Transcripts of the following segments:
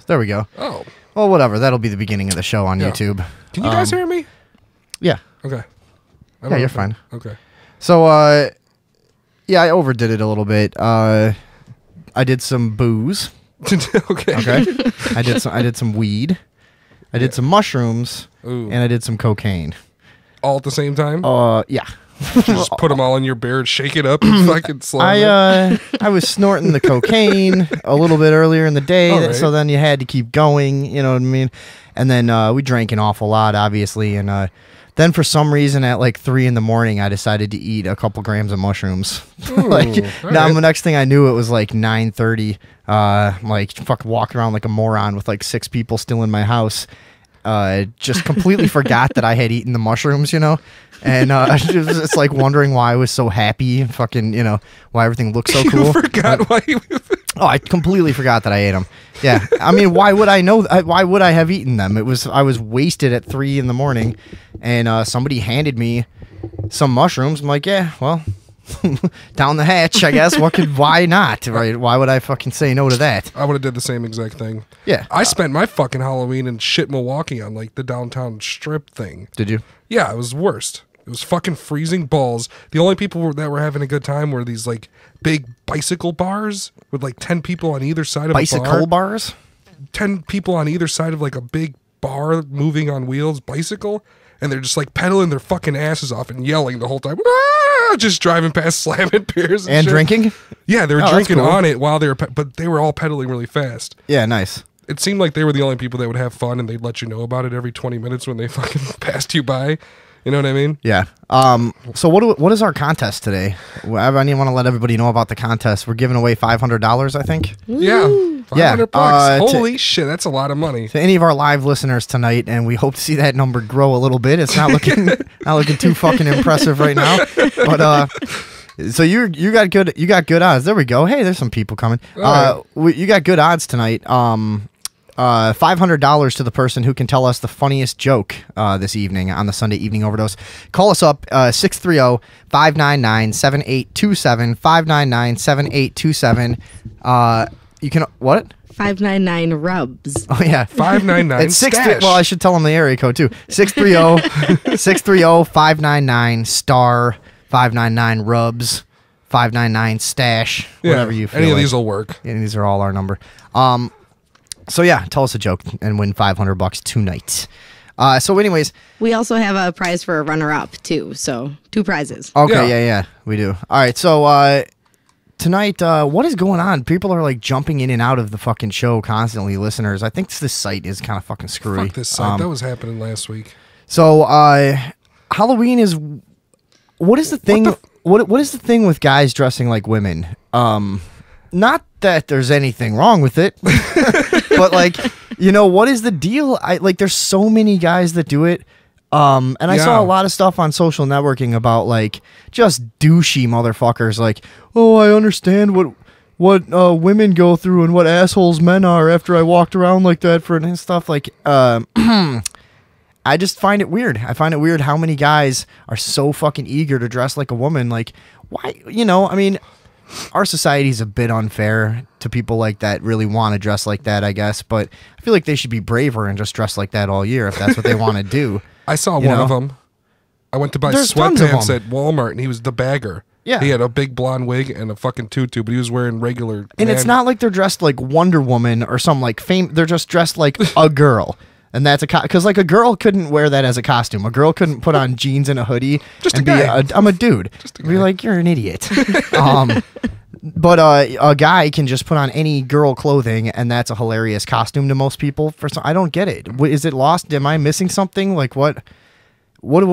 There we go. Oh. Well, whatever. That'll be the beginning of the show on YouTube. Can you guys hear me? Yeah. Okay. Yeah, you're fine. Okay. So, yeah, I overdid it a little bit. I did some booze. Okay. I did some weed. I did some mushrooms. Ooh. And I did some cocaine. All at the same time? Yeah. You just put them all in your beer and shake it up and fucking slam it? I was snorting the cocaine a little bit earlier in the day, All right. so then you had to keep going, you know what I mean? And then we drank an awful lot, obviously, and then for some reason at like 3 in the morning, I decided to eat a couple grams of mushrooms. Ooh, like now, right. the next thing I knew, it was like 9:30. Like fucking walking around like a moron with like 6 people still in my house. Just completely forgot that I had eaten the mushrooms, you know, and it's like wondering why I was so happy and fucking, you know, why everything looked so cool. You forgot why you... Oh, I completely forgot that I ate them. Yeah, I mean, why would I know? Why would I have eaten them? I was wasted at 3 in the morning, and somebody handed me some mushrooms. I'm like, yeah, well, down the hatch, I guess. Why not? Right? Why would I fucking say no to that? I would have did the same exact thing. Yeah, I spent my fucking Halloween in shit Milwaukee on like the downtown strip thing. Did you? Yeah, it was worst. It was fucking freezing balls. The only people that were having a good time were these like big bicycle bars with like 10 people on either side of a bar. Bicycle bars? 10 people on either side of like a big bar moving on wheels bicycle, and they're just like pedaling their fucking asses off and yelling the whole time. Ah! Just driving past, slamming beers and shit. Drinking. Yeah, they were Oh, drinking that's cool. on it while they were, but they were all pedaling really fast. Yeah, nice. It seemed like they were the only people that would have fun, and they'd let you know about it every 20 minutes when they fucking passed you by. You know what I mean? Yeah. So what is our contest today? I want to let everybody know about the contest. We're giving away $500, I think. Yeah. 500 bucks. Holy shit, that's a lot of money. To any of our live listeners tonight, and we hope to see that number grow a little bit. It's not looking not looking too fucking impressive right now. But so you got good odds. There we go. Hey, there's some people coming. Right. You got good odds tonight. $500 to the person who can tell us the funniest joke this evening on the Sunday Evening Overdose. Call us up, 630-599-7827, 599-7827. You can, what? 599 rubs. Oh, yeah. 599 It's stash. well, I should tell them the area code, too. 630-599-599 rubs, 599 stash, whatever you feel Any of like. these will work. Yeah, these are all our number. So yeah, tell us a joke and win $500 tonight. So anyways, We also have a prize for a runner-up, too. So 2 prizes. okay, Yeah. yeah, we do. All right, so tonight, what is going on? People are like jumping in and out of the fucking show constantly, listeners. I think this site is kind of fucking screwy. Fuck this site. That was happening last week. So Halloween is, what is the thing? What is the thing with guys dressing like women? Not that there's anything wrong with it, but like, you know, what is the deal? There's so many guys that do it. And I saw a lot of stuff on social networking about like just douchey motherfuckers. Like, oh, I understand what women go through and what assholes men are after I walked around like that and stuff. Like, I just find it weird. I find it weird how many guys are so fucking eager to dress like a woman. Like, why? You know, I mean, our society's a bit unfair to people like that really want to dress like that, I guess. But I feel like they should be braver and just dress like that all year if that's what they want to do. I saw You one know? of them. I went to buy There's tons of sweatpants them. at Walmart, and he was the bagger. Yeah. He had a big blonde wig and a fucking tutu, but he was wearing regular. And it's not like they're dressed like Wonder Woman or some like fame. They're just dressed like a girl. And that's because like a girl couldn't wear that as a costume. A girl couldn't put on jeans and a hoodie Just and a be guy. I'm a dude. Just a Be guy. like, you're an idiot. But a guy can just put on any girl clothing, and that's a hilarious costume to most people. I don't get it. Is it lost? Am I missing something? Like what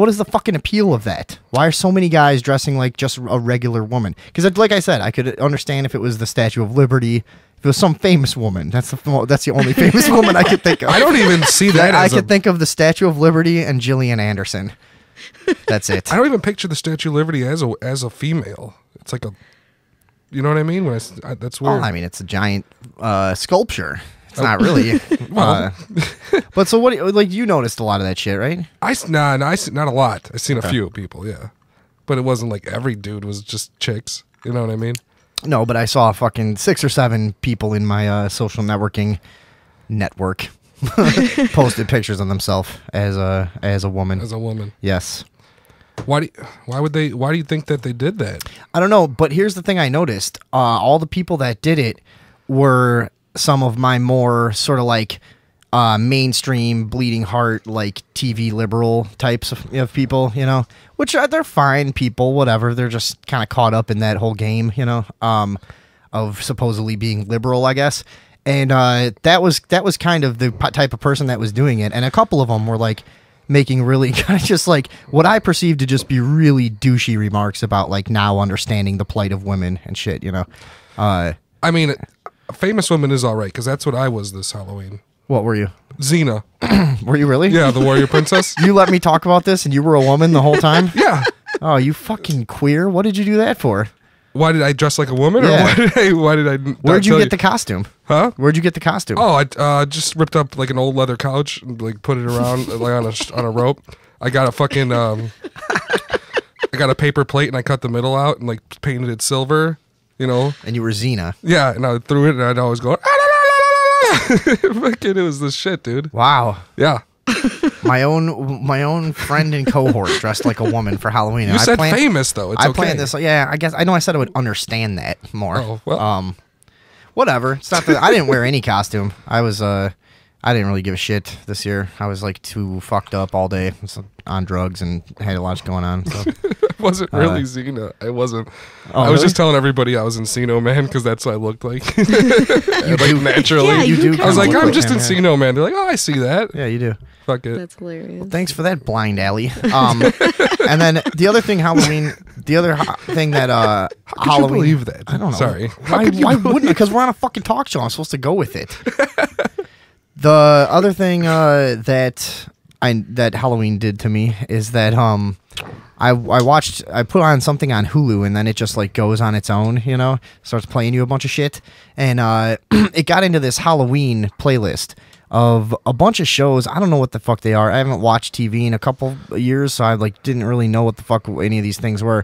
is the fucking appeal of that? Why are so many guys dressing like just a regular woman? Because like I said, I could understand if it was the Statue of Liberty. If it was some famous woman, that's the only famous woman I could think of. I don't even see that. I as could think of the Statue of Liberty and Gillian Anderson. That's it. I don't even picture the Statue of Liberty as a female. It's like a, you know what I mean? That's weird. Well, I mean, it's a giant sculpture. It's not really. Well. But so what? Like you noticed a lot of that shit, right? Not a lot. I've seen a few people, yeah, but it wasn't like every dude was just chicks. You know what I mean? No, but I saw fucking 6 or 7 people in my social networking network posted pictures of themselves as a woman. As a woman. Yes. Why do you think that they did that? I don't know, but here's the thing I noticed. All the people that did it were some of my more sort of like mainstream bleeding heart, like TV liberal types of people, you know, which they're fine people, whatever. They're just kind of caught up in that whole game, you know, of supposedly being liberal, I guess. And that was kind of the type of person that was doing it. And a couple of them were like making really kind of just like what I perceived to just be really douchey remarks about like now understanding the plight of women and shit, you know. I mean, a famous woman is all right, because that's what I was this Halloween. What were you? Xena. Were you really? Yeah, the warrior princess. You let me talk about this and you were a woman the whole time? Yeah. Oh, you fucking queer. What did you do that for? Why did I dress like a woman? Yeah. Or why did I Where'd you get the costume? Huh? Where'd you get the costume? Oh, I just ripped up like an old leather couch, and, like put it around like on a rope. I got a fucking I got a paper plate and I cut the middle out and like painted it silver, you know. And you were Xena. Yeah, and I threw it and I'd always go ah, la, la, la, la, la. Fucking, it was the shit, dude. Wow. Yeah. my own friend and cohort dressed like a woman for Halloween. You said famous though. It's I okay. planned this. Yeah, I guess I know. I said I would understand that more. Oh, well. Whatever. It's not that I didn't wear any costume. I didn't really give a shit this year. I was like too fucked up all day, on drugs, and had a lot going on. So. I wasn't really Xena. I wasn't. Oh, I was really? just telling everybody I was Encino Man because that's what I looked like. Like naturally. Yeah, you do I was like, kinda I'm look just him, Encino Man. They're like, oh, I see that. Yeah, you do. Fuck it. That's hilarious. Well, thanks for that, blind alley. And then the other thing, Halloween. The other thing that How could Halloween. you believe that? I don't know. Sorry. Why wouldn't? Because we're on a fucking talk show. I'm supposed to go with it. The other thing that Halloween did to me is that I put on something on Hulu and then it just like goes on its own, you know, starts playing you a bunch of shit, and it got into this Halloween playlist of a bunch of shows. I don't know what the fuck they are. I haven't watched TV in a couple of years, so I like didn't really know what the fuck any of these things were.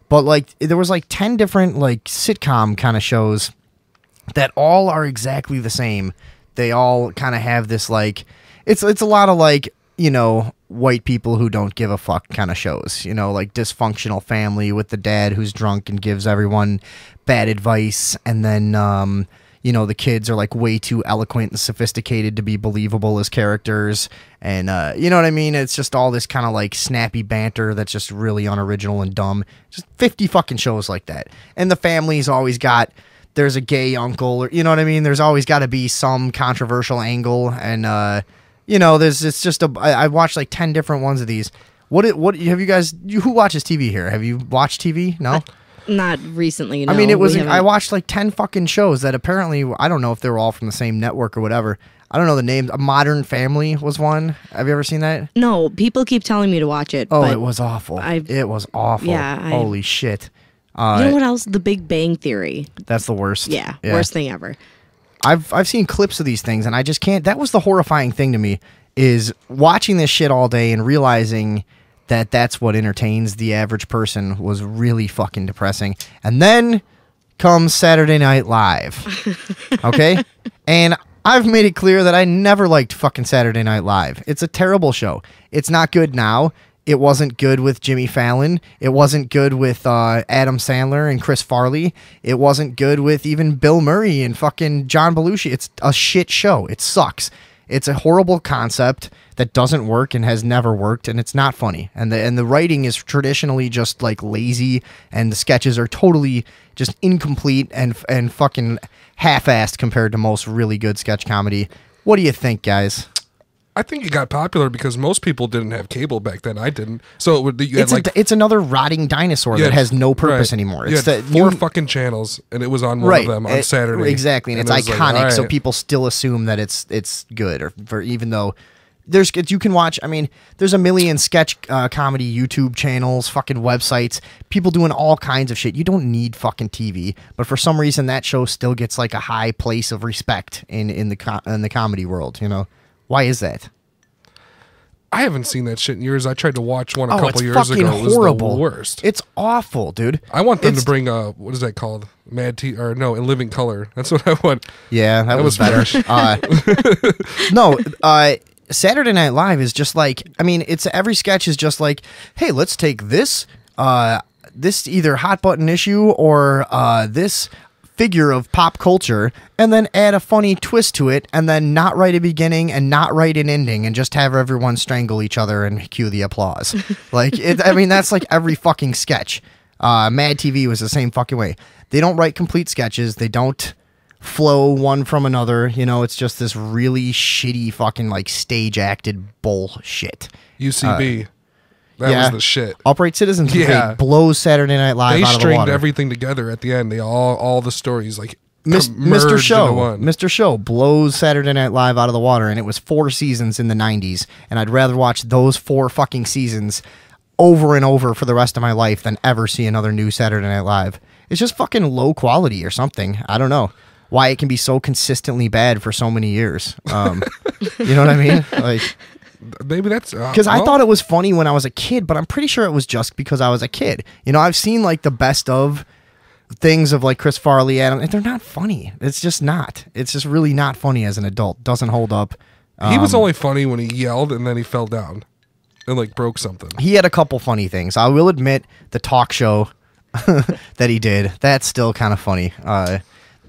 But like there was like 10 different like sitcom kind of shows that all are exactly the same. They all kind of have this like it's a lot of like, you know, white people who don't give a fuck kind of shows, you know, like dysfunctional family with the dad who's drunk and gives everyone bad advice, and then you know, the kids are like way too eloquent and sophisticated to be believable as characters, and you know what I mean? It's just all this kind of like snappy banter that's just really unoriginal and dumb. Just 50 fucking shows like that. And the family's always got, there's a gay uncle, or you know what I mean? There's always got to be some controversial angle, and you know, it's just I watched like 10 different ones of these. What have you guys? Who watches TV here? Have you watched TV? No. Not recently. No, I mean, we haven't. I watched like 10 fucking shows that apparently, I don't know if they were all from the same network or whatever. I don't know the names. A Modern Family was one. Have you ever seen that? No, people keep telling me to watch it. Oh, but it was awful. It was awful. Yeah, Holy shit. You know what else? The Big Bang Theory. That's the worst. Yeah, worst thing ever. I've seen clips of these things and I just can't. That was the horrifying thing to me, is watching this shit all day and realizing that that's what entertains the average person was really fucking depressing. And then comes Saturday Night Live. Okay? And I've made it clear that I never liked fucking Saturday Night Live. It's a terrible show. It's not good now. It wasn't good with Jimmy Fallon. It wasn't good with Adam Sandler and Chris Farley. It wasn't good with even Bill Murray and fucking John Belushi. It's a shit show. It sucks. It's a horrible concept that doesn't work and has never worked, and it's not funny. And the writing is traditionally just like lazy, and the sketches are totally just incomplete and fucking half-assed compared to most really good sketch comedy. What do you think, guys? I think it got popular because most people didn't have cable back then. I didn't. So you had it's another rotting dinosaur that has no purpose anymore. It's four fucking channels, and it was on one of them on Saturday. Exactly, and it's iconic, so people still assume that it's good, or for even though you can watch. I mean, there's a million sketch comedy YouTube channels, fucking websites, people doing all kinds of shit. You don't need fucking TV, but for some reason that show still gets like a high place of respect in the comedy world. You know. Why is that? I haven't seen that shit in years. I tried to watch one a it's couple years fucking ago. It was horrible. the worst. It's awful, dude. I want them to bring what is that called? In Living Color. That's what I want. Yeah, that was better. No, Saturday Night Live is just like, I mean, it's every sketch is just like, hey, let's take this this either hot button issue or this figure of pop culture and then add a funny twist to it and then not write a beginning and not write an ending and just have everyone strangle each other and cue the applause. Like, I mean, that's like every fucking sketch. Mad TV was the same fucking way. They don't write complete sketches. They don't flow one from another. You know, it's just this really shitty fucking like stage acted bullshit. UCB. That was the shit. Upright Citizens blows Saturday Night Live they out of the stringed water. everything together at the end. They all the stories like Mr. Show. into one. Mr. Show blows Saturday Night Live out of the water, and it was 4 seasons in the 90s, and I'd rather watch those 4 fucking seasons over and over for the rest of my life than ever see another new Saturday Night Live. It's just fucking low quality or something. I don't know why it can be so consistently bad for so many years. You know what I mean? Like, maybe that's because I thought it was funny when I was a kid, but I'm pretty sure it was just because I was a kid. You know, I've seen like the best of things of like Chris Farley, Adam, and they're not funny. It's just not. It's just really not funny as an adult. Doesn't hold up. He was only funny when he yelled and then he fell down and like broke something. He had a couple funny things. I will admit the talk show that he did, that's still kind of funny.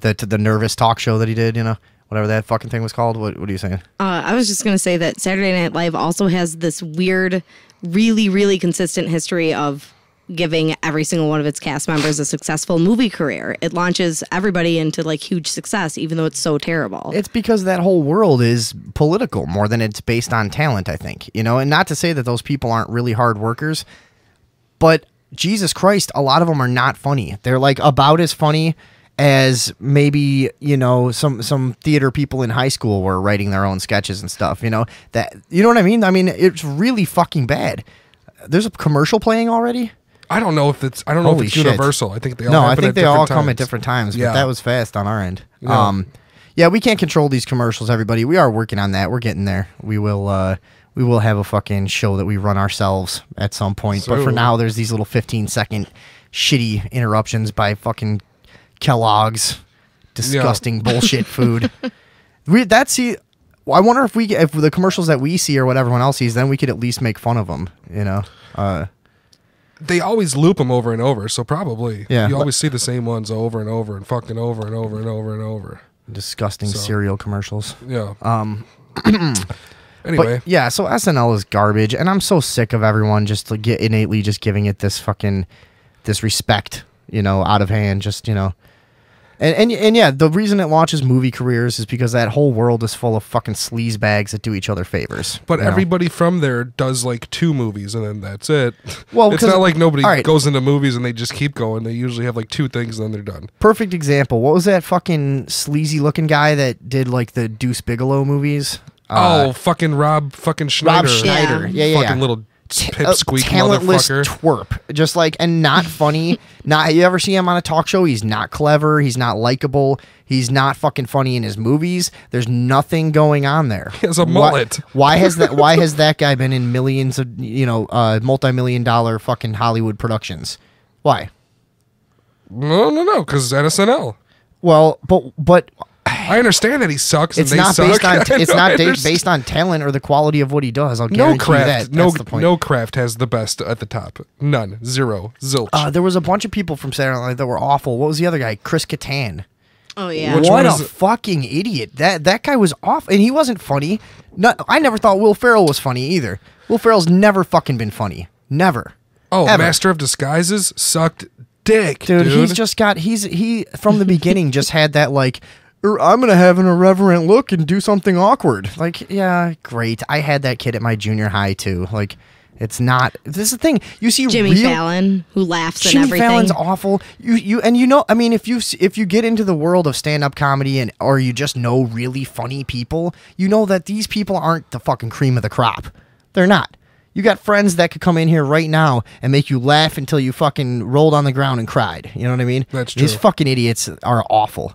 The nervous talk show that he did, you know, whatever that fucking thing was called. What are you saying? I was just going to say that Saturday Night Live also has this weird, really, really consistent history of giving every single one of its cast members a successful movie career. It launches everybody into like huge success, even though it's so terrible. It's because that whole world is political more than it's based on talent, I think. You know, and not to say that those people aren't really hard workers, but Jesus Christ, a lot of them are not funny. They're like about as funny as maybe, you know, some theater people in high school were writing their own sketches and stuff, you know. That, you know what I mean? I mean, it's really fucking bad. There's a commercial playing already? I don't know if it's universal. I think they all I think they all come at different times, but that was fast on our end. Yeah. Yeah, we can't control these commercials, everybody. We are working on that. We're getting there. We will have a fucking show that we run ourselves at some point. But for now, there's these little 15-second shitty interruptions by fucking Kellogg's disgusting bullshit food. I wonder if the commercials that we see or what everyone else sees, then we could at least make fun of them, you know? They always loop them over and over, so probably. Yeah. You always see the same ones over and over and fucking over and over and over and over. Disgusting cereal commercials. Yeah. But Anyway. yeah, so SNL is garbage, and I'm so sick of everyone just like innately just giving it this respect, you know, out of hand, just, you know. And yeah, the reason it launches movie careers is because that whole world is full of fucking sleaze bags that do each other favors. But everybody from there does like 2 movies and then that's it. Well, it's not like nobody goes into movies and they just keep going. They usually have like 2 things and then they're done. Perfect example. What was that fucking sleazy looking guy that did like the Deuce Bigelow movies? Fucking Rob fucking Schneider. Rob Schneider. Yeah. Fucking little pipsqueak talentless motherfucker. twerp, just like, and not funny. Not, you ever see him on a talk show? He's not clever. He's not likable. He's not fucking funny in his movies. There's nothing going on there. He has a mullet. Why has that guy been in millions of, you know, multi-million-dollar fucking Hollywood productions? Why? No, because it's SNL. Well, but I understand that he sucks. It's and they not suck. based on I it's know, not I based on talent or the quality of what he does. I'll No guarantee you craft. that. No, That's the point. no craft has the best at the top. None. Zero. Zilch. There was a bunch of people from Saturday Night Live that were awful. What was the other guy? Chris Kattan. Oh yeah. Which What one a is it? fucking idiot! That guy was off, and he wasn't funny. I never thought Will Ferrell was funny either. Will Ferrell's never fucking been funny. Never. Oh, Ever. Master of Disguises sucked dick, Dude, he's just got he from the beginning just had that like, I'm gonna have an irreverent look and do something awkward. Like, yeah, great. I had that kid at my junior high too. Like, it's not. This is the thing. You see Jimmy Fallon, who laughs at Jimmy everything. Fallon's awful. You know, I mean, if you get into the world of stand-up comedy or you just know really funny people, you know that these people aren't the fucking cream of the crop. They're not. You got friends that could come in here right now and make you laugh until you fucking rolled on the ground and cried. You know what I mean? That's true. These fucking idiots are awful.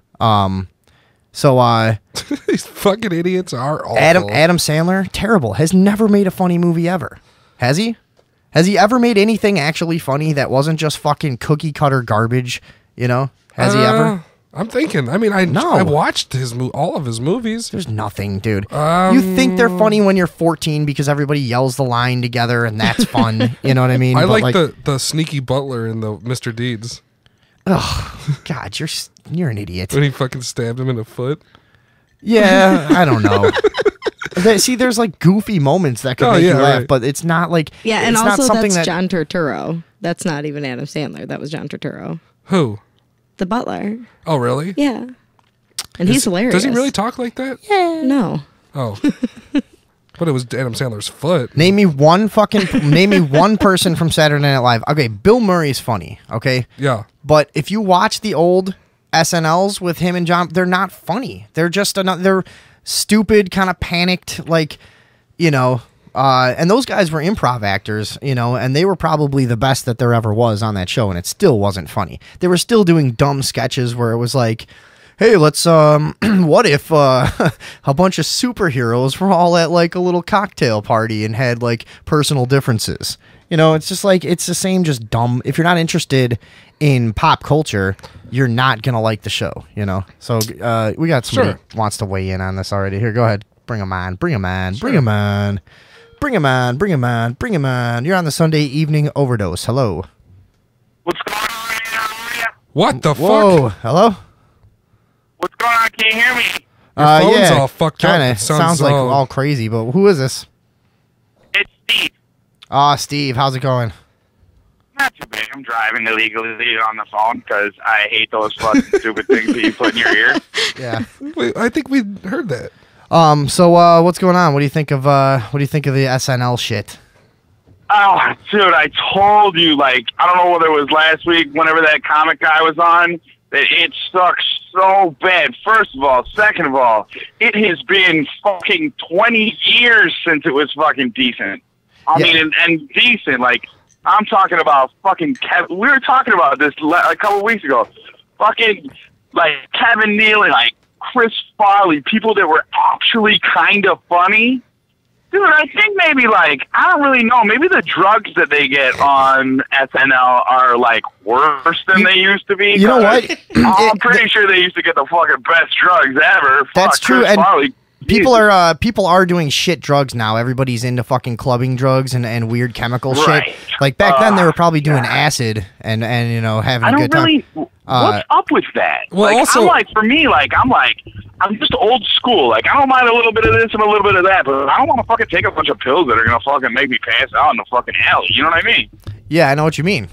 So These fucking idiots are awful. Adam Sandler, terrible. Has never made a funny movie ever. Has he? Has he ever made anything actually funny that wasn't just fucking cookie cutter garbage? You know? Has he ever? I'm thinking. I mean, I watched all of his movies. There's nothing, dude. You think they're funny when you're 14 because everybody yells the line together and that's fun. You know what I mean? I like the sneaky butler in the Mr. Deeds. Oh, God, you're an idiot. When he fucking stabbed him in the foot. Yeah, I don't know. See, there's like goofy moments that can make you laugh, but it's not like and it's also not something that's that John Turturro. That's not even Adam Sandler. That was John Turturro, Who? the butler. Oh, really? Yeah, and he's hilarious. Does he really talk like that? Yeah. No. Oh. But it was Adam Sandler's foot. Name me one person from Saturday Night Live. Okay, Bill Murray's funny, okay? Yeah. But if you watch the old SNLs with him and John, they're not funny. They're just they're stupid, kind of panicked, like, you know, and those guys were improv actors, you know, and they were probably the best that there ever was on that show, and it still wasn't funny. They were still doing dumb sketches where it was like, hey, let's what if a bunch of superheroes were all at like a little cocktail party and had like personal differences. You know, it's just like, it's the same, just dumb. If you're not interested in pop culture, you're not gonna like the show, you know. So we got somebody who wants to weigh in on this already. Here, go ahead. Bring him on. Bring him on. Bring him on. Bring him on. Bring him on. Bring him on. You're on the Sunday evening overdose. Hello. What's going on? How are you? What the Whoa. fuck? Hello. What's going on? Can you hear me? Your phone's yeah, all fucked up. kinda. It Sounds like all crazy, but who is this? It's Steve. Steve, how's it going? Not too bad. I'm driving illegally on the phone because I hate those fucking stupid things that you put in your ear. Yeah. Wait, I think we heard that. So what's going on? What do you think of the SNL shit? Oh, dude, I told you, like, I don't know whether it was last week, whenever that comic guy was on, that it sucks so bad. First of all. Second of all, it has been fucking 20 years since it was fucking decent. I mean, and decent, like, I'm talking about fucking Kevin. We were talking about this a couple weeks ago. Fucking, like, Kevin Neal and, like, Chris Farley, people that were actually kind of funny. Dude, I think maybe, like, I don't really know. Maybe the drugs that they get on SNL are, like, worse than they used to be. You know what? I'm pretty sure they used to get the fucking best drugs ever. That's true. Chris And Farley, people are doing shit drugs now. Everybody's into fucking clubbing drugs and weird chemical shit. Like back then, they were probably doing acid and you know, having a good time. What's up with that? Well, like, also, I'm like, for me, like, I'm just old school. Like, I don't mind a little bit of this and a little bit of that, but I don't want to fucking take a bunch of pills that are gonna fucking make me pass out in the fucking alley. You know what I mean? Yeah, I know what you mean.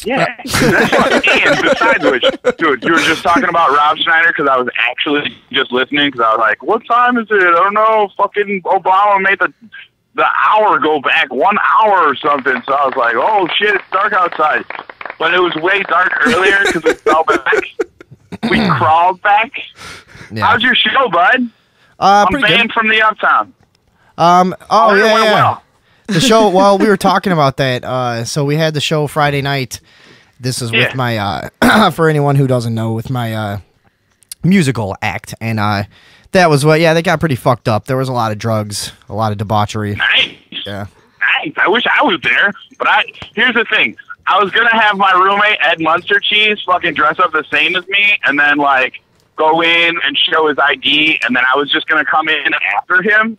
Yeah. That's what, and besides which, dude, you were just talking about Rob Schneider because I was actually just listening because I was like, what time is it? I don't know. Fucking Obama made the hour go back 1 hour or something. So I was like, oh shit, it's dark outside. But it was way dark earlier because we fell back. We crawled back. Yeah. How's your show, bud? I'm banned from the Uptown. Yeah. Well. The show. Well, we were talking about that. So we had the show Friday night. This is with my for anyone who doesn't know, with my musical act, and that was what. Yeah, they got pretty fucked up. There was a lot of drugs, a lot of debauchery. Nice. Yeah. Nice. I wish I was there, but here's the thing. I was gonna have my roommate Ed Munster Cheese fucking dress up the same as me, and then like go in and show his ID, and then I was just gonna come in after him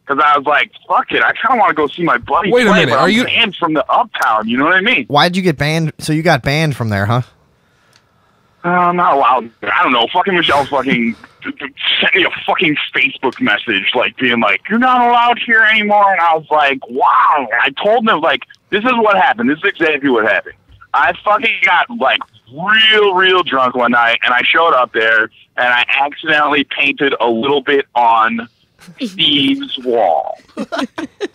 because I was like, "Fuck it, I kind of want to go see my buddy." Wait a minute, but are I'm you banned from the Uptown? You know what I mean? Why'd you get banned? So you got banned from there, huh? I'm not allowed. I don't know. Fucking Michelle fucking sent me a fucking Facebook message, like being like, "You're not allowed here anymore." And I was like, "Wow." I told them, like, this is what happened. This is exactly what happened. I fucking got like real drunk one night, and I showed up there, and I accidentally painted a little bit on Steve's wall.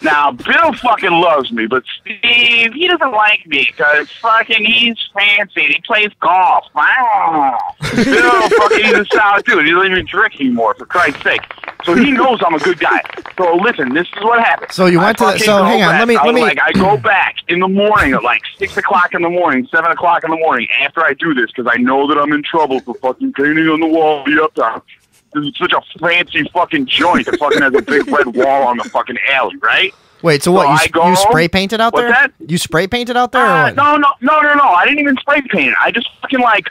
Now, Bill fucking loves me, but Steve, he doesn't like me because fucking he's fancy. He plays golf. Wow. Bill fucking, he's a solid dude. He doesn't even drink anymore, for Christ's sake. So he knows I'm a good guy. So listen, this is what happened. So you went to the, so hang on, let me I go back in the morning at like 6 o'clock in the morning, 7 o'clock in the morning after I do this because I know that I'm in trouble for fucking painting on the wall the uptown. This is such a fancy fucking joint that fucking has a big red wall on the fucking alley, right? Wait, so what? You spray painted out there? What's that? You spray painted out there? Or what? No. I didn't even spray paint it. I just fucking like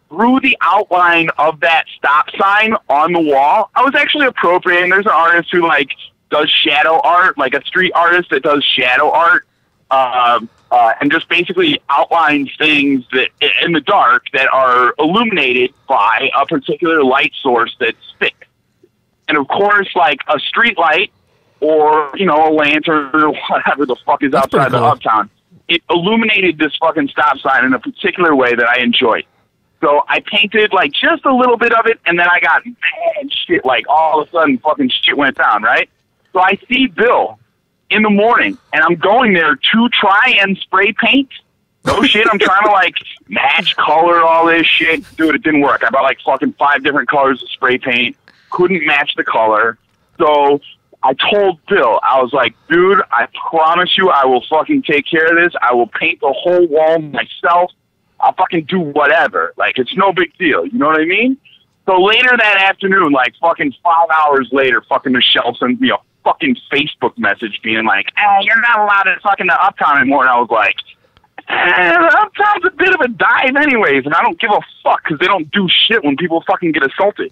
drew the outline of that stop sign on the wall. I was actually appropriating. There's an artist who like does shadow art, like a street artist that does shadow art, and just basically outlines things that in the dark that are illuminated by a particular light source that's fixed. And of course, like a street light or, you know, a lantern or whatever the fuck is outside the uptown, it illuminated this fucking stop sign in a particular way that I enjoyed. So I painted like just a little bit of it, and then I got mad shit. Like all of a sudden, fucking shit went down, right? So I see Bill in the morning, and I'm going there to try and spray paint. No shit, I'm trying to like match color, all this shit. Dude, it didn't work. I bought like fucking 5 different colors of spray paint. Couldn't match the color. So I told Bill, I was like, dude, I promise you I will fucking take care of this. I will paint the whole wall myself. I'll fucking do whatever. Like, it's no big deal. You know what I mean? So later that afternoon, like fucking 5 hours later, fucking Michelle sends me a fucking Facebook message being like, hey, you're not allowed to fucking the uptown anymore. And I was like, the uptown's a bit of a dive anyways, and I don't give a fuck because they don't do shit when people fucking get assaulted.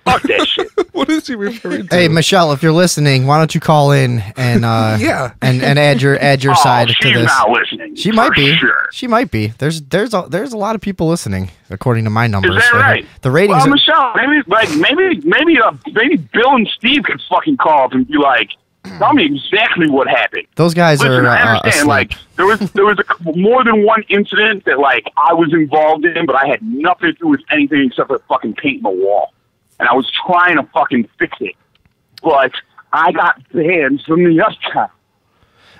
Fuck that shit. What is he referring to? Hey, Michelle, if you're listening, why don't you call in and yeah, and add your side to this? She's not listening. She might be. Sure. She might be. There's a lot of people listening, according to my numbers. Is that right? The ratings. Well, Michelle, maybe Bill and Steve could fucking call up and be like, tell me exactly what happened. Those guys Listen, are. I understand. Asleep. Like there was more than one incident that like I was involved in, but I had nothing to do with anything except for fucking painting the wall. And I was trying to fucking fix it. But I got banned from the uptown.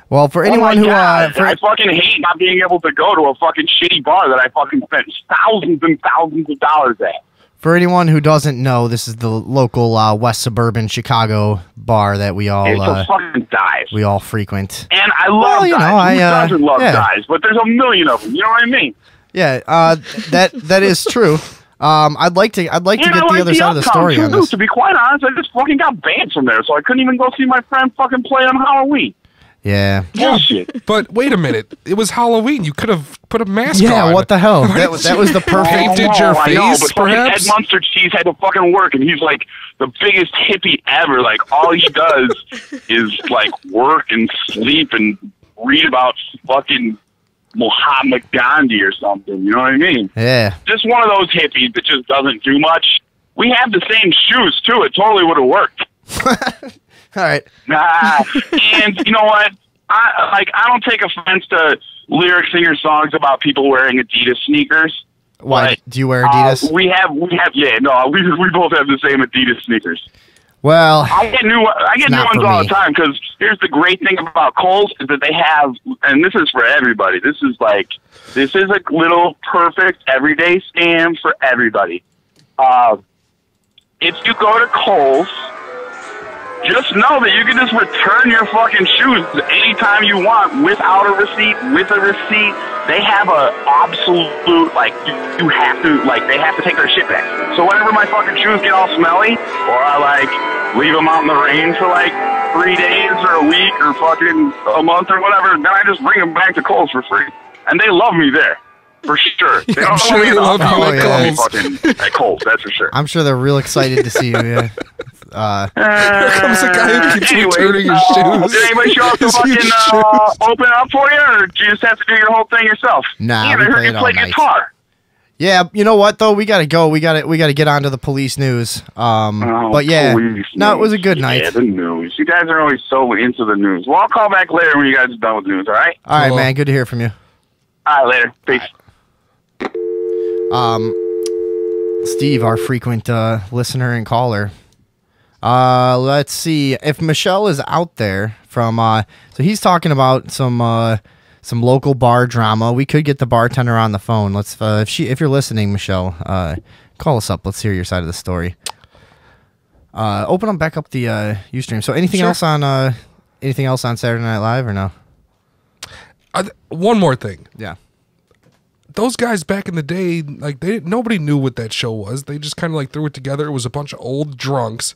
Well, for anyone who... I fucking hate not being able to go to a fucking shitty bar that I fucking spent thousands and thousands of dollars at. For anyone who doesn't know, this is the local West Suburban Chicago bar that we all... It's a fucking dive. We all frequent. And I love dives. Who doesn't love dives? But there's a million of them. You know what I mean? Yeah, that is true. I'd like to get the other side of the story on this. To be quite honest, I just fucking got banned from there, so I couldn't even go see my friend fucking play on Halloween. Yeah. Bullshit. But wait a minute, it was Halloween. You could have put a mask on. Yeah, what the hell? That was the perfect. Painted your face, I know, but perhaps? Ed Munster Cheese had to fucking work, and he's like the biggest hippie ever. Like all he does is like work and sleep and read about fucking Muhammad Gandhi or something, you know what I mean? Yeah. Just one of those hippies that just doesn't do much. We have the same shoes, too. It totally would have worked. All right. And you know what? I don't take offense to lyrics in your songs about people wearing Adidas sneakers. Why? Do you wear Adidas? We both have the same Adidas sneakers. Well, I get new ones all the time because here's the great thing about Kohl's is that they have, and this is for everybody. This is a little perfect everyday scam for everybody. If you go to Kohl's, just know that you can just return your fucking shoes anytime you want without a receipt, with a receipt. They have a absolute, like, you have to, like, they have to take their shit back. So whenever my fucking shoes get all smelly, or I, like, leave them out in the rain for, like, 3 days or a week or fucking a month or whatever, then I just bring them back to Kohl's for free. And they love me there. For sure. They I'm sure they love you at Kohl's. At Kohl's, that's for sure. I'm sure they're real excited to see you, yeah. Here comes a guy who keeps returning his shoes. Did anybody show up to fucking open up for you, or do you just have to do your whole thing yourself? Nah, we heard you play guitar. Yeah, you know what though? We gotta go. We gotta get on to the police news. But yeah, no, it was a good night. Yeah, the news. You guys are always so into the news. Well, I'll call back later when you guys are done with the news. All right. All right, man. Good to hear from you. All right, later. Peace. Steve, our frequent listener and caller. Let's see if Michelle is out there from. So he's talking about some local bar drama. We could get the bartender on the phone. Let's if you're listening, Michelle, call us up. Let's hear your side of the story. Open back up the Ustream. So anything else on Saturday Night Live or no? One more thing. Yeah. Those guys back in the day, like nobody knew what that show was. They just kind of like threw it together. It was a bunch of old drunks,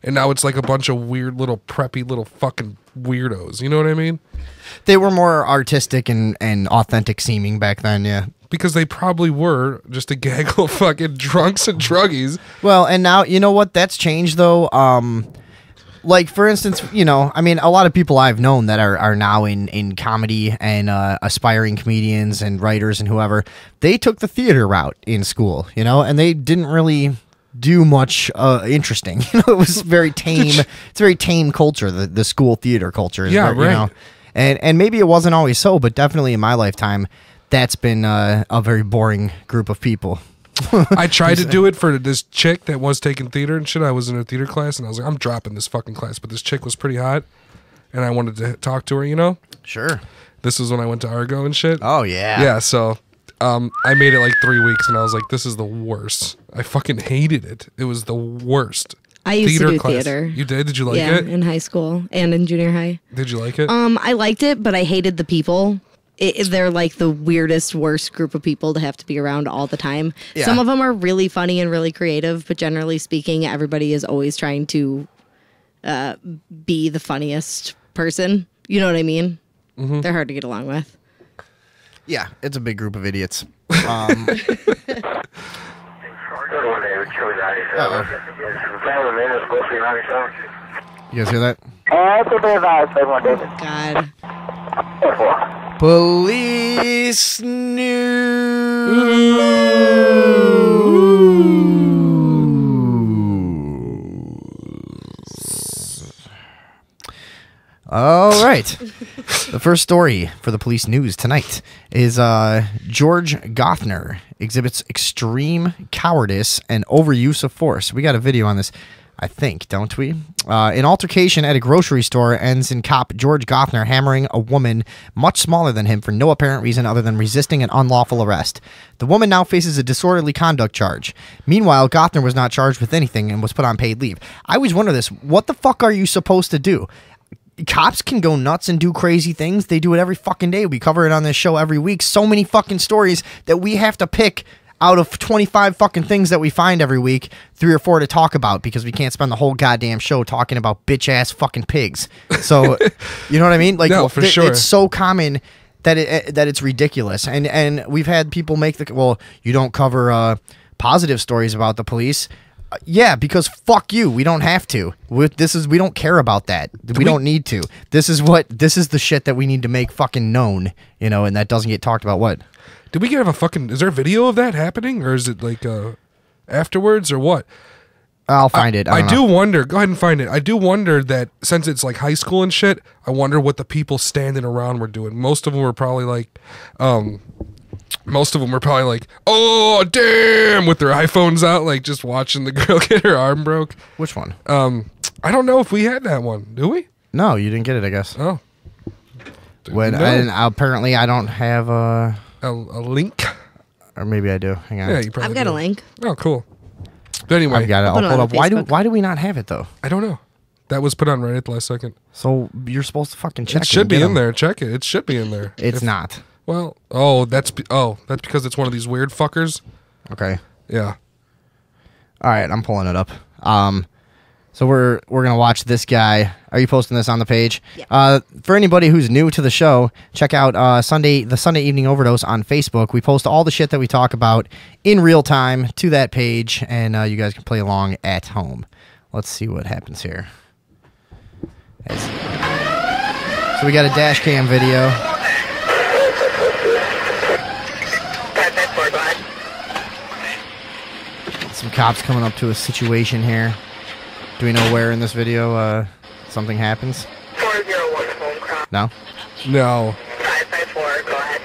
and now it's like a bunch of weird little preppy little fucking weirdos. You know what I mean? They were more artistic and authentic seeming back then, yeah. Because they probably were just a gaggle of fucking drunks and druggies. Well, and now, you know what? That's changed, though. Like, for instance, you know, I mean, a lot of people I've known that are now in comedy and aspiring comedians and writers and whoever, they took the theater route in school, you know, and they didn't really do much interesting. You know, it was very tame. It's a very tame culture, the school theater culture. Is Yeah, very, right. You know, and maybe it wasn't always so, but definitely in my lifetime, that's been a very boring group of people. I tried to do it for this chick that was taking theater and shit. I was in her theater class, and I was like, I'm dropping this fucking class. But this chick was pretty hot, and I wanted to talk to her, you know? Sure. This was when I went to Argo and shit. Oh, yeah. Yeah, so I made it like 3 weeks, and I was like, this is the worst. I fucking hated it. It was the worst. I used to do class. theater. You did? Did you like yeah, it? in high school and in junior high. Did you like it? I liked it, but I hated the people. They're like the weirdest, worst group of people to have to be around all the time. Yeah. Some of them are really funny and really creative, but generally speaking, everybody is always trying to be the funniest person. You know what I mean? Mm-hmm. They're hard to get along with. Yeah, it's a big group of idiots. You guys hear that? God. Police news. All right. The first story for the police news tonight is George Gothner exhibits extreme cowardice and overuse of force. We got a video on this, I think, don't we? An altercation at a grocery store ends in cop George Gothner hammering a woman much smaller than him for no apparent reason other than resisting an unlawful arrest. The woman now faces a disorderly conduct charge. Meanwhile, Gothner was not charged with anything and was put on paid leave. I always wonder this. What the fuck are you supposed to do? Cops can go nuts and do crazy things. They do it every fucking day. We cover it on this show every week. So many fucking stories that we have to pick out of 25 fucking things that we find every week, 3 or 4 to talk about because we can't spend the whole goddamn show talking about bitch ass fucking pigs. So, you know what I mean? Like, no, for sure. It's so common that it's ridiculous. And we've had people make you don't cover positive stories about the police. Yeah, because fuck you. We don't have to. We don't care about that. We don't need to. This is the shit that we need to make fucking known, you know, and that doesn't get talked about. What? Did we have is there a video of that happening, or is it like afterwards, or what? I'll find it. I do wonder. Go ahead and find it. I do wonder that since it's like high school and shit, I wonder what the people standing around were doing. Most of them were probably like, oh damn, with their iPhones out, like just watching the girl get her arm broke. Which one? I don't know if we had that one. Do we? No, you didn't get it, I guess. Oh. Apparently I don't have a link. Or maybe I do. Hang on. Yeah, you probably I've got do. a link. Oh, cool. But anyway, I've got it. I'll put it pull on it up. Facebook. Why do we not have it though? I don't know. That was put on right at the last second. So you're supposed to fucking check It should be and get in 'em. there. Check it. It should be in there. It's not. Well, that's because it's one of these weird fuckers. Okay. Yeah. All right, I'm pulling it up. So we're gonna watch this guy. Are you posting this on the page? Yeah. For anybody who's new to the show, check out the Sunday Evening Overdose on Facebook. We post all the shit that we talk about in real time to that page, and you guys can play along at home. Let's see what happens here. So we got a dash cam video. Some cops coming up to a situation here. Do we know where in this video something happens? 401 home crop. No? No. 554, go ahead.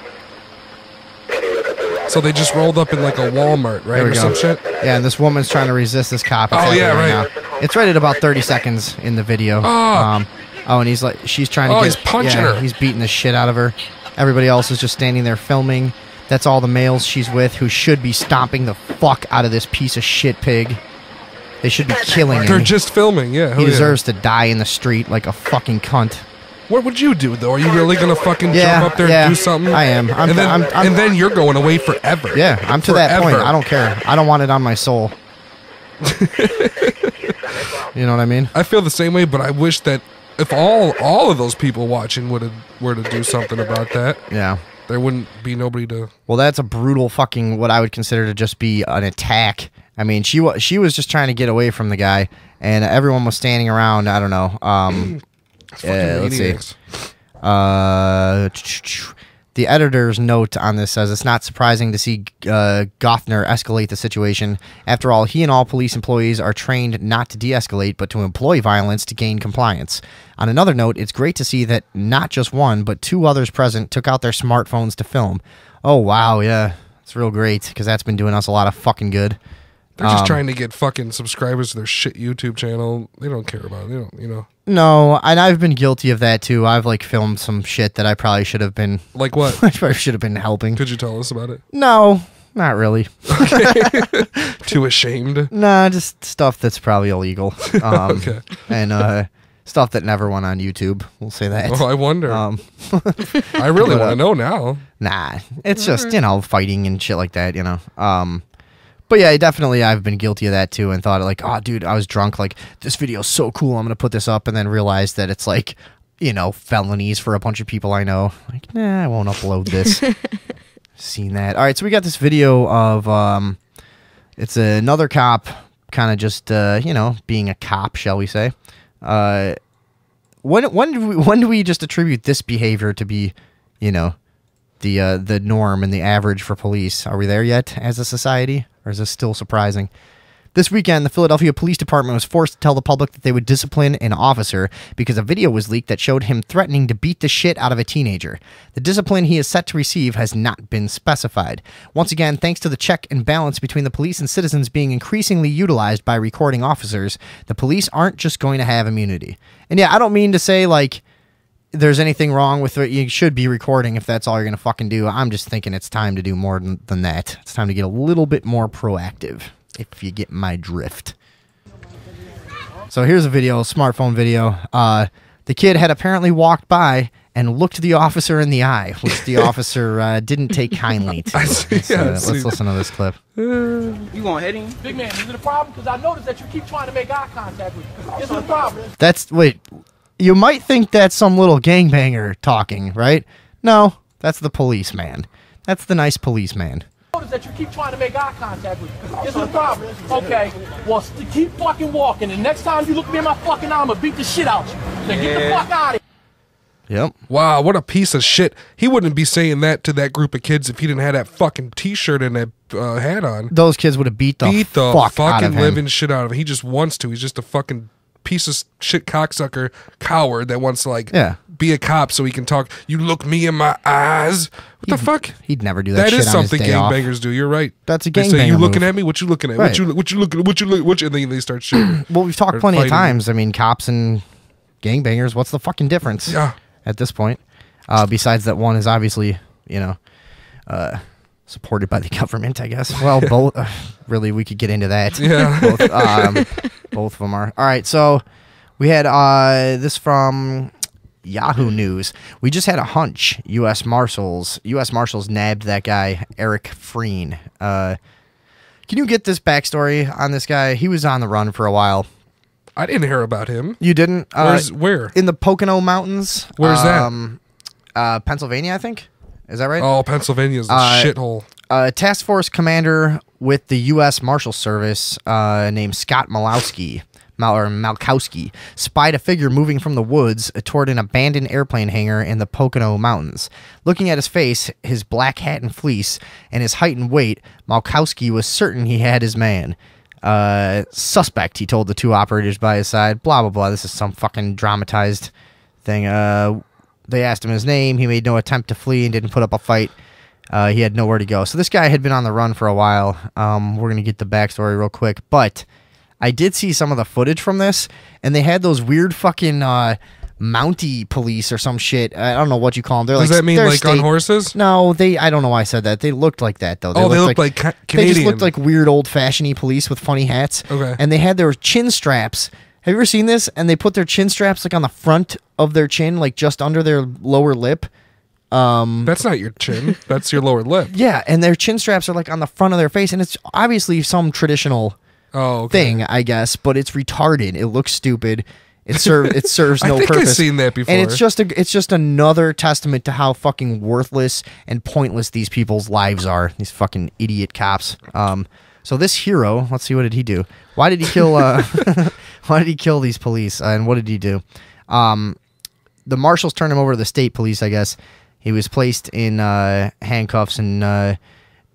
So they just rolled up in like a Walmart, right, There we or go. some shit. Yeah, and this woman's trying to resist this cop. It's Oh, happening yeah, right. now. It's right at about 30 seconds in the video. Oh. And she's trying to He's punching her. He's beating the shit out of her. Everybody else is just standing there filming. That's all the males she's with who should be stomping the fuck out of this piece of shit pig. They should be killing They're him. just filming. Yeah, He deserves to die in the street like a fucking cunt. What would you do though? Are you really gonna fucking jump up there and do something? I am. And then you're going away forever. Yeah, I'm to that point. I don't care. I don't want it on my soul. You know what I mean? I feel the same way, but I wish that if all of those people watching were to do something about that, Yeah. there wouldn't be nobody to. Well, that's a brutal fucking what I would consider to just be an attack. I mean, she was just trying to get away from the guy, and everyone was standing around. I don't know. Let's see. The editor's note on this says it's not surprising to see Gothner escalate the situation. After all, he and all police employees are trained not to de-escalate, but to employ violence to gain compliance. On another note, it's great to see that not just one, but two others present took out their smartphones to film. Oh, wow, yeah. It's real great, because that's been doing us a lot of fucking good. They're just trying to get fucking subscribers to their shit YouTube channel. They don't care about it. They don't, you know. No, and I've been guilty of that too. I've like filmed some shit that I probably should have been. Like what? I probably should have been helping. Could you tell us about it? No, not really. Too ashamed? Nah, just stuff that's probably illegal. Okay. And stuff that never went on YouTube. We'll say that. Oh, I wonder. I really want to know now. Nah, it's just, fighting and shit like that, But yeah, definitely I've been guilty of that too and thought like, oh, dude, I was drunk. Like, this video's so cool. I'm going to put this up and then realize that it's like, felonies for a bunch of people I know. Like, nah, I won't upload this. Seen that. All right, so we got this video of, it's another cop kind of just, being a cop, shall we say. When do we just attribute this behavior to be, the norm and the average for police? Are we there yet as a society? Or is this still surprising? This weekend, the Philadelphia Police Department was forced to tell the public that they would discipline an officer because a video was leaked that showed him threatening to beat the shit out of a teenager. The discipline he is set to receive has not been specified. Once again, thanks to the check and balance between the police and citizens being increasingly utilized by recording officers, the police aren't just going to have immunity. And yeah, I don't mean to say, like, there's anything wrong with it. You should be recording if that's all you're going to fucking do. I'm just thinking it's time to do more than that. It's time to get a little bit more proactive, if you get my drift. So here's a video, smartphone video. The kid had apparently walked by and looked the officer in the eye, which the officer didn't take kindly to. Let's listen to this clip. You gonna hit him? Big man, is it a problem? Because I noticed that you keep trying to make eye contact with me. Is it a problem? Wait. You might think that's some little gangbanger talking, right? No, that's the policeman. That's the nice policeman. Notice that you keep trying to make eye contact with me. Is it a problem? Okay, well, keep fucking walking, and next time you look me in my fucking eye, I'm gonna beat the shit out you. So get the fuck out of here. Yep. Wow, what a piece of shit. He wouldn't be saying that to that group of kids if he didn't have that fucking t-shirt and that hat on. Those kids would have beat the fuck out of him. Living shit out of him. He just wants to. He's just a fucking piece of shit cocksucker coward that wants to be a cop so he can talk. You look me in my eyes. What the fuck? He'd never do that. That is something gangbangers do. You're right. That's a gangbanger. They say, you looking at me? What you looking at? Right. What you looking? And then they start shooting. Well, we've talked plenty of times. I mean, cops and gangbangers. What's the fucking difference? Yeah. At this point, besides that one is obviously supported by the government, I guess. Well, both. Really, we could get into that. Yeah. Both of them are. All right, so we had this from Yahoo News. We just had a hunch. U.S. Marshals nabbed that guy, Eric Freen. Can you get this backstory on this guy? He was on the run for a while. I didn't hear about him. You didn't? Where? In the Pocono Mountains. Where's that? Pennsylvania, I think. Is that right? Oh, Pennsylvania's the shithole. Task force commander with the U.S. Marshal Service named Scott Malkowski spied a figure moving from the woods toward an abandoned airplane hangar in the Pocono Mountains. Looking at his face, his black hat and fleece, and his height and weight, Malkowski was certain he had his man. Suspect, he told the two operators by his side. Blah, blah, blah. This is some fucking dramatized thing. They asked him his name. He made no attempt to flee and didn't put up a fight. He had nowhere to go. So this guy had been on the run for a while. We're going to get the backstory real quick. But I did see some of the footage from this, and they had those weird fucking Mountie police or some shit. I don't know what you call them. They're Does like, that mean they're like on horses? No, I don't know why I said that. They looked like that though. They looked like They Canadian. just looked like weird old fashioned police with funny hats. Okay. And they had their chin straps. Have you ever seen this? And they put their chin straps like on the front of their chin, like just under their lower lip. That's not your chin. That's your lower lip. Yeah, and their chin straps are like on the front of their face, and it's obviously some traditional thing, I guess, but it's retarded. It looks stupid. It serves no I think purpose. I've seen that before. And it's just another testament to how fucking worthless and pointless these people's lives are. These fucking idiot cops. So this hero, let's see, what did he do? Why did he kill? Why did he kill these police? And what did he do? The marshals turned him over to the state police, I guess. He was placed in handcuffs and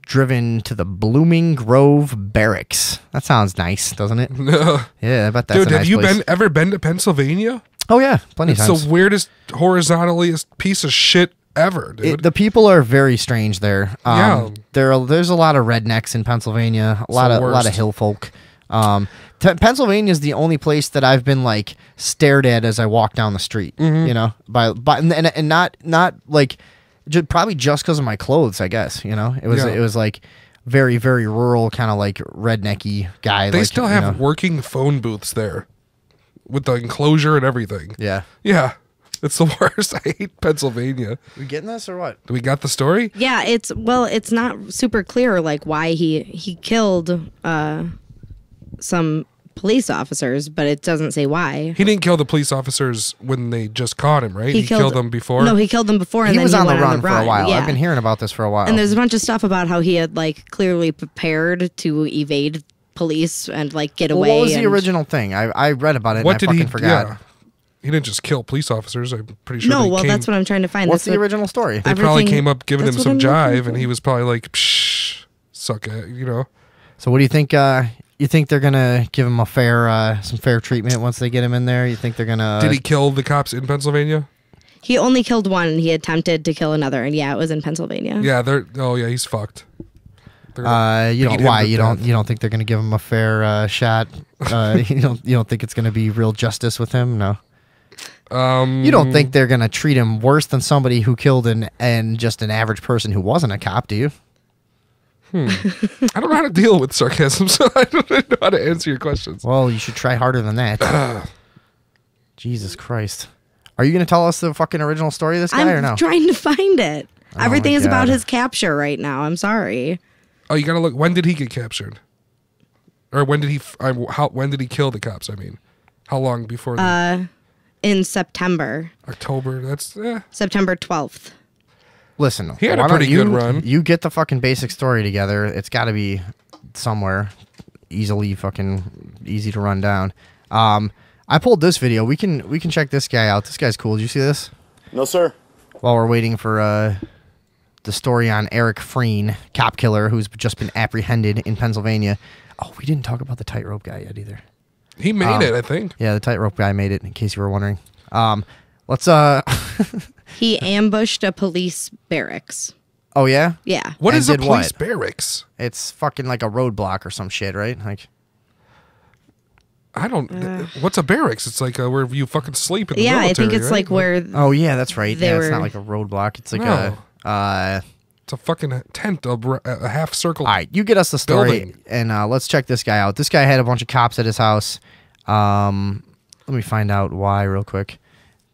driven to the Blooming Grove Barracks. That sounds nice, doesn't it? No. Yeah, I bet that's Dude, a nice have you place. ever been to Pennsylvania? Oh yeah, plenty of It's times. the weirdest, horizontaliest piece of shit ever, dude. The people are very strange there. Yeah. There's a lot of rednecks in Pennsylvania. A lot the of worst. hill folk. Pennsylvania is the only place that I've been like stared at as I walk down the street. Mm-hmm. You know, and not like probably just because of my clothes. I guess it was like very very rural, kind of like rednecky guy. They like, still have working phone booths there with the enclosure and everything. Yeah. Yeah. It's the worst. I hate Pennsylvania. We getting this or what? Do we got the story? Yeah, it's not super clear like why he killed some police officers, but it doesn't say why. He didn't kill the police officers when they just caught him, right? He killed them before? No, he killed them before, and He then was he on the went run for a while. Yeah. I've been hearing about this for a while. And there's a bunch of stuff about how he had like clearly prepared to evade police and like get away. What was the and- original thing? I read about it. What and I did fucking forgot. Yeah. He didn't just kill police officers. I'm pretty sure. No, they well, came, that's what I'm trying to find. What's That's the what- original story? They probably everything- came up giving him that's some what I'm looking jive, for. and he was probably like, "Psh, suck it," you know. So what do you think? You think they're gonna give him a some fair treatment once they get him in there? You think they're gonna? Did he kill the cops in Pennsylvania? He only killed one, and he attempted to kill another, and yeah, it was in Pennsylvania. Yeah, they're. Oh yeah, he's fucked. They're gonna You beat don't. him Why to you don't? death. You don't think they're gonna give him a fair shot? You don't think it's gonna be real justice with him? No. You don't think they're gonna treat him worse than somebody who killed and just an average person who wasn't a cop? Do you? I don't know how to deal with sarcasm, so I don't know how to answer your questions. Well, you should try harder than that. Jesus Christ. Are you going to tell us the fucking original story of this guy or no? I'm trying to find it. Everything my is about God. his capture right now. I'm sorry. Oh, you gotta look. When did he get captured? Or when did he? When did he kill the cops? I mean, how long before? In September October. That's September 12th. Listen, He had a why don't pretty good run. You get the fucking basic story together. It's got to be somewhere easy to run down. I pulled this video. We can check this guy out. This guy's cool. Did you see this? No, sir. While we're waiting for the story on Eric Freen, cop killer who's just been apprehended in Pennsylvania. Oh, we didn't talk about the tightrope guy yet either. he made it. I think. Yeah, the tightrope guy made it. In case you were wondering. Let's He ambushed a police barracks. Oh yeah. Yeah. What And is a did police what? barracks? It's fucking like a roadblock or some shit, right? Like. I don't. What's a barracks? It's like where you fucking sleep in the Yeah, I military, think it's right? like where. Oh yeah, that's right. They Yeah, it's not were- like a roadblock. It's like No. a. It's a fucking tent, a half circle. All right, you get us the story, Building. and let's check this guy out. This guy had a bunch of cops at his house. Let me find out why real quick.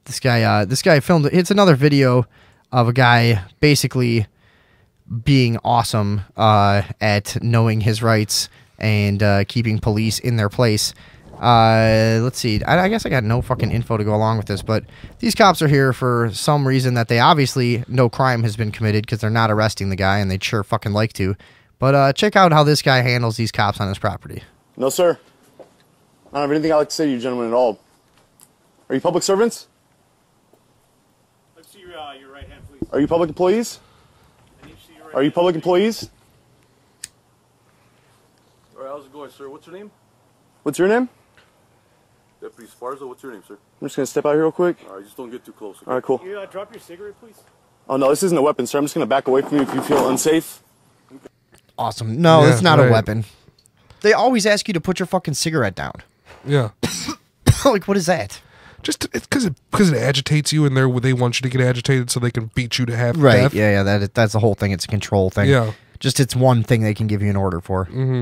This guy filmed. It's another video of a guy basically being awesome at knowing his rights and keeping police in their place. Let's see. I guess I got no fucking info to go along with this, but these cops are here for some reason that they obviously no crime has been committed because they're not arresting the guy, and they'd sure fucking like to. But check out how this guy handles these cops on his property. No, sir. I don't have anything I'd like to say to you gentlemen at all. Are you public servants? Let's see your right hand, please. Are you public employees? I need to see your right Are you hand. public employees? All right, how's it going, sir? What's your name? What's your name? Deputy Sparzo. What's your name, sir? I'm just going to step out here real quick. All right, just don't get too close. Okay? All right, cool. You drop your cigarette, please. Oh, no, this isn't a weapon, sir. I'm just going to back away from you if you feel unsafe. Awesome. No, Yeah, it's not a right. weapon. They always ask you to put your fucking cigarette down. Yeah. Like, what is that? Just because it agitates you, and they want you to get agitated so they can beat you to half Right. death. Yeah. That's the whole thing. It's a control thing. Yeah. Just it's one thing they can give you an order for. Mm-hmm.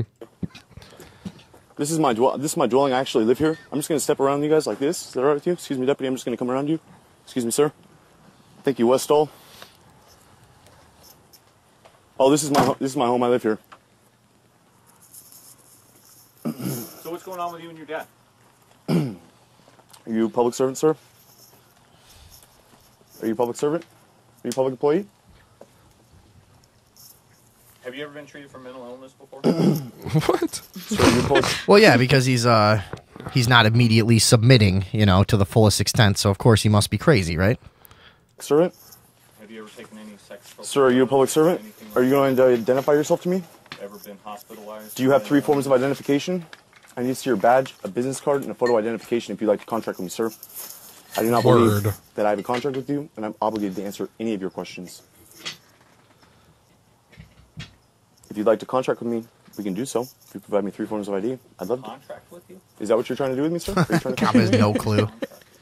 This is my dwelling. I actually live here. I'm just going to step around you guys like this. Is that all right with you? Excuse me, deputy. I'm just going to come around you. Excuse me, sir. Thank you, Westall. Oh, this is my home. I live here. So what's going on with you and your dad? Are you a public servant, sir? Are you a public servant? Are you a public employee? Have you ever been treated for mental illness before? What? Sir, are you a public... Well, yeah, because he's not immediately submitting, to the fullest extent. So of course he must be crazy, right? servant? Have you ever taken any sex? Sir, are you a public servant? Are you going to identify yourself to me? Ever been hospitalized? Do you have 3 forms of identification? I need to see your badge, a business card, and a photo identification if you'd like to contract with me, sir. I do not believe that I have a contract with you, and I'm obligated to answer any of your questions. If you'd like to contract with me, we can do so. If you provide me 3 forms of ID, I'd love to. Contract with you? Is that what you're trying to do with me, sir? Are you trying to Cop has no clue.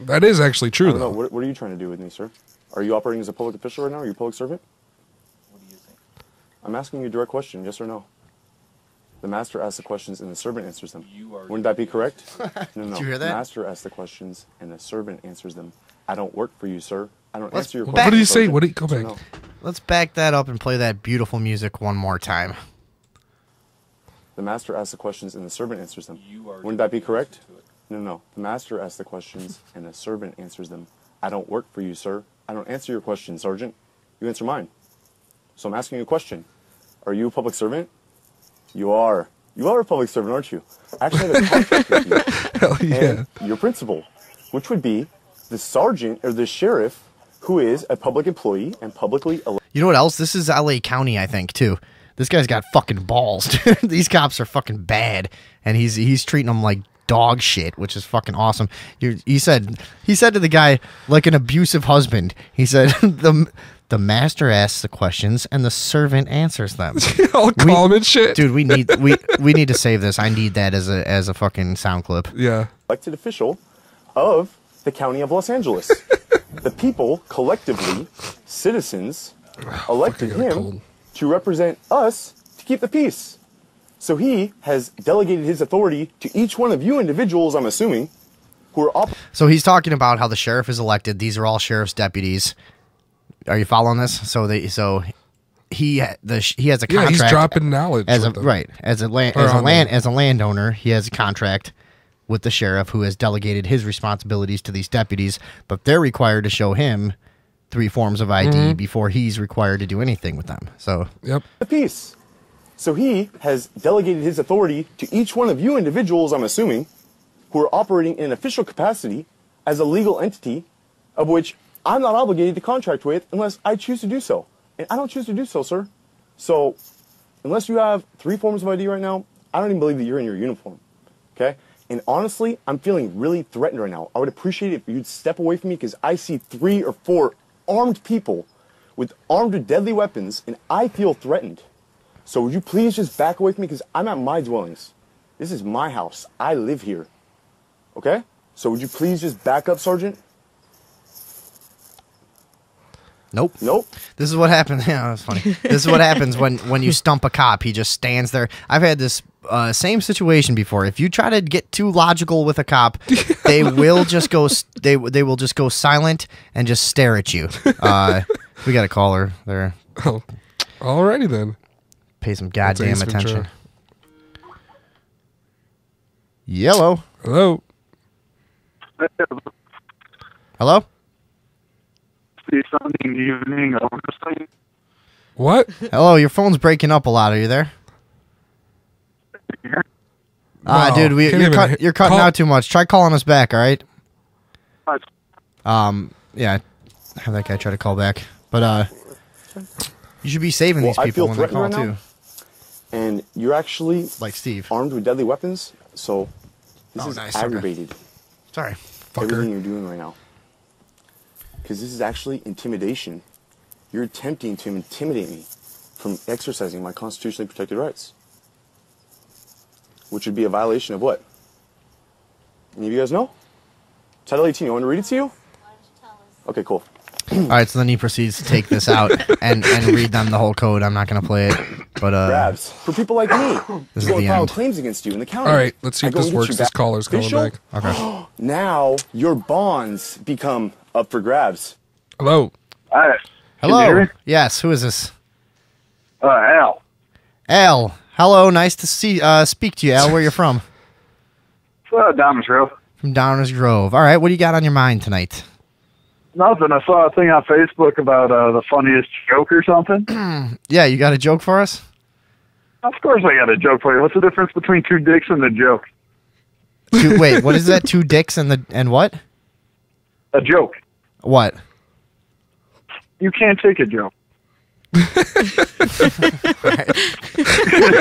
That is actually true, I don't know. though. What are you trying to do with me, sir? Are you operating as a public official right now? Are you a public servant? What do you think? I'm asking you a direct question, yes or no? The master asks the questions and the servant answers them. You are Wouldn't that be correct? No, no. Did you hear that? The master asks the questions and the servant answers them. I don't work for you, sir. I don't Let's answer your back- questions. What did he say? sergeant. What did he go Yes or back? no? Let's back that up and play that beautiful music one more time. The master asks the questions and the servant answers them. You are Wouldn't that be doing correct? to it. No, no. The master asks the questions and the servant answers them. I don't work for you, sir. I don't answer your questions, Sergeant. You answer mine. So I'm asking you a question. Are you a public servant? You are. You are a public servant, aren't you? I actually have a contract with you. Hell yeah. And your principal, which would be the sergeant or the sheriff who is a public employee and publicly elected. You know what else? This is LA County, I think, too. This guy's got fucking balls, dude. These cops are fucking bad, and he's treating them like dog shit, which is fucking awesome. He said to the guy like an abusive husband. He said the master asks the questions and the servant answers them. All calm and shit. Dude, we need to save this. I need that as a fucking sound clip. Yeah. Elected official of the county of Los Angeles. The people collectively, citizens, elected I got a him cold. to represent us to keep the peace. So he has delegated his authority to each one of you individuals, I'm assuming, who are So he's talking about how the sheriff is elected. These are all sheriff's deputies. Are you following this? So he has a contract. Yeah, he's dropping knowledge. as a with them. right as a landowner. He has a contract with the sheriff who has delegated his responsibilities to these deputies, but they're required to show him 3 forms of ID before he's required to do anything with them. So Yep. the peace. So he has delegated his authority to each one of you individuals, I'm assuming, who are operating in an official capacity as a legal entity of which I'm not obligated to contract with unless I choose to do so. And I don't choose to do so, sir. So unless you have 3 forms of ID right now, I don't even believe that you're in your uniform. Okay? And honestly, I'm feeling really threatened right now. I would appreciate it if you'd step away from me because I see 3 or 4 armed people armed with deadly weapons, and I feel threatened. So would you please just back away from me because I'm at my dwellings. This is my house. I live here. Okay? So would you please just back up, Sergeant? nope. Nope. This is what happens. Yeah, that's funny. This is what happens when you stump a cop. He just stands there. I've had this same situation before. If you try to get too logical with a cop, they will just go. They will just go silent and just stare at you. We got a caller there. Oh, alrighty then. Pay some goddamn Ace attention. Ventura. Yellow. Hello. Hello. The Sunday evening overthing. What? Hello. Your phone's breaking up a lot. Are you there? Wow, Dude, can't even you're cutting call- out too much. Try calling us back. All right. Right. Yeah. Have that guy try to call back. But you should be saving Well, these I people feel when they threatened call right now. too. And you're actually Like Steve. armed with deadly weapons, so this Oh, is nice, okay. aggravated. Sorry. Everything you're doing right now. Because this is actually intimidation. You're attempting to intimidate me from exercising my constitutionally protected rights. Which would be a violation of what? Any of you guys know? Title 18, you want me to read it to you? Okay, cool. All right, so then he proceeds to take this out and read them the whole code. I'm not going to play it, but Grabs. For people like me, this is go the and file end. claims against you in the county. All right, let's see I if go this and get works. you This back caller's calling official. back. Okay. Now your bonds become up for grabs. Hello. Hi. Hello. Yes, who is this? Al. Al. Hello, nice to speak to you, Al. Where you from? Diamond Trail. From Downers Grove. All right, what do you got on your mind tonight? Nothing. I saw a thing on Facebook about the funniest joke or something. Yeah, you got a joke for us? Of course I got a joke for you. What's the difference between two dicks and a joke? Wait, what is that? Two dicks and what? A joke. What? You can't take a joke.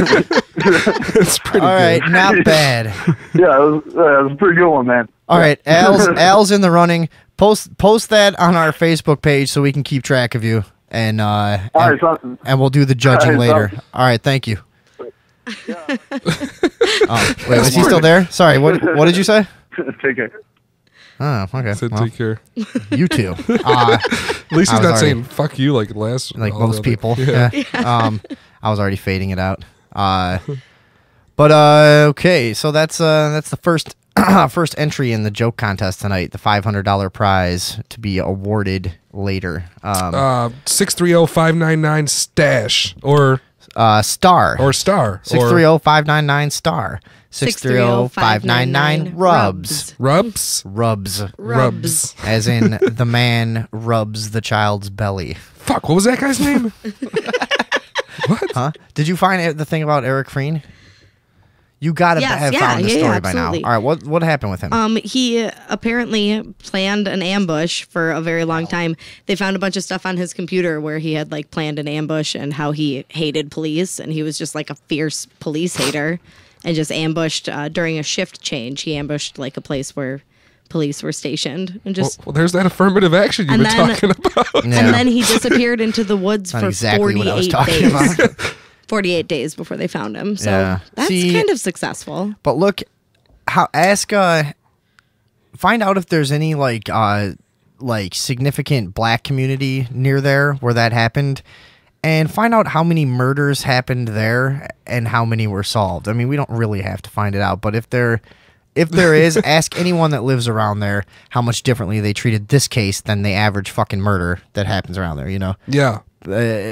It's pretty All right, good. not bad. Yeah, it was a pretty good one, man. All right, Al's in the running. Post that on our Facebook page so we can keep track of you, and we'll do the judging later. All right, thank you. Oh, wait, is he still there? Sorry, what did you say? Take care. Oh, okay. Said Well, take care. you too. At least he's not already- saying "fuck you" like last. like all the most other- people. Yeah. Yeah. I was already fading it out. But okay, so that's the first first entry in the joke contest tonight. The $500 prize to be awarded later. 630-599 stash or Star. or star 630-599 star. 630-599 rubs. rubs Rubs. As in the man rubs the child's belly. Fuck, what was that guy's name? What? Huh? Did you find the thing about Eric Freen? You gotta Yes, have yeah, found the yeah, story by now. absolutely. All right, what happened with him? He apparently planned an ambush for a very long time. They found a bunch of stuff on his computer where he had like planned an ambush and how he hated police, and he was just like a fierce police hater, and just ambushed during a shift change. He ambushed like a place where police were stationed, and just Well, there's that affirmative action you've And been then- talking about. Yeah. and then he disappeared into the woods Not for exactly 48 what I was talking days. about. 48 days before they found him. So Yeah. that's See- kind of successful. But look, find out if there's any like significant black community near there where that happened, and find out how many murders happened there and how many were solved. I mean, we don't really have to find it out, but if there is, ask anyone that lives around there how much differently they treated this case than the average fucking murder that happens around there. You know, Yeah.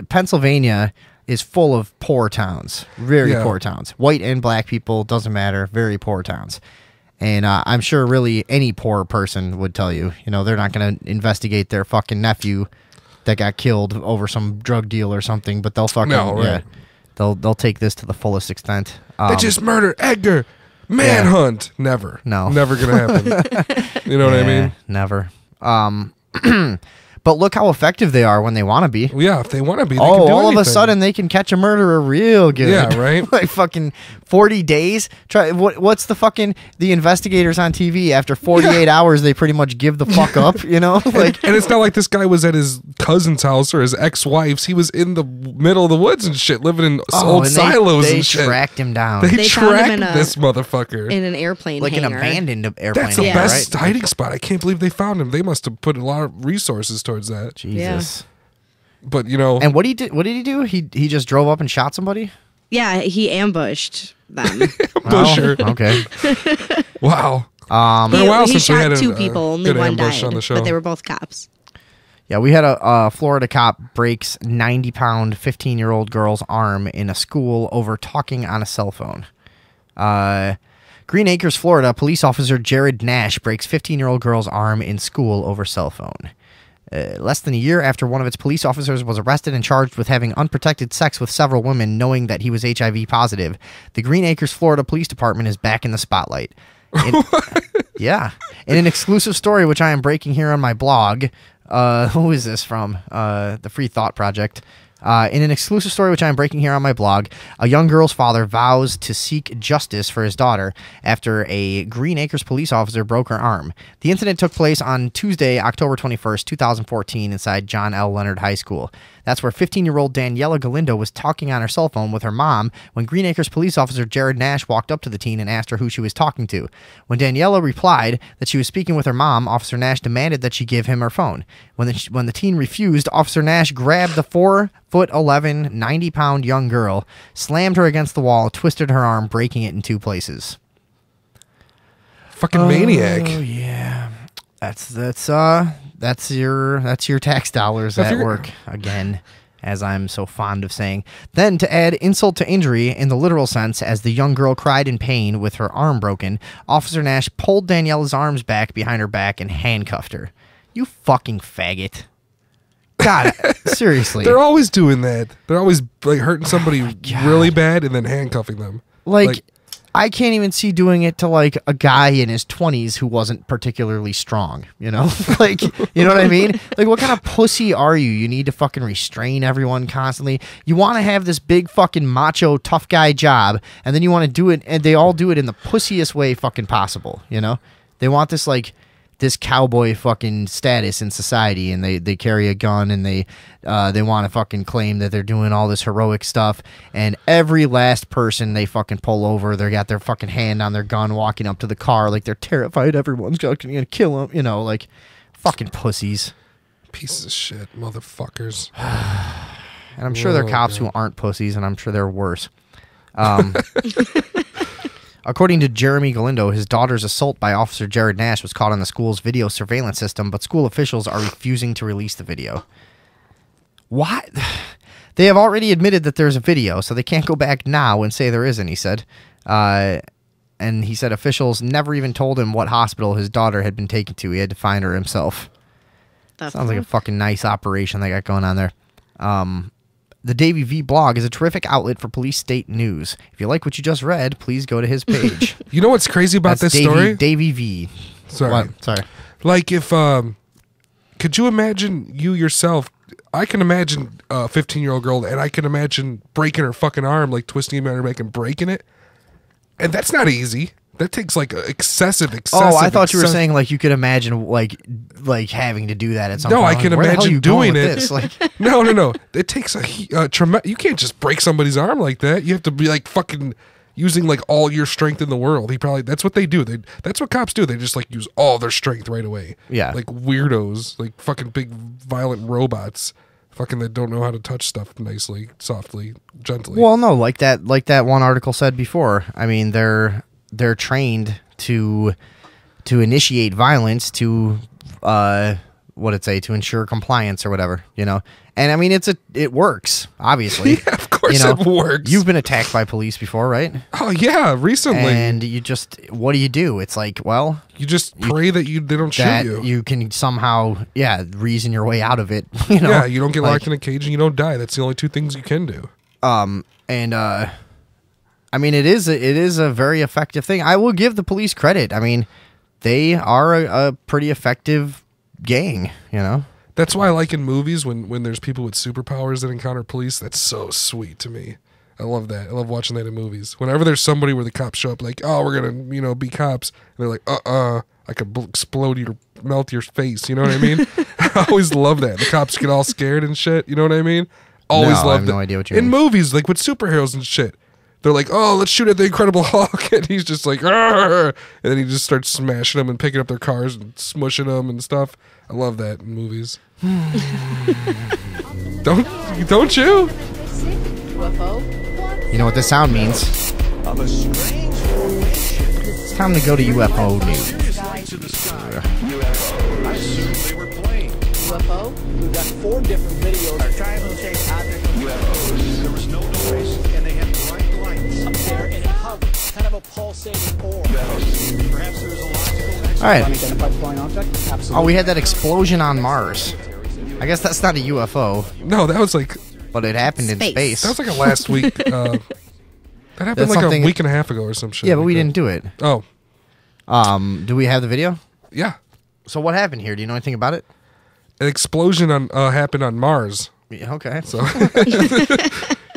Pennsylvania is full of poor towns, very Yeah. poor towns. White and black people, doesn't matter, very poor towns. And I'm sure really any poor person would tell you, they're not going to investigate their fucking nephew that got killed over some drug deal or something, but they'll fucking, No, right. they'll take this to the fullest extent. They just murdered Edgar. Manhunt. Never. No. Never gonna happen. You know what I mean? Never. But look how effective they are when they want to be. Well, yeah, if they want to be, they can Oh, do all of a anything. sudden they can catch a murderer real good. Yeah, right? Like fucking 40 days. What's the investigators on TV after 48 hours they pretty much give the fuck up, Like And it's not like this guy was at his cousin's house or his ex-wife's. He was in the middle of the woods and shit, living in old and silos they and shit. tracked him down. They found him tracked in a- this motherfucker. In an airplane like an hangar. abandoned airplane. That's the hangar, best right? hiding spot. I can't believe they found him. They must have put a lot of resources towards that. Jesus. But And what did he do? He just drove up and shot somebody? Yeah, he ambushed them. Busher. Oh, okay. Wow. Um, Been a while he since we shot had a, two people, only good one ambush died, on the show. but they were both cops. Yeah, we had a Florida cop breaks 90-pound 15-year-old girl's arm in a school over talking on a cell phone. Green Acres, Florida, police officer Jared Nash breaks 15-year-old girl's arm in school over cell phone. Less than a year after one of its police officers was arrested and charged with having unprotected sex with several women knowing that he was HIV positive, the Green Acres, Florida Police Department is back in the spotlight. Yeah. In an exclusive story, which I am breaking here on my blog, who is this from? The Free Thought Project. In an exclusive story which I'm breaking here on my blog, a young girl's father vows to seek justice for his daughter after a Green Acres police officer broke her arm. The incident took place on Tuesday, October 21st, 2014, inside John L. Leonard High School. That's where 15-year-old Daniela Galindo was talking on her cell phone with her mom when Green Acres police officer Jared Nash walked up to the teen and asked her who she was talking to. When Daniela replied that she was speaking with her mom, Officer Nash demanded that she give him her phone. When the teen refused, Officer Nash grabbed the 4'11", 90-pound young girl, slammed her against the wall, twisted her arm, breaking it in 2 places. Fucking maniac. Oh yeah, that's your tax dollars at work again, as I'm so fond of saying. Then, to add insult to injury in the literal sense, as the young girl cried in pain with her arm broken, Officer Nash pulled Daniela's arms back behind her back and handcuffed her. You fucking faggot. God, seriously. They're always doing that. They're always like hurting somebody really bad and then handcuffing them. Like, I can't even see doing it to like a guy in his 20s who wasn't particularly strong, you know? Like, you know what I mean? Like, what kind of pussy are you? You need to fucking restrain everyone constantly. You want to have this big fucking macho tough guy job, and then you want to do it, and they all do it in the pussiest way fucking possible, you know? They want this like this cowboy fucking status in society, and they carry a gun, and they want to fucking claim that they're doing all this heroic stuff, and every last person they fucking pull over, they got their fucking hand on their gun walking up to the car like they're terrified everyone's gonna kill them, you know, like fucking pussies. Pieces of shit, motherfuckers. And I'm sure there are cops who aren't pussies, and I'm sure they're worse. According to Jeremy Galindo, his daughter's assault by Officer Jared Nash was caught on the school's video surveillance system, but school officials are refusing to release the video. What? They have already admitted that there's a video, so they can't go back now and say there isn't, he said. And he said officials never even told him what hospital his daughter had been taken to. He had to find her himself. Sounds like a fucking nice operation they got going on there. The Davey V blog is a terrific outlet for police state news. If you like what you just read, please go to his page. You know what's crazy about this story? Davey V. Sorry. What? Sorry. Like if, could you imagine you yourself? I can imagine a 15-year-old girl, and I can imagine breaking her fucking arm, like twisting it on her back and breaking it. And that's not easy. That takes like excessive. Oh, I thought you were saying like you could imagine like having to do that at some point. No, I can imagine doing it. Like, no. It takes a tremendous. You can't just break somebody's arm like that. You have to be like fucking using like all your strength in the world. That's what they do. That's what cops do. They just like use all their strength right away. Yeah, like weirdos, like fucking big violent robots. Fucking that don't know how to touch stuff nicely, softly, gently. Well, no, like that one article said before. I mean, they're trained to initiate violence to to ensure compliance or whatever, you know. And I mean, it works, obviously. Yeah, of course it works. You've been attacked by police before, right? Oh yeah, recently. And what do? It's like, well, you just pray that they don't shoot you. You can somehow, reason your way out of it. You know? Yeah, you don't get locked in a cage and you don't die. That's the only two things you can do. I mean, it is a very effective thing. I will give the police credit. I mean, they are a pretty effective gang, you know? That's why I like in movies when there's people with superpowers that encounter police. That's so sweet to me. I love that. I love watching that in movies. Whenever there's somebody where the cops show up like, oh, we're going to, be cops. And they're like, I could explode melt your face. You know what I mean? I always love that. The cops get all scared and shit. You know what I mean? Always love that. No idea what you mean. In movies, like with superheroes and shit. They're like, oh, let's shoot at the Incredible Hulk. And he's just like, argh! And then he just starts smashing them and picking up their cars and smushing them and stuff. I love that in movies. Don't you? You know what this sound means? It's time to go to UFO news. UFO? We've got 4 different videos. Our triangle-shaped object UFOs. There was no noise, and they had bright lights up there, and it hovered, kind of a pulsating orb. Perhaps there's a logical all right. unidentified flying object? Absolutely. Oh, we had that explosion on Mars. I guess that's not a UFO. No, that was like... But it happened in space. That was like a last week... that happened like a week and a half ago or some shit. Yeah, but we didn't do it. Oh. Do we have the video? Yeah. So what happened here? Do you know anything about it? An explosion happened on Mars. Yeah, okay. So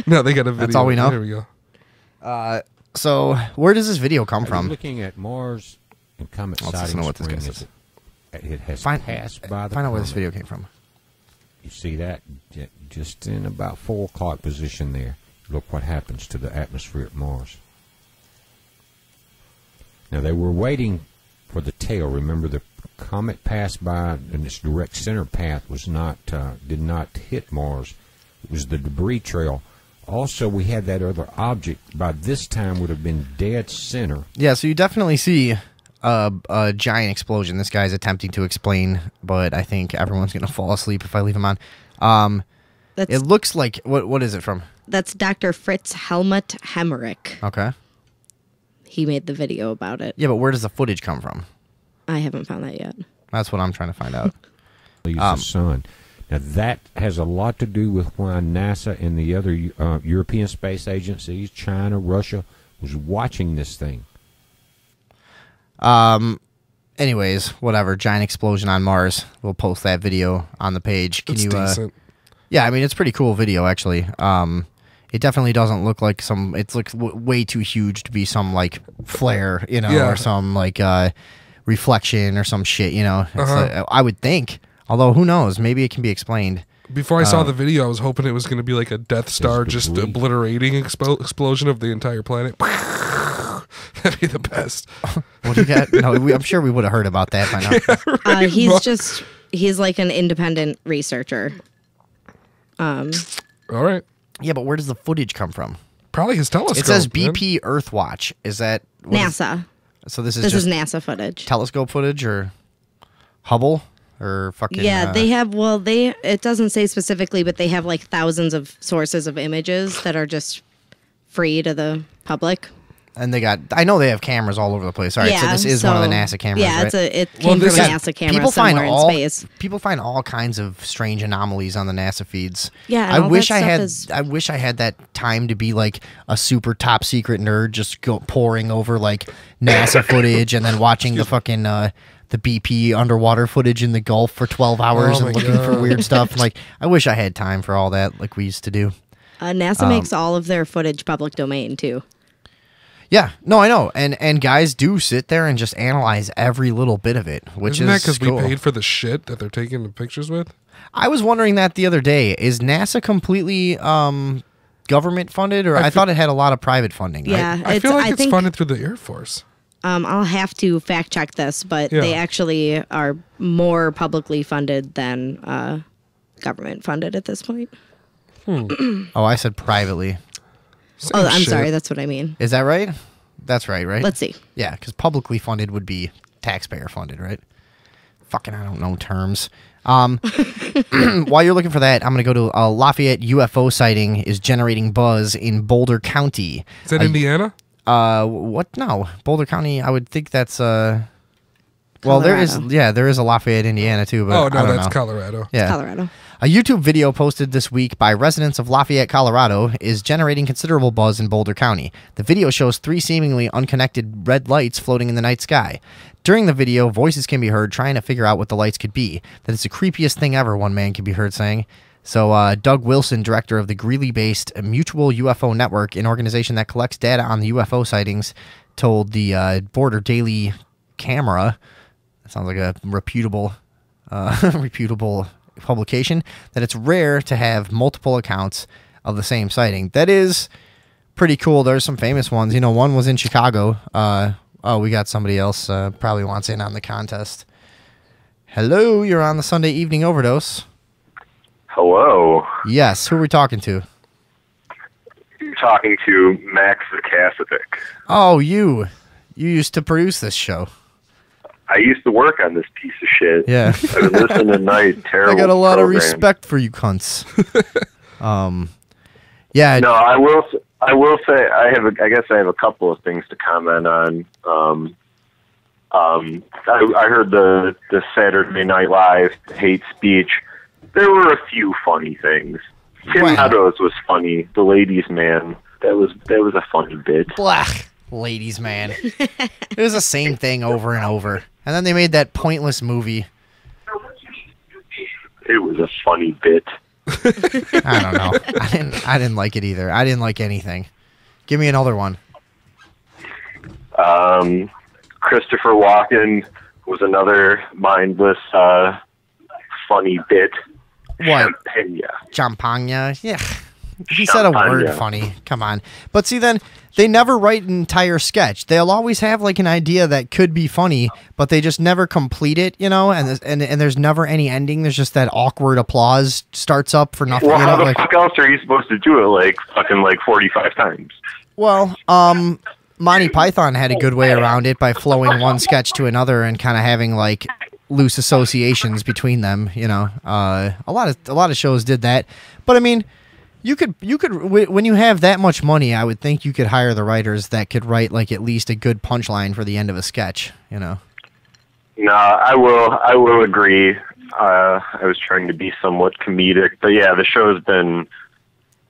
no, they got a video. That's all we know? There we go. So where does this video come from? Looking at Mars and comet Let's listen to sightings what this guy spring, says. it has Find passed by the out where this comet. video came from. You see that just in about 4 o'clock position there. Look what happens to the atmosphere at Mars. Now they were waiting for the tail. Remember, the comet passed by and its direct center path was not did not hit Mars. It was the debris trail. Also, we had that other object. By this time, would have been dead center. Yeah, so you definitely see a giant explosion. This guy's attempting to explain, but I think everyone's going to fall asleep if I leave him on. That's, It looks like... What is it from? that's Dr. Fritz Helmut Hemmerich. Okay. He made the video about it. Yeah, but where does the footage come from? I haven't found that yet. That's what I'm trying to find out. The sun. Now that has a lot to do with why NASA and the other European space agencies, China, Russia, was watching this thing. Anyways, whatever. Giant explosion on Mars. We'll post that video on the page. Can It's you? decent. Yeah, I mean it's a pretty cool video actually. It definitely doesn't look like some. It looks way too huge to be some like flare, you know, Yeah. or some like reflection or some shit. You know, it's Uh-huh. I would think. Although who knows? Maybe it can be explained. Before I saw the video, I was hoping it was going to be like a Death Star, just debris. obliterating explosion of the entire planet. That'd be the best. What do you got? No, I'm sure we would have heard about that by now. He's like an independent researcher. All right. Yeah, but where does the footage come from? Probably his telescope. It says man. BP Earthwatch. Is that what is- NASA. so this is This just is NASA footage. telescope footage or Hubble or fucking Yeah, they have. Well, it doesn't say specifically, but they have like thousands of sources of images that are just free to the public. and they got. I know they have cameras all over the place. All right, so this is one of the NASA cameras. Yeah, right? it came from a NASA camera somewhere in space. People find all kinds of strange anomalies on the NASA feeds. Yeah, and I all wish that I stuff had. is- I wish I had that time to be like a super top secret nerd, just pouring over like NASA footage and then watching the fucking the BP underwater footage in the Gulf for 12 hours Oh and my looking for God. weird stuff. Like, I wish I had time for all that, like we used to do. NASA makes all of their footage public domain too. Yeah, no, I know, and guys do sit there and just analyze every little bit of it, which Isn't that is because cool. we paid for the shit that they're taking the pictures with? I was wondering that the other day. Is NASA completely government funded, or I thought it had a lot of private funding? Right? Yeah, I feel like it's think, funded through the Air Force. I'll have to fact check this, but Yeah. they actually are more publicly funded than government funded at this point. Oh, I said privately. Oh, I'm shit. sorry, that's what I mean. Is that right? That's right, right? Let's see. Yeah, because publicly funded would be taxpayer funded, right? Fucking, I don't know terms. While you're looking for that, I'm going to go to Lafayette UFO sighting is generating buzz in Boulder County. Is that Indiana? What? No, Boulder County. I would think that's well, there is Colorado. there is a Lafayette, Indiana too. But Oh, I no, don't that's know. Colorado. Yeah, Colorado. A YouTube video posted this week by residents of Lafayette, Colorado, is generating considerable buzz in Boulder County. The video shows 3 seemingly unconnected red lights floating in the night sky. During the video, voices can be heard trying to figure out what the lights could be. That is the creepiest thing ever, one man can be heard saying. So, Doug Wilson, director of the Greeley-based Mutual UFO Network, an organization that collects data on the UFO sightings, told the Border Daily Camera, that sounds like a reputable publication, that it's rare to have multiple accounts of the same sighting. That is pretty cool. There's some famous ones. You know, one was in Chicago. We got somebody else probably wants in on the contest. Hello, you're on the Sunday Evening Overdose. Hello. Yes, who are we talking to? You're talking to Max the Cassidic. Oh, you used to produce this show. I used to work on this piece of shit. Yeah. I've been listening tonight. Terrible. I got a lot program. of respect for you cunts. Yeah. No, I will say I guess I have a couple of things to comment on. I heard the Saturday Night Live hate speech. There were a few funny things. Tim Wow. Meadows was funny. The ladies' man. That was a funny bit. Blah, ladies, man. It was the same thing over and over. And then they made that pointless movie. It was a funny bit. I don't know. I didn't like it either. I didn't like anything. Give me another one. Christopher Walken was another mindless, funny bit. What? Champagne. Yeah. He said a word funny. Come on. But see, then they never write an entire sketch. They'll always have like an idea that could be funny, but they just never complete it, you know, and there's never any ending. There's just that awkward applause starts up for nothing. Well, you know, how the like, fuck else are you supposed to do it like fucking like 45 times? Well, Monty Python had a good way around it by flowing one sketch to another and kind of having like loose associations between them. You know, a lot of shows did that. But I mean, you could when you have that much money, I would think you could hire the writers that could write like at least a good punchline for the end of a sketch. You know. No, I will agree. I was trying to be somewhat comedic, but yeah, the show's been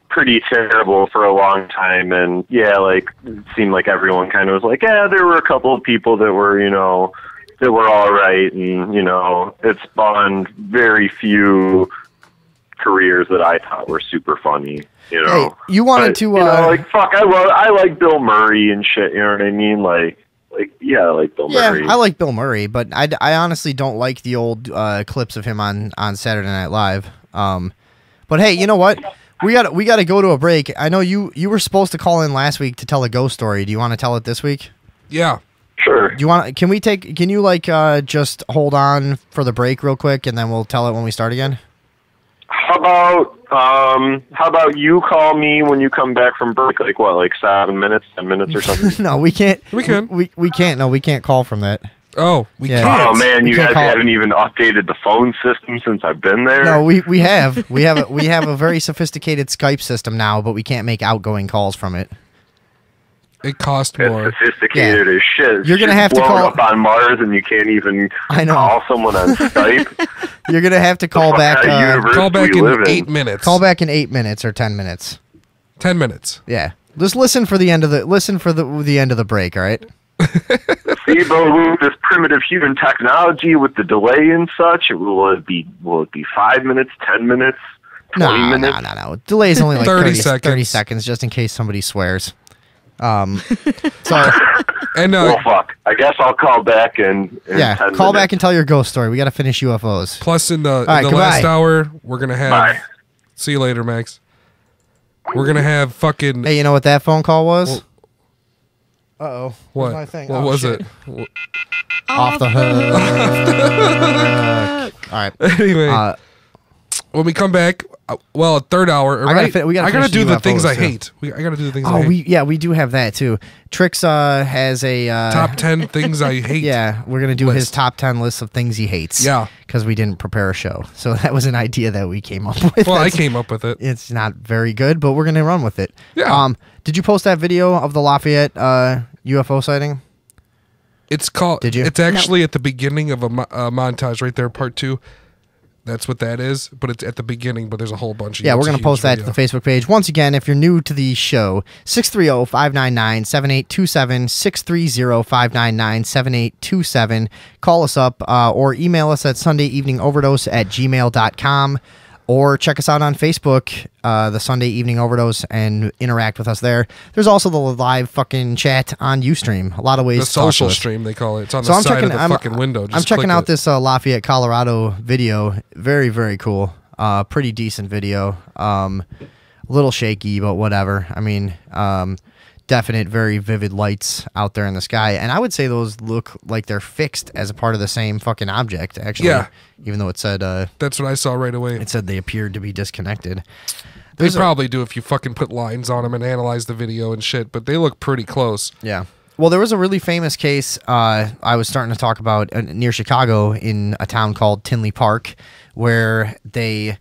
pretty terrible for a long time, and yeah, like it seemed like everyone kind of was like, yeah, there were a couple of people that were, you know, that were all right, and you know, it spawned very few careers that I thought were super funny. You know, hey, you wanted to, you know, like fuck, I like Bill Murray and shit. You know what I mean? Like yeah, I like Bill Murray. Yeah, I like Bill Murray, but I honestly don't like the old clips of him on Saturday Night Live. But hey, you know what? We got to go to a break. I know you were supposed to call in last week to tell a ghost story. Do you want to tell it this week? Yeah. Sure. Do you want? Can you like just hold on for the break real quick, and then we'll tell it when we start again? How about you call me when you come back from break? Like what? Like 7 minutes, 10 minutes, or something? No, we can't. We can. We can't. No, we can't call from that. Oh, we can't. Oh man, you guys haven't even updated the phone system since I've been there. No, we have a very sophisticated Skype system now, but we can't make outgoing calls from it. It costs more. It's sophisticated as shit. You're gonna have to call up on Mars, and you can't even call someone on Skype. You're gonna have to call back. Call back in 8 minutes. Call back in 8 minutes or 10 minutes. 10 minutes. Yeah, just listen for the end of the end of the break. All right. See, but with this primitive human technology, with the delay and such, will it be 5 minutes, 10 minutes, 20 minutes? No. Delay is only like 30 seconds. 30 seconds, just in case somebody swears. So and well, fuck. I guess I'll call back in 10 call minutes. back and tell your ghost story. We got to finish UFOs. Plus, in the right, last hour, we're gonna have. Bye. See you later, Max. We're gonna have fucking. Hey, you know what that phone call was? Uh-oh. What? My thing? What was it? Off the hook. All right. Anyway, when we come back, third hour. I gotta do the things I too. hate. I gotta do the things I hate. We do have that too. Trix has a top 10 things I hate. Yeah, we're gonna do his top 10 list of things he hates. Yeah, because we didn't prepare a show, so that was an idea that we came up with. Well, I came up with it. It's not very good, but we're gonna run with it. Yeah. Did you post that video of the Lafayette UFO sighting? It's called. Did you? It's actually at the beginning of a montage right there, part 2. That's what that is, but it's at the beginning, but there's a whole bunch of we're going to post that to the Facebook page. Once again, if you're new to the show, 630-599-7827, 630-599-7827. Call us up or email us at sundayeveningoverdose@gmail.com, or check us out on Facebook, the Sunday Evening Overdose, and interact with us there. There's also the live fucking chat on Ustream. A lot of ways the to talk to social us. stream, they call it. It's on the side of the fucking window. Just I'm checking click out it. this Lafayette, Colorado video. Very, very cool. Pretty decent video. A little shaky, but whatever. I mean, definite, very vivid lights out there in the sky. And I would say those look like they're fixed as a part of the same fucking object, actually. Yeah. Even though it said... that's what I saw right away. It said they appeared to be disconnected. They probably do if you fucking put lines on them and analyze the video and shit, but they look pretty close. Yeah. Well, there was a really famous case I was starting to talk about near Chicago in a town called Tinley Park, where they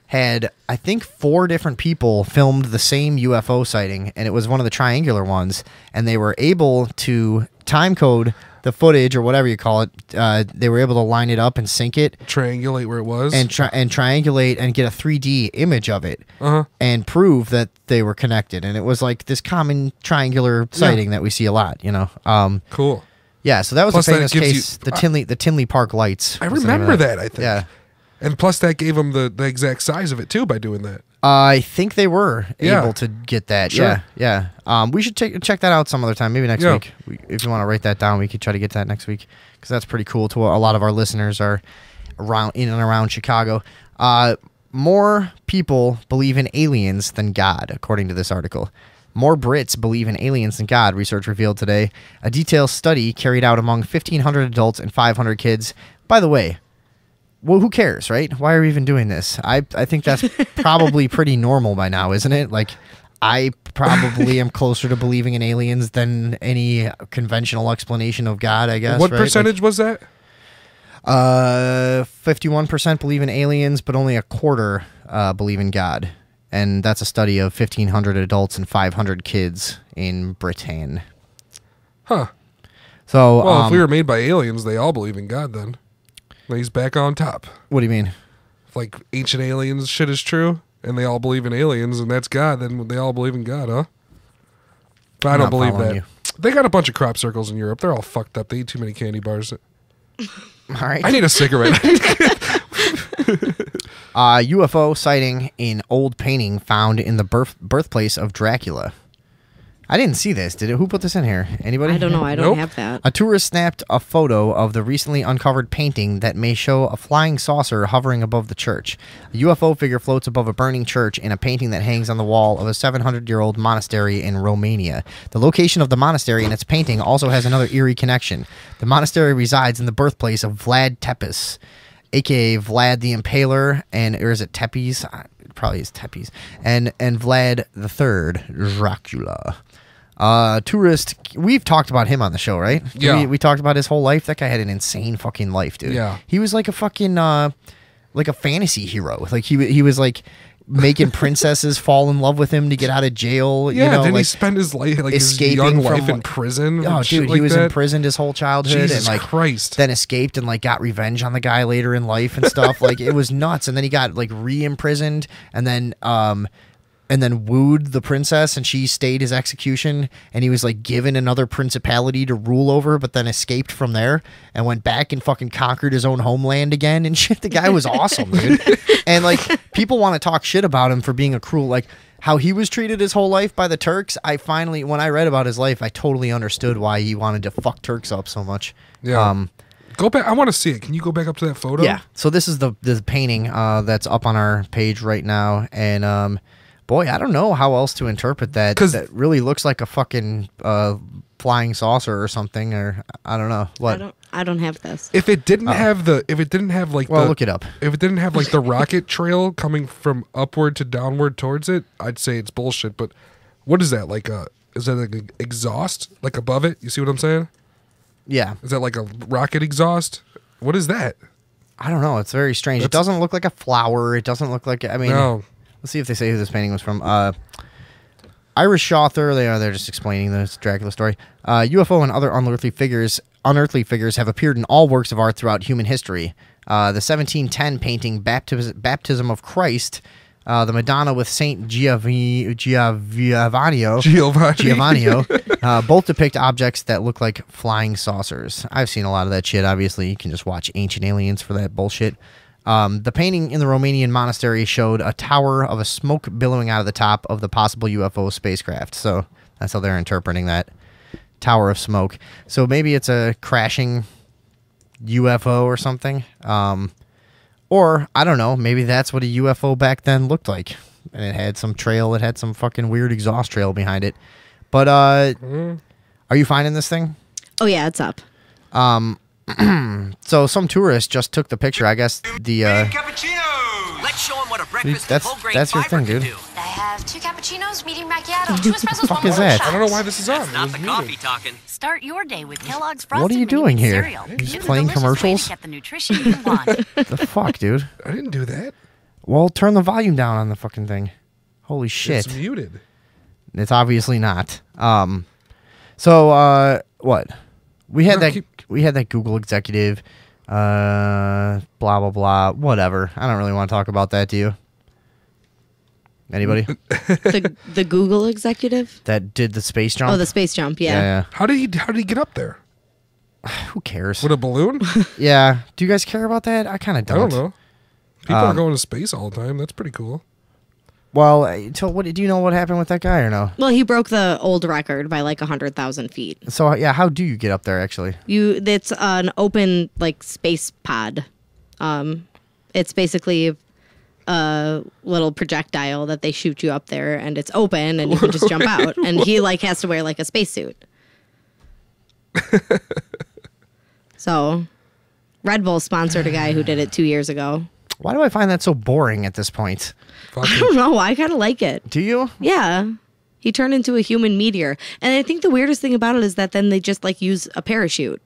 had, I think, 4 different people filmed the same UFO sighting, and it was one of the triangular ones, and they were able to time code the footage, or whatever you call it. They were able to line it up and sync it, triangulate where it was, and triangulate and get a 3D image of it, and prove that they were connected. And it was like this common triangular sighting that we see a lot, you know. Cool. Yeah, so that was Plus a famous that gives case. The Tinley Park lights. I remember that. I think. Yeah. And plus, that gave them the exact size of it too by doing that. I think they were Yeah. able to get that. Sure. Yeah. We should check that out some other time. Maybe next Yeah. week. If you want to write that down, we could try to get that next week because that's pretty cool. To a lot of our listeners are in and around Chicago. More people believe in aliens than God, according to this article. More Brits believe in aliens than God, research revealed today. A detailed study carried out among 1,500 adults and 500 kids. By the way, well, who cares, right? Why are we even doing this? I think that's probably pretty normal by now, isn't it? Like, I probably am closer to believing in aliens than any conventional explanation of God, I guess. What right? percentage was that? 51% believe in aliens, but only a quarter believe in God. And that's a study of 1,500 adults and 500 kids in Britain. Huh. So, well, if we were made by aliens, they all believe in God then. He's back on top. What do you mean? If, like, ancient aliens shit is true, and they all believe in aliens, and that's God, then they all believe in God, huh? But I don't believe that. You. They got a bunch of crop circles in Europe. They're all fucked up. They eat too many candy bars. All right. I need a cigarette. UFO sighting in old painting found in the birthplace of Dracula. I didn't see this. Did it? Who put this in here? Anybody? I don't know. I don't have that. A tourist snapped a photo of the recently uncovered painting that may show a flying saucer hovering above the church. A UFO figure floats above a burning church in a painting that hangs on the wall of a 700-year-old monastery in Romania. The location of the monastery and its painting also has another eerie connection. The monastery resides in the birthplace of Vlad Tepes, a.k.a. Vlad the Impaler, or is it Tepes? It probably is Tepes. And Vlad III, Dracula. Tourist, we've talked about him on the show, right? Yeah. We talked about his whole life. That guy had an insane fucking life, dude. Yeah. He was like a fucking, like a fantasy hero. Like he was like making princesses fall in love with him to get out of jail. Yeah, you know, didn't like he spend his life, like his escaping young from, life in prison? Oh, and shit dude, like he was that? imprisoned his whole childhood. Jesus and like Christ. Then escaped and like got revenge on the guy later in life and stuff. Like it was nuts. And then he got like re-imprisoned and then wooed the princess and she stayed his execution and he was like given another principality to rule over but then escaped from there and went back and fucking conquered his own homeland again and shit. The guy was awesome, dude. And like people want to talk shit about him for being a cruel, like how he was treated his whole life by the Turks. I finally, when I read about his life, I totally understood why he wanted to fuck Turks up so much. Yeah. Go back. I want to see it. Can you go back up to that photo? Yeah. So this is the painting that's up on our page right now. And boy, I don't know how else to interpret that. Because that really looks like a fucking flying saucer or something, or I don't know what. I don't have this. If it didn't have the, look it up. If it didn't have like the rocket trail coming from upward to downward towards it, I'd say it's bullshit. But what is that? Is that like an exhaust, like above it? You see what I'm saying? Yeah. Is that like a rocket exhaust? What is that? I don't know. It's very strange. It doesn't look like a flower. It doesn't look like. I mean, no. Let's see if they say who this painting was from. Irish author. They're just explaining this Dracula story. UFO and other unearthly figures have appeared in all works of art throughout human history. The 1710 painting Baptism of Christ, the Madonna with Saint Giovanni, both depict objects that look like flying saucers. I've seen a lot of that shit. Obviously, you can just watch Ancient Aliens for that bullshit. The painting in the Romanian monastery showed a tower of a smoke billowing out of the top of the possible UFO spacecraft. So that's how they're interpreting that. Tower of smoke. So maybe it's a crashing UFO or something. Or, I don't know, maybe that's what a UFO back then looked like. And it had some trail, it had some fucking weird exhaust trail behind it. But, are you finding this thing? Oh, yeah, it's up. So some tourist just took the picture. I guess the Let's show 'em what a breakfast that's your thing, dude. I have 2 cappuccinos, medium macchiato, 2 espressos, fuck 1 is that? I don't know why this is on. That's not the coffee talking. Start your day with Kellogg's Frosted What are you Mini doing Wheat here? cereal. You It's just a playing delicious way to commercials? get the nutrition you want. The fuck, dude? I didn't do that. Well, turn the volume down on the fucking thing. Holy shit. It's muted. It's obviously not. So what? We had that Google executive blah blah blah, whatever. I don't really want to talk about that, do you? Anybody? the Google executive that did the space jump? Oh, the space jump, yeah. How did he get up there? Who cares? With a balloon? Yeah. Do you guys care about that? I kind of don't. I don't know. People are going to space all the time. That's pretty cool. Well, what do you know what happened with that guy or no? Well, he broke the old record by like 100,000 feet. So yeah, how do you get up there actually? It's an open like space pod. It's basically a little projectile that they shoot you up there, and it's open, and you can just jump out. And he like has to wear like a spacesuit. So, Red Bull sponsored a guy who did it 2 years ago. Why do I find that so boring at this point? I don't know. I kind of like it. Do you? Yeah. He turned into a human meteor. And I think the weirdest thing about it is that then they just like use a parachute.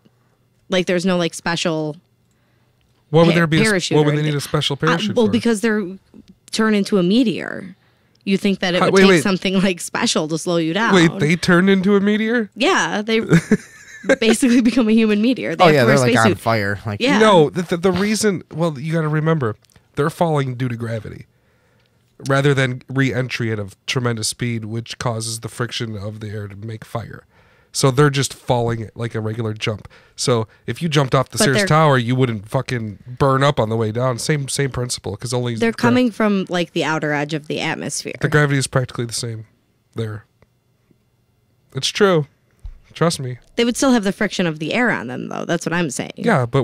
Like there's no like special Why would there be parachute? Why would they need a special parachute well, for? because they're turned into a meteor. You think that it would take something like special to slow you down. Wait, they turned into a meteor? Yeah, they basically become a human meteor. They have to they're wear a like on spacesuit. fire. Like Yeah. No, the reason, well, you got to remember, they're falling due to gravity rather than re-entry at a tremendous speed, which causes the friction of the air to make fire. So they're just falling like a regular jump. So if you jumped off the Sears Tower, you wouldn't fucking burn up on the way down. Same principle, because only They're coming from like the outer edge of the atmosphere. the gravity is practically the same there. It's true. Trust me. They would still have the friction of the air on them, though. That's what I'm saying. Yeah, but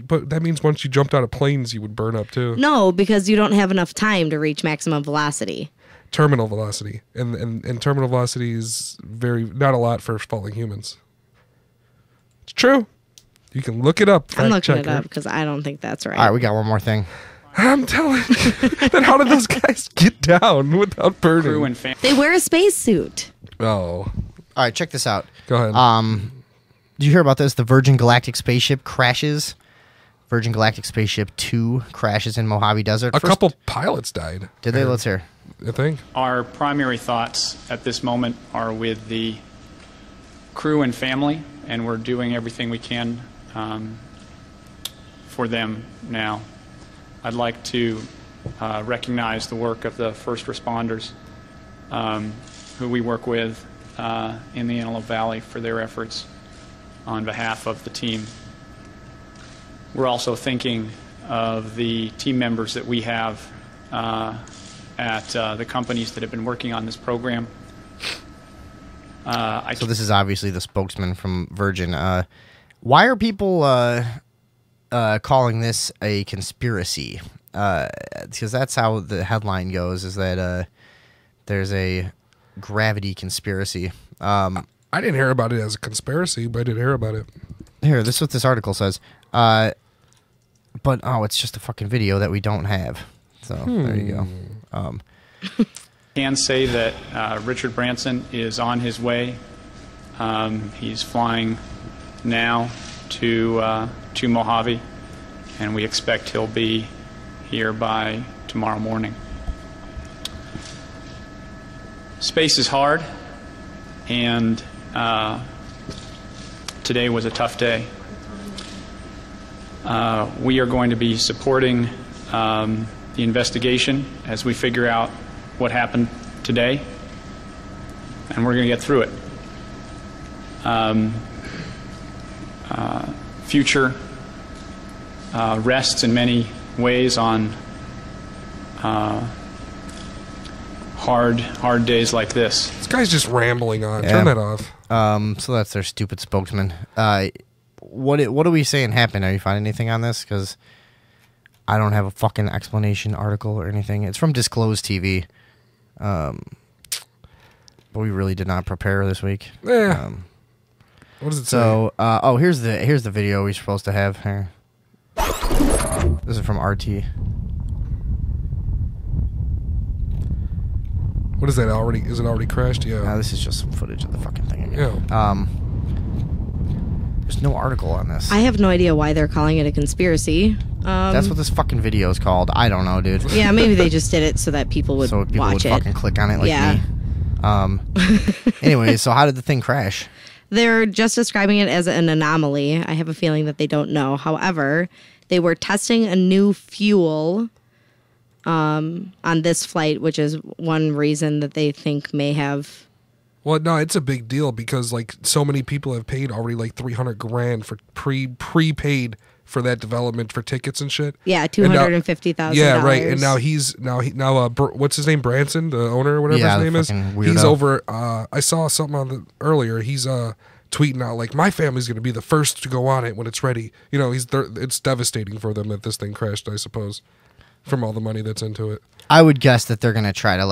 but that means once you jumped out of planes, you would burn up too. No, because you don't have enough time to reach maximum velocity. Terminal velocity, and terminal velocity is not a lot for falling humans. It's true. You can look it up. I'm looking checker. it up because I don't think that's right. All right, we got one more thing. I'm telling you. Then how did those guys get down without burning? They wear a spacesuit. Oh. All right, check this out. Go ahead. Did you hear about this? The Virgin Galactic spaceship crashes. Virgin Galactic spaceship 2 crashes in Mojave Desert. A couple pilots died. Did they? Let's hear. I think. Our primary thoughts at this moment are with the crew and family, and we're doing everything we can for them now. I'd like to recognize the work of the first responders who we work with in the Antelope Valley for their efforts on behalf of the team. We're also thinking of the team members that we have at the companies that have been working on this program. So this is obviously the spokesman from Virgin. Why are people calling this a conspiracy? Because that's how the headline goes, is that there's a gravity conspiracy. I didn't hear about it as a conspiracy, but I did hear about it. Here, this is what this article says. But, it's just a fucking video that we don't have. So, there you go. Can say that Richard Branson is on his way. He's flying now to Mojave, and we expect he'll be here by tomorrow morning. Space is hard, and today was a tough day. We are going to be supporting the investigation as we figure out what happened today, and we're going to get through it. Future rests in many ways on hard days like this. This guy's just rambling on. Yeah. Turn that off. So that's their stupid spokesman. What are we saying happened? Are you finding anything on this? Because I don't have a fucking explanation article or anything. It's from Disclosed TV. But we really did not prepare this week. Yeah. What does it say? So, here's the video we're supposed to have here. This is from RT. What is that already? Is it already crashed? Yeah. No, this is just some footage of the fucking thing again. Yeah. There's no article on this. I have no idea why they're calling it a conspiracy. That's what this fucking video is called. I don't know, dude. Yeah, maybe they just did it so that people would so people watch would fucking click on it like me. Anyway, so how did the thing crash? They're just describing it as an anomaly. I have a feeling that they don't know. However, they were testing a new fuel on this flight, which is one reason that they think may have. Well, no, it's a big deal because like so many people have paid already like $300,000 for prepaid for that development for tickets and shit. Yeah, $250,000. Yeah, right. And now what's his name? Branson, the owner or whatever his name is. He's over. I saw something on earlier. He's tweeting out like, my family's going to be the first to go on it when it's ready. You know, it's devastating for them that this thing crashed, I suppose, from all the money that's into it. I would guess that they're going to try to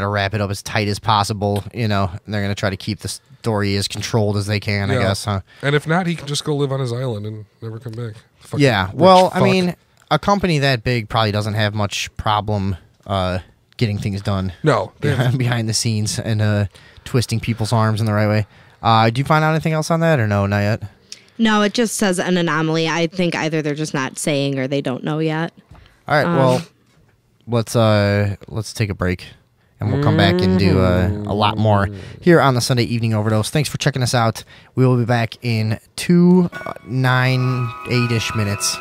wrap it up as tight as possible, you know, and they're going to try to keep the story as controlled as they can, I guess, huh? And if not, he can just go live on his island and never come back. Yeah, well, I mean, a company that big probably doesn't have much problem getting things done. No. Behind the scenes and twisting people's arms in the right way. Do you find out anything else on that, or no, not yet? No, it just says an anomaly. I think either they're just not saying or they don't know yet. All right, well, let's take a break, and we'll come back and do a lot more here on the Sunday Evening Overdose. Thanks for checking us out. We will be back in 8-ish minutes.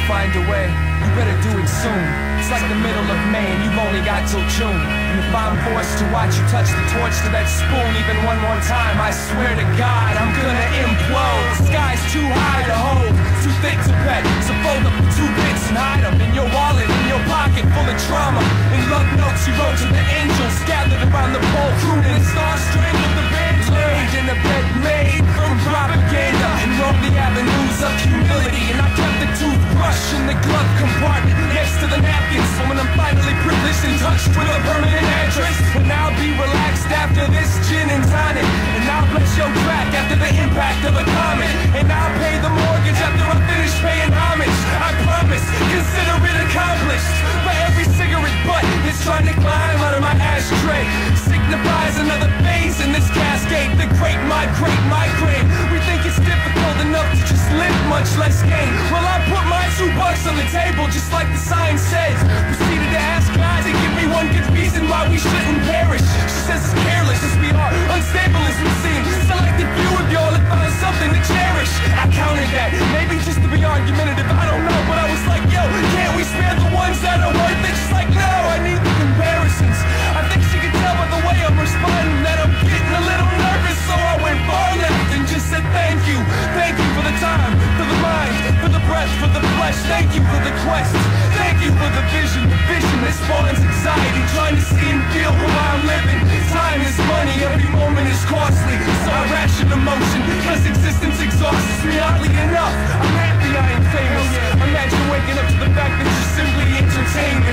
find a way, you better do it soon. It's like the middle of May and you've only got till June. And if I'm forced to watch you touch the torch to that spoon even one more time, I swear to God, I'm gonna implode. The sky's too high to hold, too thick to pet. So fold up the 2 bits and hide them in your wallet, in your pocket full of trauma. In love notes you wrote to the angels gathered around the pole, crooning the star string of the band laid in a bed made from propaganda and roamed the avenues of humility. And I kept the toothbrush in the glove compartment next to the napkins. So when I'm finally privileged and touched with a permanent address, and I'll be relaxed after this gin and tonic, and I'll bless your track after the impact of a comet, and I'll pay the mortgage after I finish paying homage. I promise, consider it accomplished. For every cigarette butt that's trying to climb out of my ashtray signifies another phase in this cascade. The great migraine. We think it's difficult enough to just live, much less gain. Well, I put my $2 on the table, just like the sign says. Proceeded to ask God to give me one good reason why we shouldn't perish. She says as careless as we are, unstable as we seem. Selected few of y'all have found something to cherish. I counted that, maybe just to be argumentative, I don't know. But I was like, yo, can't we spare the ones that are worth it? She's like, no, I need the comparisons. I think she could tell by the way I'm responding that I'm getting a little nervous. So I went far left and just said thank you. Thank you for the time, for the mind, for the breath, for the flesh. Thank you for the quest. Thank you for the vision that spawns anxiety. Trying to see and feel why I'm living. Time is money, every moment is costly. So I ration emotion, cause existence exhausts me. Oddly enough, I'm happy I am famous. Imagine waking up to the fact that you simply entertain me.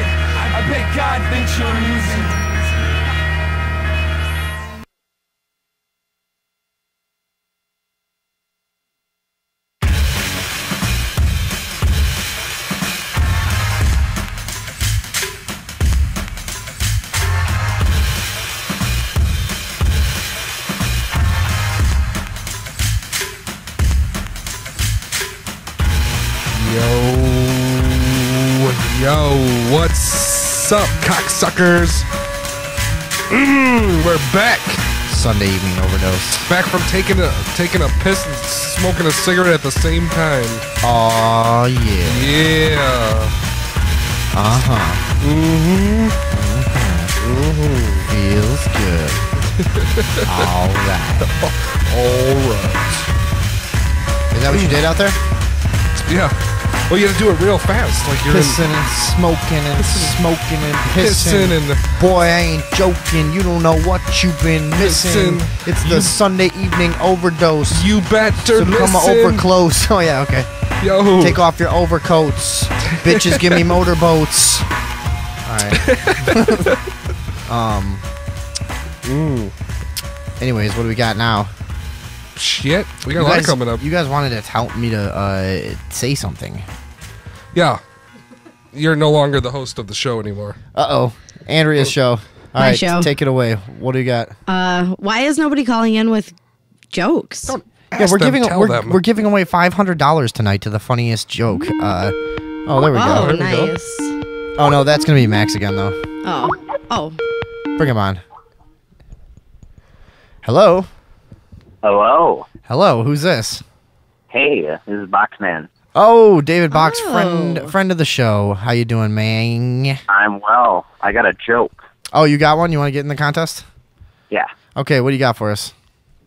Yo, what's up, cocksuckers? We're back. Sunday evening overdose. Back from taking a piss and smoking a cigarette at the same time. Oh yeah. Yeah. Feels good. All right. Is that what you did out there? Yeah. Well, you had to do it real fast, like you're pissing and smoking and smoking and pissing. Boy, I ain't joking. You don't know what you've been missing. It's the Sunday evening overdose. You better so come over close. Oh yeah, okay. Yo. Take off your overcoats. Bitches, give me motorboats. All right. Anyways, what do we got now? Shit, we got a lot coming up. You guys wanted to tell me to say something. Yeah. You're no longer the host of the show anymore. Uh-oh. Andrea's show. All My right, show. take it away. What do you got? Why is nobody calling in with jokes? Yeah, we're giving away $500 tonight to the funniest joke. Oh, there we go. Oh, nice. Oh no, that's gonna be Max again though. Oh. Bring him on. Hello. Hello. Hello. Who's this? Hey, this is Boxman. Oh, David Box, friend of the show. How you doing, man? I'm well. I got a joke. Oh, you got one? You want to get in the contest? Yeah. Okay, what do you got for us?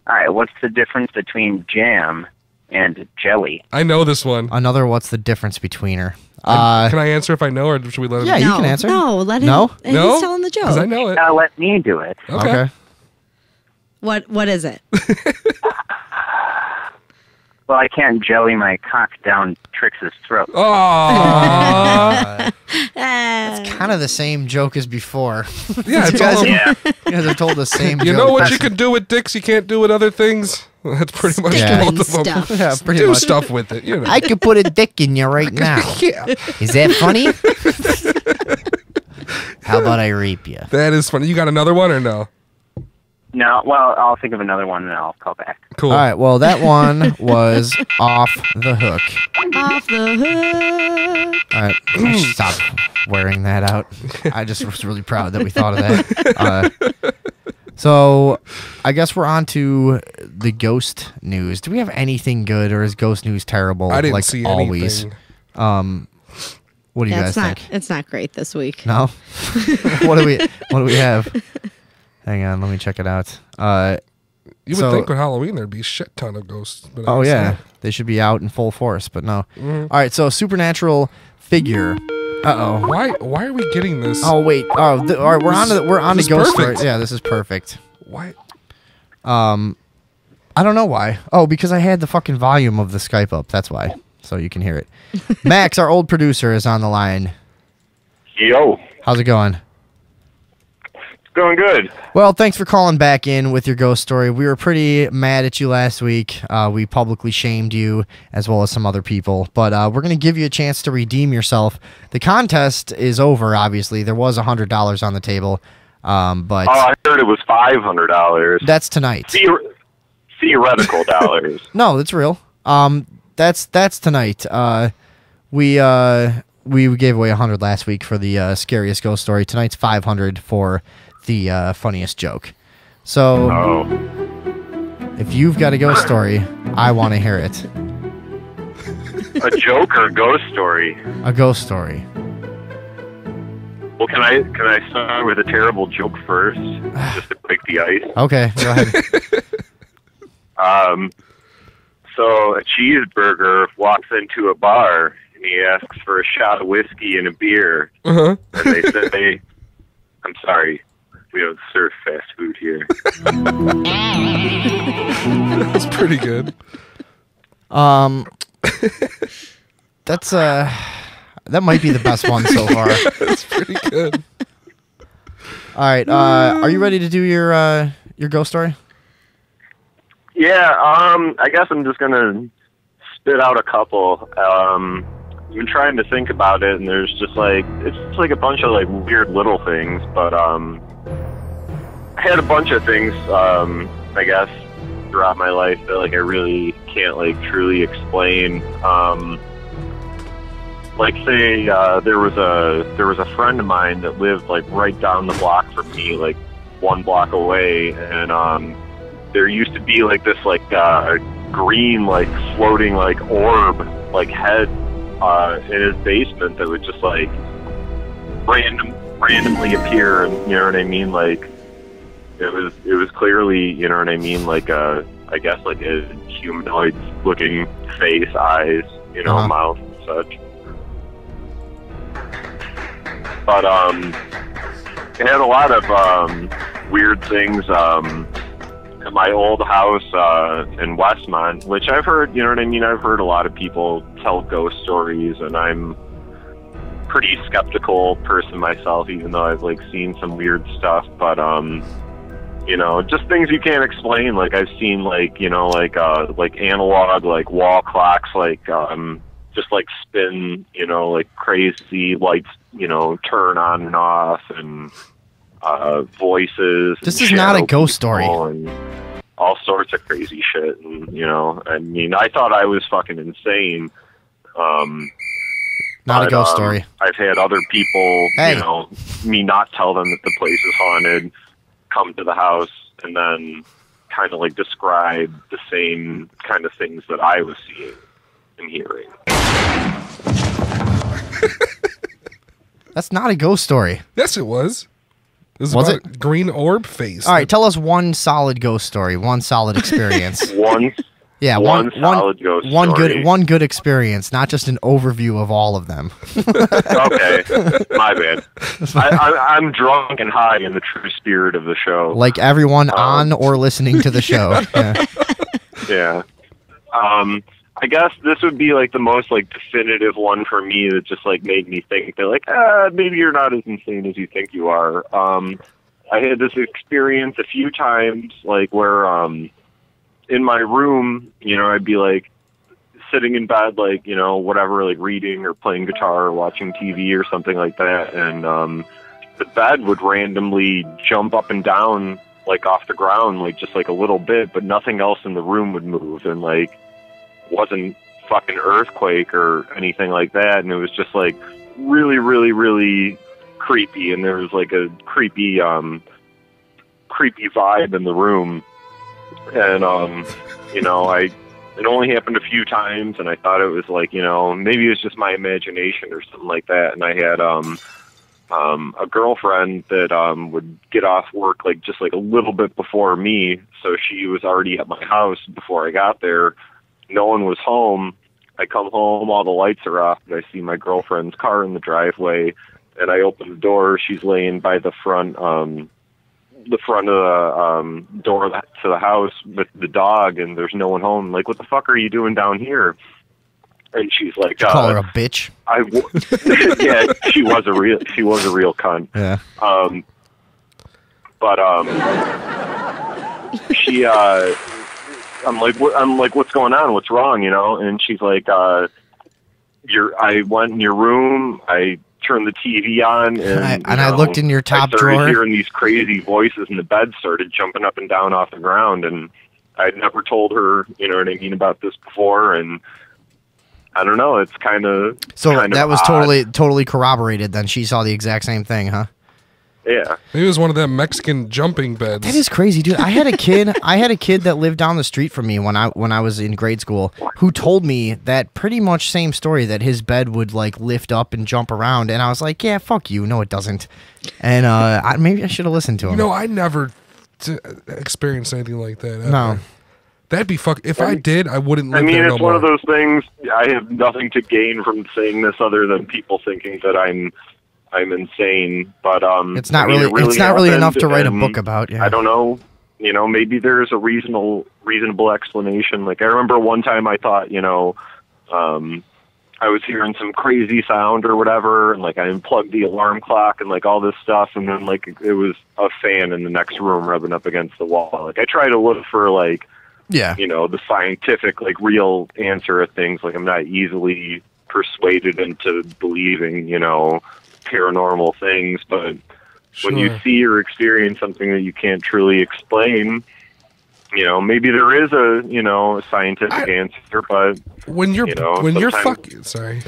All right, what's the difference between jam and jelly? I know this one. Another what's the difference between her? Can I answer if I know, or should we let him? Yeah, you can answer. No, let him. No? He's No? telling the joke. Because I know it. Let me do it. Okay. What is it? Well, I can't jelly my cock down Trix's throat. Oh. It's kind of the same joke as before. Yeah, it's all you guys have told the same joke. You know what you can do with dicks, you can't do with other things? That's pretty much both of them. stuff. Yeah, pretty do much. stuff with it, you know. I could put a dick in you right now. Yeah. Is that funny? How about I rape you? That is funny. You got another one or no? No, well, I'll think of another one and I'll call back. Cool. All right, well, that one was off the hook. Off the hook. All right, I should stop wearing that out. I just was really proud that we thought of that. So, I guess we're on to the ghost news. Do we have anything good, or is ghost news terrible? I didn't like see always? anything. What do you guys think? It's not great this week. No. What do we have? Hang on, let me check it out. You would think with Halloween there'd be a shit ton of ghosts. But Oh yeah, they should be out in full force, but no. All right, so supernatural figure. Uh-oh. Why are we getting this? Oh wait. All right, we're on to This is ghost story. perfect. Yeah, this is perfect. Why? I don't know why. Oh, because I had the fucking volume of the Skype up. That's why. So you can hear it. Max, our old producer, is on the line. Yo. How's it going? Going good. Well, thanks for calling back in with your ghost story. We were pretty mad at you last week. We publicly shamed you, as well as some other people. But we're going to give you a chance to redeem yourself. The contest is over, obviously. There was $100 on the table. But I heard it was $500. that's tonight. Theoretical dollars. No, that's real. That's tonight. We gave away 100 last week for the scariest ghost story. Tonight's 500 for the funniest joke. So, if you've got a ghost story, I want to hear it. A joke or a ghost story? A ghost story. Well, can I start with a terrible joke first, just to break the ice? Okay, go ahead. So a cheeseburger walks into a bar and he asks for a shot of whiskey and a beer. Uh-huh. And they say, "I'm sorry, we don't serve fast food here." That's pretty good. That's that might be the best one so far. That's pretty good. All right, are you ready to do your ghost story? Yeah, I guess I'm just gonna spit out a couple. I've been trying to think about it, and there's just it's just like a bunch of like weird little things, but I had a bunch of things, I guess, throughout my life that like I really can't like truly explain. like say there was a friend of mine that lived like right down the block from me, like 1 block away, and there used to be like this like green like floating like orb like head in his basement that would just like randomly appear, and you know what I mean, like it was clearly, you know what I mean, like I guess like a humanoid looking face, eyes, you know, mouth and such. But it had a lot of weird things at my old house in Westmont, which I've heard, you know what I mean, I've heard a lot of people tell ghost stories, and I'm pretty skeptical person myself, even though I've like seen some weird stuff. But you know, just things you can't explain. Like I've seen like, you know, like analog like wall clocks like just like spin, you know, like crazy lights, you know, turn on and off, and voices. This is not a ghost story. And all sorts of crazy shit. And, you know, I mean, I thought I was fucking insane. Not a ghost story. I've had other people, you know, me not tell them that the place is haunted, come to the house, and then kind of like describe the same kind of things that I was seeing and hearing. That's not a ghost story. Yes, it was. This Was about a green orb face. All right, tell us one solid ghost story, one solid experience. Yeah, one solid ghost story. one good experience, not just an overview of all of them. Okay, my bad. I'm drunk and high in the true spirit of the show. Like everyone on or listening to the show. Yeah. Yeah. I guess this would be like the most like definitive one for me that just like made me think that like, maybe you're not as insane as you think you are. I had this experience a few times, like where in my room, you know, I'd be like sitting in bed, like, you know, whatever, like reading or playing guitar or watching TV or something like that, and the bed would randomly jump up and down like off the ground, like just like a little bit, but nothing else in the room would move, and like wasn't fucking earthquake or anything like that, and it was just like really, really, really creepy, and there was like a creepy vibe in the room, and you know, it only happened a few times, and I thought it was like, you know, maybe it was just my imagination or something like that, and I had a girlfriend that would get off work like just like a little bit before me, so she was already at my house before I got there. No one was home. I come home, all the lights are off, and I see my girlfriend's car in the driveway, and I open the door. She's laying by the front of the door to the house with the dog, and there's no one home. Like, what the fuck are you doing down here? And she's like, call her a bitch. Yeah, she was a real cunt. Yeah. She I'm like, what's going on? What's wrong? You know? And she's like, I went in your room. I turned the TV on, and I looked in your top I started drawer. hearing these crazy voices, and the bed started jumping up and down off the ground. And I'd never told her, you know what I mean, about this before. And I don't know. It's kind of that was odd. totally corroborated. Then she saw the exact same thing, huh? Yeah. Maybe it was one of them Mexican jumping beds. That is crazy, dude. I had a kid. I had a kid that lived down the street from me when I was in grade school, who told me that pretty much same story, that his bed would like lift up and jump around, and I was like, yeah, fuck you. No, it doesn't. And maybe I should have listened to him. You know, I never experienced anything like that. Ever. No. That'd be fuck. If I did, I wouldn't live I mean, there it's no one more. of those things. I have nothing to gain from saying this other than people thinking that I'm insane. But it's not I mean, really it's not really happened, enough to write a and book about. Yeah. I don't know. You know, maybe there's a reasonable explanation. Like, I remember one time I thought, you know, I was hearing some crazy sound or whatever, and like I unplugged the alarm clock and like all this stuff, and then like it was a fan in the next room rubbing up against the wall. Like, I try to look for like, yeah, you know, the scientific like real answer of things. Like, I'm not easily persuaded into believing, you know, paranormal things, but when you see or experience something that you can't truly explain, maybe there is a scientific answer, but when you're sometimes- fucking sorry,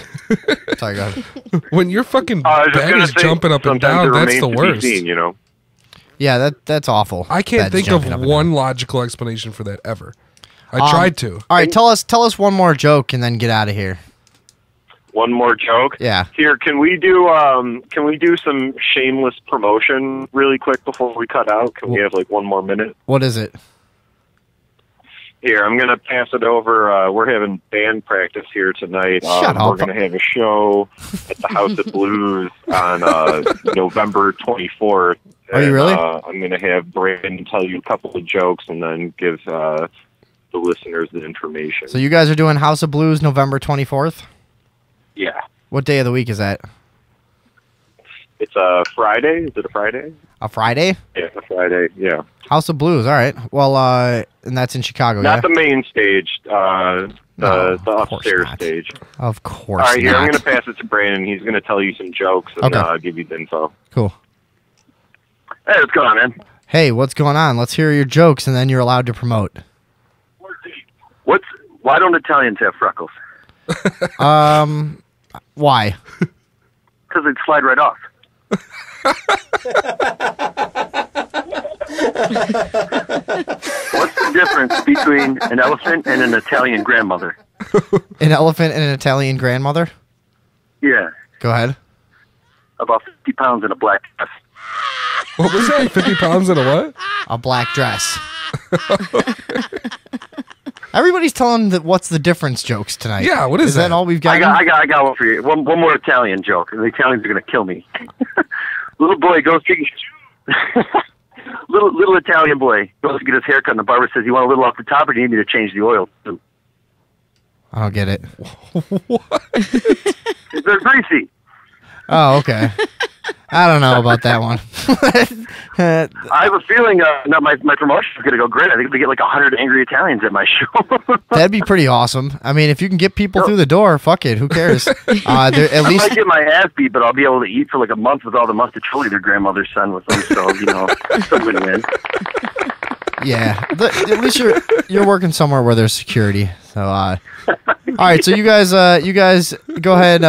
sorry, go ahead. When your fucking I was just bed gonna is say, jumping up and sometimes down, it that's the remains to be worst. seen, Yeah, that's awful. I can't Bed's think of jumping up and one logical explanation for that ever. I down. tried to. All right, tell us one more joke and then get out of here. One more joke. Yeah. Here, can we do some shameless promotion really quick before we cut out? Can we have like 1 more minute? What is it? Here, I'm gonna pass it over. We're having band practice here tonight. Shut up. We're gonna have a show at the House of Blues on November 24th. Are you really? I'm gonna have Brandon tell you a couple of jokes and then give the listeners the information. So you guys are doing House of Blues November 24th? Yeah. What day of the week is that? It's a Friday. Is it a Friday? A Friday? Yeah, a Friday. Yeah. House of Blues. All right. Well, and that's in Chicago, Not yeah? the main stage. The upstairs stage. Of course All right, here, not. I'm going to pass it to Brandon. He's going to tell you some jokes and Okay. give you the info. Cool. Hey, what's going on, man? Hey, what's going on? Let's hear your jokes, and then you're allowed to promote. Why don't Italians have freckles? Why? Because they'd slide right off. What's the difference between an elephant and an Italian grandmother? An elephant and an Italian grandmother? Yeah, Go ahead. about 50 pounds in a black dress. What was that? 50 pounds in a what? A black dress. Everybody's telling what's the difference jokes tonight. Yeah, what is that? All we've got? I got one for you. One more Italian joke. The Italians are going to kill me. Little boy goes to little Italian boy goes to get his haircut, and the barber says, "You want a little off the top, or do you need me to change the oil?" I don't get it. They're greasy. Oh, okay. I don't know about that one. I have a feeling my promotion is going to go great. I think we get like 100 angry Italians at my show. That'd be pretty awesome. I mean, if you can get people through the door, fuck it. Who cares? At least I might get my ass beat, but I'll be able to eat for like a month with all the mustacholi their grandmother sent with them. So it's a win-win. Yeah, at least you're working somewhere where there's security. So, all right. So you guys go ahead.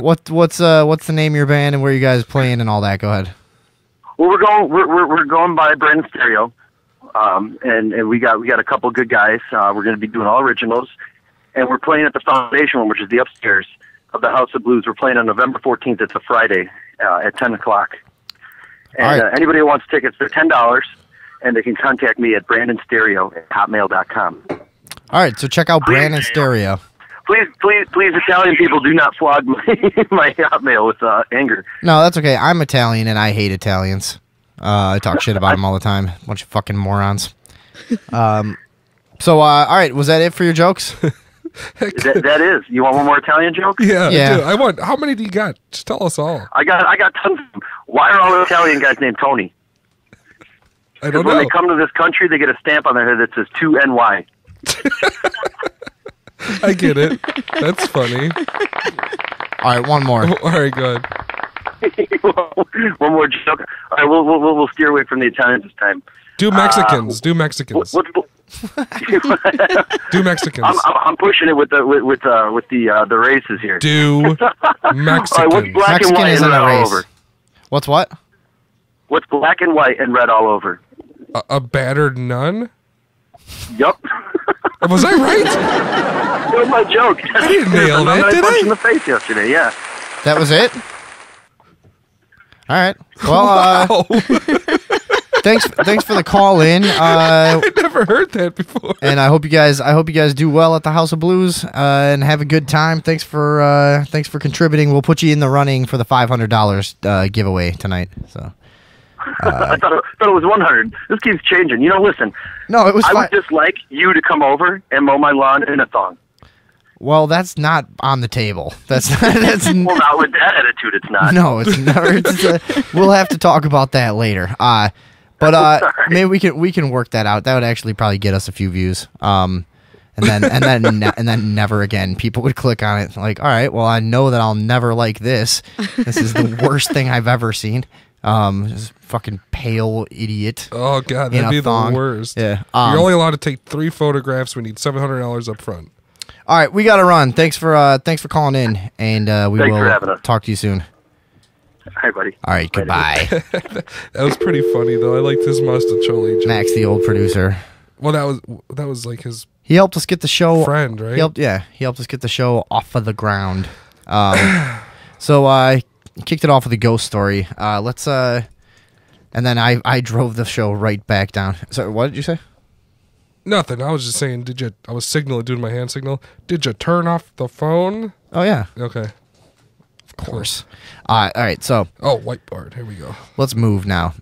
What's the name of your band and where you guys playing and all that? Go ahead. Well, we're going by Brandon Stereo, and we got a couple good guys. We're going to be doing all originals, and we're playing at the Foundation Room, which is the upstairs of the House of Blues. We're playing on November 14th. It's a Friday at 10 o'clock. And anybody who wants tickets, they're $10. And they can contact me at brandonstereo@hotmail.com. All right, so check out Brandon Stereo. Please, Italian people, do not flog my Hotmail with anger. No, that's okay. I'm Italian and I hate Italians. I talk shit about them all the time. Bunch of fucking morons. So, all right, was that it for your jokes? that is. You want one more Italian joke? Yeah. I want. How many do you got? Just tell us all. I got tons of them. Why are all Italian guys named Tony? I Because don't when know. they come to this country, they get a stamp on their head that says 2NY. I get it. That's funny. All right, one more. All right, good. One more joke. All right, we'll steer away from the Italians this time. Do Mexicans. Do Mexicans. Do Mexicans. I'm pushing it with the races here. Do Mexicans. All right, what's black and white and red all over? What's what? What's black and white and red all over? A battered nun? Yup. Was I right? That was my joke. I didn't nail that, I did punched I? in the face yesterday, yeah. That was it? All right. Well, thanks for the call in. I never heard that before. And I hope you guys do well at the House of Blues and have a good time. Thanks for contributing. We'll put you in the running for the $500 giveaway tonight. So I thought it was 100. This keeps changing. Listen. No, it was. I would just like you to come over and mow my lawn in a thong. Well, that's not on the table. That's Well, not with that attitude. It's not. No, it's never. We'll have to talk about that later. But maybe we can work that out. That would actually probably get us a few views. And then never again. People would click on it like, all right, well, I know that I'll never like this. This is the worst thing I've ever seen. Just fucking pale idiot. Oh god, in that'd a be thong. the worst. Yeah. You're only allowed to take 3 photographs. We need $700 up front. All right, we got to run. Thanks for calling in, and we Thanks for will having us. talk to you soon. Hi, buddy. All right, goodbye. That was pretty funny though. I liked his Mustacholi joke. Max, the old producer. Well, that was like his He helped us get the show friend, right? He helped us get the show off of the ground. So I kicked it off with a ghost story. And then I drove the show right back down. So what did you say? Nothing. I was just saying. I was doing my hand signal. Did you turn off the phone? Oh yeah, Okay. of course. All right, so Oh, whiteboard. Here we go. let's move now.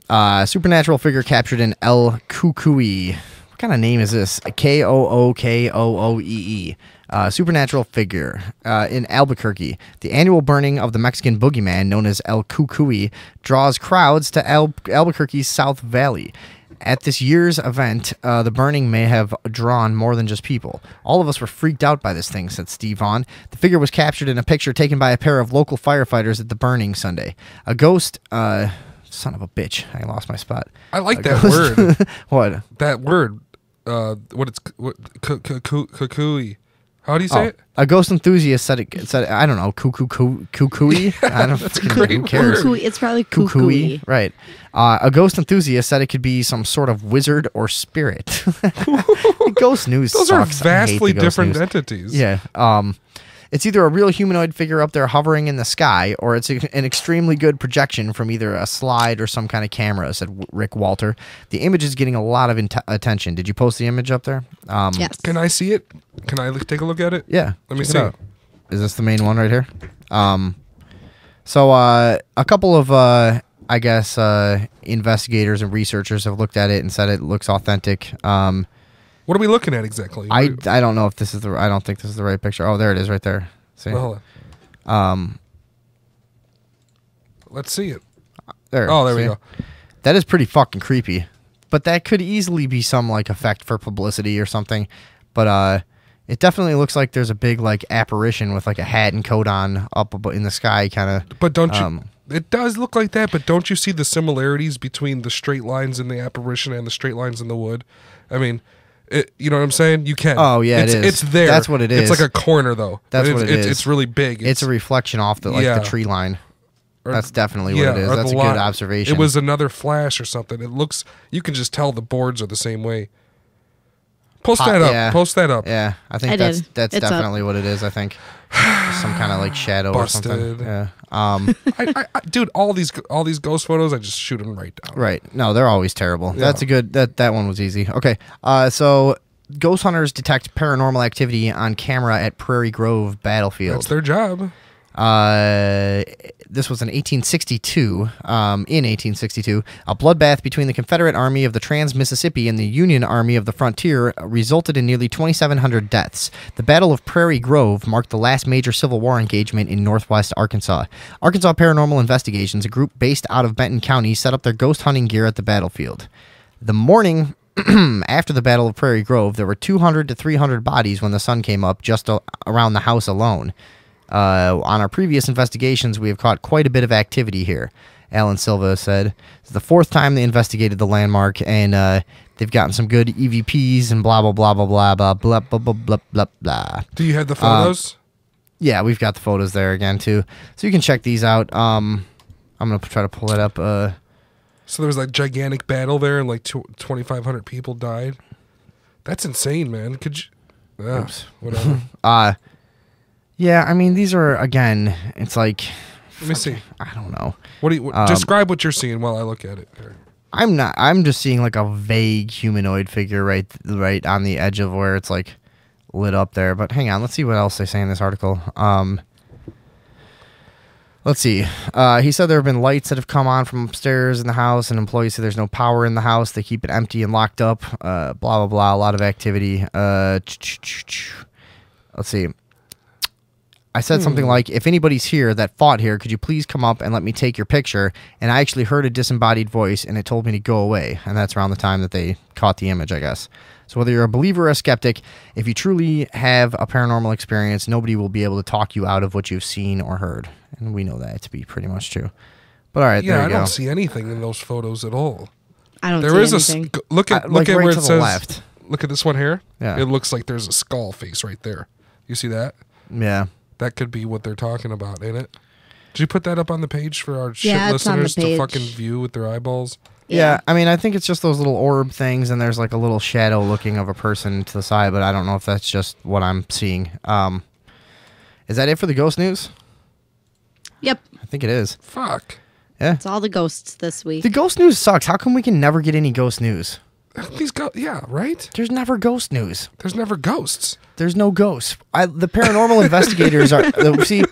Supernatural figure captured in El Cucuy. What kind of name is this? Kookooee. Supernatural figure in Albuquerque. The annual burning of the Mexican boogeyman, known as El Cucuy, draws crowds to Albuquerque's South Valley. At this year's event, the burning may have drawn more than just people. All of us were freaked out by this thing, said Steve Vaughn. The figure was captured in a picture taken by a pair of local firefighters at the burning Sunday. A ghost... son of a bitch. I lost my spot. I like that word. What? That word. Kukui. How do you say it? A ghost enthusiast said it. I don't know. Kukui. I don't. That's a great Who cares? Cuckoo, it's probably Kukui. cuckoo. Right. A ghost enthusiast said it could be some sort of wizard or spirit. The ghost news Those sucks. are I hate vastly the ghost different news. entities. Yeah. It's either a real humanoid figure up there hovering in the sky, or it's an extremely good projection from either a slide or some kind of camera, said Rick Walter. The image is getting a lot of attention. Did you post the image up there? Yes. Can I see it? Can I take a look at it? Yeah. Let me check see. it out. Is this the main one right here? So a couple of I guess investigators and researchers have looked at it and said it looks authentic. What are we looking at exactly? I don't know if this is I don't think this is the right picture. Oh, there it is right there. See? Well, hold on. Let's see it. There. Oh, there we see? go. That is pretty fucking creepy. But that could easily be some like effect for publicity or something. But it definitely looks like there's a big like apparition with like a hat and coat on up in the sky kind of. But don't you? It does look like that, but don't you see the similarities between the straight lines in the apparition and the straight lines in the wood? I mean, you know what I'm saying? You can. Oh yeah, it is. It's there. That's what it is. It's like a corner though. That's what it is. It's really big. It's a reflection off the the tree line. That's definitely what it is. That's a good observation. It was another flash or something. It looks. You can just tell the boards are the same way. Post that up. Yeah. Post that up. Yeah, I think that's definitely what it is. I think some kind of like shadow Busted. or something. Yeah. I, dude, all these ghost photos, I just shoot them right down. Right. No, they're always terrible. Yeah. That's a good. That one was easy. Okay. So ghost hunters detect paranormal activity on camera at Prairie Grove battlefield. That's their job. This was in 1862. In 1862, a bloodbath between the Confederate Army of the Trans-Mississippi and the Union Army of the Frontier resulted in nearly 2,700 deaths. The Battle of Prairie Grove marked the last major Civil War engagement in northwest Arkansas. Arkansas Paranormal Investigations, a group based out of Benton County, set up their ghost hunting gear at the battlefield. The morning after the Battle of Prairie Grove, there were 200 to 300 bodies when the sun came up just around the house alone. On our previous investigations, we have caught quite a bit of activity here, Alan Silva said. It's the fourth time they investigated the landmark, and they've gotten some good EVPs and blah, blah, blah, blah, blah, blah, blah, blah, blah, blah, blah, blah. Do you have the photos? Yeah, we've got the photos there again, too. So you can check these out. I'm going to try to pull it up. So there was like gigantic battle there, and like 2,500 people died. That's insane, man. Could you... Oops. Whatever. Yeah, I mean, these are, again, it's like... Let me see. I don't know. What do you describe what you're seeing while I look at it? Here. I'm just seeing like a vague humanoid figure right on the edge of where it's like lit up there. But hang on, let's see what else they say in this article. Let's see. He said there have been lights that have come on from upstairs in the house, and employees say there's no power in the house. They keep it empty and locked up. Blah, blah, blah. A lot of activity. Let's see. I said something like, if anybody's here that fought here, could you please come up and let me take your picture? And I actually heard a disembodied voice, and it told me to go away. And that's around the time that they caught the image, I guess. So whether you're a believer or a skeptic, if you truly have a paranormal experience, nobody will be able to talk you out of what you've seen or heard. And we know that to be pretty much true. But all right, Yeah, there I you go. don't see anything in those photos at all. I don't There see is anything. look at like where right it to the says. left. Look at this one here. Yeah. It looks like there's a skull face right there. You see that? Yeah. That could be what they're talking about, ain't it? Did you put that up on the page for our shit Yeah, it's on the listeners to page. fucking view with their eyeballs? Yeah, I mean, I think it's just those little orb things, and there's like a little shadow looking of a person to the side, but I don't know if that's just what I'm seeing. Is that it for the ghost news? Yep. I think it is. Fuck. Yeah. It's all the ghosts this week. The ghost news sucks. How come we can never get any ghost news? Yeah, right? There's never ghost news. There's never ghosts. There's no ghosts. The paranormal investigators are... see,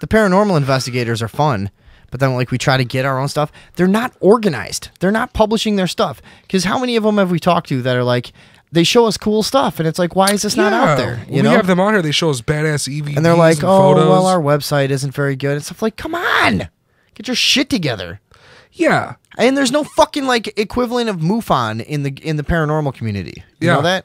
the paranormal investigators are fun, but then like we try to get our own stuff. They're not organized. They're not publishing their stuff. Because how many of them have we talked to that are like, they show us cool stuff, and it's like, why is this not out there? You know? We have them on here. They show us badass EVPs and they're like, oh, photos. well, our website isn't very good. And stuff like, come on. Get your shit together. Yeah. And there's no fucking like equivalent of MUFON in the paranormal community. You know that?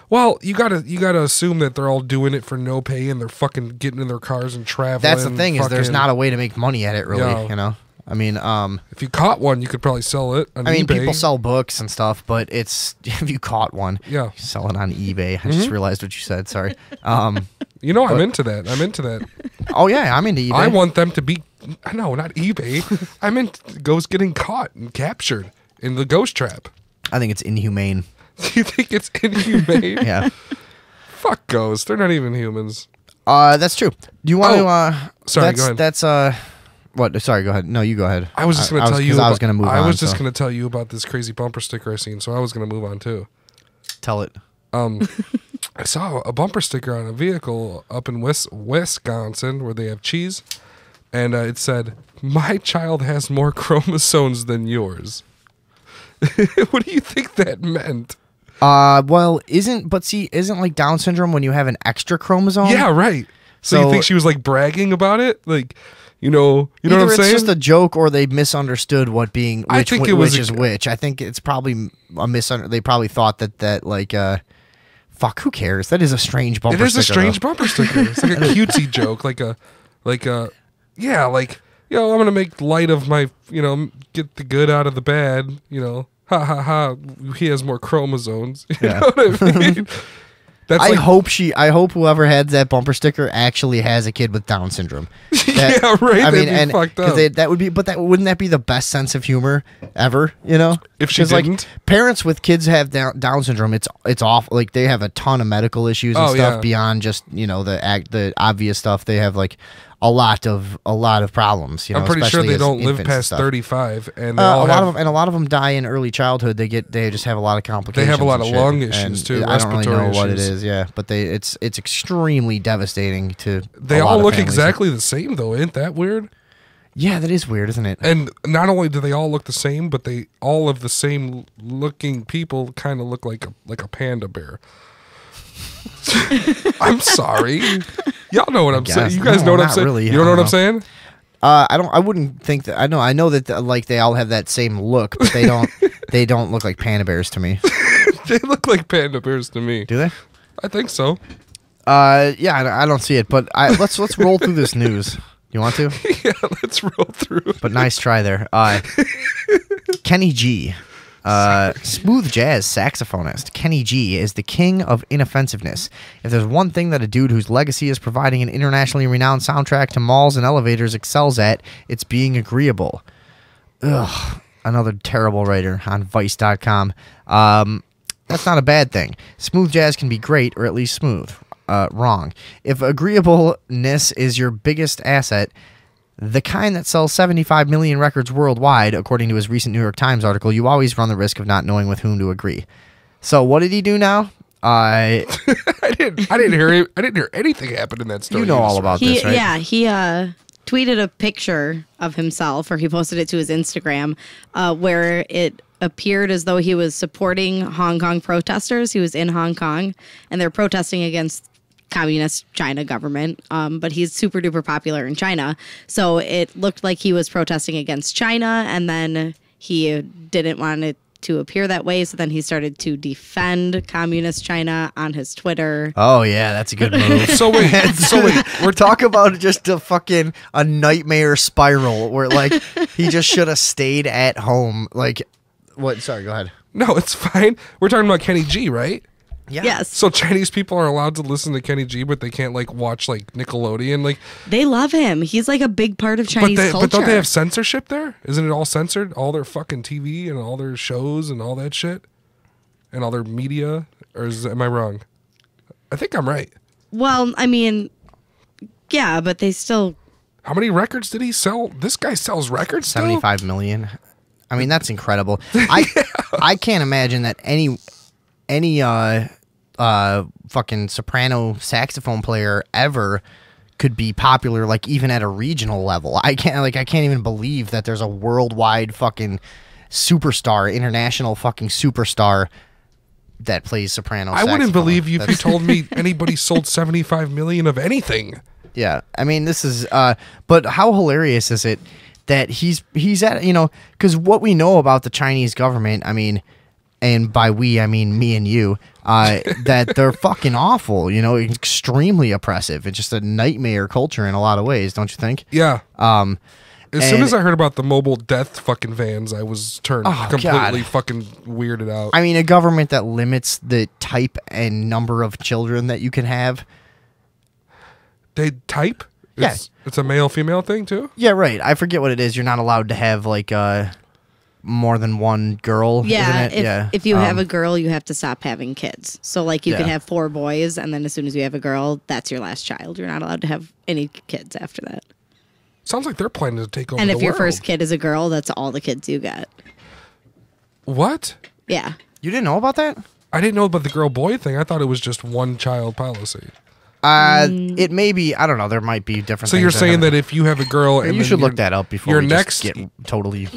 Well, you gotta assume that they're all doing it for no pay and they're fucking getting in their cars and traveling. That's the thing is there's not a way to make money at it really. Yeah. You know, I mean, if you caught one, you could probably sell it on eBay. people sell books and stuff, but it's if you caught one, yeah, sell it on eBay. I just realized what you said. Sorry. You know, I'm into that. Oh yeah, I'm into eBay. I want them to be. No, not eBay. I meant ghosts getting caught and captured in the ghost trap. I think it's inhumane. You think it's inhumane? Yeah. Fuck ghosts. They're not even humans. That's true. Do you want to? Sorry, go ahead. That's what? Sorry, go ahead. No, you go ahead. I was just going to tell you. I was going to move on. I was just going to tell you about this crazy bumper sticker I seen, so I was going to move on too. Tell it. I saw a bumper sticker on a vehicle up in Wisconsin where they have cheese, and it said, "My child has more chromosomes than yours." What do you think that meant? Well, isn't like Down syndrome when you have an extra chromosome? Yeah, right. So you think she was like bragging about it? Like, you know what I'm saying? It's just a joke or they misunderstood what being which, I think which is which. I think it's probably a they probably thought that like fuck, who cares? That is a strange bumper sticker. It is a strange bumper sticker. It's like a cutesy joke, I'm gonna make light of my, get the good out of the bad, ha ha ha. He has more chromosomes. You know what I mean? I hope whoever had that bumper sticker actually has a kid with Down syndrome. Yeah, right. I mean, That'd be fucked up. That would be, wouldn't that be the best sense of humor ever? If she didn't, like, parents with kids have Down syndrome. It's awful. Like they have a ton of medical issues and stuff beyond just the obvious stuff. They have like a lot of problems. I'm pretty sure they don't live past 35, and a lot of them die in early childhood. They just have a lot of complications. They have a lot of shit. lung issues too. I don't really know respiratory what it issues. is. Yeah, but it's extremely devastating to. They all look exactly the same though. Ain't that weird? Yeah, that is weird, isn't it? And not only do they all look the same, but they all of the same looking people kind of look like a panda bear. I'm sorry. Y'all know what I'm saying. You guys know what I'm saying. Really. You don't know what I'm saying? I wouldn't think that. I know that like they all have that same look, but they don't. They don't look like panda bears to me. They look like panda bears to me. Do they? I think so. Yeah, I don't see it, but let's roll through this news. You want to? Yeah, let's roll through. But nice try there. Kenny G. Smooth jazz saxophonist Kenny G is the king of inoffensiveness. If there's one thing that a dude whose legacy is providing an internationally renowned soundtrack to malls and elevators excels at, it's being agreeable. Ugh. Another terrible writer on Vice.com. That's not a bad thing. Smooth jazz can be great, or at least smooth. Wrong. If agreeableness is your biggest asset, the kind that sells 75 million records worldwide, according to his recent New York Times article, you always run the risk of not knowing with whom to agree. So what did he do now? I didn't hear anything happen in that story. You know all about this, right? Yeah, he tweeted a picture of himself, or he posted it to his Instagram, where it appeared as though he was supporting Hong Kong protesters. He was in Hong Kong, and they're protesting against communist China government, but he's super duper popular in China, so it looked like he was protesting against China, and then he didn't want to appear that way. So then he started to defend communist China on his Twitter. Oh yeah, that's a good move. So wait, we're talking about just a nightmare spiral where like he just should have stayed at home. Like, what? Sorry, go ahead. No, it's fine. We're talking about Kenny G, right? Yeah. Yes. So Chinese people are allowed to listen to Kenny G, but they can't like watch like Nickelodeon. Like They love him. He's like a big part of Chinese culture. But don't they have censorship there? Isn't it all censored? All their fucking TV and all their shows and all that shit, and all their media. Or am I wrong? I think I'm right. Well, I mean, yeah, but they still. How many records did he sell? This guy sells records. 75 million. I mean, that's incredible. I can't imagine that any fucking soprano saxophone player ever could be popular, like even at a regional level. I can't even believe that there's a worldwide fucking superstar, international fucking superstar that plays soprano saxophone. I wouldn't believe you if you told me anybody sold 75 million of anything. Yeah, I mean, this is but how hilarious is it that he's at, because what we know about the Chinese government, I mean, and by we, I mean me and you, that they're fucking awful, extremely oppressive. It's just a nightmare culture in a lot of ways, don't you think? Yeah. As soon as I heard about the mobile death fucking vans, I was turned completely fucking weirded out. I mean, a government that limits the type and number of children that you can have. They type? It's a male-female thing, too? Yeah, right. I forget what it is. You're not allowed to have, like, more than one girl, Yeah, isn't it? if you have a girl, you have to stop having kids. So, like, you can have 4 boys, and then as soon as you have a girl, that's your last child. You're not allowed to have any kids after that. Sounds like they're planning to take over And the if your world. first kid is a girl, that's all the kids you get. What? Yeah. You didn't know about that? I didn't know about the girl-boy thing. I thought it was just one-child policy. It may be. I don't know. There might be different. So you're saying that if you have a girl, and you then should your- look that up before your we next just get totally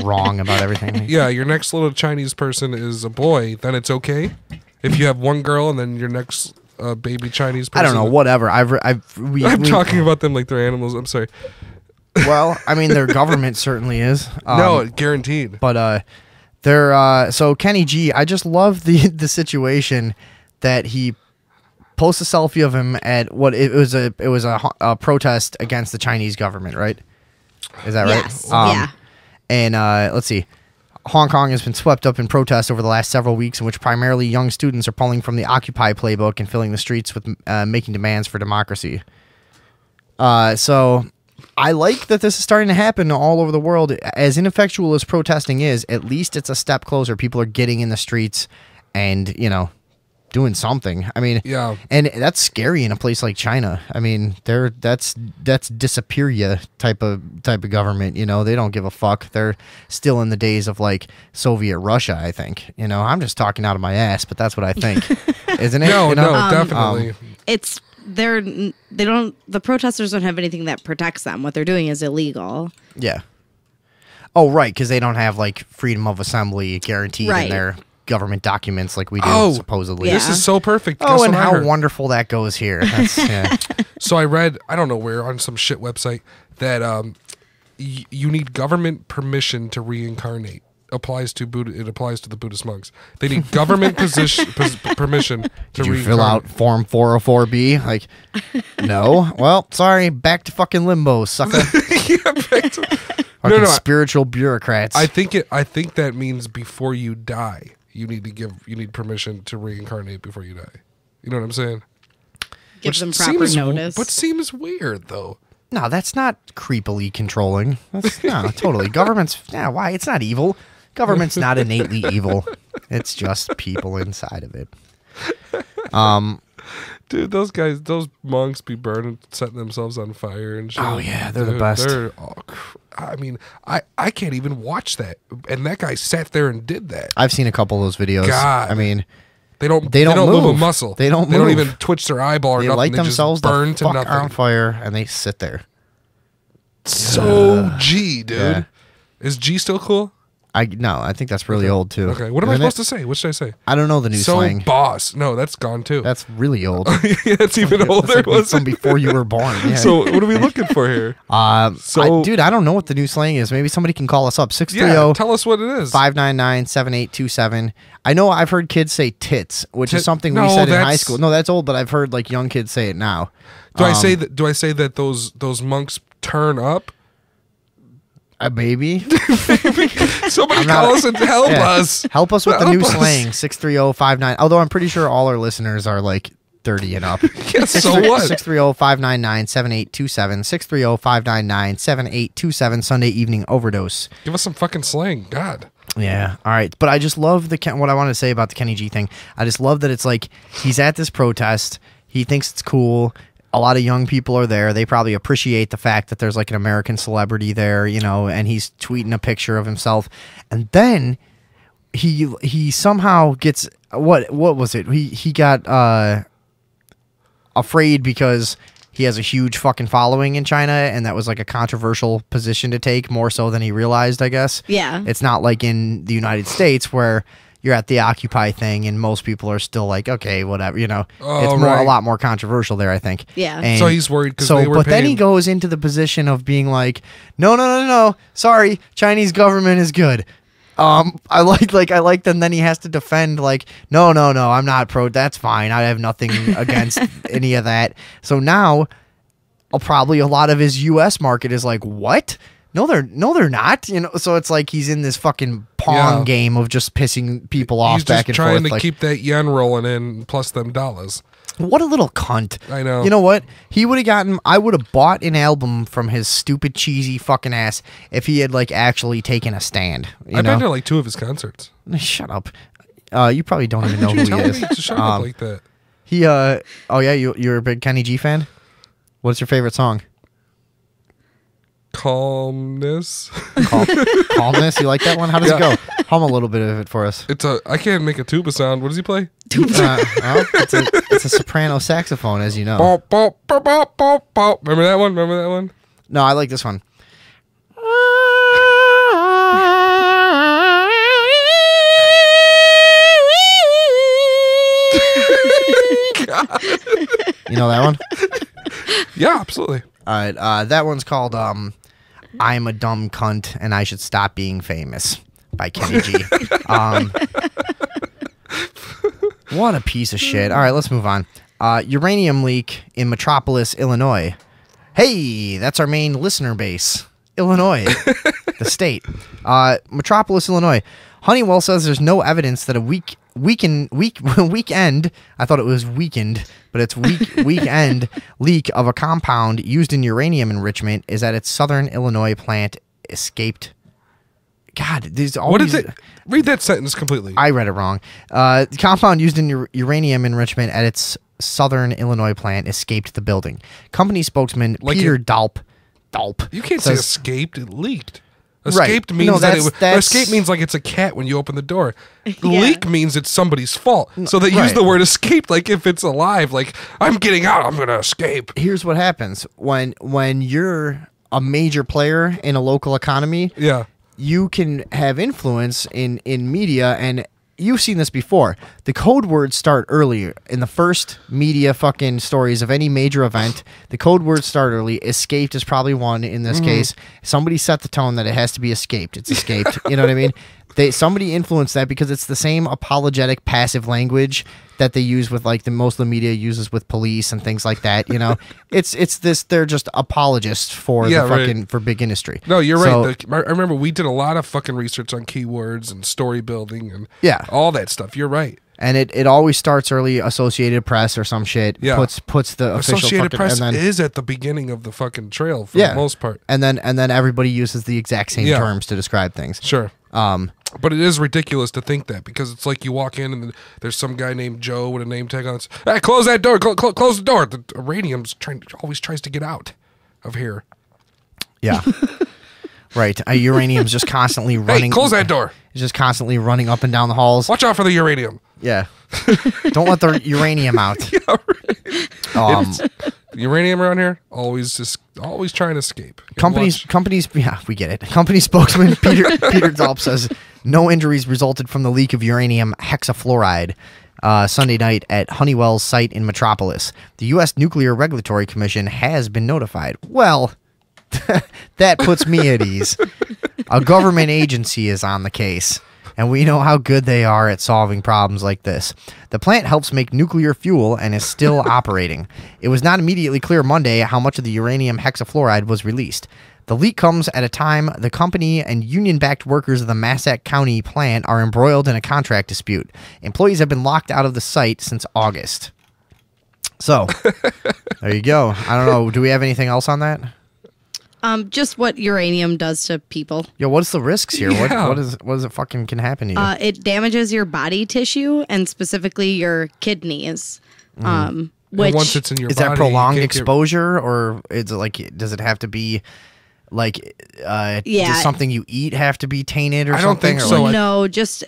wrong about everything. Yeah, your next little Chinese person is a boy, then it's okay. If you have one girl and then your next baby Chinese person, I don't know. Whatever. I'm talking about them like they're animals. I'm sorry. Well, I mean, their government certainly is. No, guaranteed. But they're so Kenny G. I just love the situation that he posts a selfie of him at what it was a protest against the Chinese government, right? Is that right? Yes. Yeah. And let's see. Hong Kong has been swept up in protests over the last several weeks in which primarily young students are pulling from the Occupy playbook and filling the streets with making demands for democracy. So I like that this is starting to happen all over the world. As ineffectual as protesting is, at least it's a step closer. People are getting in the streets and, doing something. I mean, yeah, and that's scary in a place like China. I mean, that's disappear ya type of government. They don't give a fuck. They're still in the days of like Soviet Russia. I think. I'm just talking out of my ass, but that's what I think, isn't it? No, definitely. It's the protesters don't have anything that protects them. What they're doing is illegal. Yeah. Oh, right, because they don't have like freedom of assembly guaranteed in their government documents like we do, supposedly. This is so perfect. Oh, Guess and what I how heard? wonderful that goes here. That's, yeah. So I read, I don't know where, on some shit website, that you need government permission to reincarnate. It applies to the Buddhist monks. They need government permission to Did you reincarnate. fill out Form 404B? Like, no. Well, sorry. Back to fucking limbo, sucker. Fucking spiritual bureaucrats. I think that means before you die, you need permission to reincarnate before you die. You know what I'm saying? Give them proper notice. But seems weird though. No, that's not creepily controlling. That's no, totally. Government's why? It's not evil. Government's not innately evil. It's just people inside of it. Dude, those monks be burning, setting themselves on fire and shit. Oh yeah, they're the best. I mean, I can't even watch that. And that guy sat there and did that. I've seen a couple of those videos. God. I mean, they don't move a muscle. They don't They move. don't even twitch their eyeball or they nothing. light They themselves just burn the to fuck nothing. on fire and they sit there. So G, dude. Yeah. Is G still cool? I think that's really old too. Okay, what am I supposed to say? What should I say? I don't know the new slang. Boss. No, that's gone too. That's really old. Yeah, it's even older. That's from before you were born. Yeah. So what are we looking for here? Dude, I don't know what the new slang is. Maybe somebody can call us up. 630. Yeah, tell us what it is. 599-7827. I know I've heard kids say tits, which is something we said in high school. No, that's old, but I've heard like young kids say it now. Do I say that? Do I say that those monks turn up? Maybe. Somebody call us and help us. Help us with the new slang. 630-59. Although I'm pretty sure all our listeners are like 30 and up. Yes, so what? 630-599-7827. 630-599-7827. Sunday evening overdose. Give us some fucking slang. God. Yeah. All right. But I just love what I want to say about the Kenny G thing. I just love that it's like he's at this protest. He thinks it's cool. A lot of young people are there. They probably appreciate the fact that there's like an American celebrity there, you know, and he's tweeting a picture of himself. And then he somehow gets what was it? He got afraid because he has a huge fucking following in China, and that was like a controversial position to take, more so than he realized, I guess. Yeah. It's not like in the United States where you're at the Occupy thing and most people are still like, okay, whatever, you know. It's a lot more controversial there, I think. Yeah. And so he's worried because they were but paying. then he goes into the position of being like, no, sorry, Chinese government is good. I like them. Then he has to defend like, no, I'm not that's fine. I have nothing against any of that. So now, probably a lot of his U.S. market is like, what? No, they're not. You know, so it's like he's in this fucking pawn game of just pissing people off back and forth. He's just trying to keep that yen rolling in plus them dollars. What a little cunt. I know. You know what? I would have bought an album from his stupid, cheesy fucking ass if he had like actually taken a stand. I've been to like 2 of his concerts. Shut up. You probably don't even know who he is. To shut up like that. Oh yeah, you're a big Kenny G fan? What's your favorite song? Calmness. Calmness. You like that one? How does it go? Hum a little bit of it for us. I can't make a tuba sound. What does he play? It's a soprano saxophone, as you know. Remember that one? No, I like this one. You know that one? Yeah, absolutely. All right, that one's called "I'm a Dumb Cunt and I Should Stop Being Famous" by Kenny G. What a piece of shit. All right, let's move on. Uranium leak in Metropolis, Illinois. Hey, that's our main listener base. Illinois, the state. Metropolis, Illinois. Honeywell says there's no evidence that a weekend, I thought it was weekend, but it's weekend leak of a compound used in uranium enrichment is at its Southern Illinois plant escaped. God, there's all What is it? Read that sentence completely. I read it wrong. The compound used in uranium enrichment at its Southern Illinois plant escaped the building. Company spokesman Peter Dalp. You can't say escaped, it leaked. Right. Escaped means No, that escape means like it's a cat when you open the door. Leak means it's somebody's fault. So they use the word escape like if it's alive, like I'm getting out, I'm gonna escape. Here's what happens when you're a major player in a local economy. Yeah. You can have influence in media, and you've seen this before. The code words start earlier. In the first media fucking stories of any major event, the code words start early. Escaped is probably one in this case. Somebody set the tone that it has to be escaped. It's escaped. You know what I mean? Somebody influenced that because it's the same apologetic passive language that they use with like most of the media uses with police and things like that. You know, it's this. They're just apologists for for big industry. No, you're right. I remember we did a lot of fucking research on keywords and story building and all that stuff. You're right. And it always starts early. Associated Press or some shit puts the official Associated fucking, Press and then, is at the beginning of the fucking trail for the most part. And then everybody uses the exact same terms to describe things. Sure. But it is ridiculous to think that because it's like you walk in and there's some guy named Joe with a name tag on it. Hey, close that door. Close the door. The uranium's always tries to get out of here. Yeah. Right. Uranium's just constantly running. Hey, close that door. It's just constantly running up and down the halls. Watch out for the uranium. Yeah. Don't let the uranium out. Uranium around here, always trying to escape. Companies, yeah, we get it. Company spokesman Peter Dalp says no injuries resulted from the leak of uranium hexafluoride Sunday night at Honeywell's site in Metropolis. The U.S. Nuclear Regulatory Commission has been notified. Well, that puts me at ease. A government agency is on the case, and we know how good they are at solving problems like this. The plant helps make nuclear fuel and is still operating. It was not immediately clear Monday how much of the uranium hexafluoride was released. The leak comes at a time the company and union-backed workers of the Massac County plant are embroiled in a contract dispute. Employees have been locked out of the site since August. So, there you go. I don't know. Do we have anything else on that? Just what uranium does to people. Yo, what's the risks here? Yeah. What is it fucking can happen to you? It damages your body tissue and specifically your kidneys. Which And once it's in your is body, that you prolonged can't get- exposure, or is it like? Does it have to be like? Does something you eat have to be tainted or I don't something? think or so. like- no, just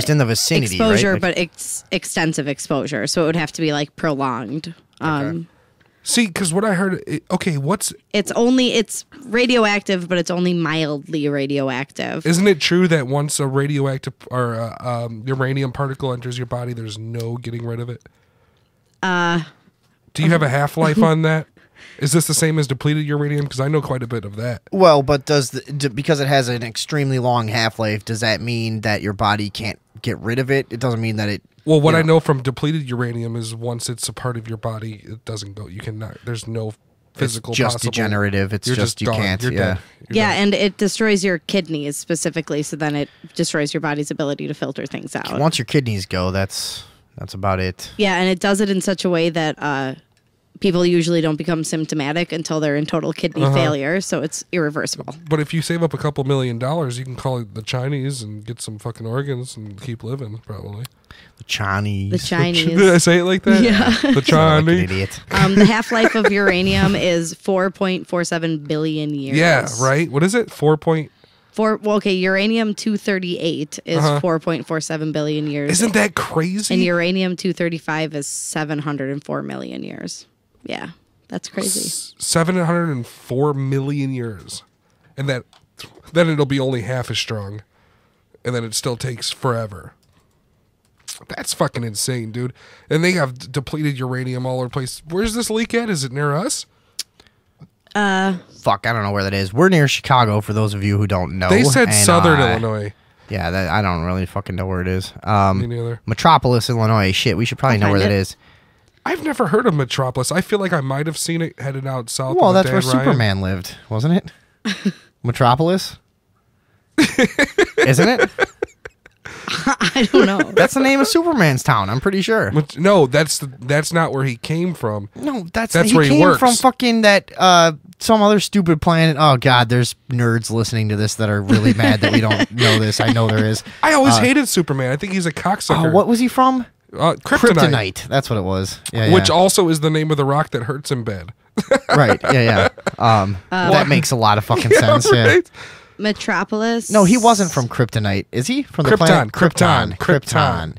in the vicinity, exposure, right? Like- but extensive exposure. So it would have to be like prolonged. See, because what I heard, It's radioactive, but it's only mildly radioactive. Isn't it true that once a radioactive or uranium particle enters your body, there's no getting rid of it? Do you have a half-life on that? Is this the same as depleted uranium? Because I know quite a bit of that. Well, but because it has an extremely long half-life, does that mean that your body can't get rid of it? It doesn't mean that it... Well, what I know from depleted uranium is once it's a part of your body, it doesn't go. You cannot. There's no physical. It's just possible, degenerative. It's you're just you gone. can't. You're Yeah. dead. Yeah, and it destroys your kidneys specifically, so then it destroys your body's ability to filter things out. Once your kidneys go, that's about it. Yeah, and it does it in such a way that people usually don't become symptomatic until they're in total kidney failure, so it's irreversible. But if you save up a couple $1 million, you can call it the Chinese and get some fucking organs and keep living, probably. The Chinese. The Chinese. Did I say it like that? Yeah. The Chinese. Like an idiot. The half-life of uranium is 4.47 billion years. Yeah, right? What is it? 4 point... uranium-238 is 4.47 billion years. Isn't that crazy? And uranium-235 is 704 million years. Yeah, that's crazy. 704 million years. And then it'll be only half as strong. And then it still takes forever. That's fucking insane, dude. And they have depleted uranium all over the place. Where's this leak at? Is it near us? Fuck, I don't know where that is. We're near Chicago, for those of you who don't know. They said and, southern Illinois. Yeah, I don't really fucking know where it is. Me neither. Metropolis, Illinois. Shit, we should probably know where that is. I've never heard of Metropolis. I feel like I might have seen it headed out south. Well, of that's where Dan Ryan. Superman lived, wasn't it? Metropolis? Isn't it? I don't know. That's the name of Superman's town, I'm pretty sure. No, that's not where he came from. No, that's where he came works. from fucking that some other stupid planet. Oh god, there's nerds listening to this that are really mad that we don't know this. I know there is. I always hated Superman. I think he's a cocksucker. What was he from? Kryptonite. That's what it was. Yeah, Which yeah. also is the name of the rock that hurts in bed. Right. Yeah, yeah. That makes a lot of fucking sense. Yeah. Right? Metropolis. No, he wasn't from Kryptonite. Is he from the planet Krypton.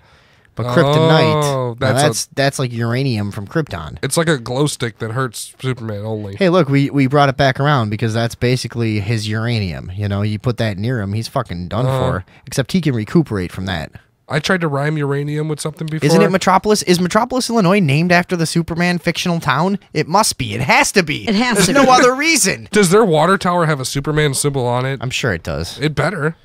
But Kryptonite. Oh, that's like uranium from Krypton. It's like a glow stick that hurts Superman only. Hey, look, we brought it back around because that's basically his uranium. You know, you put that near him, he's fucking done for. Except he can recuperate from that. I tried to rhyme uranium with something before. Isn't it Metropolis? Is Metropolis, Illinois named after the Superman fictional town? It must be. It has to be. It has There's to no be. other reason. Does their water tower have a Superman symbol on it? I'm sure it does. It better.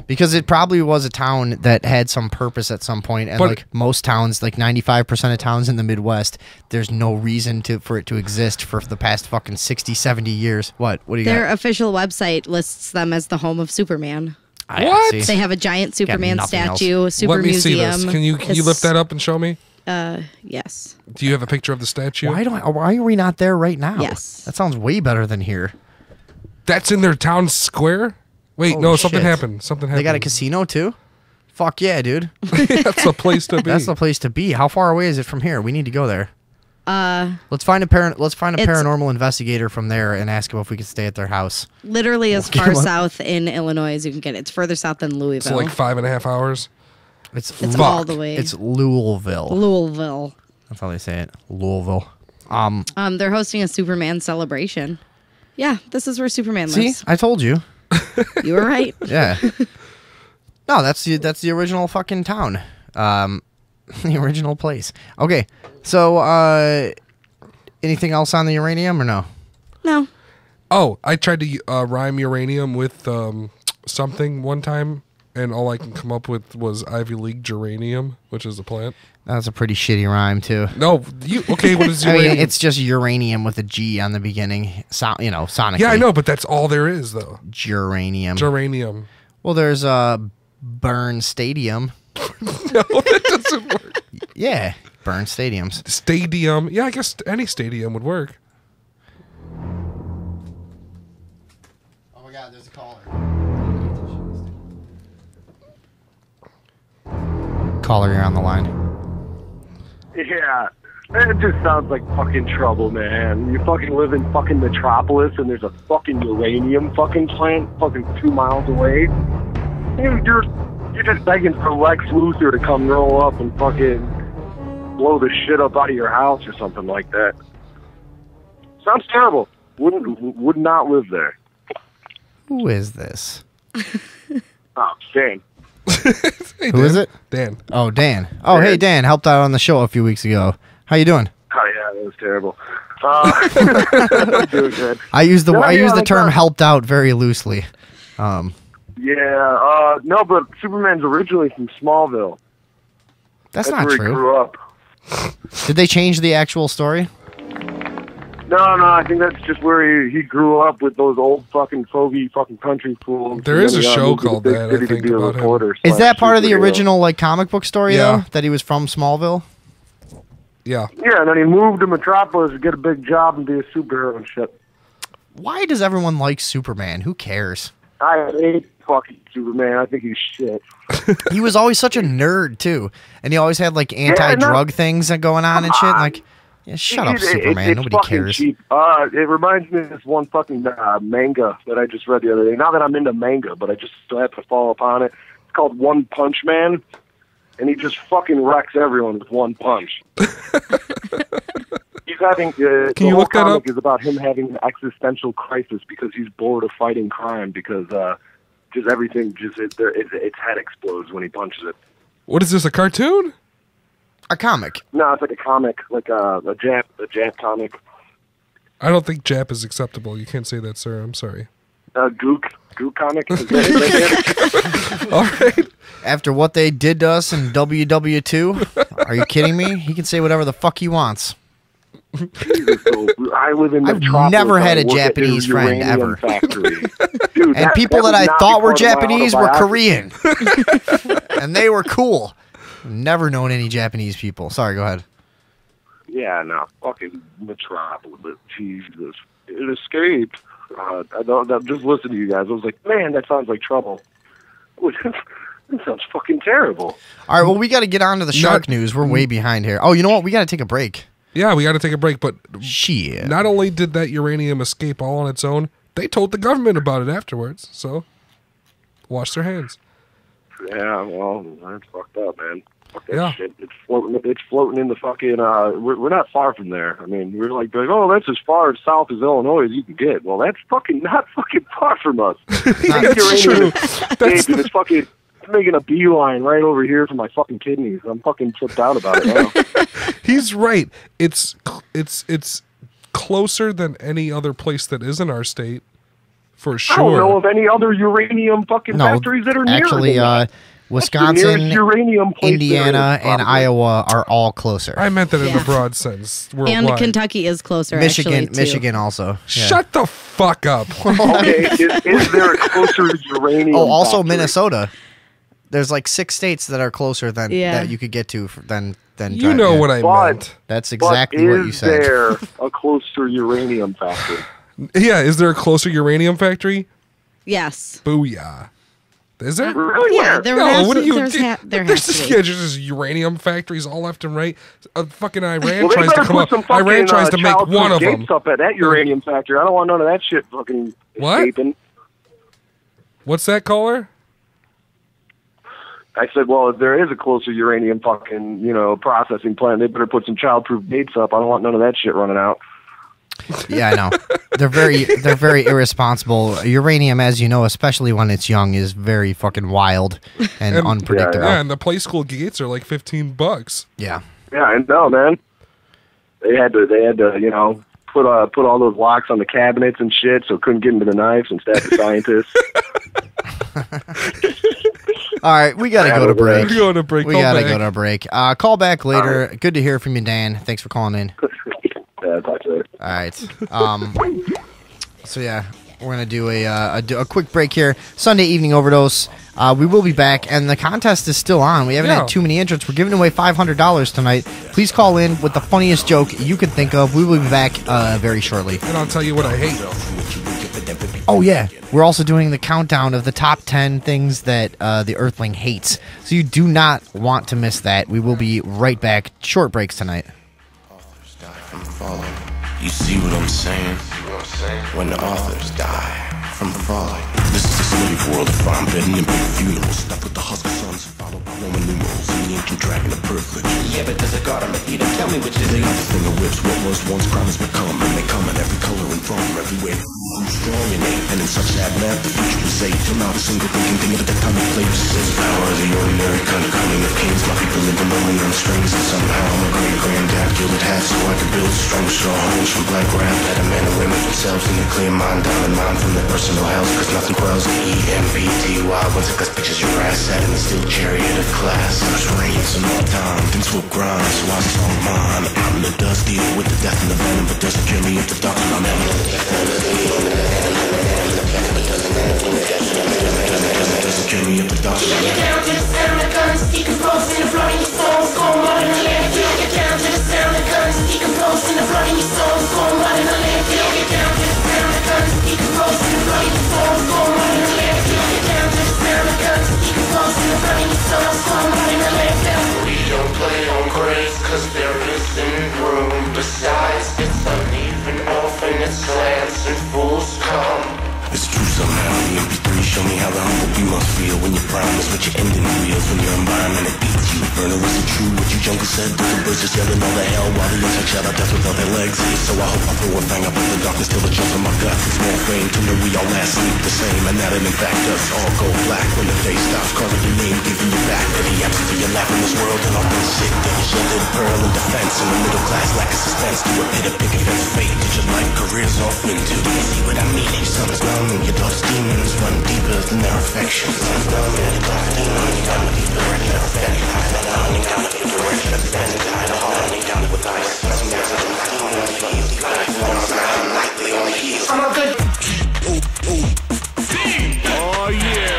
Because it probably was a town that had some purpose at some point, and But- like most towns, like 95% of towns in the Midwest, there's no reason for it to exist for the past fucking 60, 70 years. What do you Their got? official website lists them as the home of Superman. What? see. They have a giant Superman nothing else. statue, super Let me museum. see this. Can you lift that up and show me? Yes. Do you have a picture of the statue? Why are we not there right now? Yes. That sounds way better than here. That's in their town square? Wait, Holy no, something shit. happened. Something happened. They got a casino too? Fuck yeah, dude. That's the place to be. That's the place to be. How far away is it from here? We need to go there. Let's find a It's- paranormal investigator from there and ask him if we can stay at their house. Literally as We'll far give 'em- south in Illinois as you can get. It's further south than Louisville. So like 5.5 hours. It's all the way. It's Louisville. Louisville. That's how they say it. Louisville. They're hosting a Superman celebration. Yeah, this is where Superman See, lives. I told you. You were right. Yeah. No, that's the original fucking town. The original place. Okay, so anything else on the uranium or no? No. Oh, I tried to rhyme uranium with something one time, and all I can come up with was Ivy League geranium, which is a plant. That's a pretty shitty rhyme too. No, okay. What is I uranium? mean, it's just uranium with a G on the beginning. Sonically. Yeah, I know, but that's all there is, though. Geranium. Geranium. Well, there's Burn Stadium. No, that doesn't work. Yeah, Burn Stadiums. Stadium. Yeah, I guess any stadium would work. Oh my God, there's a caller. Caller, you're on the line. Yeah, it just sounds like fucking trouble, man. You fucking live in fucking Metropolis and there's a fucking uranium fucking plant fucking 2 miles away. You're just begging for Lex Luthor to come roll up and fucking blow the shit up out of your house or something like that. Sounds terrible. Would not live there. Who is this? Oh, Dan. Hey, Who is it? Dan. Oh, Dan. Oh, hey, Dan. Helped out on the show a few weeks ago. How you doing? Oh yeah, that was terrible. I'm doing good. I use the Yeah, term "helped out" very loosely. No, but Superman's originally from Smallville. That's not where true. He grew up. Did they change the actual story? No, I think that's just where he grew up with those old fucking fogey fucking country fools. There is a show moved to the called big that, I city to think, be a about him. reporter Is that part of the /superhero. original like comic book story Yeah. though? That he was from Smallville? Yeah. Yeah, and then he moved to Metropolis to get a big job and be a superhero and shit. Why does everyone like Superman? Who cares? I hate fucking Superman. I think he's shit. He was always such a nerd too, and he always had like anti-drug things going on and shit. Like, yeah, shut up, Superman. It's Nobody fucking cares. cheap. It reminds me of this one fucking manga that I just read the other day. Not that I'm into manga, but I just still have to follow upon it. It's called One Punch Man, and he just fucking wrecks everyone with one punch. He's having the you whole look that comic up? is about him having an existential crisis because he's bored of fighting crime because just everything its head explodes when he punches it. What is this? A cartoon? A comic. No, it's like a comic, like a Jap comic. I don't think Jap is acceptable. You can't say that, sir. I'm sorry. Gook comic. Is that All right. After what they did to us in WW2, are you kidding me? He can say whatever the fuck he wants. Jesus, so I live in I've Metropolis. never had I a work at Japanese a friend uranium ever. Factory. Dude, And people that would I not thought be were part of my Japanese were autobiography. Korean. And they were cool. Never known any Japanese people. Sorry, go ahead. Yeah, no, fucking Metropolis. Jesus, it escaped. I just listen to you guys. I was like, man, that sounds like trouble. That sounds fucking terrible. All right, well, we got to get on to the shark news. We're way behind here. Oh, you know what? We got to take a break. Yeah, we got to take a break. But shit. Not only did that uranium escape all on its own, they told the government about it afterwards. So, wash their hands. Yeah, well, that's fucked up, man. Fuck that Yeah. shit. It's floating in the fucking. We're not far from there. I mean, we're like, oh, that's as far south as Illinois as you can get. Well, that's fucking not fucking far from us. That's true. It's fucking making a beeline right over here for my fucking kidneys. I'm fucking tripped out about it now. He's right. It's closer than any other place that is in our state, for sure. I don't know of any other uranium fucking No, factories that are near. actually, Wisconsin, Indiana, and Iowa are all closer. I meant that in a broad sense. And Worldwide. Kentucky is closer, Michigan, actually, too. Michigan also. Yeah. Shut the fuck up. Okay, is there a closer uranium? Oh, also factory? Minnesota. There's like 6 states that are closer than Yeah. that you could get to than. You know what I meant. That's exactly what you said. Is there a closer uranium factory? Yeah, is there a closer uranium factory? Yes. Booyah. Is there? Really? Yeah, there has what to, do you there do? has to be. Yeah, just uranium factories all left and right. Fucking Iran Well, they tries to better come put up. some fucking, Iran tries to make childproof one of them. gates up at that uranium factory. I don't want none of that shit fucking What? escaping. What's that, caller? I said, well, if there is a closer uranium fucking, processing plant, they better put some childproof gates up. I don't want none of that shit running out. Yeah, I know. They're very irresponsible. Uranium, as you know, especially when it's young, is very fucking wild and unpredictable. Yeah, and the play school gates are like $15. Yeah. Yeah, I know, man. They had to, put all those locks on the cabinets and shit, so couldn't get into the knives and stab the scientists. All right, we gotta go to break. We gotta go to break. Call back later. Right. Good to hear from you, Dan. Thanks for calling in. Yeah, talk to you later. All right. So yeah, we're gonna do a quick break here. Sunday evening overdose. We will be back, and the contest is still on. We haven't had too many entrants. We're giving away $500 tonight. Please call in with the funniest joke you can think of. We will be back very shortly. And I'll tell you what I hate. Oh, yeah. We're also doing the countdown of the top 10 things that the Earthling hates. So you do not want to miss that. We will be right back. Short breaks tonight. You see what I'm saying? When the authors die from falling. This is a slave world of farm bedding and big funerals. Stuff with the Husker sons, followed by Roman numerals and the ancient dragon of Perthage. Yeah, but there's a god on the feet, and tell me which is it. The finger whips what was once crime has become, and they come in every color and form, everywhere. Strong and eight, and in such sad math, the future is 8. Till now, the single thinking thing of the tectonic plates is power of the ordinary kind of cunning of kings. My people live lonely on strings, and somehow my great-granddad gilded hats so I could build strong straw homes from black rap. Better men and women themselves in a clear mind, down in mind from their personal health, cause nothing quells the EMBTY. Once it gets pictures your ass sat in the steel chariot of class. First rain some more time, then swoop grind, so I saw mine. Out in the dust, deal with the death and the venom, but doesn't kill me if the doctor I'm in. Doesn't kill me if the doctor I'm in. Get down to the sound of guns, decompose in the blood in your souls, going right in the landfill. Get down to the sound of guns, decompose in the blood in your souls, going right in the landfill. Get down to the sound of guns, decompose in the blood in your souls, going right in the landfill. Get down to the sound of guns, decompose in the blood in your souls, going right in the landfill. We don't play on grace, cause there isn't room. Besides, it's uneven, often it's slants and fools come. It's true somehow, the MP3 show me how the humble you must feel when your prime is what your ending feels, when your environment it beats you. Burner, is it true what you jungle said? The birds just yelling all the hell while the insects shout out death without their legs. So I hope I throw a fang up in the darkness till it jumps on my guts. It's more fame to know we all last sleep the same, and that it in fact does all go black when the day stops calling your name, giving you back to the absence of your laugh in this world. And I've been sick that you shielded pearl in defense, and the middle class lack of suspense to a pit of picket fence fate. Did your life careers off into? Do you see what I mean? Your son is numb and your daughter's demons run deeper than their affections. Son's numb and your daughter's demons run deeper than their affections. Running down the direction of the end, running down with ice. Some guys are unlikely on the heels. I'm a good. Oh yeah.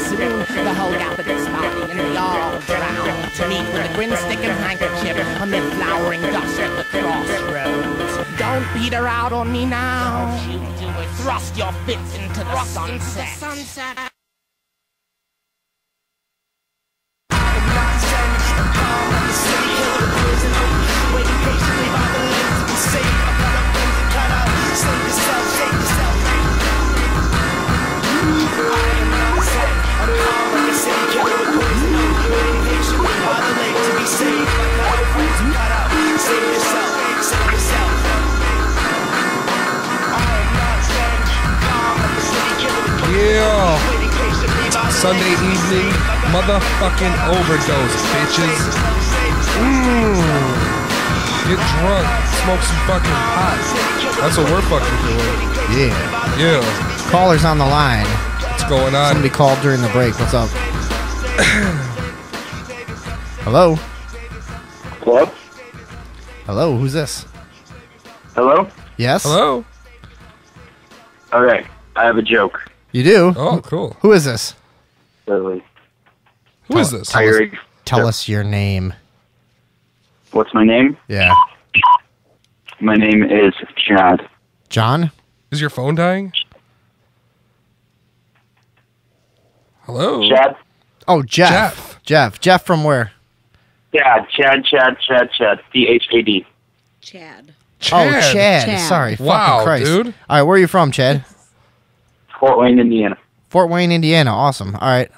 Soon drown to meet with a grin-sticking handkerchief amid flowering dust at the crossroads. Don't peter out on me now. Thrust your fits into the sunset. Yeah. Sunday evening, motherfucking overdose, bitches. Get drunk, smoke some fucking pot. That's what we're fucking doing. Yeah. Yeah. Callers on the line. What's going on? Somebody called during the break. What's up? Hello? Hello? Hello, who's this? Hello? Yes? Hello? Okay, I have a joke. You do? Oh, cool. Who is this? Lily. Who is this? Tell us your name. What's my name? Yeah. My name is Chad. John? Is your phone dying? Hello? Chad? Oh, Jeff. Jeff from where? Yeah, Chad. D-H-A-D. Chad. Oh, Chad. Sorry. Wow, fucking Christ. dude. All right, where are you from, Chad? Fort Wayne, Indiana. Fort Wayne, Indiana. Awesome. All right.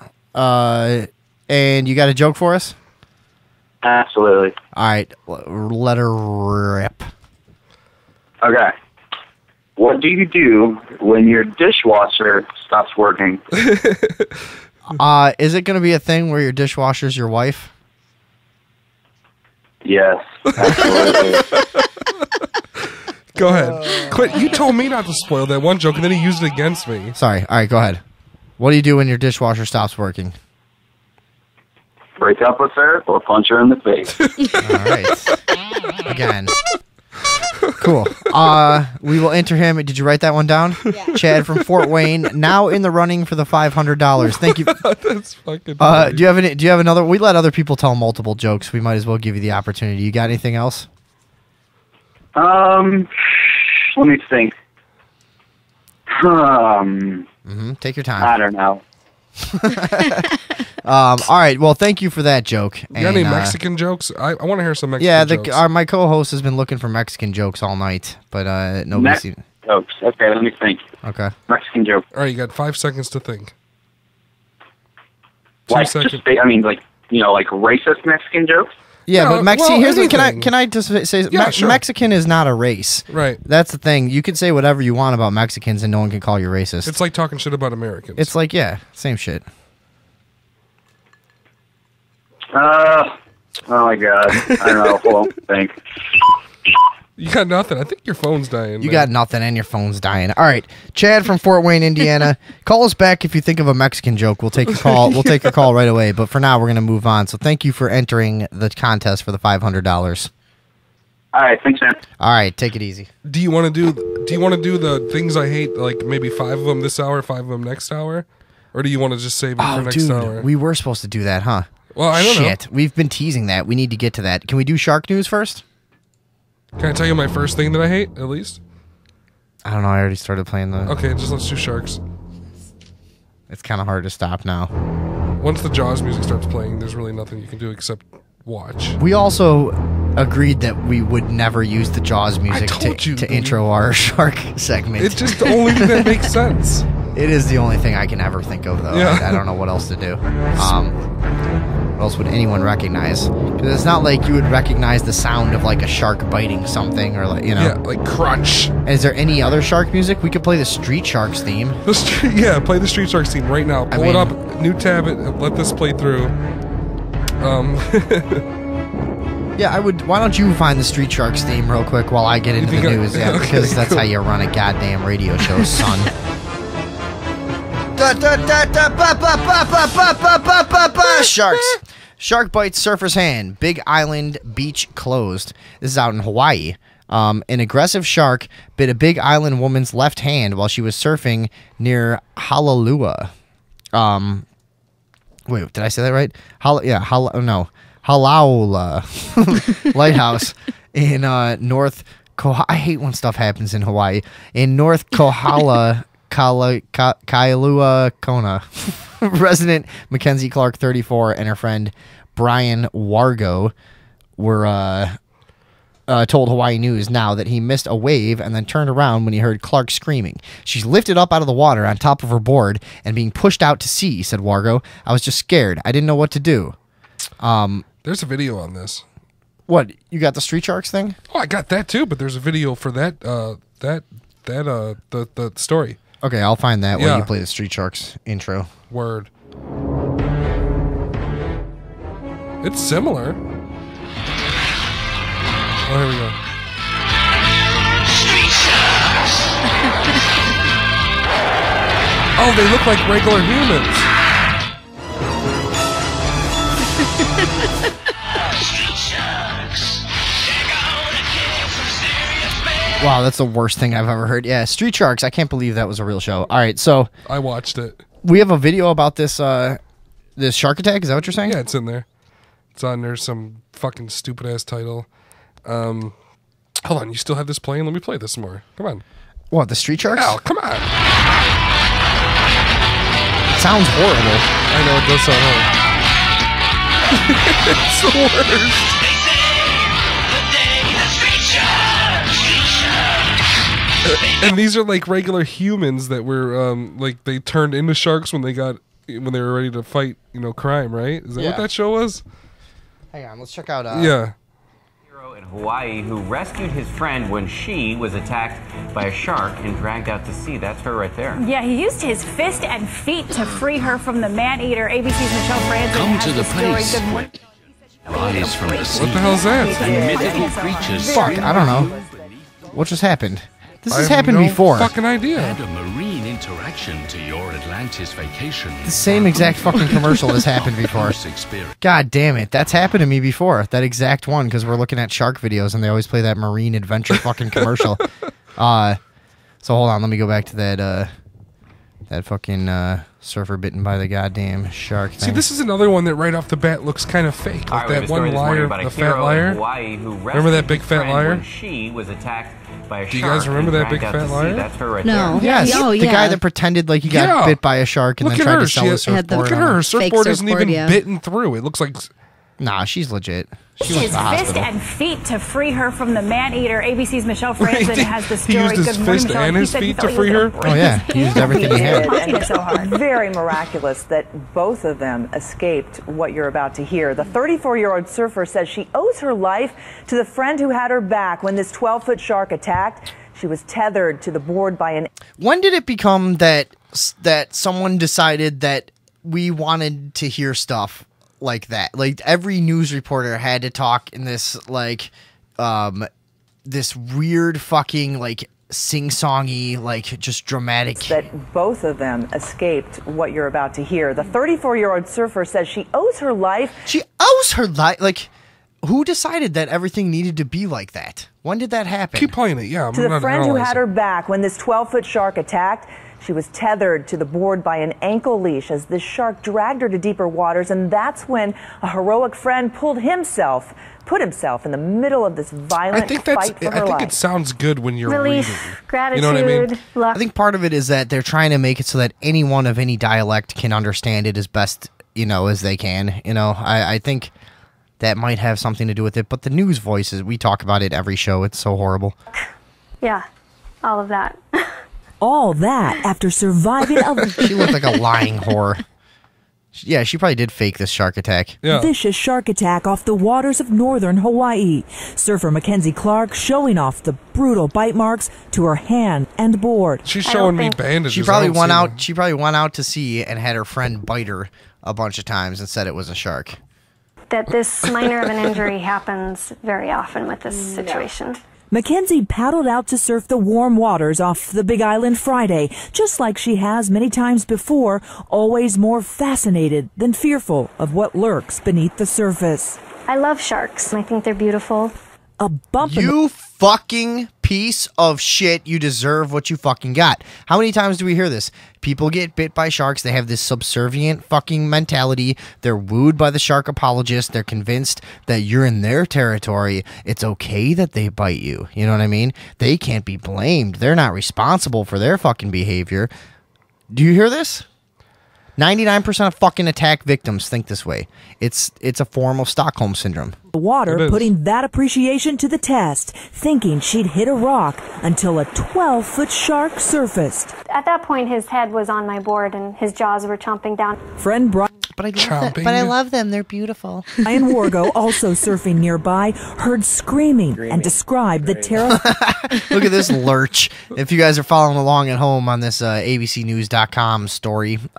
And you got a joke for us? Absolutely. All right. Let her rip. Okay. What do you do when your dishwasher stops working? Is it going to be a thing where your dishwasher's your wife? Yes, absolutely. Go ahead. Quit. You told me not to spoil that one joke, and then he used it against me. Sorry. All right, go ahead. What do you do when your dishwasher stops working? Break up with her or punch her in the face. All right. Again. Cool. We will enter him. Did you write that one down? Yeah. Chad from Fort Wayne, now in the running for the $500. Thank you. That's fucking do you have another? We let other people tell multiple jokes. We might as well give you the opportunity. You got anything else? Let me think. Take your time. I don't know. All right. Well, thank you for that joke. You got any Mexican jokes? I want to hear some Mexican jokes. Yeah, my co-host has been looking for Mexican jokes all night, but nobody's seen. Jokes. Okay, let me think. Okay. Mexican joke. All right, you got 5 seconds to think. Like, just, I mean, like, you know, like racist Mexican jokes. Yeah, No, but well, here's the anything. can I just say Yeah, sure. Mexican is not a race. Right. That's the thing. You can say whatever you want about Mexicans and no one can call you racist. It's like talking shit about Americans. It's like, yeah, same shit. Oh my god. I don't know. Hold on. Think. You got nothing. I think your phone's dying. You got nothing and your phone's dying. All right. Chad from Fort Wayne, Indiana. Call us back if you think of a Mexican joke. We'll take your call. We'll take your call right away. But for now, we're going to move on. So thank you for entering the contest for the $500. All right, thanks, man. All right, take it easy. Do you want to do the things I hate, like maybe 5 of them this hour, 5 of them next hour? Or do you want to just save it for next hour? We were supposed to do that, huh? Well, I don't know. Shit, we've been teasing that. We need to get to that. Can we do shark news first? Can I tell you my first thing that I hate, at least? I don't know. I already started playing the... Okay, just let's do sharks. It's kind of hard to stop now. Once the Jaws music starts playing, there's really nothing you can do except watch. We also agreed that we would never use the Jaws music to intro our shark segment. It's just the only thing that makes sense. It is the only thing I can ever think of, though. Yeah. I don't know what else to do. What else would anyone recognize? Because it's not like you would recognize the sound of like a shark biting something, or like, you know. Yeah, like crunch. Is there any other shark music? We could play the Street Sharks theme. Yeah, play the Street Sharks theme right now. Pull it up, new tab it, let this play through. Yeah, I would. Why don't you find the Street Sharks theme real quick while I get into the news? Yeah, okay, because that's how you run a goddamn radio show, son. Sharks. Shark bites surfer's hand. Big Island beach closed. This is out in Hawaii. An aggressive shark bit a Big Island woman's left hand while she was surfing near Honolulu. Wait, did I say that right? Halaula Lighthouse in North. I hate when stuff happens in Hawaii. In North Kailua Kona, resident Mackenzie Clark, 34, and her friend Brian Wargo were told Hawaii News Now that he missed a wave and then turned around when he heard Clark screaming. She's lifted up out of the water on top of her board and being pushed out to sea, said Wargo. I was just scared. I didn't know what to do. There's a video on this. What, you got the Street Sharks thing? Oh, I got that too, but there's a video for that the story. Okay, I'll find that while you play the Street Sharks intro. Word. It's similar. Oh, here we go. Street Sharks. Oh, they look like regular humans. Wow, that's the worst thing I've ever heard. Yeah, Street Sharks. I can't believe that was a real show. All right, so I watched it. We have a video about this this shark attack. Is that what you're saying? Yeah, it's in there. It's on there. Some fucking stupid ass title. Hold on, you still have this playing? Let me play this some more. Come on. What, the Street Sharks? Oh, come on. Sounds horrible. I know, it does sound horrible. It's the worst. And these are like regular humans that were like they turned into sharks when they were ready to fight, crime, right? Is that what that show was? Hang on, let's check out yeah. In Hawaii who rescued his friend when she was attacked by a shark and dragged out to sea. That's her right there. Yeah, he used his fist and feet to free her from the man-eater. ABC's Michelle Franzen Come has to the story. place. Good morning. Rise from the sea. What the hell's that? And mythical creatures. Fuck, I don't know. What just happened? This has I have happened no before. Fucking idea. Add a marine interaction to your Atlantis vacation. The same exact fucking commercial has happened before. God damn it. That's happened to me before. That exact one, because we're looking at shark videos and they always play that marine adventure fucking commercial. So hold on, let me go back to that fucking surfer bitten by the goddamn shark thing. See, this is another one that right off the bat looks kind of fake. Like that one liar, the fat liar. Remember that big fat liar? She was attacked by a Do you guys remember that big fat liar? That's her right No. there. Yes, Oh, the yeah. guy that pretended like he got bit by a shark and Look then at tried her. to sell his surfboard. Look at her. Her surfboard isn't even bitten through. It looks like... Nah, she's legit. She went His to the fist hospital. and feet to free her from the man-eater. ABC's Michelle Franzen has the He story. used his Good morning, fist Michelle. and He his said he feet felt to he was free gonna her? break. Oh, yeah. He used everything he had. Punching so hard. Very miraculous that both of them escaped what you're about to hear. The 34-year-old surfer says she owes her life to the friend who had her back when this 12-foot shark attacked. She was tethered to the board by an... When did it become that someone decided that we wanted to hear stuff like that? Like every news reporter had to talk in this like this weird fucking like sing-songy, like just dramatic. That both of them escaped what you're about to hear. The 34-year-old surfer says she owes her life. She owes her life. Like, who decided that everything needed to be like that? When did that happen? Keep playing it, yeah. To the friend who had her back when this 12-foot shark attacked. She was tethered to the board by an ankle leash as this shark dragged her to deeper waters, and that's when a heroic friend put himself in the middle of this violent fight for her life. It sounds good when you're Relief, reading. gratitude, You know what I mean? luck. I think part of it is that they're trying to make it so that anyone of any dialect can understand it as best, as they can. I think that might have something to do with it. But the news voices, we talk about it every show. It's so horrible. Yeah, all of that. All that after surviving a She looked like a lying whore. Yeah, she probably did fake this shark attack. vicious shark attack off the waters of northern Hawaii. Surfer Mackenzie Clark showing off the brutal bite marks to her hand and board. She's showing me bandages. She probably went out. She probably went out to sea and had her friend bite her a bunch of times and said it was a shark. That this minor of an injury happens very often with this situation. Mackenzie paddled out to surf the warm waters off the Big Island Friday, just like she has many times before, always more fascinated than fearful of what lurks beneath the surface. I love sharks. I think they're beautiful. A bump You fucking piece of shit. You deserve what you fucking got. How many times do we hear this? People get bit by sharks. They have this subservient fucking mentality. They're wooed by the shark apologists. They're convinced that you're in their territory. It's okay that they bite you. You know what I mean? They can't be blamed. They're not responsible for their fucking behavior. Do you hear this? 99% of fucking attack victims think this way. It's a form of Stockholm syndrome. The water putting that appreciation to the test, thinking she'd hit a rock until a 12-foot shark surfaced. At that point, his head was on my board and his jaws were chomping down. Friend Brian. But I love them. They're beautiful. Brian Wargo, also surfing nearby, heard screaming and described the terror. Look at this lurch. If you guys are following along at home on this abcnews.com story, big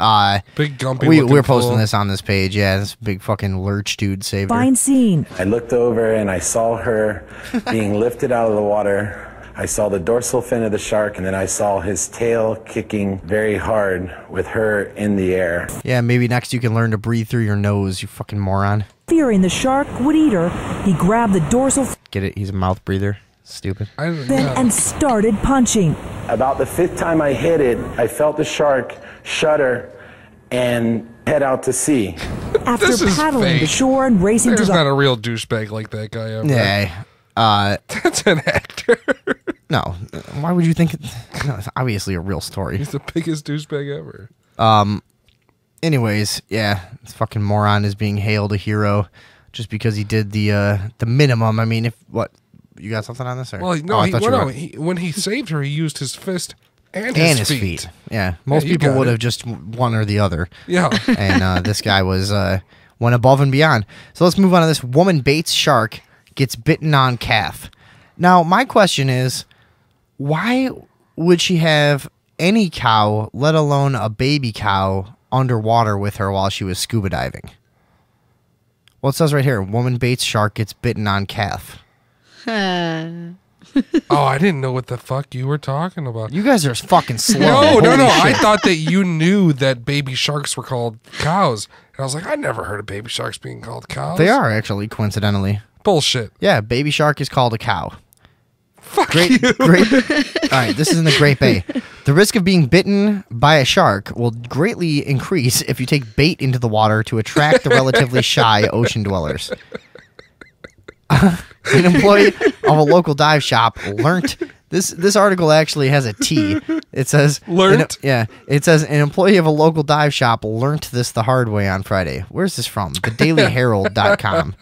gumpy we're posting this on this page. Yeah, this big fucking lurch dude saved her. Fine scene. I looked over and I saw her being lifted out of the water. I saw the dorsal fin of the shark, and then I saw his tail kicking very hard with her in the air. Yeah, maybe next you can learn to breathe through your nose, you fucking moron. Fearing the shark would eat her, he grabbed the dorsal Get it? He's a mouth breather. Stupid. fin and started punching. About the 5th time I hit it, I felt the shark shudder and head out to sea. After This is paddling to fake. shore and racing There's to the... not a real douchebag like that guy ever. Yeah. That's an actor. No. Why would you think no, it's obviously a real story. He's the biggest douchebag ever. Anyways, yeah, this fucking moron is being hailed a hero just because he did the minimum. I mean, if what you got something on this? Or? Well, no, when he saved her, he used his fist and his feet. Yeah, most people would have just one or the other. Yeah, and this guy was went above and beyond. So let's move on to this. Woman baits shark, gets bitten on calf. Now, my question is, why would she have any cow, let alone a baby cow, underwater with her while she was scuba diving? Well, it says right here, woman baits shark, gets bitten on calf. Oh, I didn't know what the fuck you were talking about. You guys are fucking slow. No. Holy I shit. thought that you knew that baby sharks were called cows. And I was like, I never heard of baby sharks being called cows. They are, actually, coincidentally. Bullshit. Yeah, baby shark is called a cow. Fuck Great. you. All right, this is in the Great Bay. The risk of being bitten by a shark will greatly increase if you take bait into the water to attract the relatively shy ocean dwellers. An employee of a local dive shop learnt. This article actually has a T. It says learnt. It says an employee of a local dive shop learnt this the hard way on Friday. Where's this from? TheDailyHerald.com.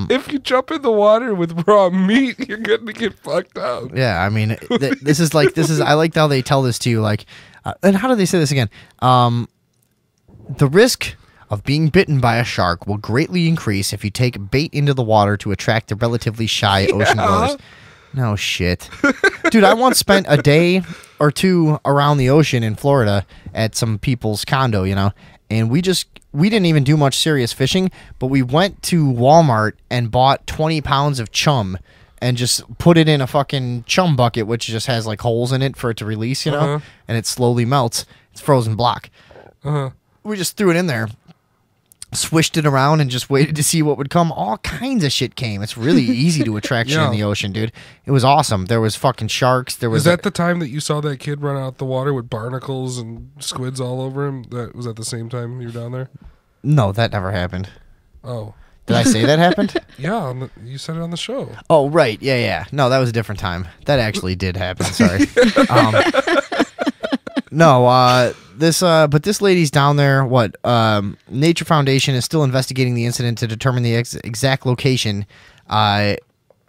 If you jump in the water with raw meat, you're gonna get fucked up. Yeah, I mean, this is. I like how they tell this to you. Like, and how do they say this again? The risk of being bitten by a shark will greatly increase if you take bait into the water to attract the relatively shy ocean dwellers. No shit. Dude, I once spent a day or two around the ocean in Florida at some people's condo, and we didn't even do much serious fishing, but we went to Walmart and bought 20 pounds of chum and just put it in a fucking chum bucket, which just has like holes in it for it to release, and it slowly melts. It's frozen block. We just threw it in there, swished it around, and just waited to see what would come. All kinds of shit came. It's really easy to attract shit in the ocean, dude. It was awesome. There was fucking sharks. There was. Is that the time that you saw that kid run out the water with barnacles and squids all over him? Was that the same time you were down there? No, that never happened. Oh. Did I say that happened? Yeah, you said it on the show. Oh, right. Yeah. No, that was a different time. That actually did happen. Sorry. But this lady's down there. Nature Foundation is still investigating the incident to determine the exact location.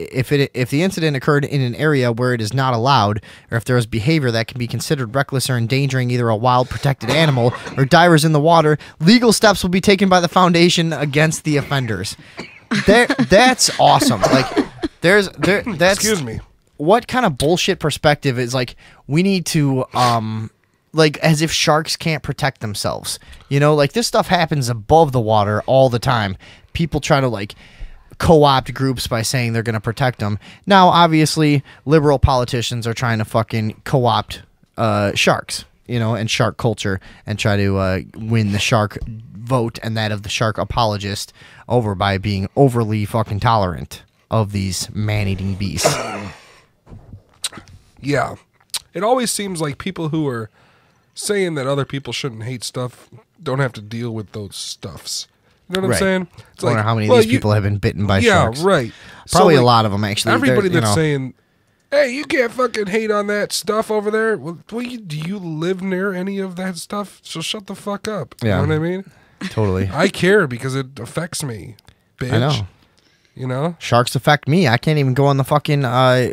If the incident occurred in an area where it is not allowed, or if there is behavior that can be considered reckless or endangering either a wild protected animal or divers in the water, legal steps will be taken by the foundation against the offenders. That's awesome. That's excuse me. What kind of bullshit perspective is we need to as if sharks can't protect themselves. This stuff happens above the water all the time. People try to co-opt groups by saying they're going to protect them. Now, obviously, liberal politicians are trying to fucking co-opt sharks, and shark culture, and try to win the shark vote and that of the shark apologist over by being overly fucking tolerant of these man-eating beasts. Yeah. It always seems like people who are saying that other people shouldn't hate stuff don't have to deal with those stuffs. You know what I'm saying? It's I wonder how many of these people have been bitten by sharks. Yeah, right. Probably So, a lot of them, actually. Everybody They're, that's saying, hey, you can't fucking hate on that stuff over there. Well, do you live near any of that stuff? So shut the fuck up. You know what I mean? Totally. I care because it affects me, bitch. I know. You know? Sharks affect me. I can't even go on the fucking...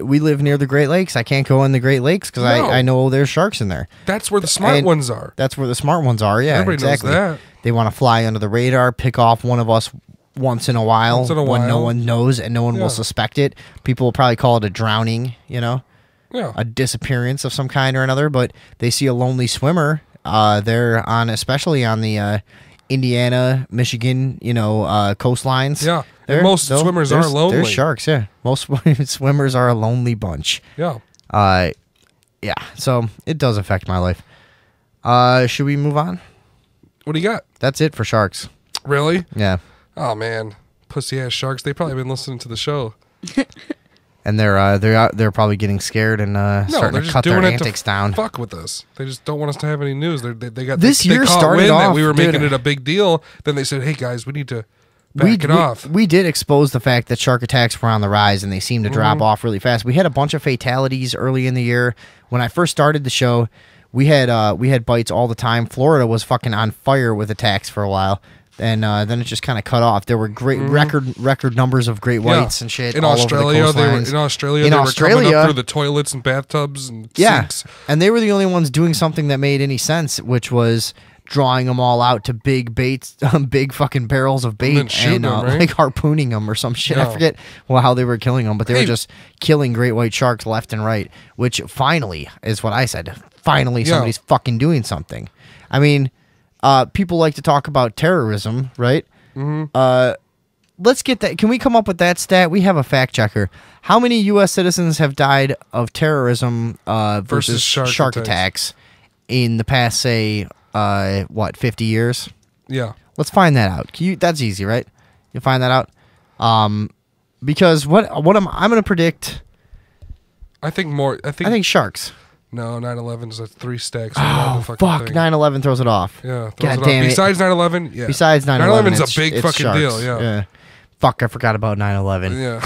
we live near the Great Lakes. I can't go in the Great Lakes because I know there's sharks in there. That's where the smart ones are. That's where the smart ones are, yeah. Everybody exactly. knows that. They want to fly under the radar, pick off one of us once in a while when no one knows and no one will suspect it. People will probably call it a drowning, you know? Yeah. A disappearance of some kind or another, but they see a lonely swimmer. They're on, especially on the Indiana, Michigan, coastlines. Yeah. And most swimmers are lonely. There's sharks, yeah. Most swimmers are a lonely bunch. Yeah. Yeah. So it does affect my life. Should we move on? What do you got? That's it for sharks. Really? Yeah. Oh man, pussy ass sharks. They probably been listening to the show. And they're probably getting scared and starting to cut their antics down. Fuck with us. They just don't want us to have any news. They got this year caught started wind off. that we were dude, making it a big deal. Then they said, "Hey guys, we need to back it off." We did expose the fact that shark attacks were on the rise and they seem to drop off really fast. We had a bunch of fatalities early in the year. When I first started the show, we had bites all the time. Florida was fucking on fire with attacks for a while. And then it just kind of cut off. There were great record numbers of great whites and shit. In all Australia, over the coastlines. they were coming up through the toilets and bathtubs and sinks. And they were the only ones doing something that made any sense, which was drawing them all out to big baits, big fucking barrels of bait, and like harpooning them or some shit. I forget how they were killing them, but they were just killing great white sharks left and right. Which finally is what I said. Finally, somebody's fucking doing something. I mean. People like to talk about terrorism, right? Let's get that. Can we come up with that stat? We have a fact checker. How many U.S. citizens have died of terrorism versus shark attacks in the past, say, 50 years? Yeah. Let's find that out. That's easy, right? You find that out? Because what I'm going to predict. I think sharks. No, 9/11's a 3 stacks. Oh, fuck. 9/11 throws it off. Yeah. God damn it. Besides 9/11, yeah. Besides 9/11, 9/11's a big fucking sharks. deal, yeah. Fuck, I forgot about 9/11. Yeah.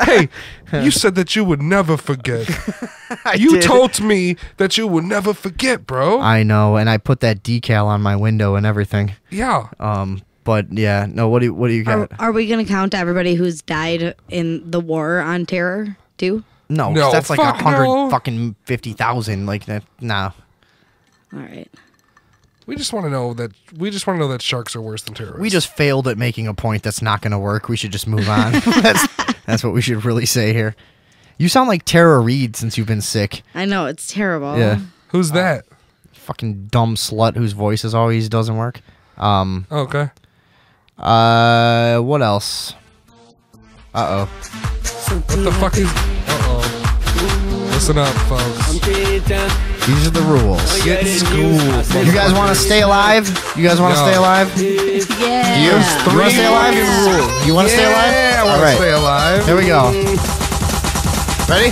Hey, you said that you would never forget. You told me that you would never forget, bro. I know, and I put that decal on my window and everything. Yeah. But yeah, no. What do you got? Are we going to count everybody who's died in the war on terror too? No, that's like 150,000. Like that. Nah. All right. We just want to know that sharks are worse than terrorists. We just failed at making a point that's not going to work. We should just move on. That's what we should really say here. You sound like Tara Reid since you've been sick. I know, it's terrible. Yeah. Who's that? Fucking dumb slut whose voice always doesn't work. Okay. What else? Uh-oh. What the fuck is... Uh-oh. Listen up, folks. These are the rules. Get schooled. You guys want to stay alive? You guys want to stay alive? Yeah. Do you? You want to stay alive? You want to stay alive? Yeah, I want to stay alive. Here we go. Ready?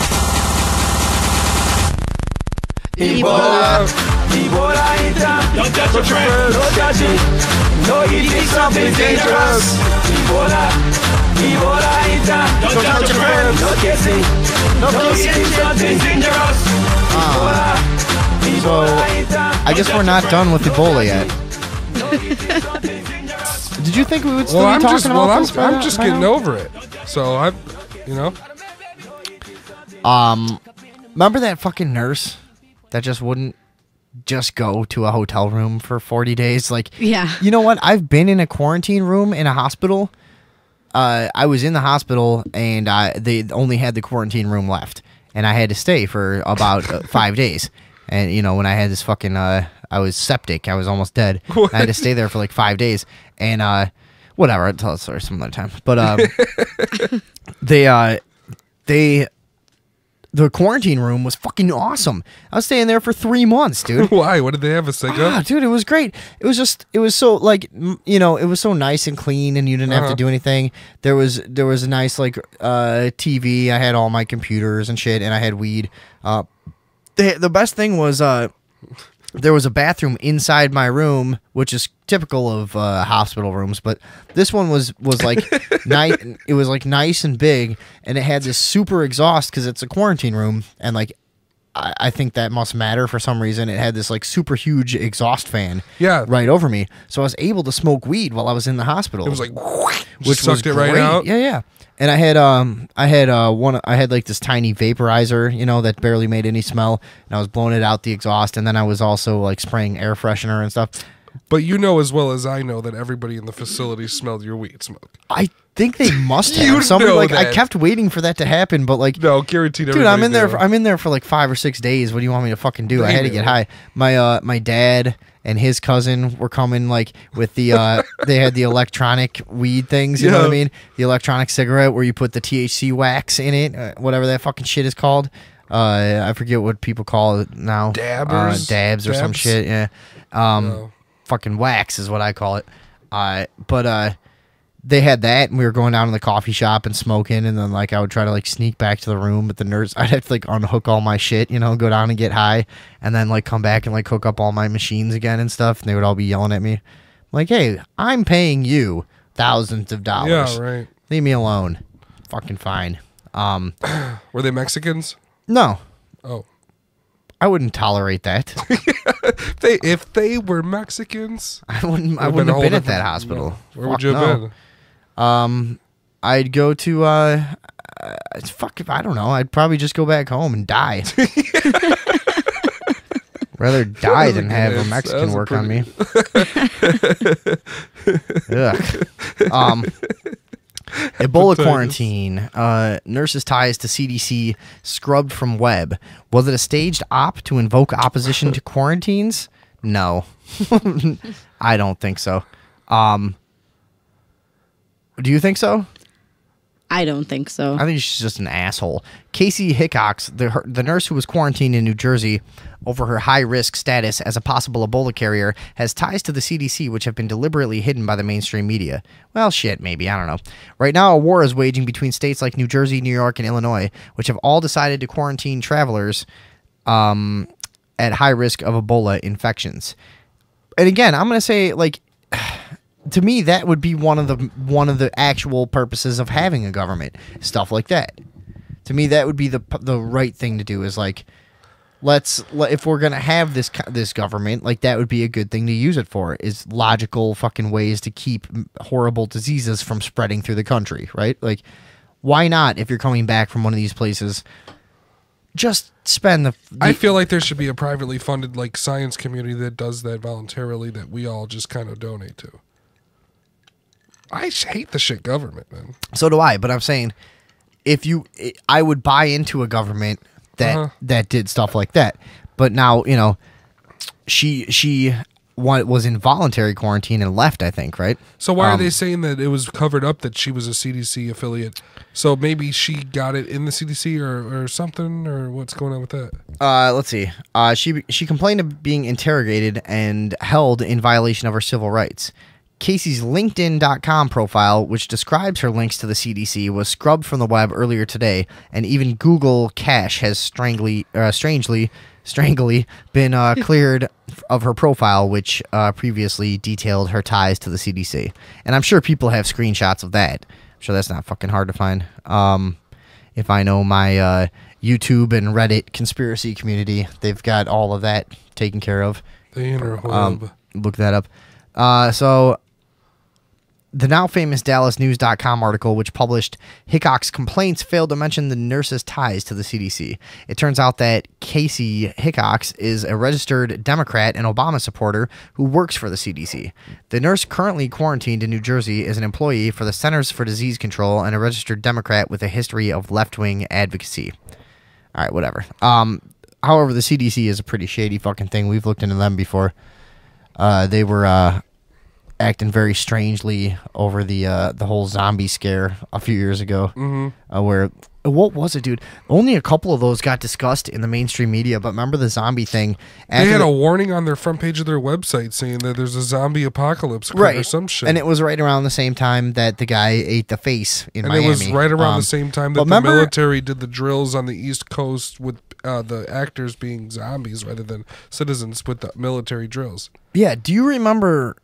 Ebola. Ebola, don't touch your friend. Don't touch it. No, you think something's dangerous. Ebola. Ebola, don't touch your friend. No kissing. No, you think something's dangerous. So, I guess we're not done with Ebola yet. Did you think we would still be talking about this? I'm just getting over it. So, remember that fucking nurse that just wouldn't just go to a hotel room for 40 days? Like, yeah. You know what? I've been in a quarantine room in a hospital. I was in the hospital and they only had the quarantine room left. And I had to stay for about 5 days. And, you know, when I had this fucking, I was septic. I was almost dead. I had to stay there for like 5 days. And, whatever. I'll tell the story some other time. But, the quarantine room was fucking awesome. I was staying there for 3 months, dude. Why? What did they have, a cigarette? Dude, it was great. It was so like, it was so nice and clean, and you didn't have to do anything. There was a nice like TV. I had all my computers and shit, and I had weed. The best thing was there was a bathroom inside my room, which is typical of hospital rooms, but this one was like nice. It was like nice and big, and it had this super exhaust because it's a quarantine room, and like I think that must matter for some reason. It had this like super huge exhaust fan, right over me, so I was able to smoke weed while I was in the hospital. It was like, which sucked was it right great. out. Yeah. And I had like this tiny vaporizer, that barely made any smell, and I was blowing it out the exhaust, and then I was also like spraying air freshener and stuff. But you know as well as I know that everybody in the facility smelled your weed smoke. I think they must have. You Somebody know like that. I kept waiting for that to happen, but like no, guaranteed. Dude, I'm in there. I'm in there for like 5 or 6 days. What do you want me to fucking do? I had to get high. My dad and his cousin were coming like with the they had the electronic weed things. You know what I mean? The electronic cigarette where you put the THC wax in it, whatever that fucking shit is called. I forget what people call it now. Dabs or some shit. Yeah. Fucking wax is what I call it. But they had that, and we were going down to the coffee shop and smoking, and then like I would try to like sneak back to the room, but the nurse, I'd have to like unhook all my shit, go down and get high, and then like come back and like hook up all my machines again and stuff, and they would all be yelling at me. I'm like, hey, I'm paying you thousands of dollars. Yeah, right. Leave me alone. Fucking fine. Were they Mexicans? No. Oh. I wouldn't tolerate that. If they were Mexicans, I wouldn't have been at that hospital. No. Where would you have been? I'd go to I don't know. I'd probably just go back home and die. Rather die than have a Mexican work on me. Ugh. Ebola quarantine. Nurses' ties to CDC scrubbed from web. Was it a staged op to invoke opposition to quarantines? No. I don't think so. Do you think so? I don't think so. I think she's just an asshole. Casey Hickox, the nurse who was quarantined in New Jersey over her high-risk status as a possible Ebola carrier, has ties to the CDC which have been deliberately hidden by the mainstream media. Well, shit, maybe. I don't know. Right now, a war is waging between states like New Jersey, New York, and Illinois, which have all decided to quarantine travelers at high risk of Ebola infections. And again, I'm going to say, like... To me, that would be one of the actual purposes of having a government, stuff like that. To me, that would be the right thing to do. Is like, if we're gonna have this government, like that would be a good thing to use it for. Is logical fucking ways to keep horrible diseases from spreading through the country, right? Like, why not? If you're coming back from one of these places, just spend the I feel like there should be a privately funded like science community that does that voluntarily that we all just kind of donate to. I hate the shit government, man. So do I, but I'm saying I would buy into a government that did stuff like that. But now, she was in voluntary quarantine and left, I think, right? So why are they saying that it was covered up that she was a CDC affiliate? So maybe she got it in the CDC or something, or what's going on with that? Let's see. She complained of being interrogated and held in violation of her civil rights. Casey's LinkedIn.com profile, which describes her links to the CDC, was scrubbed from the web earlier today, and even Google Cache has strangely been cleared of her profile, which previously detailed her ties to the CDC. And I'm sure people have screenshots of that. I'm sure that's not fucking hard to find. If I know my YouTube and Reddit conspiracy community, they've got all of that taken care of. The interweb. Look that up. So... The now famous DallasNews.com article, which published Hickox's complaints, failed to mention the nurse's ties to the CDC. It turns out that Casey Hickox is a registered Democrat and Obama supporter who works for the CDC. The nurse currently quarantined in New Jersey is an employee for the Centers for Disease Control and a registered Democrat with a history of left-wing advocacy. All right, whatever. However, the CDC is a pretty shady fucking thing. We've looked into them before. They were... acting very strangely over the whole zombie scare a few years ago, where What was it, dude? Only a couple of those got discussed in the mainstream media, but remember the zombie thing? They had a warning on their front page of their website saying that there's a zombie apocalypse coming or some shit. And it was right around the same time that the guy ate the face in Miami. And it was right around the same time that the remember, military did the drills on the East Coast with the actors being zombies rather than citizens with the military drills. Yeah, do you remember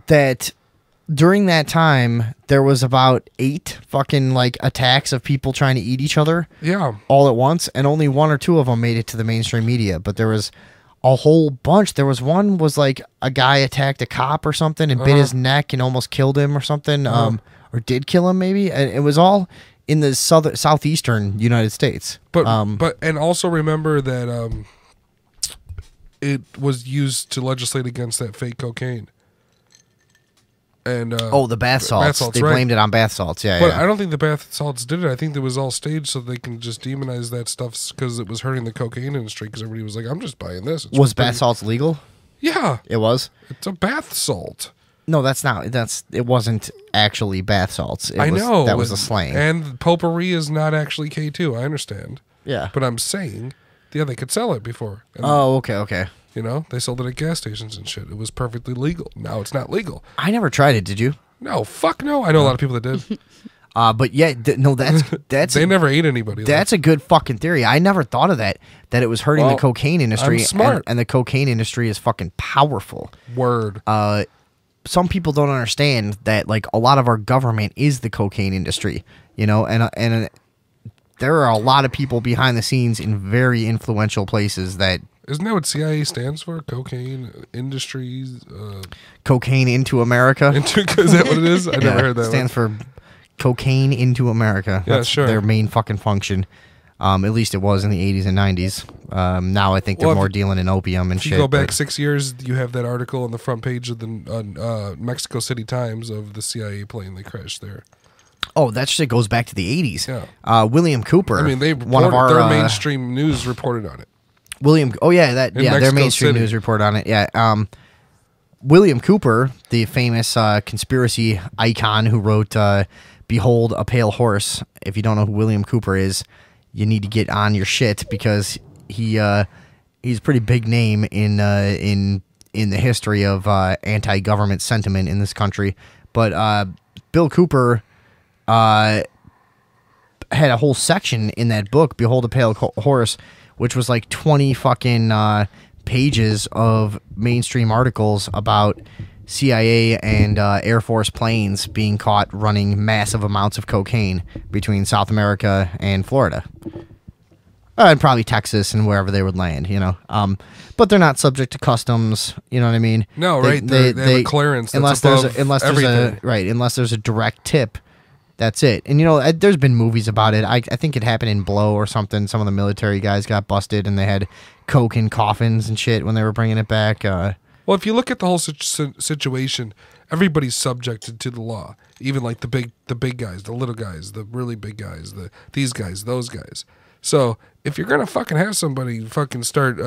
that during that time there was about 8 fucking like attacks of people trying to eat each other? Yeah. All at once, and only 1 or 2 of them made it to the mainstream media, but there was a whole bunch. There was one was like a guy attacked a cop or something and bit his neck and almost killed him or something, or did kill him maybe. And it was all in the southeastern United States. But and also remember that it was used to legislate against that fake cocaine. And the bath salts. They blamed it on bath salts. Yeah, but yeah. I don't think the bath salts did it. I think it was all staged so they can just demonize that stuff because it was hurting the cocaine industry. Because everybody was like, "I'm just buying this." It's was bath salts legal? Yeah, it was. It's a bath salt. No, that's not. It wasn't actually bath salts. I know that was a slang. And potpourri is not actually K2. I understand. Yeah, but I'm saying, yeah, they could sell it before. And okay. You know, they sold it at gas stations and shit. It was perfectly legal. Now it's not legal. I never tried it. Did you? No, fuck no. I know a lot of people that did. But yeah, that's they never ate anybody. That's a good fucking theory. I never thought of that it was hurting the cocaine industry. I'm smart. And the cocaine industry is fucking powerful. Word. Some people don't understand that like a lot of our government is the cocaine industry, you know, and there are a lot of people behind the scenes in very influential places that. Isn't that what CIA stands for? Cocaine Industries? Cocaine into America? Is that what it is? I never heard that. It stands for Cocaine into America. Yeah, That's sure. their main fucking function. At least it was in the 80s and 90s. Now I think they're more dealing in opium and if shit. You go back 6 years, you have that article on the front page of the Mexico City Times of the CIA plane that crashed there. Oh, that shit goes back to the 80s. Yeah. William Cooper. I mean, their mainstream news reported on it. Their mainstream news report on it. Yeah. William Cooper, the famous conspiracy icon who wrote Behold a Pale Horse. If you don't know who William Cooper is, you need to get on your shit because he's a pretty big name in the history of anti-government sentiment in this country. But Bill Cooper had a whole section in that book, Behold a Pale Horse, which was like 20 fucking pages of mainstream articles about CIA and Air Force planes being caught running massive amounts of cocaine between South America and Florida. And probably Texas and wherever they would land, you know. But they're not subject to customs, you know what I mean? No, right. They have a clearance that's unless there's a direct tip. That's it. And, you know, there's been movies about it. I think it happened in Blow or something. Some of the military guys got busted and they had coke in coffins and shit when they were bringing it back. Well, if you look at the whole situation, everybody's subjected to the law. Even like the big guys, the little guys, the really big guys, these guys, those guys. So if you're going to fucking have somebody fucking start,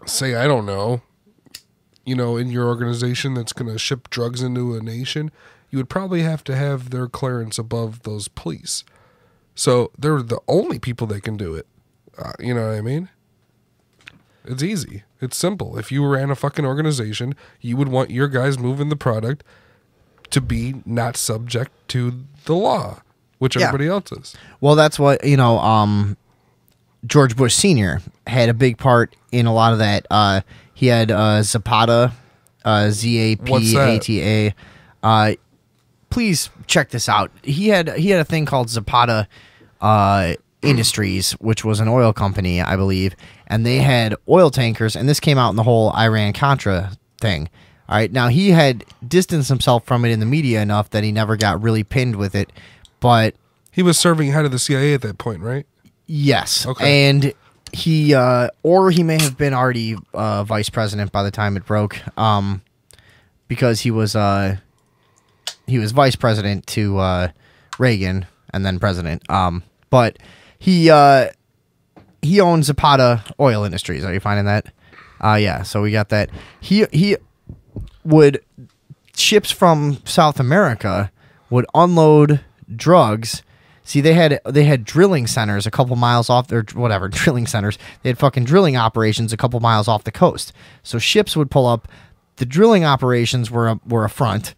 say, I don't know, you know, in your organization that's going to ship drugs into a nation, you would probably have to have their clearance above those police. So they're the only people that can do it. You know what I mean? It's easy. It's simple. If you ran a fucking organization, you would want your guys moving the product to be not subject to the law, which everybody else is. Well, that's what, you know, George Bush Sr. had a big part in a lot of that. He had Zapata, Zapata. Please check this out. He had a thing called Zapata Industries, which was an oil company, I believe, and they had oil tankers, and this came out in the whole Iran-Contra thing. All right, now he had distanced himself from it in the media enough that he never got really pinned with it, but... He was serving head of the CIA at that point, right? Yes. Okay. And he, or he may have been already vice president by the time it broke, because he was vice president to Reagan and then president. But he owns Zapata Oil Industries. Are you finding that? Yeah. So we got that. He would ships from South America would unload drugs See, they had drilling centers a couple miles off their whatever drilling centers. They had fucking drilling operations a couple miles off the coast. So ships would pull up. The drilling operations were a front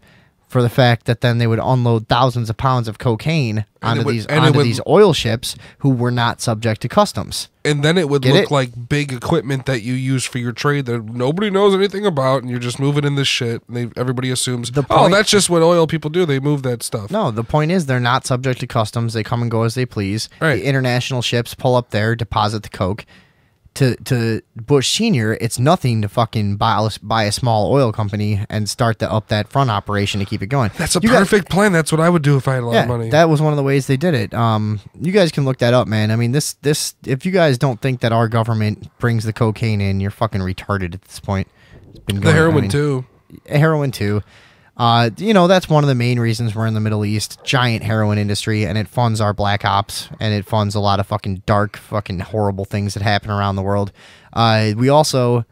for the fact that then they would unload thousands of pounds of cocaine onto these oil ships who were not subject to customs. And then it would look like big equipment that you use for your trade that nobody knows anything about, and you're just moving in this shit. And everybody assumes, that's just what oil people do. They move that stuff. No, the point is they're not subject to customs. They come and go as they please. Right. The international ships pull up there, deposit the coke. To Bush Sr., it's nothing to fucking buy a small oil company and start up that front operation to keep it going. That's a perfect plan. That's what I would do if I had a lot of money. That was one of the ways they did it. You guys can look that up, man. I mean, this if you guys don't think that our government brings the cocaine in, you're fucking retarded at this point. It's been the heroin too. Heroin too. That's one of the main reasons we're in the Middle East. Giant heroin industry, and it funds our black ops, and it funds a lot of fucking dark, fucking horrible things that happen around the world. We also...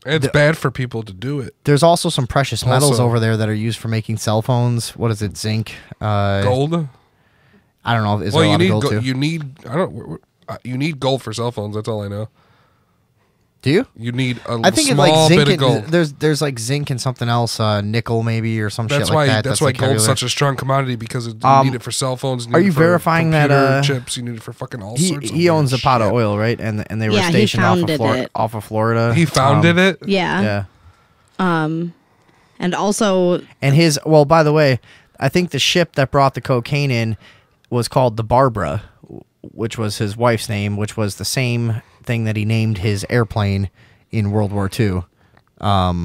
It's bad for people to do it. There's also some precious metals over there that are used for making cell phones. What is it? Zinc? Gold? I don't know. Is there a lot of gold too? You need gold for cell phones. That's all I know. Do you? You need a I think small it's like zinc bit of gold. There's like zinc and something else, nickel maybe or some shit like that. That's why like gold's such a strong commodity, because you need it for cell phones. Are you verifying that chips? You need it for fucking all sorts. He owns a pot of oil, right? And they were stationed off of Florida. He founded it. Yeah. And also, by the way, I think the ship that brought the cocaine in was called the Barbara, which was his wife's name, which was the same thing that he named his airplane in World War II. Or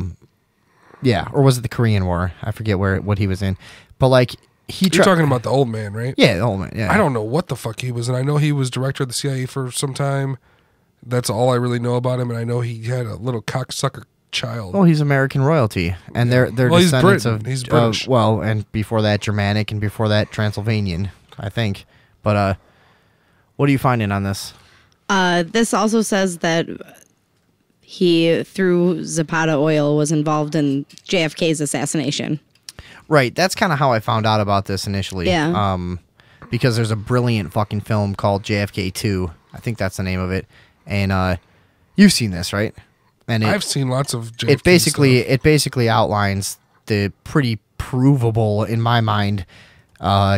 was it the Korean War? I forget what he was in. But like you're talking about the old man, right? Yeah, the old man. Yeah. I don't know what the fuck he was in. I know he was director of the CIA for some time. That's all I really know about him, and I know he had a little cocksucker child. Well, he's American royalty, and they're descendants of he's British. And before that Germanic, and before that Transylvanian, I think. But what are you finding on this? This also says that he, through Zapata Oil, was involved in JFK's assassination. Right. That's kind of how I found out about this initially. Yeah. Because there's a brilliant fucking film called JFK 2. I think that's the name of it. And you've seen this, right? And I've seen lots of JFK It basically outlines the pretty provable, in my mind,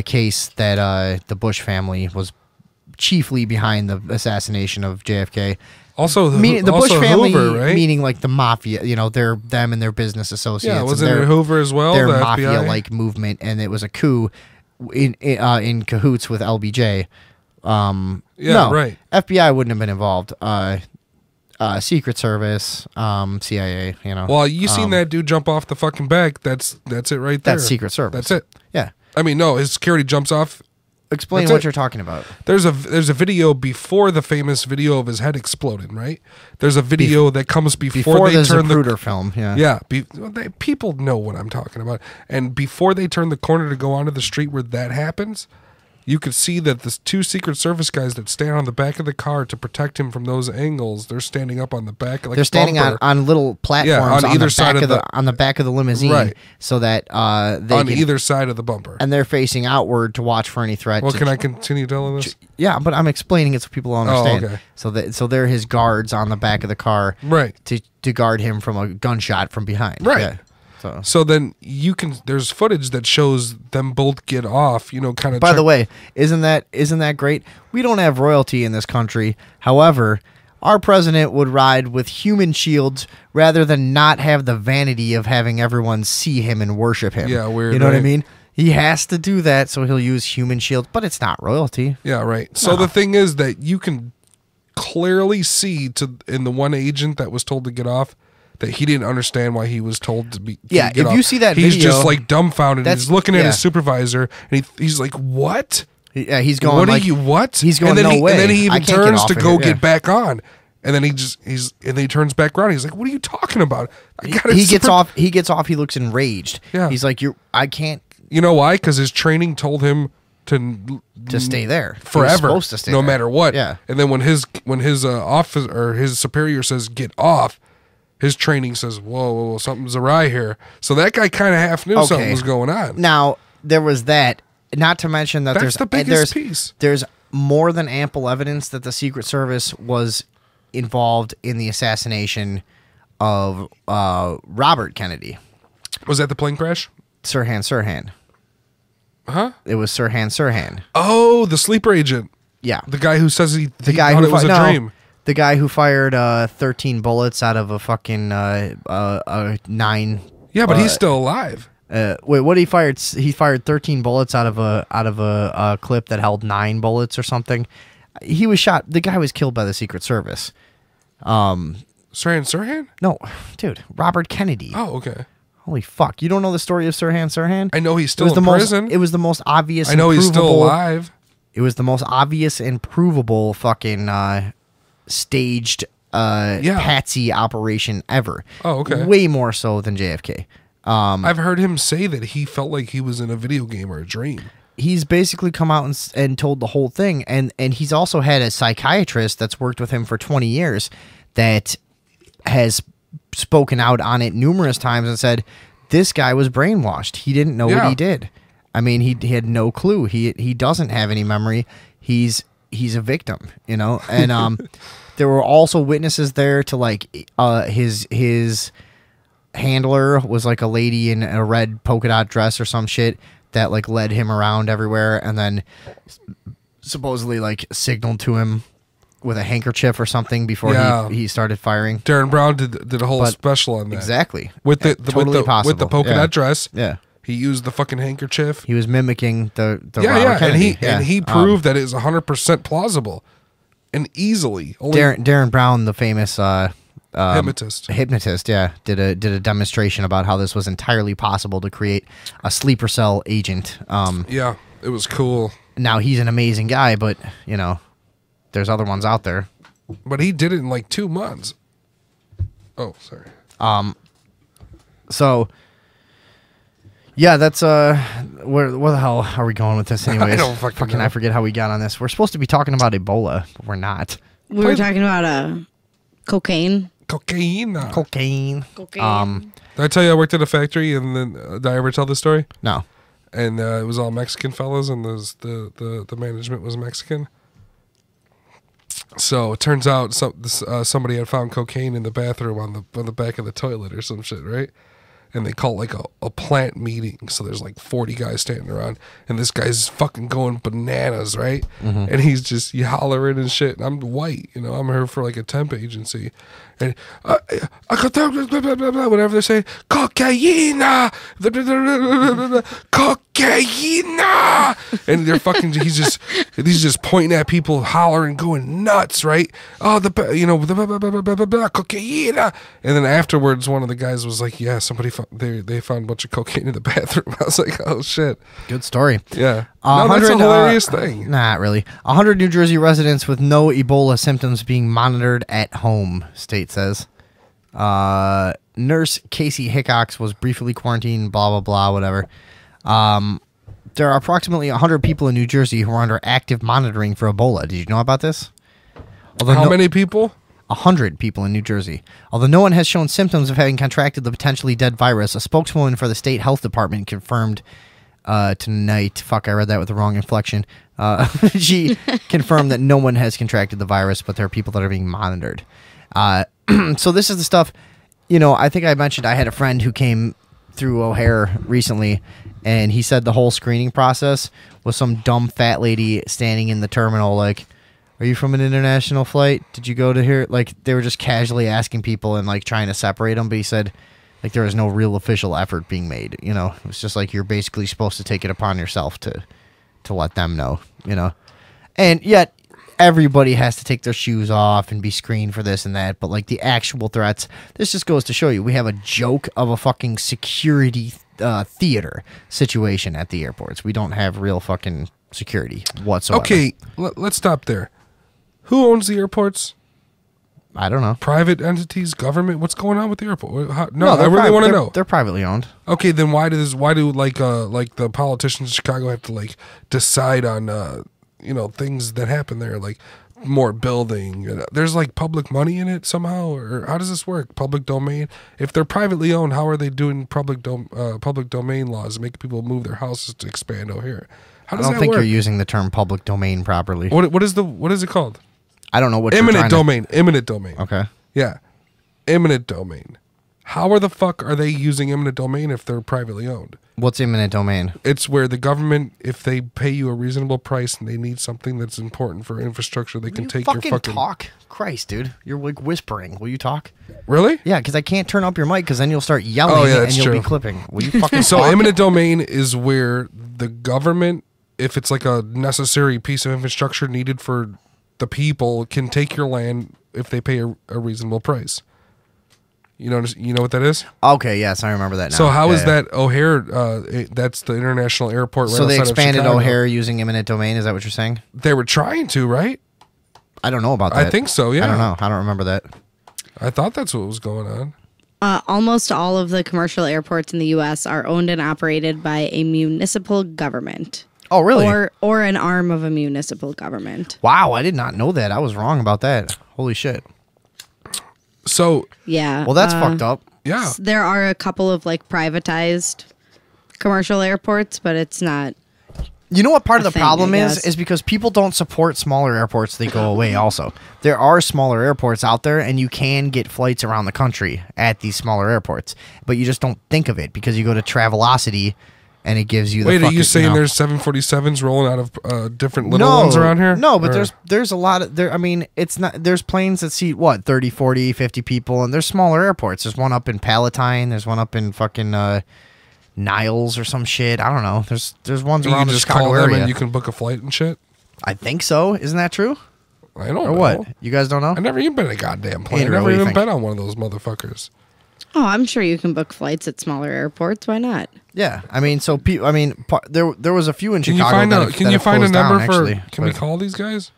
case that the Bush family was chiefly behind the assassination of JFK. Also, the Bush family, Hoover, right? Meaning like the mafia, them and their business associates. Yeah, wasn't it Hoover as well? Their the mafia-like movement, and it was a coup in cahoots with LBJ. Right. FBI wouldn't have been involved. Secret Service, CIA. Well, you seen that dude jump off the fucking bag? That's it right there. That's Secret Service. That's it. Yeah. I mean, no, his security jumps off. Explain what you're talking about. There's a video before the famous video of his head exploding, right? There's a video that comes before they turn the Zapruder film. Yeah. Yeah. People know what I'm talking about. And before they turn the corner to go onto the street where that happens, you could see that the two Secret Service guys that stand on the back of the car to protect him from those angles, they're standing up on the back. Like they're standing on little platforms on either side of on the back of the limousine, right? So that they on either side of the bumper, and they're facing outward to watch for any threat. Well, can I continue telling this? Yeah, but I'm explaining it so people understand. Oh, okay. So they're his guards on the back of the car, right? To guard him from a gunshot from behind, right? Yeah. So then there's footage that shows them both get off, kind of. By the way, isn't that great? We don't have royalty in this country. However, our president would ride with human shields rather than not have the vanity of having everyone see him and worship him. Yeah, weird. You know what I mean? He has to do that, so he'll use human shields, but it's not royalty. Yeah, right. So the thing is that you can clearly see in the one agent that was told to get off, that he didn't understand why he was told to be. Yeah, if you see that he's video, just like dumbfounded. He's looking at his supervisor, and he's like, "What?" Yeah, he's going. What like, are you? What? He's going. And then no way. And then he even turns to go here. get back on, and then and then he turns back around. He's like, "What are you talking about?" He gets off. He gets off. He looks enraged. Yeah, he's like, I can't." You know why? Because his training told him to stay there forever, supposed to stay no there. matter what. Yeah. And then when his officer or his superior says get off, his training says, whoa, something's awry here. So that guy kind of half knew something was going on. Now, there was that. not to mention that That's the biggest piece. There's more than ample evidence that the Secret Service was involved in the assassination of Robert Kennedy. Was that the plane crash? Sirhan. Huh? It was Sirhan. Oh, the sleeper agent. Yeah. The guy who says he The guy thought who it was a dream. The guy who fired 13 bullets out of a fucking 9. Yeah, but he's still alive. Wait, what he fired? He fired 13 bullets out of a clip that held 9 bullets or something. He was shot. The guy was killed by the Secret Service. Sirhan? No, dude, Robert Kennedy. Oh, okay. Holy fuck! You don't know the story of Sirhan? I know he's still in prison. It was the most obvious. I know he's still alive. It was the most obvious and provable fucking staged patsy operation ever. Oh, okay. Way more so than JFK. I've heard him say that he felt like he was in a video game or a dream. He's basically come out and told the whole thing, and he's also had a psychiatrist that's worked with him for 20 years that has spoken out on it numerous times and said this guy was brainwashed. He didn't know what he did. I mean, he had no clue. He doesn't have any memory. He's a victim, you know. And there were also witnesses there to like his handler was like a lady in a red polka dot dress or some shit that like led him around everywhere, and then supposedly like signaled to him with a handkerchief or something before he started firing. Darren Brown did a whole special on that. Exactly. With the totally possible. with the polka dot dress. Yeah. He used the fucking handkerchief. He was mimicking the Robert Kennedy. And he proved that it is 100% plausible and easily. Darren Brown, the famous hypnotist, did a demonstration about how this was entirely possible to create a sleeper cell agent. Yeah, it was cool. Now he's an amazing guy, but you know, there's other ones out there. But he did it in like 2 months. Oh, sorry. So yeah, that's where the hell are we going with this anyways? I don't fucking know. I forget how we got on this. We're supposed to be talking about Ebola, but we're not. We were talking about cocaine. Cocaine. Cocaine. Did I tell you I worked at a factory and then did I ever tell this story? No. And it was all Mexican fellas and the management was Mexican. So it turns out somebody had found cocaine in the bathroom on the back of the toilet or some shit, right? And they call it like a plant meeting. So there's like 40 guys standing around, and this guy's fucking going bananas, right? Mhm. And he's just hollering and shit. And I'm white, you know, I'm here for like a temp agency. And I got whatever they're saying, cocaine, cocaine, and they're fucking. He's just pointing at people, hollering, going nuts, right? Oh, the cocaine, and then afterwards, one of the guys was like, "Yeah, somebody they found a bunch of cocaine in the bathroom." I was like, "Oh shit, good story." Yeah, no, that's a hilarious thing. Not really. 100 New Jersey residents with no Ebola symptoms being monitored at home, state says. Nurse Casey Hickox was briefly quarantined, blah, blah, blah, whatever. There are approximately 100 people in New Jersey who are under active monitoring for Ebola. Did you know about this? How many people? 100 people in New Jersey. Although no one has shown symptoms of having contracted the potentially dead virus, a spokeswoman for the state health department confirmed tonight. Fuck, I read that with the wrong inflection. She confirmed that no one has contracted the virus, but there are people that are being monitored. So this is the stuff, you know, I think I mentioned I had a friend who came through O'Hare recently, and he said the whole screening process was some dumb fat lady standing in the terminal like, are you from an international flight? Did you go to here? Like, they were just casually asking people and like trying to separate them, but he said like there was no real official effort being made, you know. It was just like you're basically supposed to take it upon yourself to let them know, you know. And yet everybody has to take their shoes off and be screened for this and that, but like the actual threats, this just goes to show you we have a joke of a fucking security theater situation at the airports. We don't have real fucking security whatsoever. Okay, let's stop there. Who owns the airports? I don't know. Private entities, government. What's going on with the airport? I they're really want to know. They're privately owned. Okay, then why do like the politicians in Chicago have to like decide on things that happen there, like more building? There's like public money in it somehow, or how does this work? Public domain. If they're privately owned, how are they doing public domain laws, making people move their houses to expand O'Hare? How I does don't that think work? you're using the term public domain properly. What is it called? I don't know what Eminent domain. Eminent domain. Okay. Yeah. Eminent domain. How the fuck are they using eminent domain if they're privately owned? What's eminent domain? It's where the government, if they pay you a reasonable price and they need something that's important for infrastructure, they can take your fucking talk. Christ, dude, you're like whispering. Will you talk? Really? Yeah, because I can't turn up your mic because then you'll start yelling Oh, yeah, and that's you'll true. be clipping. Will you fucking So talk? eminent domain is where the government, if it's like a necessary piece of infrastructure needed for the people, can take your land if they pay a reasonable price. You know what that is? Okay, yes, I remember that now. So how is Yeah, yeah. that O'Hare? That's the international airport. Right So they outside of expanded Chicago. O'Hare using eminent domain. Is that what you're saying? They were trying to, right? I don't know about I that. think so. Yeah. I don't know. I don't remember that. I thought that's what was going on. Almost all of the commercial airports in the U.S. are owned and operated by a municipal government. Oh, really? Or an arm of a municipal government. Wow, I did not know that. I was wrong about that. Holy shit. So Yeah. Well, that's fucked up. Yeah. There are a couple of like privatized commercial airports, but it's not. You know what part of a the thing, problem I is? guess. Is because people don't support smaller airports, they go away also. There are smaller airports out there, and you can get flights around the country at these smaller airports, but you just don't think of it because you go to Travelocity, and it gives you the Wait, are fucking, you saying know- there's 747s rolling out of different little ones around here? No, but Or- there's a lot of there. I mean, it's not. There's planes that seat what 30, 40, 50 people, and there's smaller airports. There's one up in Palatine. There's one up in fucking Niles or some shit. I don't know. There's ones you around can the just Chicago call them area. and you can book a flight and shit. I think so. Isn't that true? I don't Or know. what? You guys don't know? I never even been in a goddamn plane. Andrew, I never what do you even think? been on one of those motherfuckers. Oh, I'm sure you can book flights at smaller airports. Why not? Yeah, I mean, so there was a few in Can you Chicago. find that a have- Can that you have find a closed down, number for? actually, Can we but- call these guys?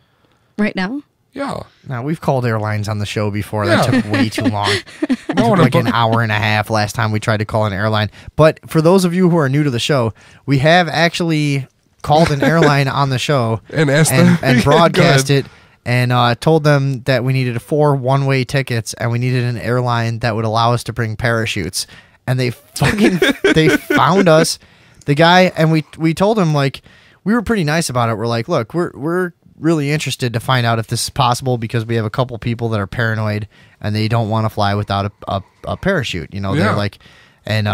Right now? Yeah. No, we've called airlines on the show before. Yeah. That took way too long. It No, took what like about- an hour and a half last time we tried to call an airline. But for those of you who are new to the show, we have actually called an airline on the show And asked them- and Yeah, broadcast go ahead. it and told them that we needed 4 one-way tickets and we needed an airline that would allow us to bring parachutes. And they fucking they found us, the guy, and we told him, like, we were pretty nice about it. We're like, look, we're really interested to find out if this is possible because we have a couple people that are paranoid and they don't want to fly without a parachute. You know, Yeah. they're like, and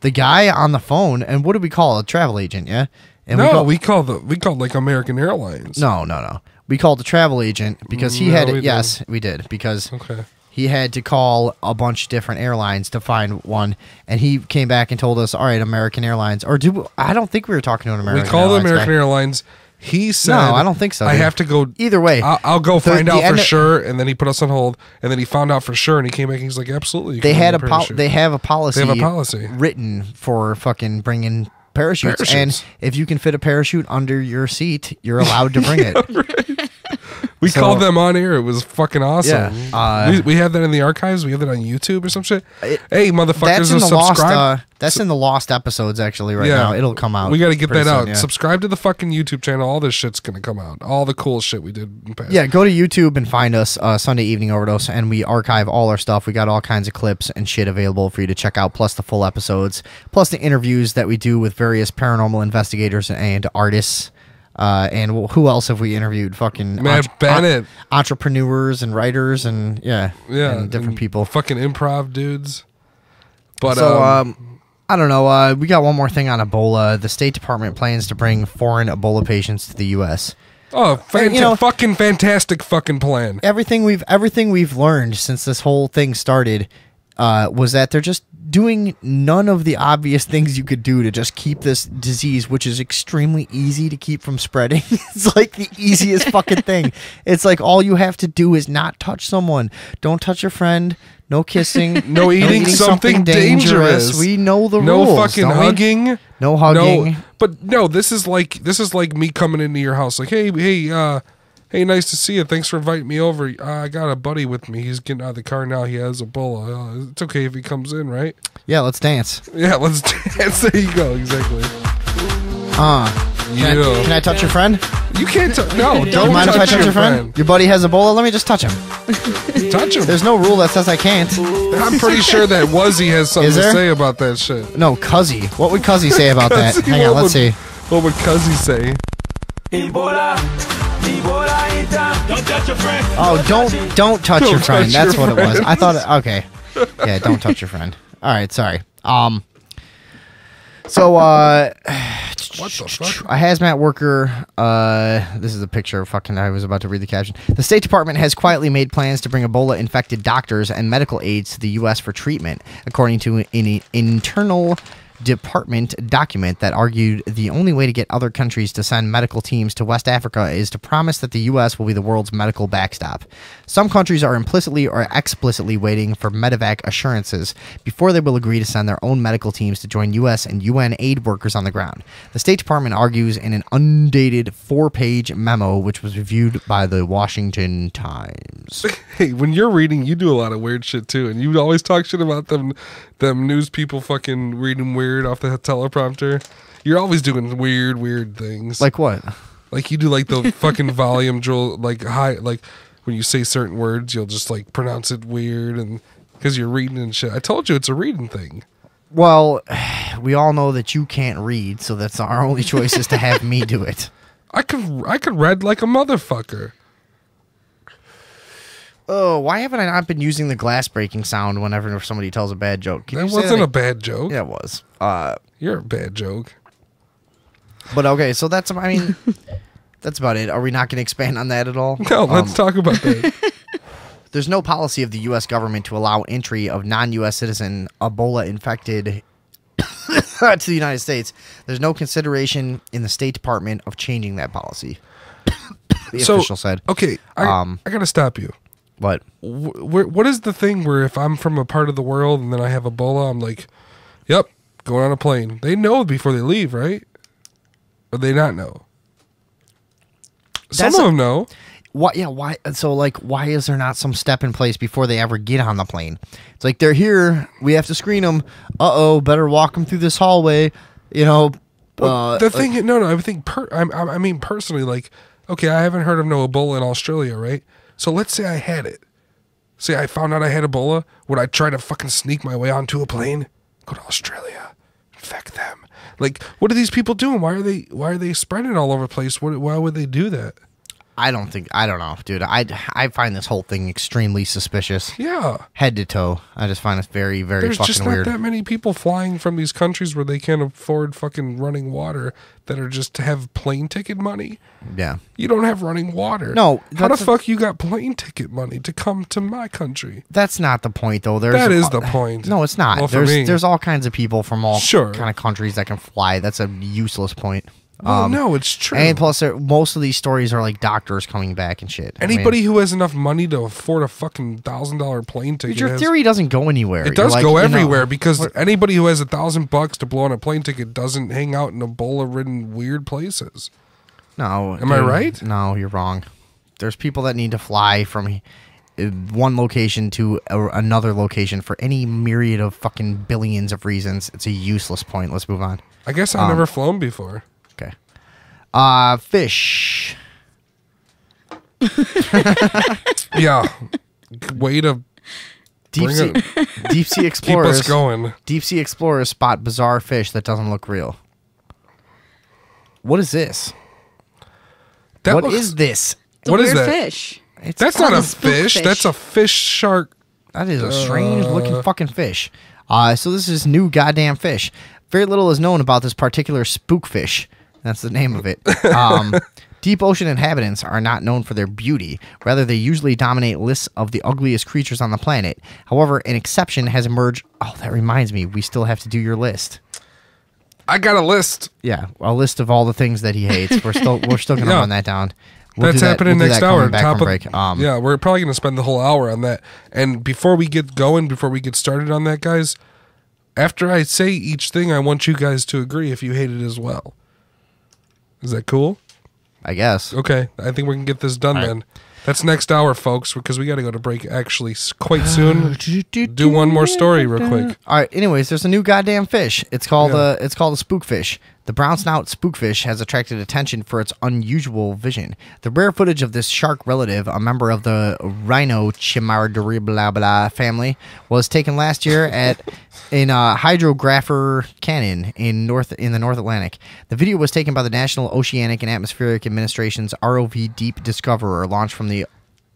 the guy on the phone, and what do we call a travel agent? Yeah, and No, we called like American Airlines. no. We called the travel agent because he No, had we to, didn't. yes, we did because Okay. he had to call a bunch of different airlines to find one, and he came back and told us, all right, American Airlines, or I don't think we were talking to an American. We called Airlines American guy. Airlines. He said, No, I don't think so, I dude. have to go. Either way, I'll go the- find the out for end- sure. And then he put us on hold. And then he found out for sure. And he came back and he's like, absolutely. you They can had bring a parachute. they have a policy. They have a policy. written for fucking bringing parachutes, and Parachutes. if you can fit a parachute under your seat, you're allowed to bring it. We So- called them on air. It was fucking awesome. Yeah, we have that in the archives. We have that on YouTube or some shit. Hey, That's motherfuckers, in the lost. subscribe. That's in the lost episodes actually right now. It'll come out. We got to get pretty that out. soon, yeah. Subscribe to the fucking YouTube channel. All this shit's gonna come out. All the cool shit we did in the past. Yeah, go to YouTube and find us Sunday Evening Overdose, and we archive all our stuff. We got all kinds of clips and shit available for you to check out, plus the full episodes, plus the interviews that we do with various paranormal investigators and artists. And who else have we interviewed? Fucking Matt Bennett. entrepreneurs and writers, and yeah, and different people. Fucking improv dudes. But so I don't know. We got one more thing on Ebola. The State Department plans to bring foreign Ebola patients to the U.S. oh, fucking fantastic fucking plan. Everything we've learned since this whole thing started was that they're just doing none of the obvious things you could do to just keep this disease, which is extremely easy to keep from spreading. It's like the easiest fucking thing. It's like all you have to do is not touch someone. Don't touch your friend. No kissing. No eating something dangerous. We know the no rules. fucking don't we? hugging. No hugging. But no, this is like me coming into your house like, hey, nice to see you. Thanks for inviting me over. I got a buddy with me. He's getting out of the car now. He has Ebola. It's okay if he comes in, right? Yeah, let's dance. Yeah, let's dance. There you go. Exactly. Can I touch your friend? You can't touch. No, Do don't you mind if I touch your friend? friend. Your buddy has Ebola. Let me just touch him. Touch him. There's no rule that says I can't. I'm pretty sure that Wuzzy has something Is to there? say about that shit. No, Cuzzy. What would Cuzzy say about that? Hang on, let's see. What would Cuzzy say? Ebola, don't touch your friend. Oh, don't touch your friend. That's what it was. I thought. Okay. Yeah, don't touch your friend. All right, sorry. So, what the fuck? a hazmat worker, this is a picture, I was about to read the caption. The State Department has quietly made plans to bring Ebola-infected doctors and medical aides to the U.S. for treatment, according to an internal Department document that argued the only way to get other countries to send medical teams to West Africa is to promise that the U.S. will be the world's medical backstop. Some countries are implicitly or explicitly waiting for medevac assurances before they will agree to send their own medical teams to join U.S. and UN aid workers on the ground. The State Department argues in an undated 4-page memo, which was reviewed by the Washington Times. Hey, when you're reading, you do a lot of weird shit too, and you always talk shit about them news people fucking reading weird off the teleprompter. You're always doing weird things. Like what? Like you do like the fucking volume drill, like high, like when you say certain words, you'll just like pronounce it weird, and because you're reading and shit. I told you it's a reading thing. Well, we all know that you can't read, so that's our only choice is to have me do it. I could read like a motherfucker. Oh, why haven't I not been using the glass breaking sound whenever somebody tells a bad joke? That wasn't a bad joke. Yeah, it was. You're a bad joke. But okay, so that's, I mean, that's about it. Are we not going to expand on that at all? No, let's talk about that. There's no policy of the U.S. government to allow entry of non-U.S. citizen Ebola-infected to the United States. There's no consideration in the State Department of changing that policy. The official said. Okay, I got to stop you. What? What is the thing where if I'm from a part of the world and then I have Ebola, I'm like, yep, going on a plane. They know before they leave, right? Or they not know? Some of them know. What? Yeah. Why? So, like, why is there not some step in place before they ever get on the plane? It's like they're here. We have to screen them. Better walk them through this hallway. You know. The thing. No. I think. I mean, personally, like, okay, I haven't heard of no Ebola in Australia, right? So let's say I had it. Say I found out I had Ebola. Would I try to fucking sneak my way onto a plane? Go to Australia. Infect them. Like, what are these people doing? Why are they spreading it all over the place? Why would they do that? I don't know, dude. I find this whole thing extremely suspicious. Yeah. Head to toe. I just find it very, very There's fucking just weird. not that many people flying from these countries where they can't afford fucking running water that are just to have plane ticket money. Yeah. You don't have running water. No. How the fuck you got plane ticket money to come to my country? That's not the point, though. That is the point. No, it's not. Well, for me. There's all kinds of people from all Sure. kind of countries that can fly. That's a useless point. Well, no, it's true. And plus, most of these stories are like doctors coming back and shit. Anybody who has enough money to afford a fucking $1,000 plane ticket. Your theory doesn't go anywhere. It does go everywhere because anybody who has $1,000 to blow on a plane ticket doesn't hang out in Ebola-ridden weird places. No. Am I right? No, you're wrong. There's people that need to fly from one location to another location for any myriad of fucking billions of reasons. It's a useless point. Let's move on. I guess I've never flown before. Okay. Fish. Yeah. Way to deep sea explorers. Keep us going. Deep sea explorers spot bizarre fish that doesn't look real. What is this? What is this? What is that? Fish. That's not a fish. That's a fish shark. That is a strange looking fucking fish. So this is new goddamn fish. Very little is known about this particular spookfish. That's the name of it. Deep ocean inhabitants are not known for their beauty. Rather, they usually dominate lists of the ugliest creatures on the planet. However, an exception has emerged. Oh, that reminds me. We still have to do your list. I got a list. Yeah, a list of all the things that he hates. We're still going to run that down. That's happening next hour. Top of break. Yeah, we're probably going to spend the whole hour on that. And before we get going, before we get started on that, guys, after I say each thing, I want you guys to agree if you hate it as well. Is that cool? I guess. Okay, I think we can get this done then. That's next hour, folks, because we got to go to break actually quite soon. Do one more story real quick. All right. Anyways, there's a new goddamn fish. It's called a spookfish. The brown snout spookfish has attracted attention for its unusual vision. The rare footage of this shark relative, a member of the Rhinochimarduribla family, was taken last year in Hydrographer Canyon in the North Atlantic. The video was taken by the National Oceanic and Atmospheric Administration's ROV Deep Discoverer, launched from the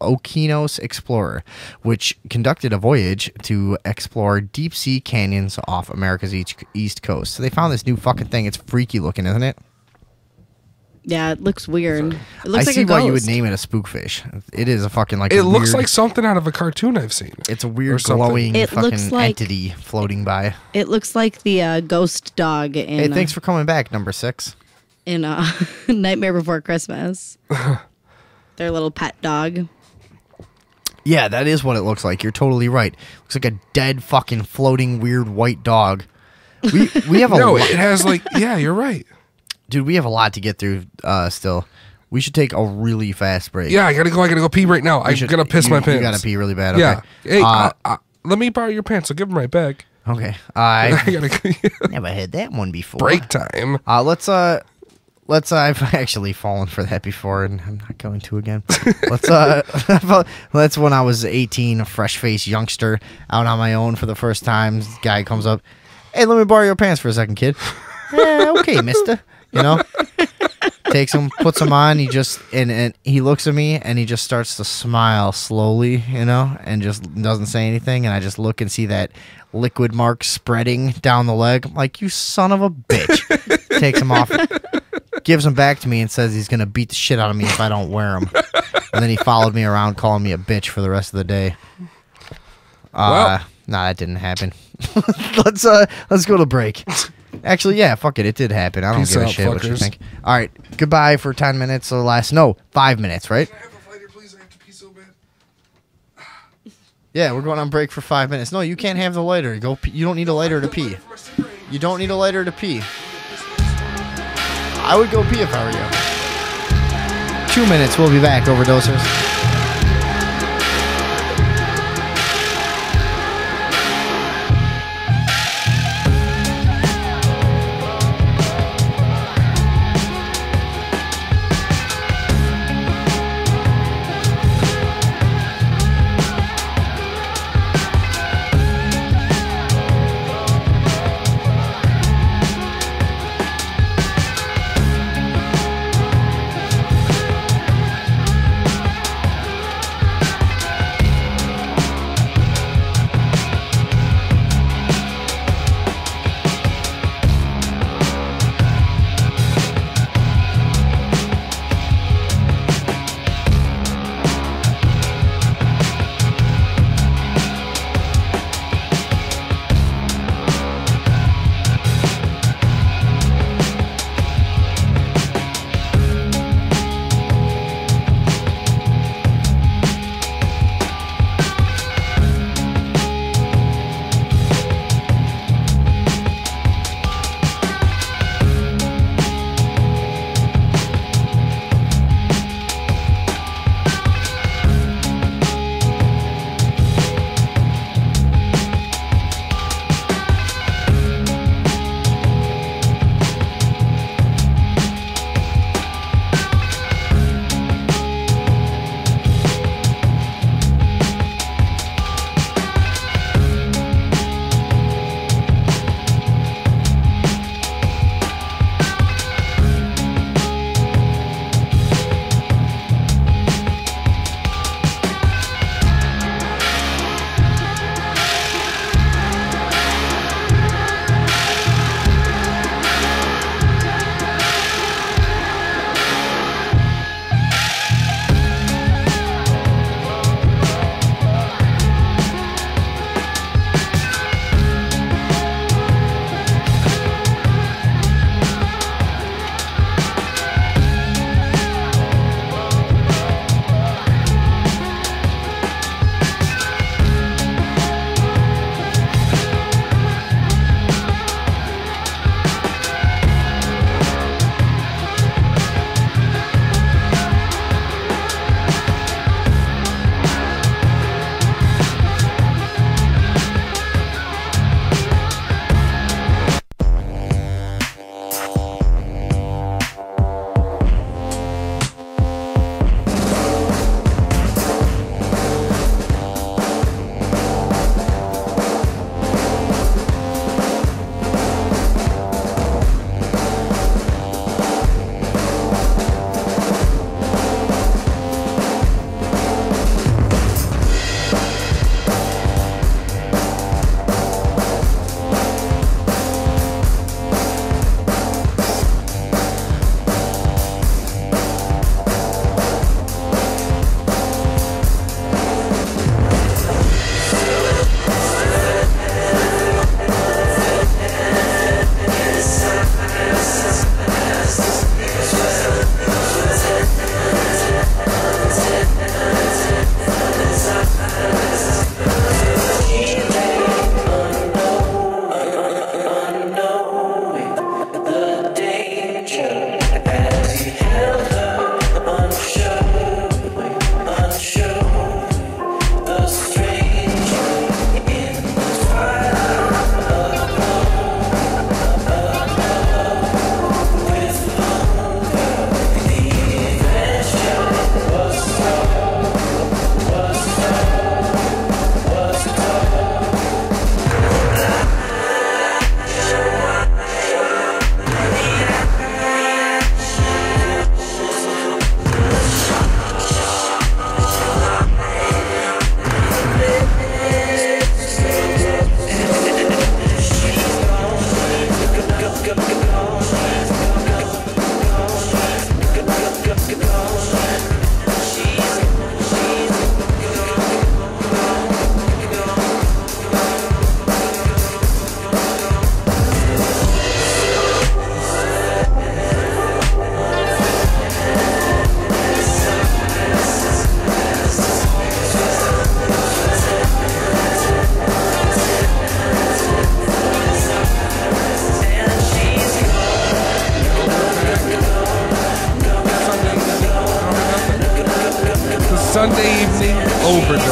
Okeanos Explorer, which conducted a voyage to explore deep-sea canyons off America's east coast. So they found this new fucking thing. It's freaky looking, isn't it? Yeah, it looks weird. It looks I like see a why you would ghost. name it a spookfish. It is a fucking It looks like something out of a cartoon I've seen. It's a weird Or something. glowing It fucking looks like- entity floating by. It looks like the ghost dog in Hey, thanks for coming back, number 6. in Nightmare Before Christmas. Their little pet dog. Yeah, that is what it looks like. You're totally right. Looks like a dead fucking floating weird white dog. We have a No, lot. it has like yeah, you're right. Dude, we have a lot to get through still. We should take a really fast break. Yeah, I gotta go pee right now. I'm gonna piss my pants. You gotta pee really bad. Okay. Yeah. Hey, let me borrow your pants. I'll give them right back. Okay. I gotta never had that one before. break time. Let's I've actually fallen for that before, and I'm not going to again. That's when I was 18, a fresh-faced youngster out on my own for the first time. This guy comes up, hey, let me borrow your pants for a second, kid. Okay, mister. You know, takes them, puts them on. He just and he looks at me and he just starts to smile slowly, you know, and just doesn't say anything. And I just look and see that liquid mark spreading down the leg. I'm like, you son of a bitch. Takes them off, gives them back to me, and says he's gonna beat the shit out of me if I don't wear them. And then he followed me around, calling me a bitch for the rest of the day. Nah, that didn't happen. Let's go to break. Actually, yeah, fuck it. It did happen. I don't Peace give a out, shit what you fuckers. think. All right, goodbye for 10 minutes or less. No, 5 minutes, right? Yeah, we're going on break for 5 minutes. No, you can't have the lighter. Go. You don't need a lighter to pee. You don't need a lighter to pee. I would go pee if I were you. 2 minutes. We'll be back, overdosers.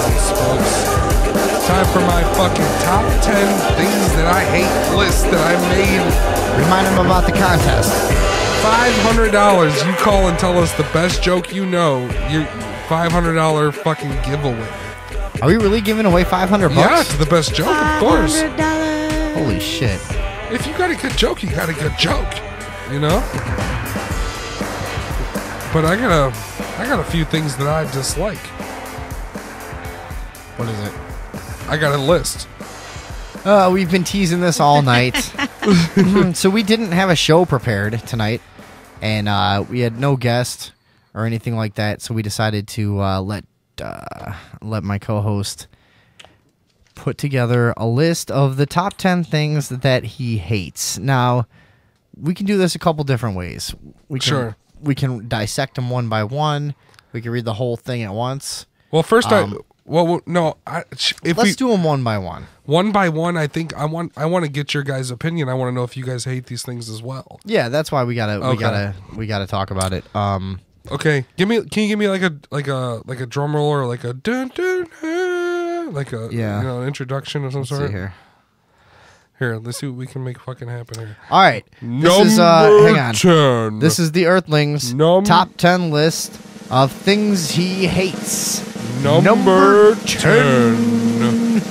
else, folks. Time for my fucking top 10 things that I hate list that I made. Remind them about the contest. $500. You call and tell us the best joke you know. Your $500 fucking giveaway. Are we really giving away $500? Yeah, to the best joke, of course. Holy shit. If you got a good joke, you got a good joke. You know? But I got a few things that I dislike. What is it? I got a list. We've been teasing this all night. So we didn't have a show prepared tonight, and we had no guest or anything like that. So we decided to let my co-host put together a list of the top 10 things that he hates. Now, we can do this a couple different ways. Sure. We can dissect them one by one. We can read the whole thing at once. Well, first let's do them one by one. One by one, I think I want to get your guys' opinion. I want to know if you guys hate these things as well. Yeah, that's why we gotta talk about it. Okay, can you give me like a drum roll or like a dun, dun, dun, like a an introduction of some sort? See here. Here, let's see what we can make fucking happen here. All right, this hang on. 10. This is the Earthlings top 10 list of things he hates. Number 10.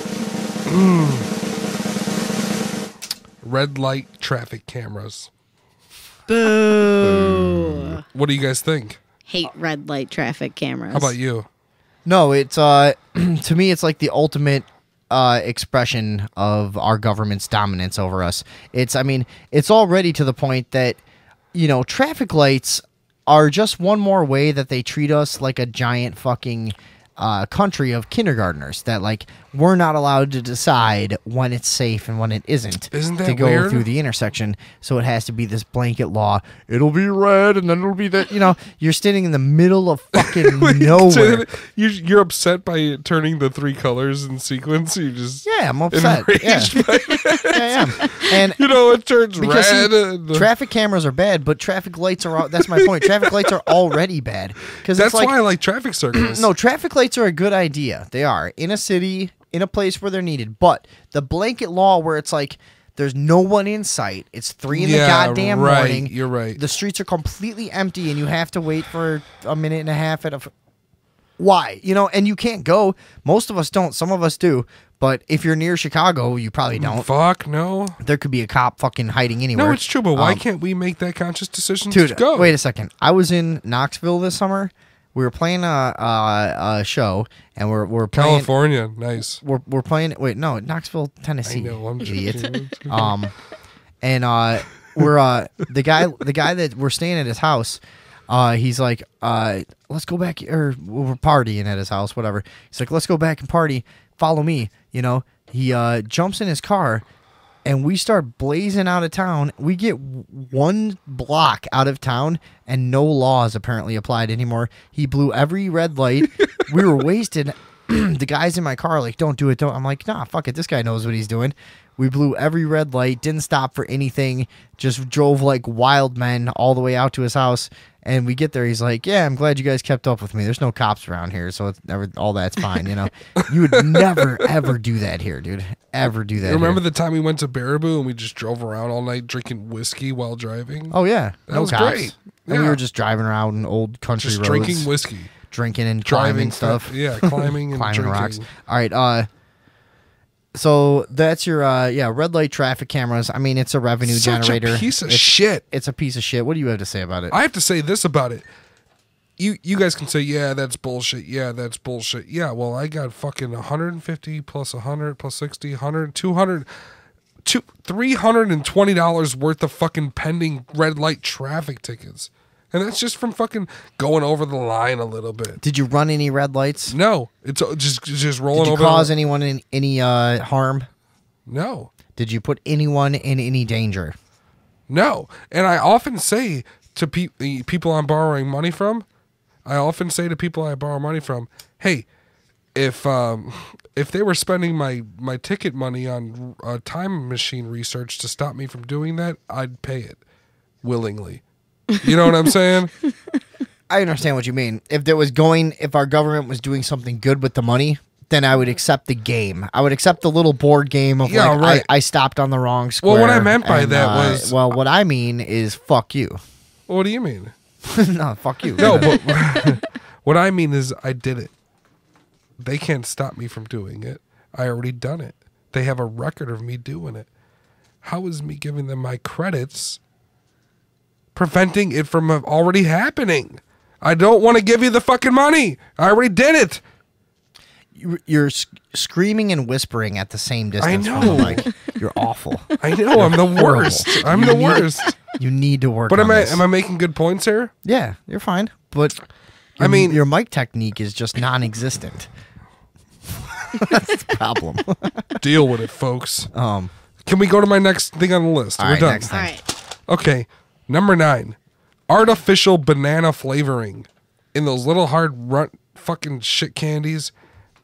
Red light traffic cameras. Boo. What do you guys think? Hate red light traffic cameras. How about you? No, it's to me it's like the ultimate expression of our government's dominance over us. It's already to the point that traffic lights are just one more way that they treat us like a giant fucking country of kindergartners, that like we're not allowed to decide when it's safe and when it isn't. Isn't that to go weird? through the intersection? So it has to be this blanket law. It'll be red and then it'll be that. You're standing in the middle of fucking nowhere. You're upset by turning the 3 colors in sequence. You just I'm upset. Yeah. I am. And it turns because red. Traffic cameras are bad, but traffic lights are. That's my point. Traffic lights are already bad because that's why I like traffic circles. No, traffic lights are a good idea. They are in a city, in a place where they're needed. But the blanket law where it's like there's no one in sight. It's 3 in the goddamn morning. You're right. The streets are completely empty, and you have to wait for a minute and a half at a. Why? And you can't go. Most of us don't. Some of us do. But if you're near Chicago, you probably don't. Fuck no. There could be a cop fucking hiding anywhere. No, it's true. But why can't we make that conscious decision dude, to go? Wait a second. I was in Knoxville this summer. We were playing a show, and we're playing California. Nice. We're playing. Wait, no, Knoxville, Tennessee. I know. I'm idiot. joking. And we're the guy that we're staying at his house. He's like, let's go back, or we're partying at his house, whatever. He's like, let's go back and party. Follow me. He jumps in his car. And we start blazing out of town. We get 1 block out of town, and no laws apparently applied anymore. He blew every red light. We were wasted. The guys in my car are like, don't do it, don't. I'm like, nah, fuck it. This guy knows what he's doing. We blew every red light, didn't stop for anything, just drove like wild men all the way out to his house. And we get there, he's like, yeah, I'm glad you guys kept up with me. There's no cops around here, so all that's fine, You would never, ever do that here, dude. Ever do that. Remember the time we went to Baraboo and we just drove around all night drinking whiskey while driving? Oh, yeah. That was great. And we were just driving around in old country roads. Drinking whiskey. Drinking and climbing stuff. Yeah, climbing and climbing drinking. rocks. All right, so that's your red light traffic cameras. I mean, it's a revenue generator. A piece of shit. It's a piece of shit. What do you have to say about it? I have to say this about it. You guys can say, yeah, that's bullshit. Yeah, that's bullshit. Yeah, well, I got fucking 150 plus 100 plus 60, 100, 200, $320 worth of fucking pending red light traffic tickets. And that's just from fucking going over the line a little bit. Did you run any red lights? No, it's just rolling over. Did you cause anyone in any harm? No. Did you put anyone in any danger? No. And I often say to people I'm borrowing money from, hey, if they were spending my ticket money on time machine research to stop me from doing that, I'd pay it willingly. You know what I'm saying? I understand what you mean. If our government was doing something good with the money, then I would accept the game. I would accept the little board game of Yeah, like right. I stopped on the wrong square. Well, what I meant by and, that was- well, what I mean is fuck you. What do you mean? No, fuck you. No, but what I mean is I did it. They can't stop me from doing it. I already done it. They have a record of me doing it. How is me giving them my credits preventing it from already happening? I don't want to give you the fucking money. I already did it. You're screaming and whispering at the same distance. I from the know. mic. You're awful. I know. I'm the Horrible. worst. I'm the worst. You need to work. But on am this. I making good points here? Yeah, you're fine. But I mean, your mic technique is just non-existent. That's the problem. Deal with it, folks. Can we go to my next thing on the list? All We're right, done. next thing. All right. Okay, number 9, artificial banana flavoring in those little hard fucking shit candies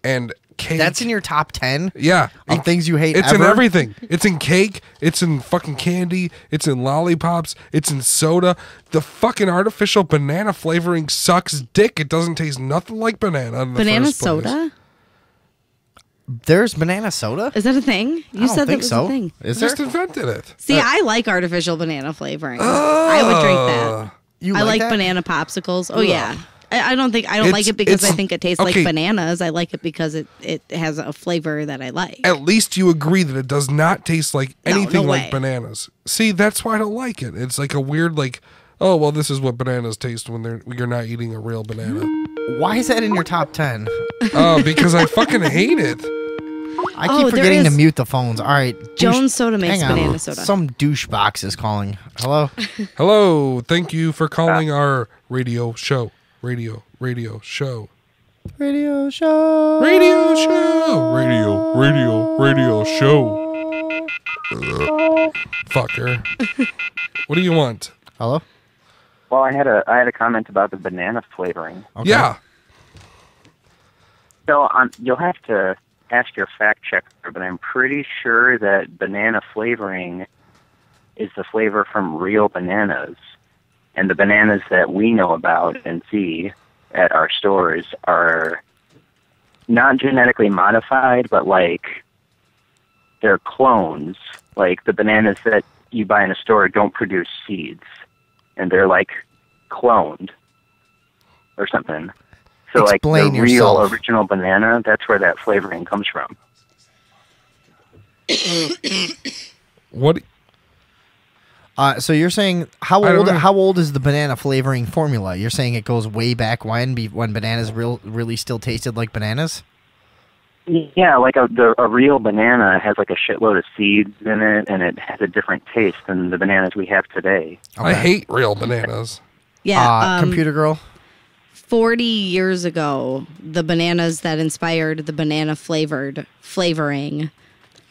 and cake. That's in your top 10? Yeah. Of things you hate It's in ever? everything. It's in cake. It's in fucking candy. It's in lollipops. It's in soda. The fucking artificial banana flavoring sucks dick. It doesn't taste nothing like banana in the Banana first place. soda? There's banana soda? Is that a thing? You don't said that think was so. a thing. Is Just there? invented it. See, I like artificial banana flavoring. I would drink that. You I like like that? banana popsicles. Oh Ugh. yeah. I don't like It's- it because I it's- think it tastes okay. like bananas. I like it because it has a flavor that I like. At least you agree that it does not taste like No, anything no like way. bananas. See, that's why I don't like it. It's like a weird, like, oh well, this is what bananas taste when you're not eating a real banana. Why is that in your top 10? Oh, because I fucking hate it. I Oh, keep there forgetting to is- mute the phones. All right. Jones Soda makes hang on. banana soda. Some douchebox is calling. Hello? Hello, thank you for calling our radio show. Radio show. Radio show. Radio show. Radio show. Fucker. What do you want? Hello? Well, I had a comment about the banana flavoring. Okay. Yeah. So you'll have to ask your fact checker, but I'm pretty sure that banana flavoring is the flavor from real bananas. And the bananas that we know about and see at our stores are not genetically modified, but like they're clones. Like the bananas that you buy in a store don't produce seeds, and they're like cloned or something. So Explain like the yourself. real original banana, that's where that flavoring comes from. What? So you're saying how I don't old? know. How old is the banana flavoring formula? You're saying it goes way back when bananas really still tasted like bananas? Yeah, like a real banana has like a shitload of seeds in it, and it has a different taste than the bananas we have today. I hate real bananas. Yeah. Computer girl. 40 years ago, the bananas that inspired the banana flavoring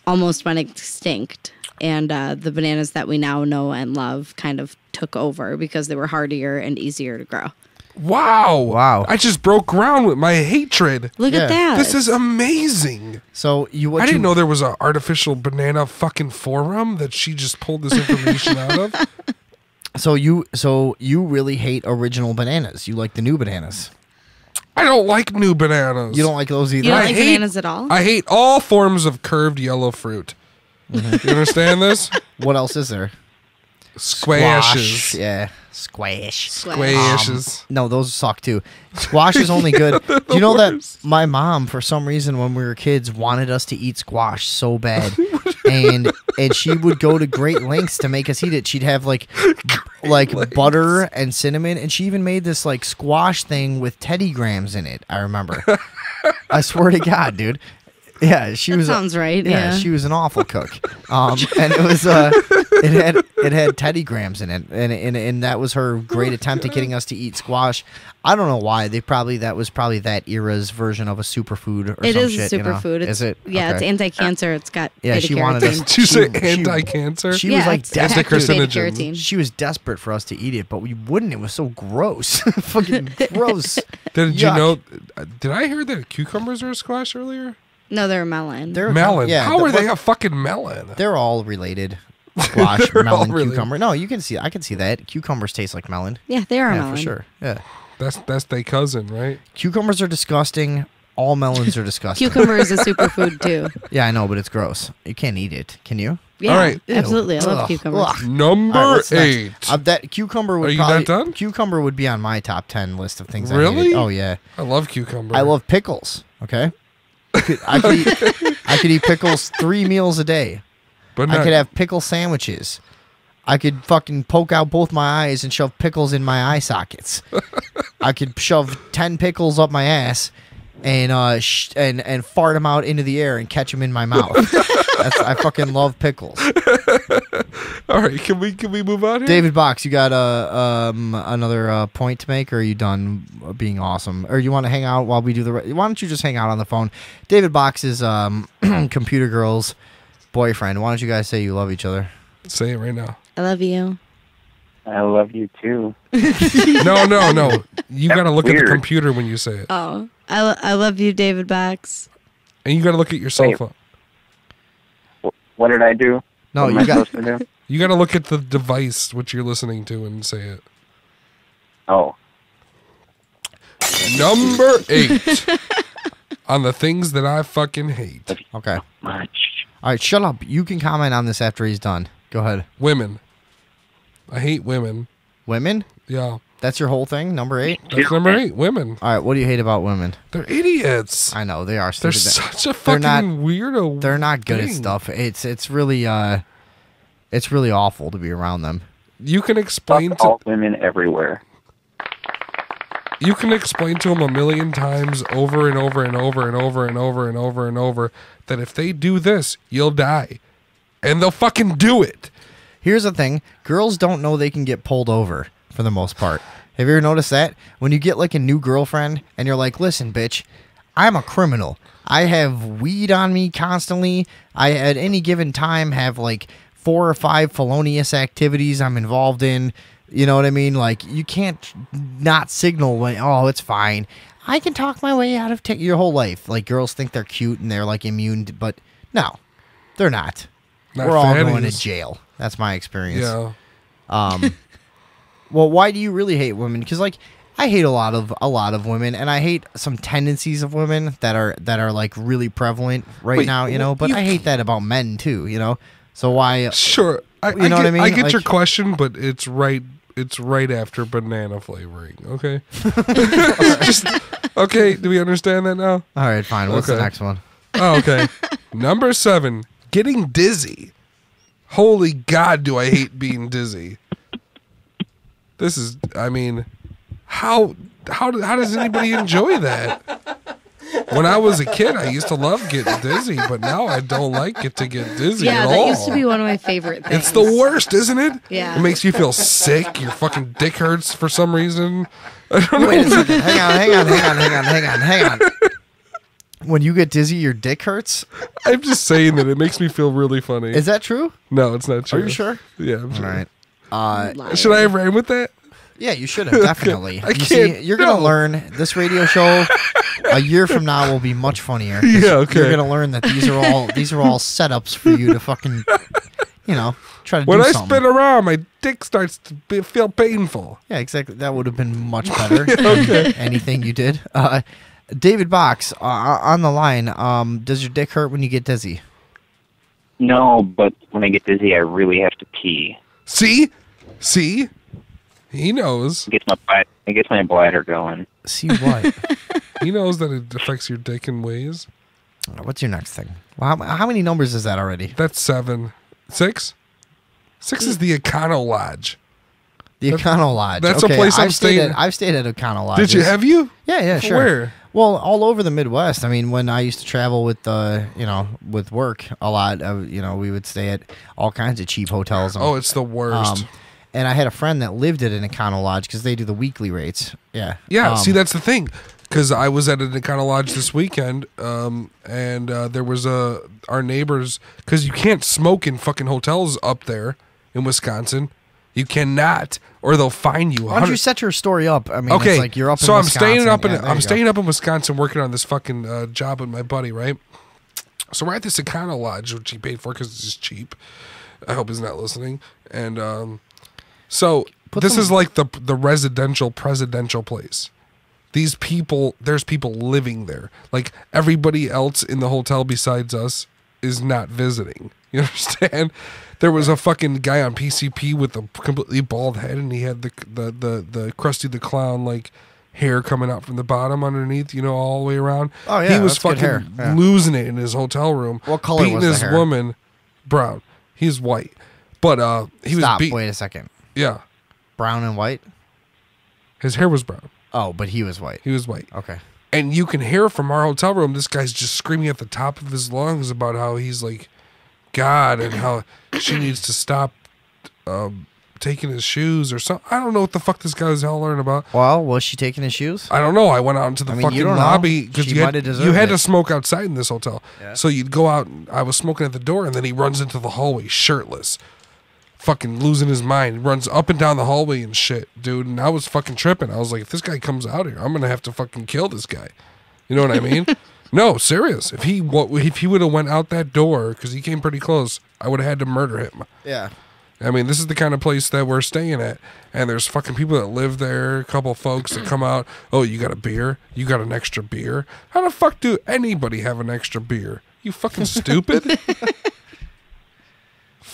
almost went extinct. And the bananas that we now know and love kind of took over because they were hardier and easier to grow. Wow. I just broke ground with my hatred. Look at that. This is amazing. So I didn't know there was an artificial banana fucking forum that she just pulled this information out of. So you really hate original bananas. You like the new bananas. I don't like new bananas. You don't like those either. You don't I like hate- bananas at all? I hate all forms of curved yellow fruit. You understand this? What else is there? Squashes. Squash. Yeah. Squash. Squashes. No, those suck too. Squash is only good. Do you know that my mom, for some reason, when we were kids, wanted us to eat squash so bad, and she would go to great lengths to make us eat it. She'd have like butter and cinnamon, and she even made this like squash thing with Teddy Grahams in it. I remember. I swear to God, dude. Yeah, she That was. sounds right, yeah. She was an awful cook. And it was it had Teddy Grahams in it, and that was her great attempt at getting us to eat squash. I don't know why. That was probably that era's version of a superfood or It some is shit. a you know? superfood. Is it? Yeah, it's Okay. anti-cancer. It's got Yeah, she wanted us. Did you say anti-cancer? She was like it's packed with desperate. beta-carotene. She was desperate for us to eat it, but we wouldn't. It was so gross, fucking gross. Did you Yuck. know? Did I hear that cucumbers are a squash earlier? No, they're a melon. They're Melon. Yeah, How are they but a fucking melon? They're all related. Squash, They're all melon, related. cucumber. No, you can see. I can see that. Cucumbers taste like melon. Yeah, they are a Yeah, melon. for sure. Yeah. That's their cousin, right? Cucumbers are disgusting. All melons are disgusting. Cucumber is a superfood too. Yeah, I know, but it's gross. You can't eat it. Can you? Yeah, All right. absolutely. I love Ugh. cucumbers. Ugh. Number All right, what's next? 8. That cucumber would Are you probably, not done? Cucumber would be on my top 10 list of things. I Really? hated. Oh yeah. I love cucumber. I love pickles. Okay. I could eat pickles 3 meals a day. But I not- could have pickle sandwiches. I could fucking poke out both my eyes and shove pickles in my eye sockets. I could shove 10 pickles up my ass and and fart them out into the air and catch them in my mouth. I fucking love pickles. All right, can we move on here? David Box, you got another point to make, or are you done being awesome? Or you want to hang out while we do why don't you just hang out on the phone? David Box is Computer Girl's boyfriend. Why don't you guys say you love each other? Say it right now. I love you. I love you too. No. You got to look at the weird. computer when you say it. Oh, I love you, David Box. And you got to look at your cell Wait. phone. What did I do? No, what am you I got- supposed to do? You got to look at the device which you're listening to and say it. Oh. Number 8 on the things that I fucking hate. Okay. Much. All right, shut up. You can comment on this after he's done. Go ahead. Women. I hate women. Women? Yeah. That's your whole thing? Number 8? That's number 8. Women. All right, what do you hate about women? They're idiots. I know, they are They're stupid. such a fucking weirdo. They're not good at thing. stuff. It's really awful to be around them. You can explain Fuck to all women everywhere. you can explain to them a million times over and over and over and over and over and over and over that if they do this, you'll die. And they'll fucking do it. Here's the thing. Girls don't know they can get pulled over for the most part. Have you ever noticed that? When you get like a new girlfriend and you're like, listen, bitch, I'm a criminal. I have weed on me constantly. I, at any given time, have like 4 or 5 felonious activities I'm involved in. You know what I mean? Like, you can't not signal when, oh, it's fine. I can talk my way out of your whole life. Like, girls think they're cute and they're like immune, but no, they're not. Not We're all going to fatties. jail. That's my experience. Yeah. Well, why do you really hate women? Because like I hate a lot of women, and I hate some tendencies of women that are like really prevalent right Wait, now. You know, but you- I hate that about men too. You know, so why? Sure. You know what I mean? I get Like- your question, but it's right after banana flavoring, okay? Okay, do we understand that now? All right, fine. What's the Okay. next one? Oh, okay. Number 7, getting dizzy. Holy God, do I hate being dizzy. This is, I mean, how does anybody enjoy that? When I was a kid, I used to love getting dizzy, but now I don't like it to get dizzy Yeah, at that all. used to be one of my favorite things. It's the worst, isn't it? Yeah. It makes you feel sick. Your fucking dick hurts for some reason. I don't know. Wait a second. Hang on. When you get dizzy, your dick hurts? I'm just saying that it makes me feel really funny. Is that true? No, it's not true. Are you sure? Yeah, I'm sure. All right. Should I have ran with that? Yeah, you should have, definitely. I You can't- see, you're gonna no. learn this radio show a year from now will be much funnier. 'cause Yeah, okay. You're gonna learn that these are all setups for you to fucking, try to When do I something. spin around, my dick starts to feel painful. Yeah, exactly. That would have been much better. Okay. Than anything you did. David Box on the line. Does your dick hurt when you get dizzy? No, but when I get dizzy, I really have to pee. See? He knows. It gets my bladder going. See what? He knows that it affects your dick in ways. What's your next thing? Well, how many numbers is that already? That's 7. 6? 6 is the Econo Lodge. The Econo Lodge. That's a place I'm staying. I've stayed at Econo Lodge. Did you? Have you? Yeah, sure. Where? Well, all over the Midwest. I mean, when I used to travel with, with work a lot, we would stay at all kinds of cheap hotels. Oh, it's the worst. And I had a friend that lived at an Econo Lodge because they do the weekly rates. Yeah. Yeah, see, that's the thing. Because I was at an Econo Lodge this weekend, and there was our neighbors, because you can't smoke in fucking hotels up there in Wisconsin. You cannot, or they'll fine you. Why don't you set your story up? I mean, Okay, it's like you're up in so I'm Wisconsin. staying up in Yeah, there I'm you go. staying up in Wisconsin working on this fucking job with my buddy, right? So we're at this Econo Lodge, which he paid for because it's just cheap. I hope he's not listening. And so this is like the residential presidential place. There's people living there. Like, everybody else in the hotel besides us is not visiting. You understand? There was a fucking guy on PCP with a completely bald head, and he had the Krusty the Clown, like, hair coming out from the bottom underneath, all the way around. Oh, yeah, he was that's good hair. fucking Yeah. losing it in his hotel room. What color beating was the his hair? woman, brown. He's white, but he was Stop. beat. Wait a second. Yeah, Brown and white. his hair was brown. Oh, but he was white. He was white. Okay. And you can hear from our hotel room, this guy's just screaming at the top of his lungs about how he's like God and how she needs to stop taking his shoes or something. I don't know what the fuck this guy was hollering about. Well, was she taking his shoes? I don't know. I went out into the I mean, fucking you don't know. lobby because She you might have had deserved to it. smoke outside in this hotel. Yeah. So you'd go out. I was smoking at the door, and then he runs into the hallway shirtless, fucking losing his mind. He runs up and down the hallway and shit, dude. And I was fucking tripping. I was like, if this guy comes out here, I'm gonna have to fucking kill this guy. You know what I mean? No, serious. If he would have went out that door because he came pretty close, I would have had to murder him. Yeah. I mean, this is the kind of place that we're staying at, and there's fucking people that live there, a couple folks that come out, oh, you got a beer? You got an extra beer? How the fuck do anybody have an extra beer? You fucking stupid?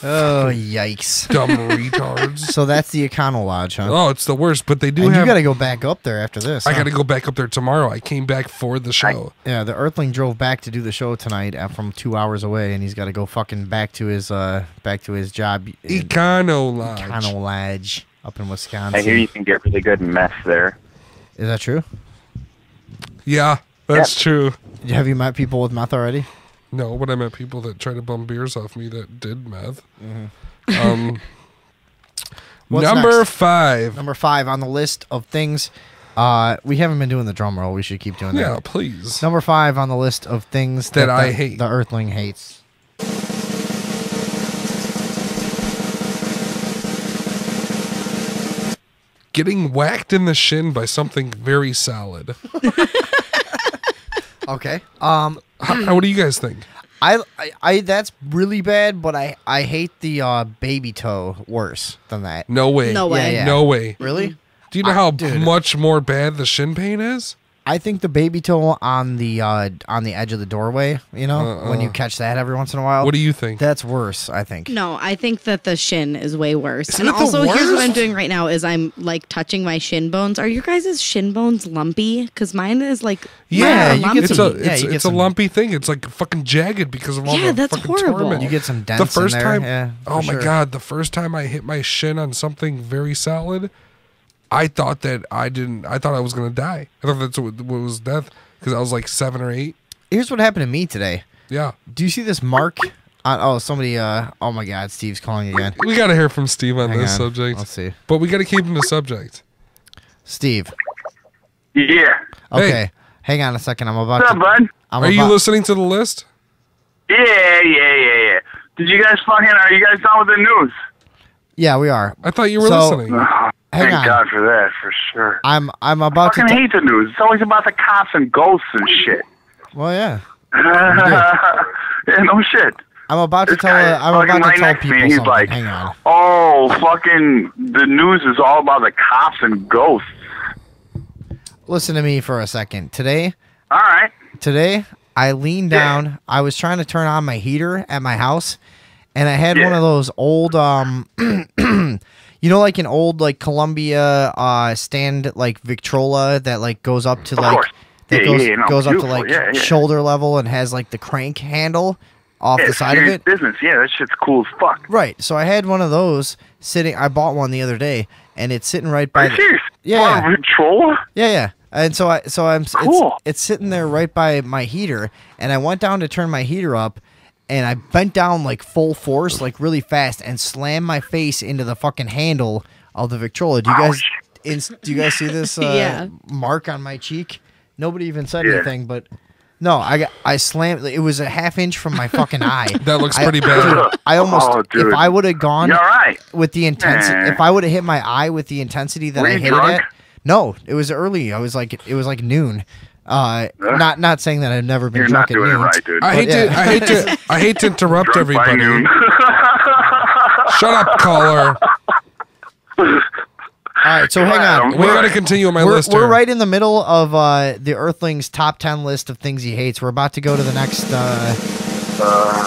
Oh, yikes. Dumb retards. So that's the Econo Lodge, huh? Oh, it's the worst, but they do and have... you got to go back up there after this. I huh? got to go back up there tomorrow. I came back for the show. Yeah, the Earthling drove back to do the show tonight from 2 hours away, and he's got to go fucking back to his job. Econo Lodge. Econo Lodge up in Wisconsin. I hear you can get really good meth there. Is that true? Yeah, that's true. Have you met people with meth already? No, but I met people that tried to bum beers off me that did meth. Mm-hmm. What's Number next? 5. Number 5 on the list of things. We haven't been doing the drum roll. We should keep doing that. Yeah, please. Number 5 on the list of things That I the, hate. The Earthling hates. Getting whacked in the shin by something very solid. Okay. What do you guys think? I that's really bad, but I hate the baby toe worse than that. No way. No way. Yeah, yeah. No way. Really? Do you know how dude. much more bad the shin pain is? I think the baby toe on the edge of the doorway, when you catch that every once in a while. What do you think? That's worse, I think. No, I think that the shin is way worse. Isn't and it the also, here's what I'm worst? doing right now is I'm like touching my shin bones. Are your guys' shin bones lumpy? Because mine is like Yeah, you get It's some- a you get it's some- a lumpy thing. It's like fucking jagged because of all Yeah, the that's fucking horrible. torment. You get some dents The first in there. time, Yeah, oh for my sure. god, the first time I hit my shin on something very solid, I thought that I thought I was gonna die. I thought that's what was death because I was like 7 or 8. Here's what happened to me today. Yeah. Do you see this mark? Somebody. Oh my God, Steve's calling again. We got to hear from Steve on Hang this on. subject. Let's see. But we got to keep him the subject. Steve. Yeah. Okay. Hey. Hang on a second. I'm about What's to. up, bud? I'm Are you about- listening to the list? Yeah. Did you guys are you guys done with the news? Yeah, we are. I thought you were So- listening. Hang Thank on. God for that, for sure. I'm about fucking to. hate the news. It's always about the cops and ghosts and shit. Well, yeah. Yeah, no shit. I'm about to This tell. guy I'm fucking about to right tell next to me, people and he's something. like, Hang on. oh, fucking, the news is all about the cops and ghosts. Listen to me for a second. Today, All right. I leaned down. I was trying to turn on my heater at my house, and I had one of those old, like an old like Columbia stand like Victrola that like goes up to like course. that Yeah, no, goes up to beautiful. like Yeah, yeah. shoulder level and has like the crank handle off Yeah, the side of serious it. business. Yeah, that shit's cool as fuck. Right. So I had one of those sitting. I bought one the other day, and it's sitting right by. Are you serious? Yeah. Victrola? Yeah. And so I'm Cool. it's sitting there right by my heater, and I went down to turn my heater up, and I bent down like full force, like really fast, and slammed my face into the fucking handle of the Victrola. Do you guys see this Yeah. mark on my cheek? Nobody even said Yeah. anything, but no, I slammed. It was a half inch from my fucking eye. That looks pretty bad. Dude, I almost. Oh, dude. If I would have gone You all right? with the intensity, Eh. if I would have hit my eye with the intensity that Were I you hit drunk? it at. No, it was early. It was like noon. Not saying that I've never been You're drunk not doing at it noon. right, dude. I hate to interrupt Drunk by everybody. noon. Shut up, caller. All right, so hang on. We got to continue on my list We're here. right in the middle of the Earthling's top 10 list of things he hates. We're about to go to the next.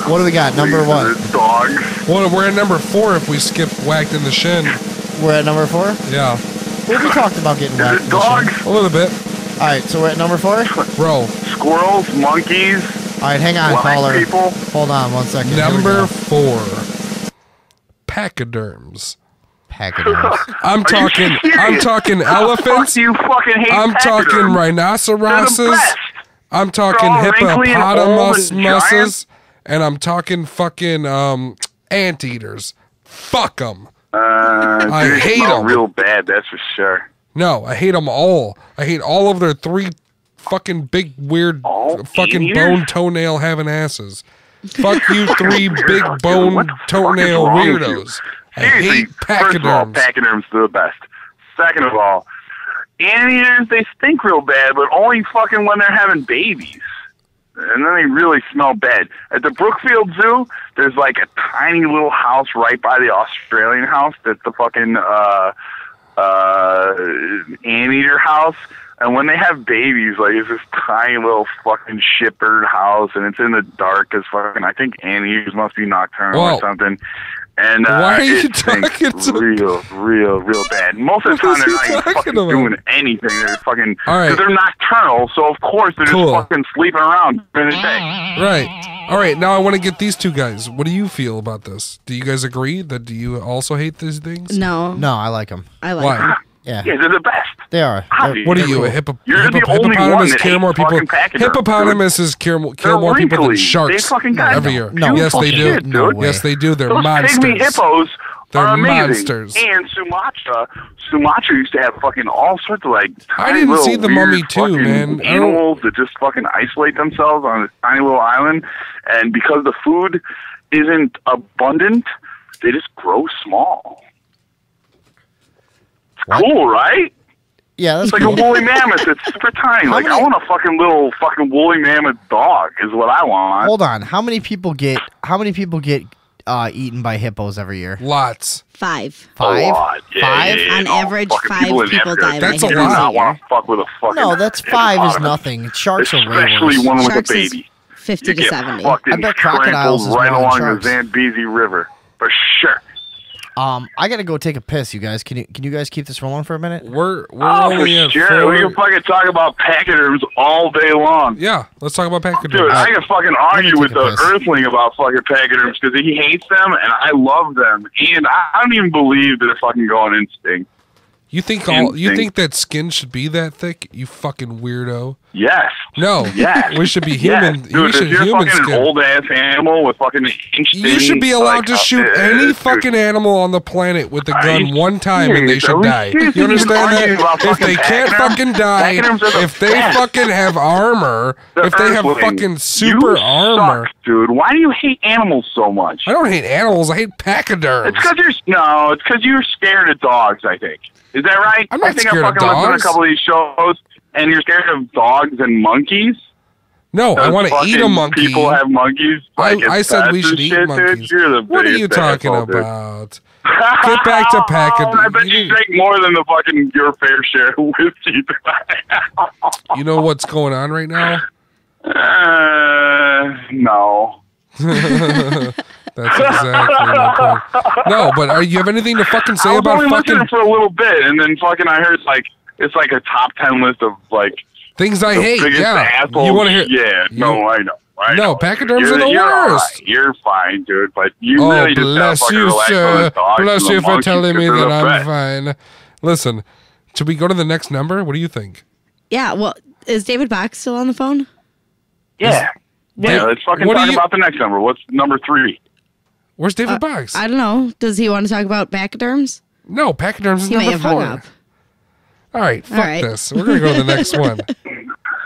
What do we got? Number what? Dogs. Well, we're at number 4 if we skip whacked in the shin. We're at number 4? Yeah. Well, we talked about getting whacked in the dogs? shin. A little bit. All right, so we're at number 4? Bro. Squirrels, monkeys. All right, hang on, black caller. people. Hold on 1 second. Here we Number go. 4. Pachyderms. Pachyderms. I'm talking elephants. Fuck you fucking hate I'm talking pachyderms. rhinoceroses. They're the best. I'm talking They're all wrinkly and old and hippopotamuses. And I'm talking fucking anteaters. Fuck them. I They hate smell them. real bad, that's for sure. No, I hate them all. I hate all of their 3 fucking big weird fucking eaters? bone toenail having asses. Fuck you 3 big What bone the fuck is toenail wrong with you? weirdos. I Seriously, hate first of all, pachyderms. pachyderms are the best. Second of all, anteaters, they stink real bad, but only fucking when they're having babies. And then they really smell bad. At the Brookfield Zoo, there's like a tiny little house right by the Australian house that's the fucking anteater house. And when they have babies, like, it's this tiny little fucking shitbird house, and it's in the dark as fucking, I think anteaters must be nocturnal Whoa. or something. And Why are you it stinks real bad. Most of the What time, is they're he not even talking fucking about? doing anything. They're fucking, All right. because they're nocturnal, so of course they're Cool. just fucking sleeping around during the day. Right. All right. Now I want to get these 2 guys. What do you feel about this? Do you guys agree that do you also hate these things? No. No, I like them. I like Why? them. Yeah. Yeah, they're the best. They are. What are you, a You're the only one hippopotamus that kill hates more people? fucking pachyderms, Hippopotamuses kill more people than wrinkly. sharks They fucking got every year. No Yes, they do. shit, dude. Yes, they do. They're Those monsters. pygmy hippos They're are amazing. monsters. And Sumatra used to have fucking all sorts of like I tiny didn't little see the weird mummy too, fucking man. I don't- Animals that just fucking isolate themselves on this tiny little island, and because the food isn't abundant, they just grow small. It's cool, right? Yeah, that's It's like cool. a woolly mammoth. It's super tiny. Like, I want a fucking little fucking woolly mammoth dog is what I want. Hold on. How many people get eaten by hippos every year? Lots. 5. 5? A lot. Yeah, 5? yeah, yeah. On No, average, fucking 5 in people Africa, die by That's a You do lot. not want to fuck with a fucking No, that's 5 is hippopotamus. nothing. Sharks are way Especially worse. one with Sharks a is baby. 50 You to get 70. fucking I bet crocodiles trampled is right more than along sharks. the Zambezi River. For sure. I gotta go take a piss, you guys. Can you guys keep this rolling for a minute? We're Oh, for only at sure. 4. We can fucking talk about pachyderms all day long. Yeah, let's talk about pachyderms. Dude, I can fucking argue with take a the piss. Earthling about fucking pachyderms because he hates them and I love them. And I don't even believe they're fucking going instinct. You think that skin should be that thick? You fucking weirdo. Yes. No. Yes. We should be human. Yes. Dude, We should if you're human fucking skin. an old ass animal with fucking inch You should be allowed to shoot any fucking animal on the planet with a gun one time and they should die. You understand that? If they can't fucking die, if they fucking have armor, if they have fucking super armor. Dude, why do you hate animals so much? I don't hate animals. I hate pachyderms. It's because you're scared of dogs, I think. Is that right? I'm not I think scared I of fucking listened to a dogs. couple of these shows, and you're scared of dogs and monkeys. No, I Those want to eat a fucking monkey. People have monkeys. Like, I as said we pets should and eat shit, monkeys. Dude. You're the What are you biggest talking asshole, dude. about? Get back to I pachyderms. bet you drink more than the fucking your fair share of whiskey. You know what's going on right now? No. That's exactly my point. No, but you have anything to fucking say I was about only fucking listening for a little bit, and then fucking I heard it's like a top 10 list of like things I the hate? biggest Yeah, assholes. you want to hear? Yeah, no, I know. No, pachyderms are the You're all worst. right. You're fine, dude, but you Oh, really just gotta bless fucking you, relax on sir. the dogs Bless and the you for monkeys, telling me 'cause they're that the I'm best. fine. Listen, should we go to the next number? What do you think? Yeah, well, is David Box still on the phone? Yeah. Yeah, let's fucking what do talk you- about the next number. What's number 3? Where's David Box? I don't know. Does he want to talk about pachyderms? No, pachyderms is He may number have 4. hung up. All right, fuck All right. this. We're gonna go to the next one.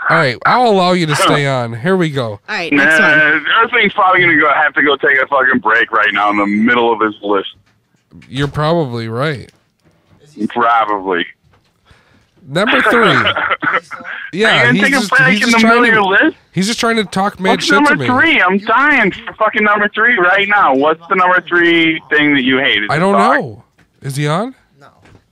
All right, I'll allow you to stay on. Here we go. All right, next one. Earthling's probably gonna have to go take a fucking break right now in the middle of his list. You're probably right. Probably. Number 3. Yeah, Are you gonna take a break in the middle of your list? He's just trying to talk mad What's shit to number me. 3? I'm dying for fucking number 3 right now. What's the number 3 thing that you hate? Is I it don't dog? know. Is he on?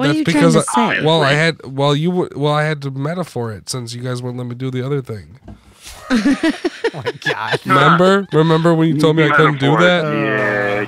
What are That's you because trying to say? I had to metaphor it since you guys wouldn't let me do the other thing. Oh my god! Remember when you told me I couldn't do that?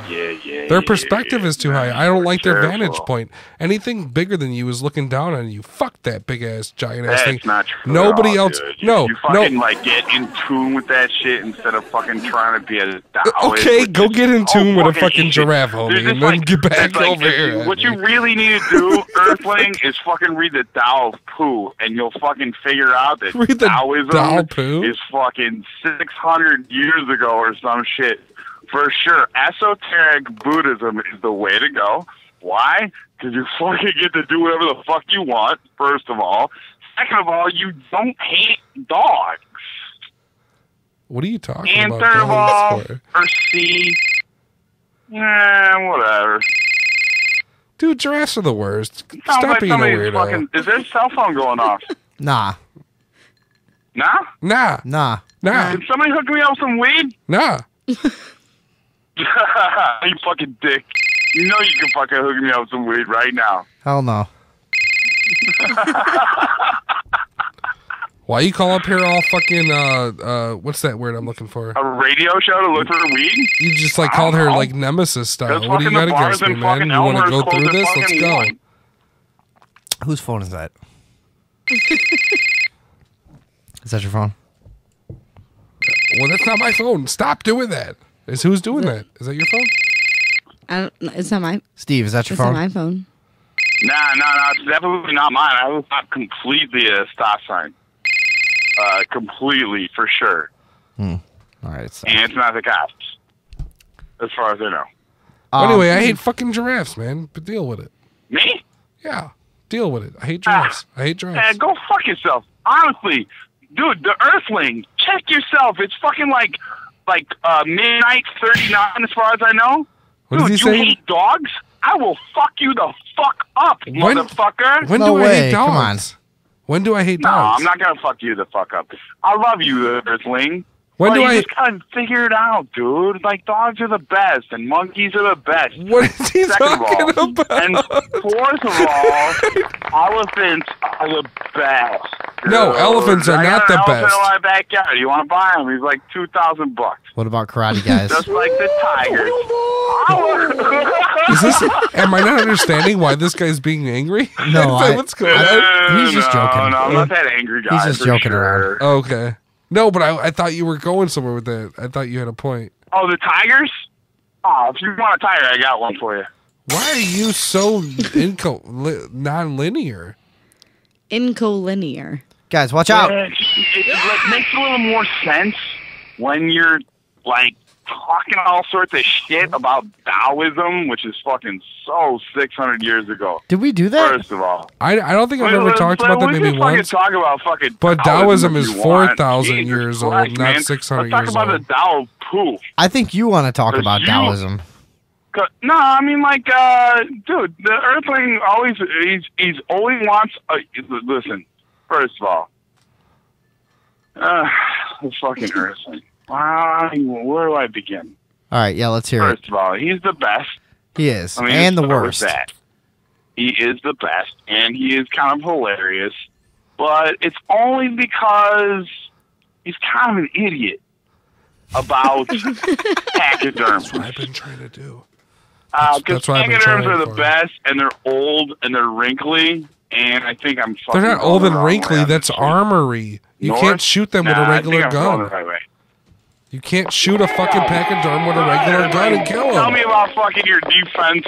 Yeah. Their perspective is too high. I don't like their vantage point. Anything bigger than you is looking down on you. Fuck that big ass giant ass thing. That's not true. Nobody at all, else. Dude. No, you fucking no. like get in tune with that shit instead of fucking trying to be a Taoist. Okay, go get in tune with a fucking shit. giraffe, There's homie, just and then get back there's over here. What you really need to do, Earthling, is fucking read the Tao of Pooh, and you'll fucking figure out that Read the Taoism Tao of Pooh? is fucking 600 years ago or some shit. For sure, esoteric Buddhism is the way to go. Why? Because you fucking get to do whatever the fuck you want, first of all. Second of all, you don't hate dogs. What are you talking And about? third of all, dogs for? or C, whatever. Dude, giraffes are the worst. Sounds Stop like being a somebody's weirdo. fucking. Is their cell phone going off? Nah. Nah? Nah. Can somebody hook me up with some weed? Nah. You fucking dick. You know you can fucking hook me up with some weed right now. Hell no. Why you call up here all fucking what's that word I'm looking for? A radio show to look for weed? You just like called her like nemesis style. That's What do you fucking got the against bars me, in man? fucking You want to Elmer's go through closed at this? Let's fucking go. 1. Whose phone is that? Is that your phone? Well, that's not my phone. Stop doing that. Who's doing that? Is that your phone? It's not my. Steve, is that your It's phone? not my phone. Nah, it's definitely not mine. I was not completely a stop sign. Completely, for sure. All right. So. And it's not the cops. As far as I know. Anyway, I hate fucking giraffes, man. But deal with it. Me? Yeah. Deal with it. I hate giraffes. I hate giraffes. Go fuck yourself. Honestly, dude, the Earthling, check yourself. It's fucking like midnight 39 as far as I know. What does Dude, he you say? hate dogs? I will fuck you the fuck up, motherfucker. When do I hate dogs? When do I hate No, dogs? I'm not gonna fuck you the fuck up. I love you, Earthling. When But do you I- just gotta figure it out, dude. Like, dogs are the best, and monkeys are the best. What is he talking about? And fourth of all, elephants are the best. No, dude. elephants are I not got the an elephant best. in my backyard. You want to buy him? He's like $2,000. What about karate guys? Just like the tigers. Is this? Am I not understanding why this guy's being angry? No, What's going on? He's just joking. No, I'm not that angry guy. He's just for joking sure. around. Okay. No, but I thought you were going somewhere with that. I thought you had a point. Oh, the tigers? Oh, if you want a tiger, I got one for you. Why are you so non-linear? Incollinear. Guys, watch out. It like, makes a little more sense when you're like talking all sorts of shit about Taoism, which is fucking so 600 years ago. Did we do that? First of all, I don't think I've ever talked about that we maybe can fucking once. talk about fucking But Taoism if is you want. 4,000 Jesus years old, Christ, not man. 600 Let's talk years about old. the Tao of Pooh. I think you want to talk about you- Taoism. No, I mean like, dude, the Earthling always he's always wants. Listen, first of all, the fucking Earthling. Wow, where do I begin? All right, yeah, let's hear it. First of all, he's the best. He is, I mean, and the let's start with worst. that. He is the best, and he is kind of hilarious. But it's only because he's kind of an idiot about pachyderms. That's what I've been trying to do. Because That's what I've been pachyderms trying are the for. best, and they're old, and they're wrinkly, and I think I'm fucking They're not going old the and wrong way wrinkly. on That's this one. armory. You North? can't shoot them with a Nah, I regular think I'm going gun. the right way. You can't shoot a fucking pachyderm with a regular gun and kill Tell him. me about fucking your defense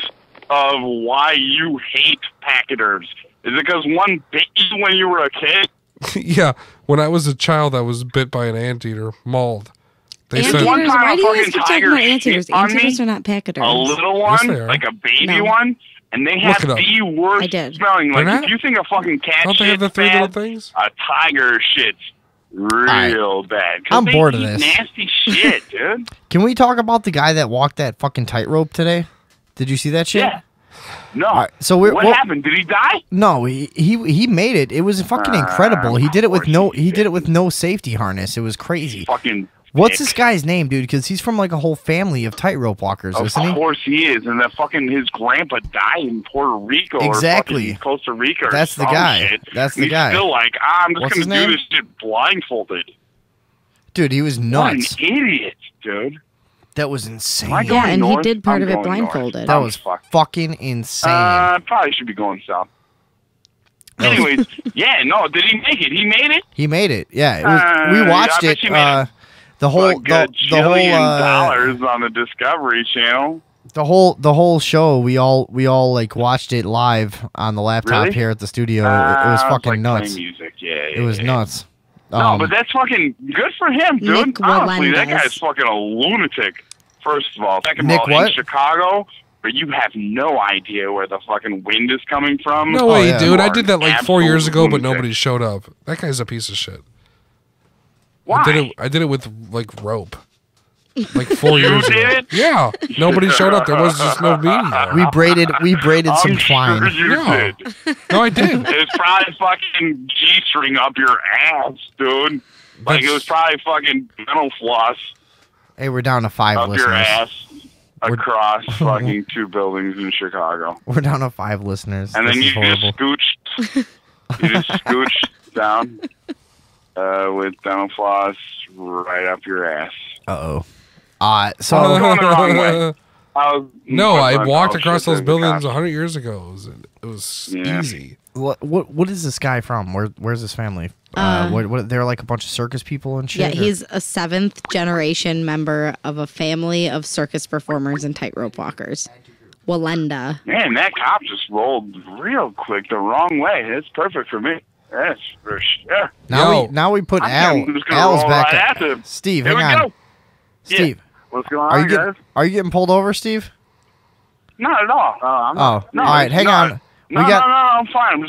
of why you hate pachyderms. Is it because one bit you when you were a kid? Yeah, when I was a child, I was bit by an anteater, mauled. They said, Anteaters? One time Why a do you guys fucking keep talking tiger about anteaters? shit on me. Anteaters are not pachyderms. A little Yes, one, they are. like a baby No. one, and they Look have it up. the worst I did. smelling. They're Like, not? if you think a fucking cat Don't they have the shit's three bad, little things? a tiger shit's real bad. 'Cause I'm they bored of eat this. nasty shit, dude. Can we talk about the guy that walked that fucking tightrope today? Did you see that shit? Yeah. No. All right, so what happened? Did he die? No, he made it. It was fucking incredible. He did it with no safety harness. It was crazy. Fucking What's this guy's name, dude? Because he's from like a whole family of tightrope walkers, Of isn't he? course he is, and that fucking his grandpa died in Puerto Rico Exactly. or fucking Costa Rica. Or That's the some guy. Shit. That's And the he's guy. Still like, I'm just What's his gonna do name? this shit blindfolded. Dude, he was nuts. What an idiot, dude. That was insane. Am I going Yeah, and he north? did part I'm of it going north. blindfolded. That was fucking insane. Probably should be going south. Anyways, yeah, no, did he make it? He made it. He made it. Yeah, it was, we watched I bet it. you made The whole, like the whole, $1 on the Discovery Channel. the whole show. We all like watched it live on the laptop Really? here at the studio. It was It's fucking like nuts. playing music. Yeah, It was nuts. No, but that's fucking good for him, dude. Nick Honestly, that Melendez. guy's fucking a lunatic. First of all, second Nick of all, what? in Chicago, where you have no idea where the fucking wind is coming from. No way, yeah. dude. I You did that are like 4 years absolute ago, but lunatic. nobody showed up. That guy's a piece of shit. Why? I did it with like rope. Like 4 You years did ago. it? Yeah. Nobody showed up. There was just no media. we braided some I'm twine. Sure you No. did. No, I did. It's probably fucking G-string up your ass, dude. Like it was probably fucking dental floss Hey, we're down to 5 up your listeners. ass across fucking 2 buildings in Chicago. We're down to 5 listeners. And This then is you horrible. just scooch down with dental floss right up your ass. Uh-oh. I was going the wrong way. No, I walked oh, across shit, those there's a buildings cop. 100 years ago. It was Yeah. easy. What is this guy from? Where's his family? What they're like a bunch of circus people and shit? Yeah, or- he's a 7th generation member of a family of circus performers and tightrope walkers. Walenda. Man, that cop just rolled real quick the wrong way. That's perfect for me. That's for sure. Now we put I'm just gonna Al's roll back. right up. after him. Steve, Here hang we on. go. Steve, What's going are on, you getting guys? are you getting pulled over, Steve? Not at all. I'm Oh, not. No, all right. it's Hang not. on. No, we got. no, I'm fine.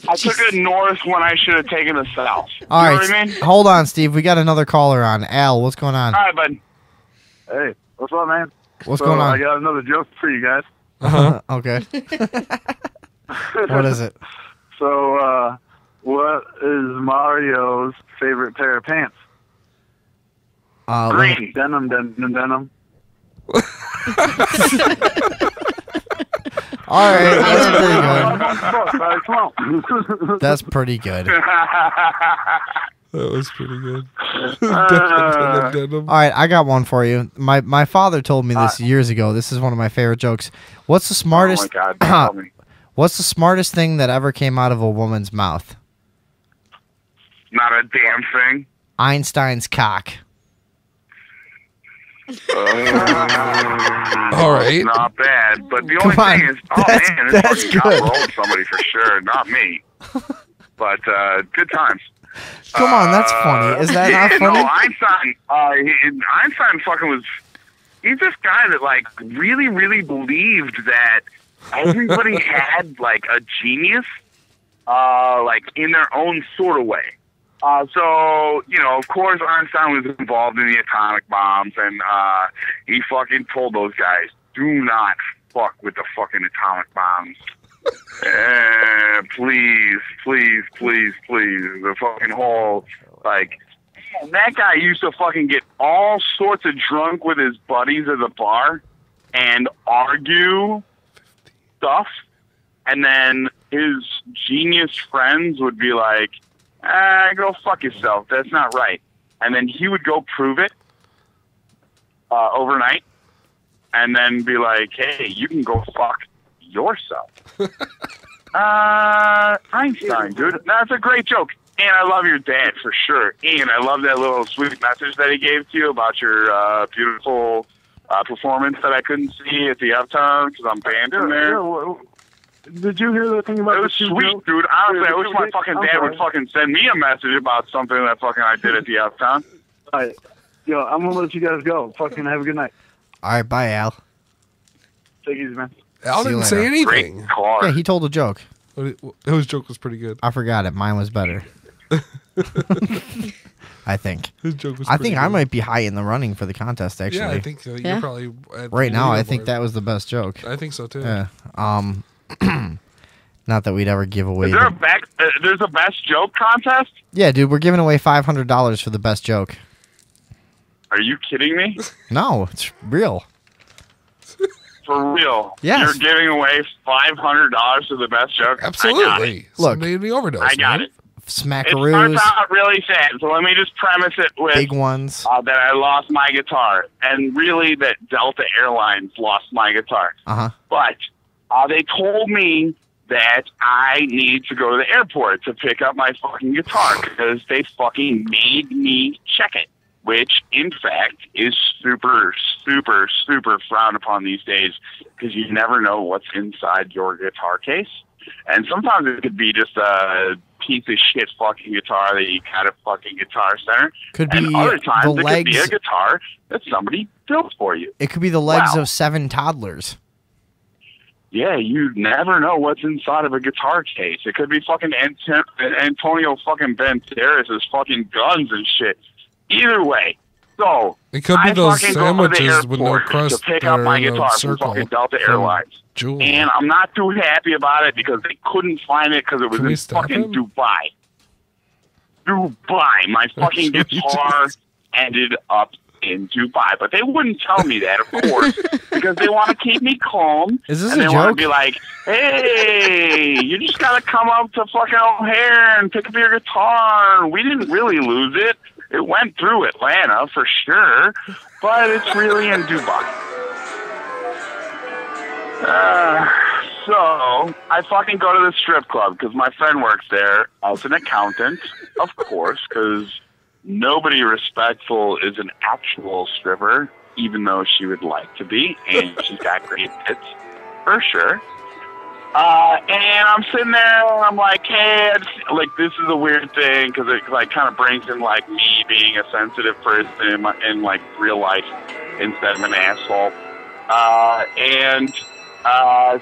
I took it north when I should have taken it south. All you right. know what I mean? Hold on, Steve. We got another caller on. Al, what's going on? All right, bud. Hey, what's up, man? What's So, going on? I got another joke for you guys. Okay. What is it? So, what is Mario's favorite pair of pants? Green. Denim. All right. That's That's pretty good. That was pretty good. All right, I got one for you. My father told me this years ago. This is one of my favorite jokes. What's the smartest? Oh my God! Tell me. What's the smartest thing that ever came out of a woman's mouth? Not a damn thing. Einstein's cock. All right. Not bad, but the Come only on. thing is, oh That's- man, this that's fucking good. cop rolled somebody for sure, not me. But good times. Come on, that's funny. Is that not funny? No, Einstein fucking was. He's this guy that like really, really believed that everybody had like a genius, like in their own sort of way. So, you know, of course, Einstein was involved in the atomic bombs, and he fucking told those guys, do not fuck with the fucking atomic bombs. Please. The fucking whole, like, that guy used to fucking get all sorts of drunk with his buddies at the bar and argue stuff, and then his genius friends would be like, go fuck yourself. That's not right. And then he would go prove it overnight and then be like, hey, you can go fuck yourself. Einstein, dude. That's a great joke. And I love your dad for sure. And I love that little sweet message that he gave to you about your beautiful performance that I couldn't see at the Uptown because I'm banned in there. Did you hear the thing about It was sweet, dude. Honestly, I wish my fucking dad would fucking send me a message about something that fucking I did at the Uptown. All right. Yo, I'm going to let you guys go. Fucking have a good night. All right, bye, Al. Take it easy, man. Al See you didn't say later. anything. Great car. Yeah, he told a joke. His joke was pretty good. I forgot it. Mine was better. I think. His joke was I pretty think I good. might be high in the running for the contest. Actually, Yeah, I think so. Yeah. You're probably at right the now. I think leaderboard. that was the best joke. I think so too. Yeah. Not that we'd ever give away. Is there the- there's a best joke contest? Yeah, dude, we're giving away $500 for the best joke. Are you kidding me? No, it's real. For real? Yes. You're giving away $500 to the best joke? Absolutely. Look, made me overdose. I got man. it. It Smackaroos, starts out really sad, so let me just premise it with big ones. that I lost my guitar, and really that Delta Airlines lost my guitar. Uh-huh. But they told me that I need to go to the airport to pick up my fucking guitar because they fucking made me check it, which, in fact, is super, super, super frowned upon these days because you never know what's inside your guitar case. And sometimes it could be just a piece of shit fucking guitar that you got at fucking Guitar Center. Could and be other times the it could be legs- a guitar that somebody built for you. It could be the legs Wow. of 7 toddlers. Yeah, you never know what's inside of a guitar case. It could be fucking Antonio fucking Banderas' fucking guns and shit. Either way, so It could be I those fucking go to the sandwiches with no airport crust to pick that up are my in a guitar from circle fucking Delta from Airlines, Jewel. and I'm not too happy about it because they couldn't find it because it was Can we in stop fucking him? Dubai. Dubai. My fucking guitar ended up in Dubai, but they wouldn't tell me that, of course, because they want to keep me calm. Is this and a they want to joke? be like, "Hey, you just gotta come up to fucking O'Hare and pick up your guitar." We didn't really lose it. It went through Atlanta for sure, but it's really in Dubai. So I fucking go to the strip club because my friend works there as an accountant, of course, because nobody respectful is an actual stripper, even though she would like to be, and she's got great tits, for sure. And I'm sitting there, and I'm like, hey, like, this is a weird thing, because it like kind of brings in, like, me being a sensitive person in like, real life instead of an asshole.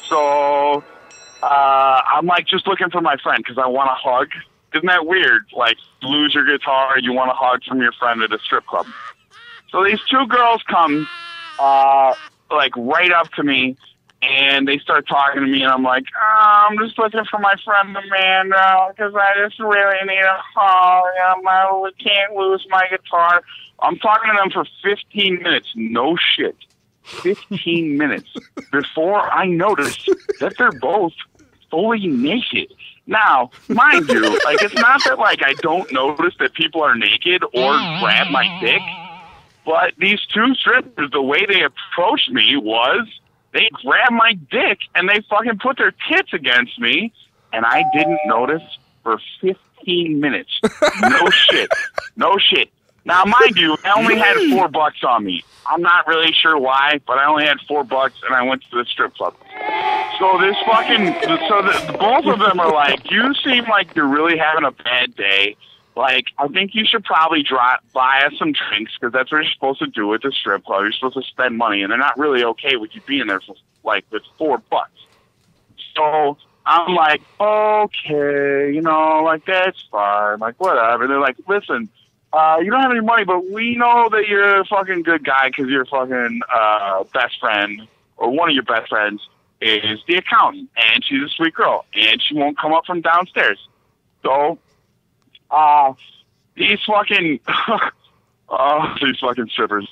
So I'm, like, just looking for my friend, because I want a hug. Isn't that weird? Like, you lose your guitar, you want a hug from your friend at a strip club. So these two girls come, like, right up to me, and they start talking to me, and I'm like, I'm just looking for my friend Amanda, because I just really need a hug. We can't lose my guitar. I'm talking to them for 15 minutes. No shit. 15 minutes before I notice that they're both fully naked. Now, mind you, like, it's not that, like, I don't notice that people are naked or grab my dick, but these two strippers, the way they approached me was they grabbed my dick and they fucking put their tits against me, and I didn't notice for 15 minutes. No shit. No shit. Now, mind you, I only had $4 on me. I'm not really sure why, but I only had $4 and I went to the strip club. So this fucking, both of them are like, you seem like you're really having a bad day. Like, I think you should probably buy us some drinks, because that's what you're supposed to do at the strip club. You're supposed to spend money, and they're not really okay with you being there for, like, with $4. So I'm like, okay, you know, like, that's fine, like, whatever. They're like, listen, you don't have any money, but we know that you're a fucking good guy because your fucking best friend, or one of your best friends, is the accountant, and she's a sweet girl, and she won't come up from downstairs. So, these fucking, these fucking strippers,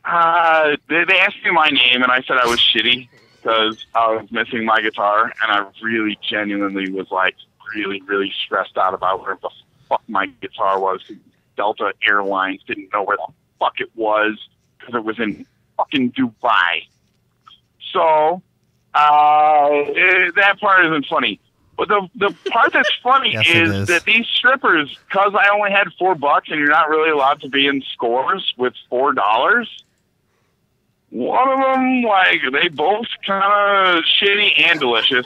they asked me my name, and I said I was shitty because I was missing my guitar, and I really genuinely was, like, really, really stressed out about where the fuck my guitar was. Delta Airlines didn't know where the fuck it was because it was in fucking Dubai. So, that part isn't funny. But the part that's funny Yes, it is. that these strippers, because I only had $4 and you're not really allowed to be in scores with $4, one of them, like, they both kind of shitty and delicious,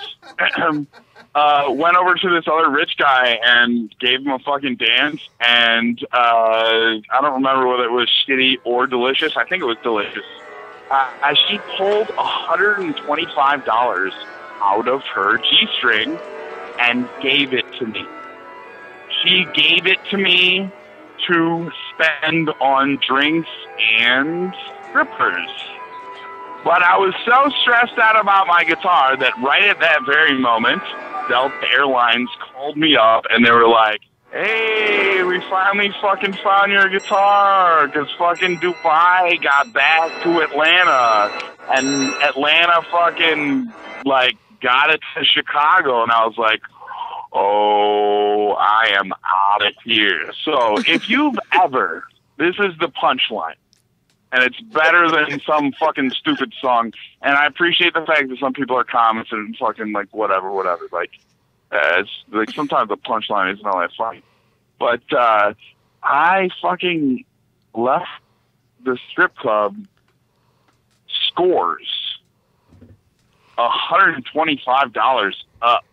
went over to this other rich guy and gave him a fucking dance, and I don't remember whether it was shitty or delicious. I think it was delicious. She pulled $125 out of her G-string and gave it to me. She gave it to me to spend on drinks and strippers. But I was so stressed out about my guitar that right at that very moment, Delta Airlines called me up and they were like, hey, we finally fucking found your guitar, because fucking Dubai got back to Atlanta, and Atlanta fucking, like, got it to Chicago, and I was like, oh, I am out of here. So if you've ever, this is the punchline, and it's better than some fucking stupid song, and I appreciate the fact that some people are commenting and fucking, like, whatever, like, it's like sometimes the punchline isn't all that funny. But I fucking left the strip club scores $125 up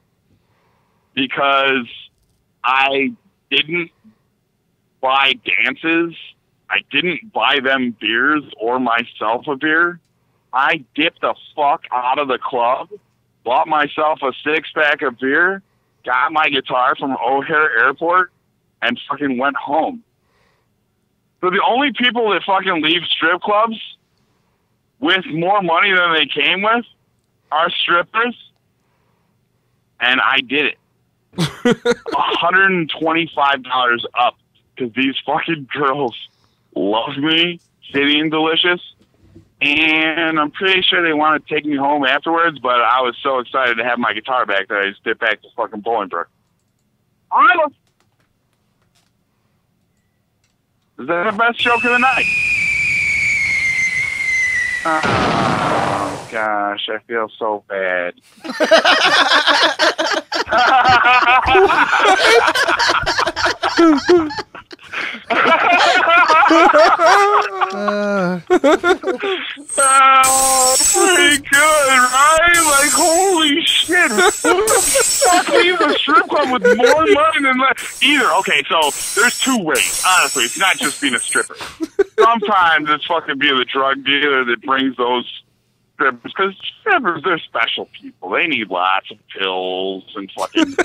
because I didn't buy dances. I didn't buy them beers or myself a beer. I dipped the fuck out of the club, bought myself a 6-pack of beer, got my guitar from O'Hare Airport, and fucking went home. So the only people that fucking leave strip clubs with more money than they came with are strippers, and I did it. $125 up, because these fucking girls love me, City and Delicious, and I'm pretty sure they want to take me home afterwards, but I was so excited to have my guitar back that I just dipped back to fucking Bolingbrook. Is that the best joke of the night? Oh, gosh, I feel so bad. Pretty good, right? Like, holy shit. Who the fuck leaves a strip club with more money than that? Either, okay, so there's two ways. Honestly, it's not just being a stripper. Sometimes it's fucking being the drug dealer that brings those strippers, because strippers, they're special people. They need lots of pills and fucking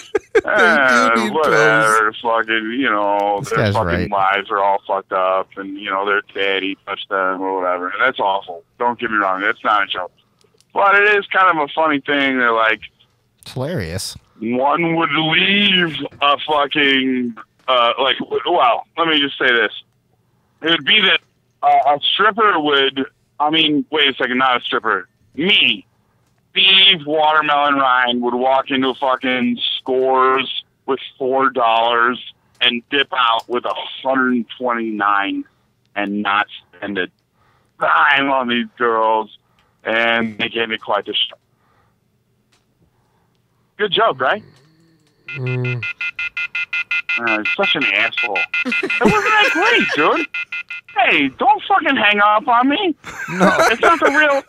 whatever. Fucking, you know, their fucking lives are all fucked up, and, you know, their daddy touched them or whatever. And that's awful. Don't get me wrong. That's not a joke. But it is kind of a funny thing. They're like, it's hilarious. One would leave a fucking, like, well, let me just say this. It would be that a stripper would, I mean, wait a second, not a stripper. Me, Steve Watermelon Ryan, would walk into fucking Scores with $4 and dip out with $129 and not spend a dime on these girls, and they gave me quite the show. Good joke, right? Such an asshole. It wasn't that great, dude. Hey, don't fucking hang up on me. No. It's not the real...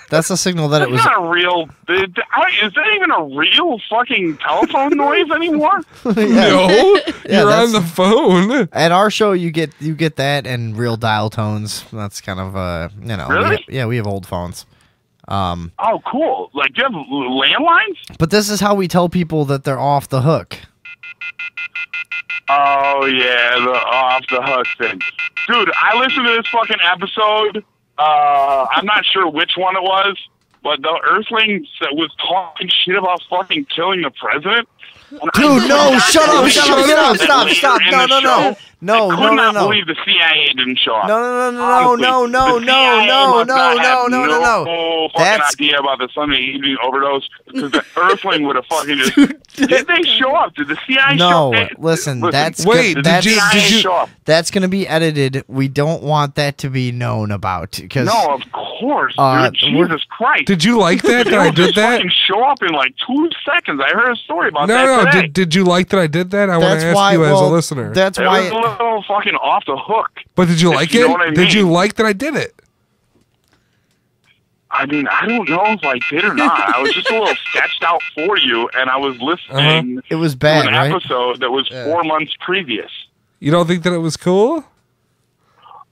That's a signal that it was... It's not a real... Is that even a real fucking telephone noise anymore? No, you're on the phone. At our show, you get that and real dial tones. That's kind of you know. Really? We have old phones. Oh, cool. Like, do you have landlines? But this is how we tell people that they're off the hook. Oh, yeah, the off the hook thing. Dude, I listened to this fucking episode. I'm not sure which one it was, but the Earthling was talking shit about fucking killing the president. Dude, no, shut up, stop. I could not No. believe the CIA didn't show up. No. Fucking idea about the Sunday evening overdose, because the Earthling would have fucking just... Did they show up? Did the CIA show up? Listen, that's wait, that's going to be edited. We don't want that to be known about. No, of course, dude. Jesus Christ. Did you like that I did that? Fucking show up in like 2 seconds. I heard a story about that No, today. did you like that I did that? I want to ask you as a listener. That's It was a little fucking off the hook. But did you like you it? know what I Did you mean. like that I did it? I mean, I don't know if I did or not. I was just a little sketched out for you, and I was listening It was bad, to an right? episode that was 4 months previous. You don't think that it was cool?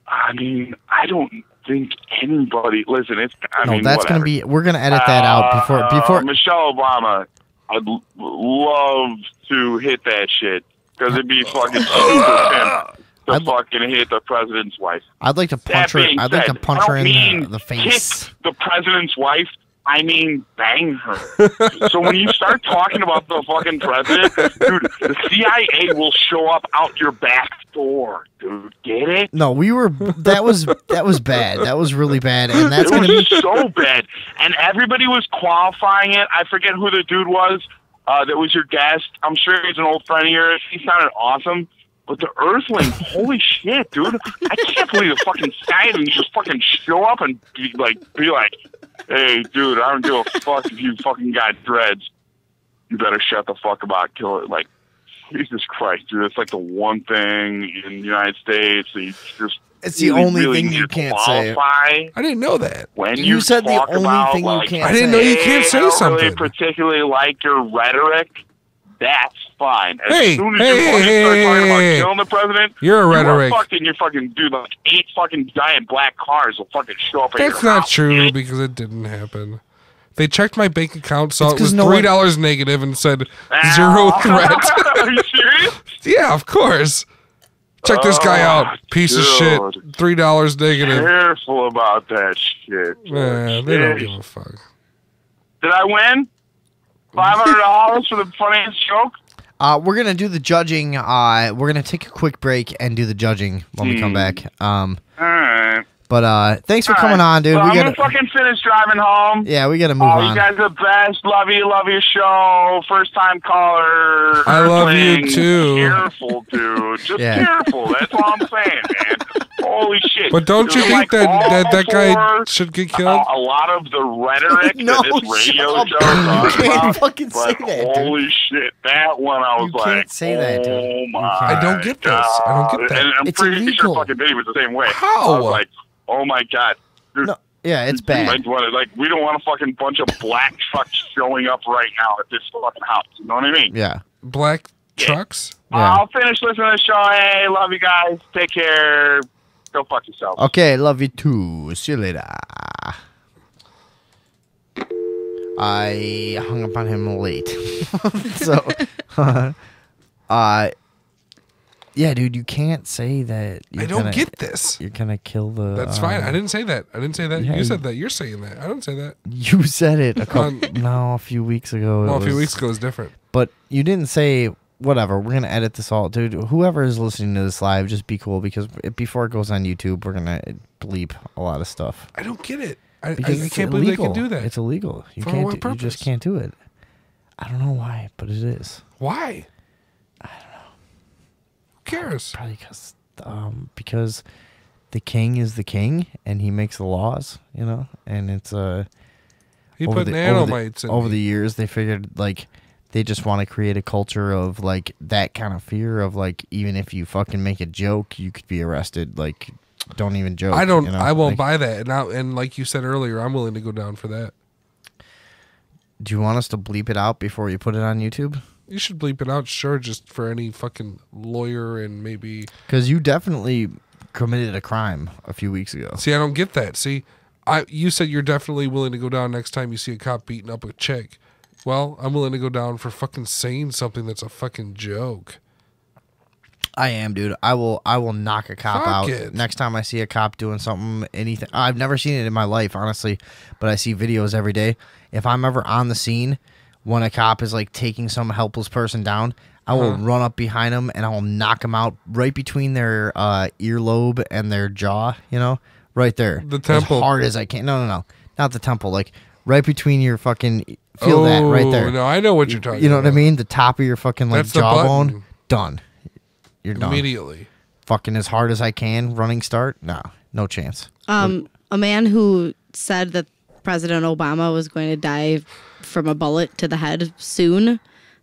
I mean, I don't think anybody... Listen, it's... I mean, that's whatever. gonna be. We're gonna edit that out before. Michelle Obama, I'd love to hit that shit, because it'd be fucking super pimp to fucking hit the president's wife. I'd like to punch her. That being I'd like to said, punch I her don't in mean the face. hit the president's wife I mean, bang her. So when you start talking about the fucking president, dude, the CIA will show up out your back door, dude. Get it? No, that was bad. That was really bad, and that's it gonna was be so bad. And everybody was qualifying it. I forget who the dude was that was your guest. I'm sure he's an old friend of yours. He sounded awesome. But the Earthling, holy shit, dude! I can't believe the fucking sky didn't just fucking show up and be like, "Hey, dude, I don't give a fuck if you fucking got dreads. You better shut the fuck about kill it." Like, Jesus Christ, dude, it's like the one thing in the United States that you just. It's the only thing you can't say. I didn't know that. When you said the talk only about, thing you like, can't I didn't know you can't say I don't something. really particularly like your rhetoric. That's fine. As Hey, soon as hey, you fucking hey, start hey, talking about hey. killing the president, You're a rhetoric. You're fucking dude. Like 8 fucking giant black cars will fucking show up. That's at your not house. true because it didn't happen. They checked my bank account, saw It's it 'cause was no $3 negative, and said 0 threat. Are you serious? Yeah, of course. Check this guy out, piece of shit. dude. $3 negative. Careful about that shit. Man, they don't give a fuck. Did I win? $500 for the funniest joke? we're gonna do the judging. We're gonna take a quick break and do the judging when we come back. All right. But thanks for coming on, dude. Well, We I'm gotta, gonna fucking finish driving home. yeah, we gotta move Oh, you on. guys are the best. Love your show. First time caller. I love you, Earthling. too. Careful, dude. Just Yeah. careful. That's all I'm saying, man. Holy shit. But don't you They're think like all that guy for, should get killed? A lot of the rhetoric No, that this radio shut show up. talks You can't about, fucking say but that, dude. holy shit, that one I was You like, can't say that, dude. oh my I don't get this. I don't get that. And I'm It's pretty illegal. sure fucking Vinny was the same way. How? I was like, oh my god. There's No, yeah, it's You bad. might wanna, like, we don't want a fucking bunch of black trucks showing up right now at this fucking house. You know what I mean? Yeah. Black trucks? Yeah. I'll finish listening to the show. Hey, love you guys. Take care. Go fuck yourself. Okay, love you too. See you later. I hung up on him late. So, yeah, dude, you can't say that. I don't get this. You're gonna kill the. That's fine. I didn't say that. I didn't say that. yeah, You said that. You're saying that. I didn't say that. You said it a few weeks ago. No, It a few was- weeks ago is different. But you didn't say whatever. We're gonna edit this all, dude. Whoever is listening to this live, just be cool because before it goes on YouTube, we're gonna bleep a lot of stuff. I don't get it. I Because can't it's believe they illegal. can do that. It's illegal. You For can't. what You just purpose? can't do it. I don't know why, but it is. Why? I don't know. Who cares? Probably because the king is the king and he makes the laws, you know. And it's He over put nanomites in over me. the years. They figured like they just want to create a culture of like that kind of fear of like even if you fucking make a joke, you could be arrested. Like, don't even joke. I don't. you know? I won't Like, buy that. And like you said earlier, I'm willing to go down for that. Do you want us to bleep it out before you put it on YouTube? You should bleep it out, sure, just for any fucking lawyer and maybe. Because you definitely committed a crime a few weeks ago. See, I don't get that. See, you said you're definitely willing to go down next time you see a cop beating up a chick. Well, I'm willing to go down for fucking saying something that's a fucking joke. I am, dude. I will knock a cop Fuck out it. next time I see a cop doing something, anything. I've never seen it in my life, honestly, but I see videos every day. If I'm ever on the scene when a cop is like taking some helpless person down, I will run up behind them and I will knock them out right between their earlobe and their jaw. You know, right there, The temple. as hard as I can. No, not the temple. Like right between your fucking. Feel that right there. No, I know what you're talking about. You know what I mean? The top of your fucking like That's the jawbone. button. Done. You're done. Immediately. Fucking as hard as I can, running start? No chance. A man who said that President Obama was going to die from a bullet to the head soon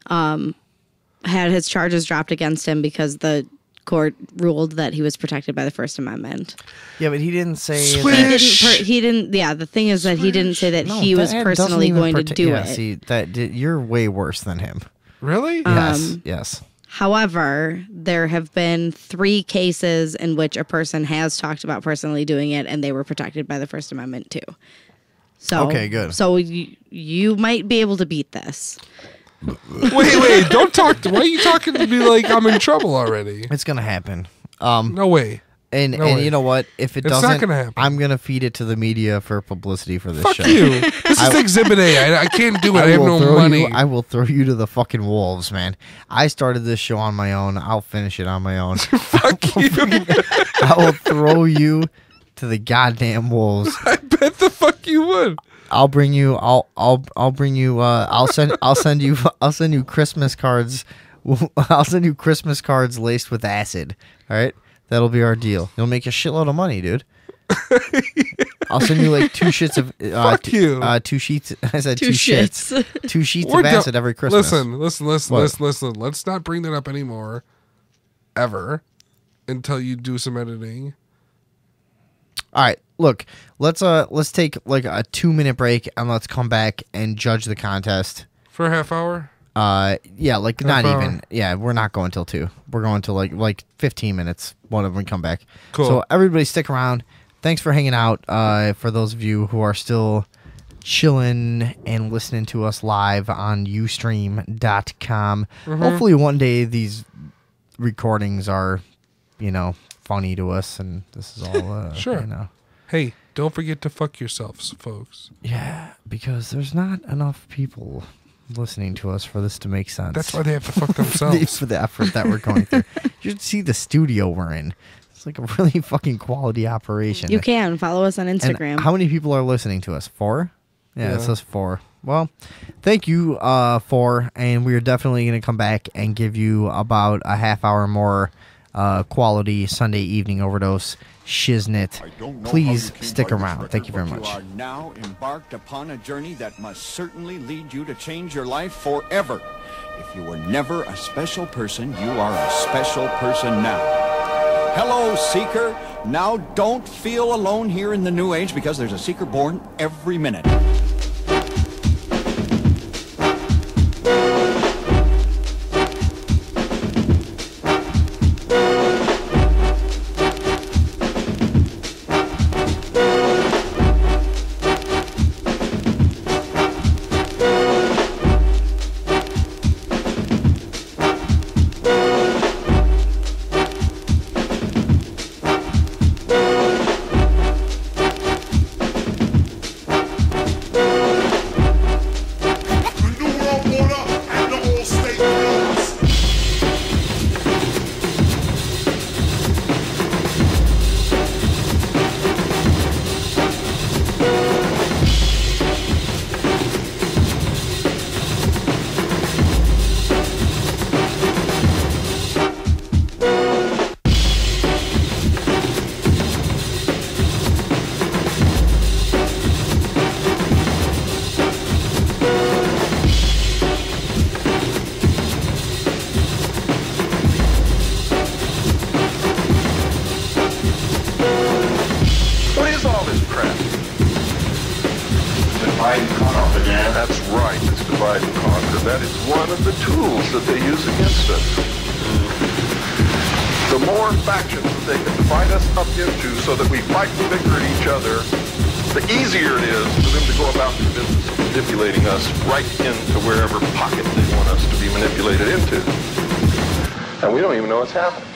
had his charges dropped against him because the court ruled that he was protected by the First Amendment. Yeah, but he didn't say He didn't. Yeah, the thing is that he didn't say that he was that personally doesn't even going to do it. See, you're way worse than him. Really? Yes. However, there have been 3 cases in which a person has talked about personally doing it, and they were protected by the First Amendment too. So Okay, good. So you might be able to beat this. Wait, don't talk. Why are you talking to me like I'm in trouble already? It's gonna happen. No way. And No way. you know what? If it It's not doesn't, gonna happen. I'm gonna feed it to the media for publicity for this Fuck show. you. This is Exhibit A. I can't do it. I have will no throw money. I will throw you to the fucking wolves, man. I started this show on my own. I'll finish it on my own. Fuck you. I will throw you to the goddamn wolves. I bet the fuck you would. I'll bring you. I'll bring you. I'll send you Christmas cards. I'll send you Christmas cards laced with acid. All right, that'll be our deal. You'll make a shitload of money, dude. I'll send you like 2 sheets of Fuck you. 2 sheets. I said Two 2 shits. shits. 2 sheets We're of done. acid every Christmas. Listen. Let's not bring that up anymore, ever, until you do some editing. All right, look. Let's take like a 2-minute break and let's come back and judge the contest For a half hour? Yeah, like Half not hour. even. Yeah, we're not going till 2. We're going to like 15 minutes. One of them come back. Cool. So everybody stick around. Thanks for hanging out. For those of you who are still chilling and listening to us live on ustream.com. Mhm. Hopefully one day these recordings are, funny to us and this is all Sure. Hey, don't forget to fuck yourselves, folks. Yeah, because there's not enough people listening to us for this to make sense. That's why they have to fuck themselves. for the effort that we're going through. You should see the studio we're in. It's like a really fucking quality operation. You can follow us on And Instagram. how many people are listening to us? 4? Yeah, it Yeah. says 4. Well, thank you, 4, and we are definitely going to come back and give you about a half hour more quality Sunday evening overdose shiznit. Please stick around. Thank you very much. You are now embarked upon a journey that must certainly lead you to change your life forever. If you were never a special person, you are a special person now. Hello, Seeker. Now don't feel alone here in the New Age because there's a Seeker born every minute. What is all this crap? Divide and conquer, Dan. That's right, it's divide and conquer. That is one of the tools that they use against us. The more factions that they can divide us up into so that we fight and bicker at each other, the easier it is for them to go about the business of manipulating us right into wherever pocket they want us to be manipulated into. And we don't even know what's happening.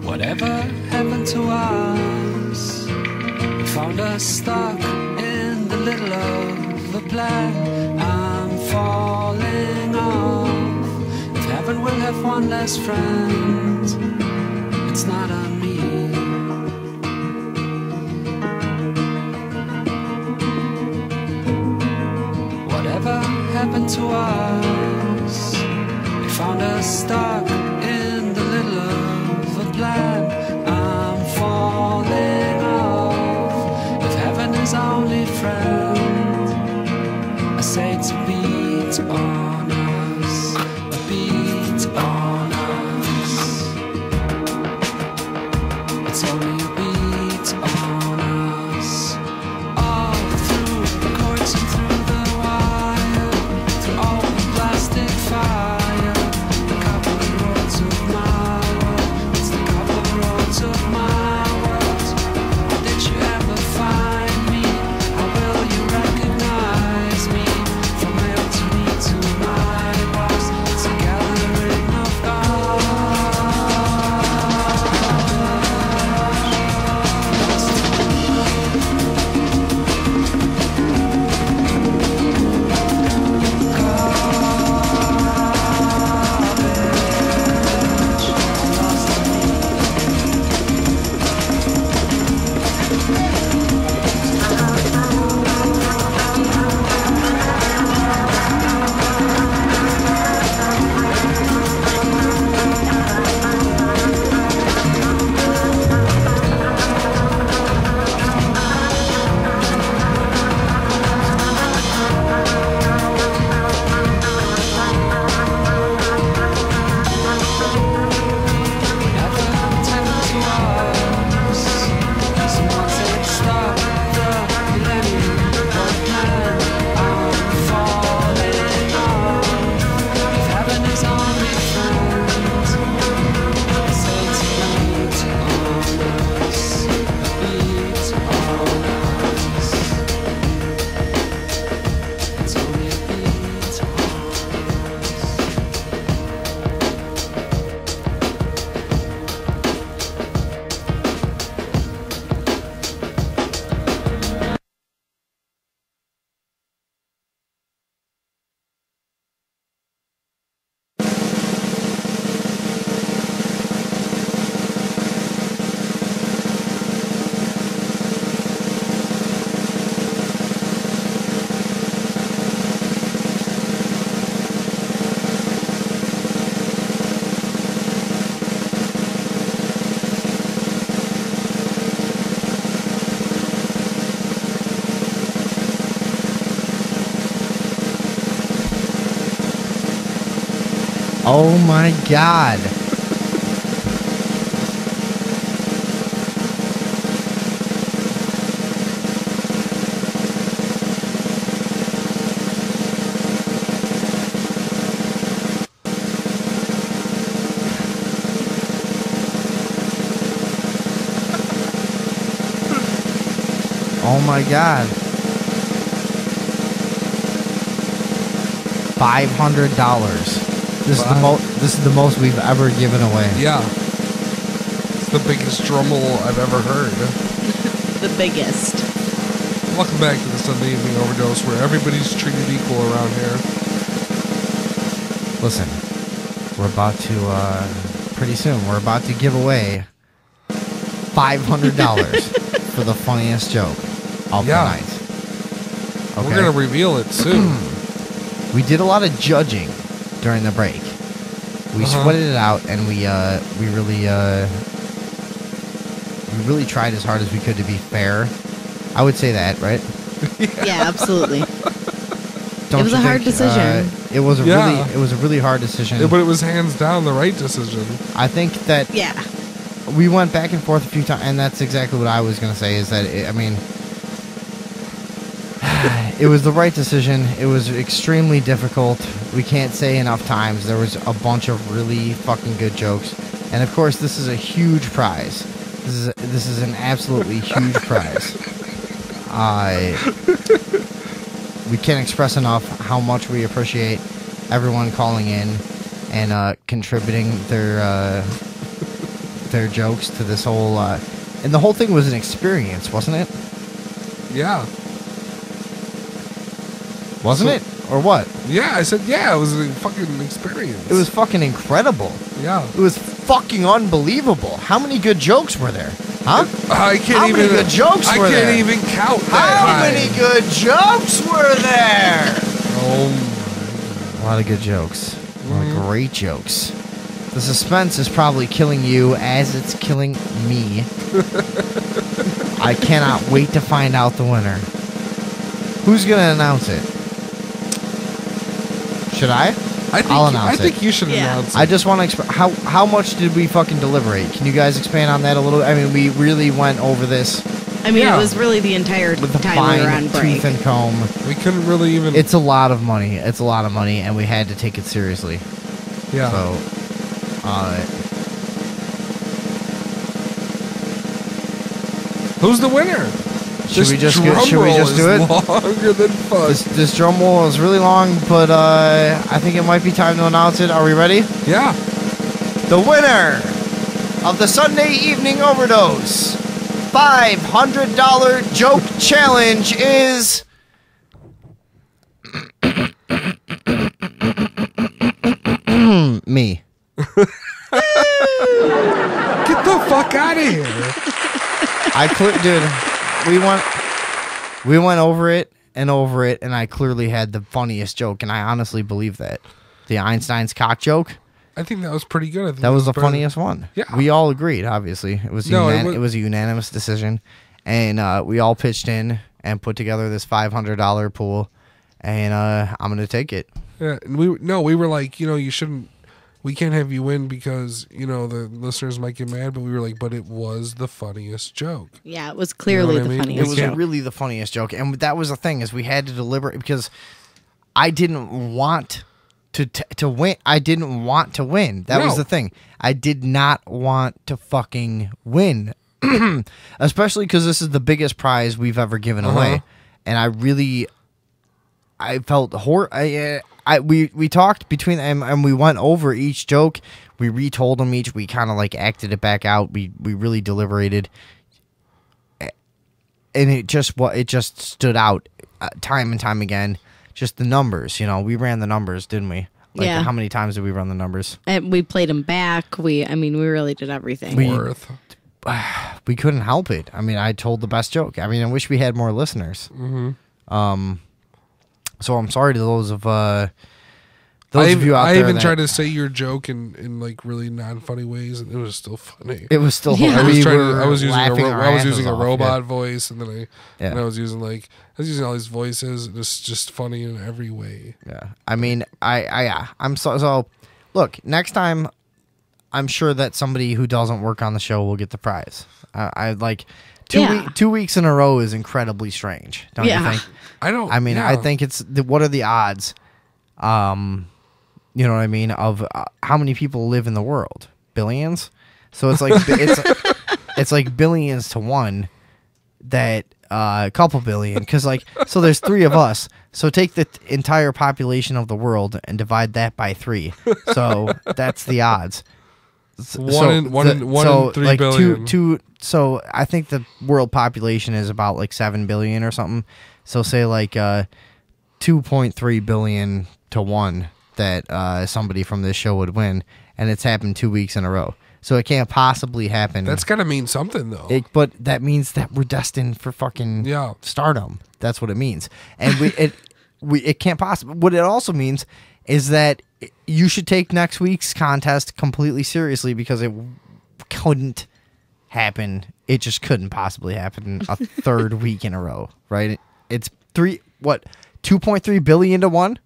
Whatever happened to us? We found us stuck in the middle of a plan. I'm falling off. If heaven will have one less friend, it's not on me. Whatever happened to us? We found us stuck in the middle of a plan. I'm falling off. If heaven is our only friend, I say it's a beat on us, a beat on us. It's only a beat on us. All through the courts and through the wire, through all the plastic fire, the copper roads of my world. It's the copper roads of my world. Did you ever find me? How will you recognize me? From male to me to Oh my God. Oh my God. $500. This is the most we've ever given away. Yeah. It's the biggest drum roll I've ever heard. The biggest. Welcome back to the Sunday Evening Overdose, where everybody's treated equal around here. Listen, we're about to, pretty soon, we're about to give away $500 for the funniest joke of the night. Okay? We're going to reveal it soon. We did a lot of judging during the break. We sweated it out, and we really tried as hard as we could to be fair. I would say that, right? Yeah, absolutely. Don't it was you a hard think, decision. It was a really hard decision. Yeah, but it was hands down the right decision. I think that we went back and forth a few times, and that's exactly what I was going to say. Is that it was the right decision. It was extremely difficult. We can't say enough times. There was a bunch of really fucking good jokes, and of course, this is a huge prize. This is an absolutely huge prize. We can't express enough how much we appreciate everyone calling in and contributing their jokes to this whole. And the whole thing was an experience, wasn't it? Yeah. Wasn't it? Or what? Yeah, I said yeah. It was a fucking experience. It was fucking incredible. Yeah. It was fucking unbelievable. How many good jokes were there? Huh? I can't How even. many good jokes were there? I can't even count that How high. many good jokes were there? Oh A lot of good jokes. A lot of great jokes. The suspense is probably killing you as it's killing me. I cannot wait to find out the winner. Who's going to announce it? Should I? I'll announce it. I think you should announce it. I just want to how much did we fucking deliberate? Can you guys expand on that a little? I mean, we really went over this. I mean, it was really the entire with the time we were on fine break. tooth and comb. We couldn't really even. It's a lot of money. It's a lot of money, and we had to take it seriously. Yeah. So, who's the winner? Should we just do it? Longer than fuck. This drum roll is really long, but I think it might be time to announce it. Are we ready? Yeah. The winner of the Sunday Evening Overdose $500 joke challenge is me. Get the fuck out of here. Dude. We went over it, and I clearly had the funniest joke, and I honestly believe that. The Einstein's cock joke. I think that was pretty good. I think That was the better. funniest one. Yeah. We all agreed, obviously. It was it was a unanimous decision, and we all pitched in and put together this $500 pool, and I'm going to take it. Yeah, and we were like, we can't have you win because, the listeners might get mad, but we were like, but it was the funniest joke. Yeah, it was clearly the funniest It was joke. really the funniest joke, and that was the thing, is we had to deliberate because I didn't want to win. I didn't want to win. That was the thing. I did not want to fucking win, especially because this is the biggest prize we've ever given away, and I felt we talked between them and we went over each joke. We retold them each. We kind of like acted it back out. We really deliberated, and it just stood out time and time again. Just the numbers, we ran the numbers, didn't we? Like, Yeah. how many times did we run the numbers? And we played them back. We really did everything. We couldn't help it. I mean, I told the best joke. I mean, I wish we had more listeners. Mm-hmm. So I'm sorry to those of you out I there. even that- tried to say your joke in like really non-funny ways, and it was still funny. It was still. I was laughing our using a asses off, robot yeah. voice, and then I was using all these voices. It was just funny in every way. Yeah, I mean, I'm so look, next time, I'm sure that somebody who doesn't work on the show will get the prize. I like 2 weeks in a row is incredibly strange, don't you think? I mean, I think it's what are the odds? You know what I mean? Of how many people live in the world? Billions. So it's like it's like billions to one. That a couple billion, because like so there's 3 of us. So take the entire population of the world and divide that by 3. So that's the odds. One in 3 billion. So I think the world population is about like 7 billion or something. So say like 2.3 billion to 1 that somebody from this show would win, and it's happened 2 weeks in a row. So it can't possibly happen. That's gotta mean something though. But that means that we're destined for fucking stardom. That's what it means, and it can't possibly. What it also means is that you should take next week's contest completely seriously because it couldn't happen. It just couldn't possibly happen a third week in a row, right? It's 2.3 billion to 1.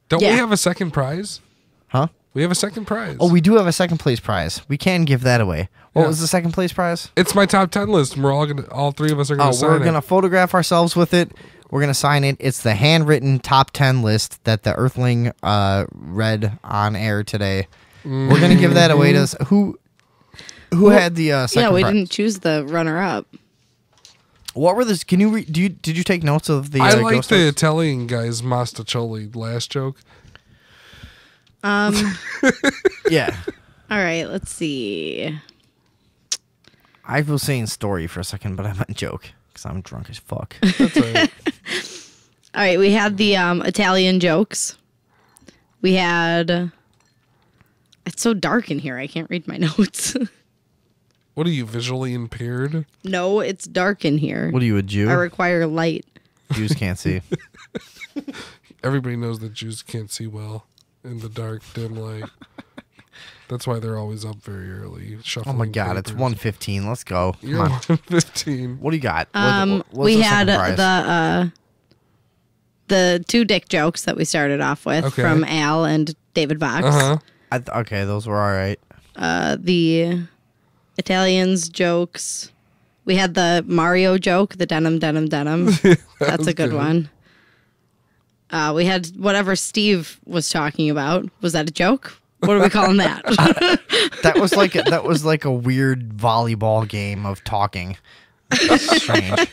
Don't we have a second prize? Huh? We have a second prize. Oh, we do have a second place prize. We can give that away. What was the second place prize? It's my top 10 list, and all 3 of us are gonna sign it. We're gonna photograph ourselves with it. We're gonna sign it. It's the handwritten top 10 list that the Earthling read on air today. We're gonna give that away to who had the second. Yeah, we prize? didn't choose the runner-up. What were this? Can you did you take notes of the? I like ghost the notes? Italian guy's Mastacholi last joke. Yeah. All right, let's see. I was saying story for a second, but I meant joke because I'm drunk as fuck. That's all right. All right, we had the Italian jokes. We had... It's so dark in here, I can't read my notes. What are you, visually impaired? No, it's dark in here. What are you, a Jew? I require light. Jews can't see. Everybody knows that Jews can't see well in the dark, dim light. That's why they're always up very early. Oh my god, it's 1:15. Let's go. Come You're on. 1:15. What do you got? What's We the had second prize? the 2 dick jokes that we started off with from Al and David Box. Okay, those were all right. The Italians jokes. We had the Mario joke, the denim. That's a good one. We had whatever Steve was talking about. Was that a joke? What are we calling that? That was like a weird volleyball game of talking. That's strange.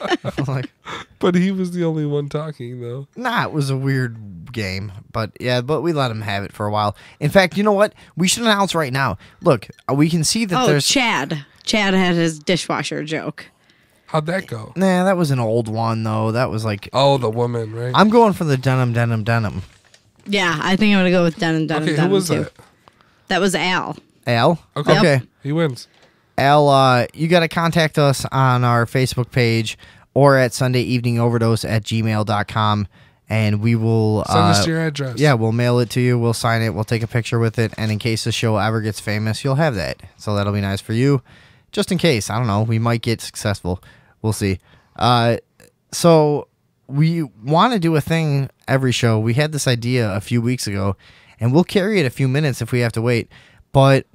But he was the only one talking, though. Nah, it was a weird game. But we let him have it for a while. In fact, you know what? We should announce right now. Look, we can see that there's... Chad. Chad had his dishwasher joke. How'd that go? Nah, that was an old one, though. That was like... Oh, the woman, right? I'm going for the denim. Yeah, I think I'm going to go with denim, Okay, who was too. that? That was Al. Al? Okay. Okay. He wins. Al, you got to contact us on our Facebook page or at sundayeveningoverdose@gmail.com, and we will... Send us your address. Yeah, we'll mail it to you. We'll sign it. We'll take a picture with it, and in case the show ever gets famous, you'll have that. So that'll be nice for you. Just in case. I don't know. We might get successful. We'll see. So we want to do a thing every show. We had this idea a few weeks ago, and we'll carry it a few minutes if we have to wait. But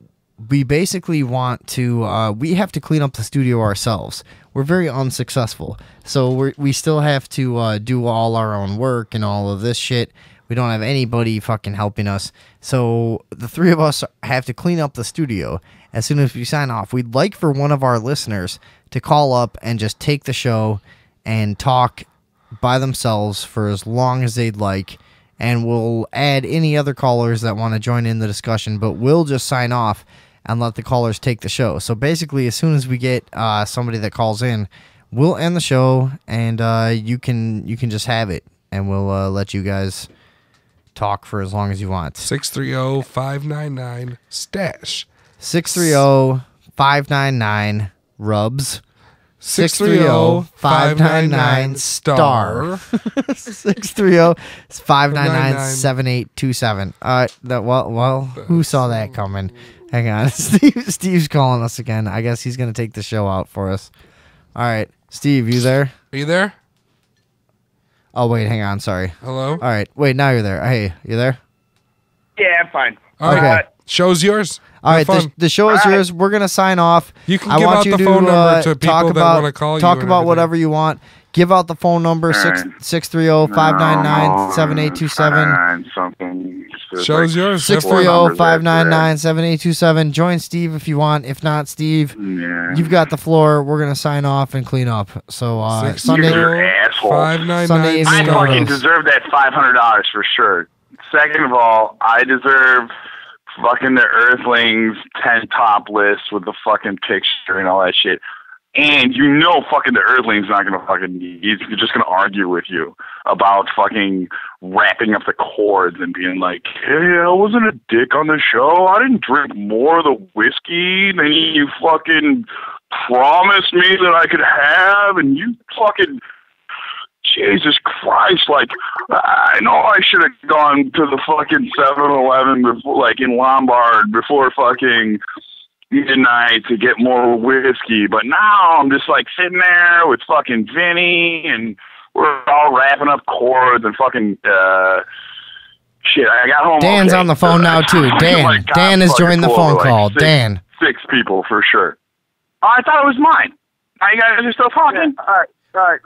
we basically want to, we have to clean up the studio ourselves. We're very unsuccessful. So we still have to do all our own work and all of this shit. We don't have anybody fucking helping us. So the 3 of us have to clean up the studio as soon as we sign off. We'd like for one of our listeners to call up and just take the show and talk by themselves for as long as they'd like. And we'll add any other callers that want to join in the discussion, but we'll just sign off and let the callers take the show. So basically, as soon as we get somebody that calls in, we'll end the show, and you can just have it, and we'll let you guys talk for as long as you want. 630-599-STASH. 630-599 rubs. 630-599-STAR. 630-599-7827. Well, who saw that coming? Hang on. Steve's calling us again. I guess he's going to take the show out for us. All right. Steve, you there? Are you there? Oh, wait. Hang on. Sorry. Hello? All right. Wait, now you're there. Hey, you there? Yeah, I'm fine. All right. Show's yours. All right, Have fun. the show is yours. We're gonna sign off. You can I give want out you the to, phone number to people talk that about, wanna call you talk and about everything. whatever you want. Give out the phone number 630-599-7827. Something. Show's yours. 630-599-7827. Join Steve if you want. If not, Steve, you've got the floor. We're gonna sign off and clean up. So Sunday, Asshole. Sunday evening. I fucking Overdose. deserve that $500 for sure. Second of all, I deserve fucking the Earthlings 10 top list with the fucking picture and all that shit. And you know fucking the Earthling's not gonna fucking, he's just gonna argue with you about fucking wrapping up the chords and being like, hey, I wasn't a dick on the show. I didn't drink more of the whiskey than you fucking promised me that I could have, and you fucking, Jesus Christ, like, I know I should have gone to the fucking 7-Eleven before, like, in Lombard before fucking midnight to get more whiskey, but now I'm just, like, sitting there with fucking Vinny, and we're all wrapping up chords and fucking, shit, I got home. Dan's okay. on the phone now, too. Dan. Dan has joined the phone call. Dan. Six people for sure. Oh, I thought it was mine. Now you guys are still talking? Yeah, all right.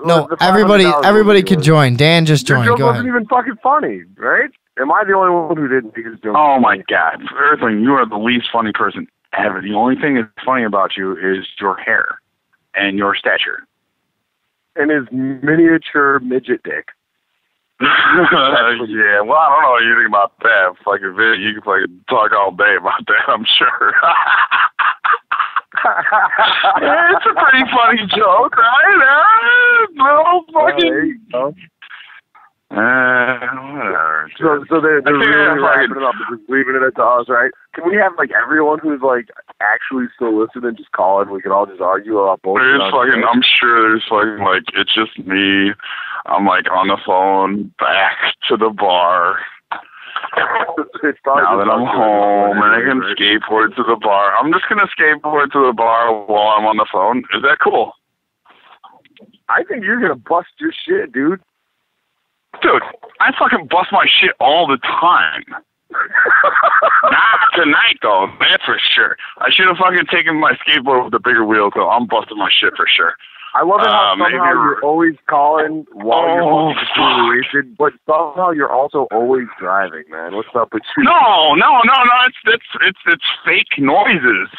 No, everybody could join. Dan just joined. Your Go joke ahead. wasn't even fucking funny, right? Am I the only one who didn't think his joke? Oh my God, Earthling, you are the least funny person ever. The only thing that's funny about you is your hair and your stature. And his miniature midget dick. Yeah, well, I don't know anything about that. Fucking Vic, you can fucking talk all day about that, I'm sure. Yeah, it's a pretty funny joke, right? Little fucking. Whatever. So they're really wrapping it up and just leaving it to us, right? Can we have like everyone who's like actually still listening just call in? We can all just argue about both. There's fucking. I'm sure there's fucking like it's just me. I'm like on the phone back to the bar. Now that I'm home and I can skateboard to the bar, I'm just gonna skateboard to the bar while I'm on the phone. Is that cool? I think you're gonna bust your shit, dude. Dude, I fucking bust my shit all the time. Not tonight, though. That's for sure. I should have fucking taken my skateboard with the bigger wheels, though. I'm busting my shit for sure. I love it how somehow you're always calling while you're fucking wasted, but somehow you're also always driving, man. What's up with you? No. It's fake noises.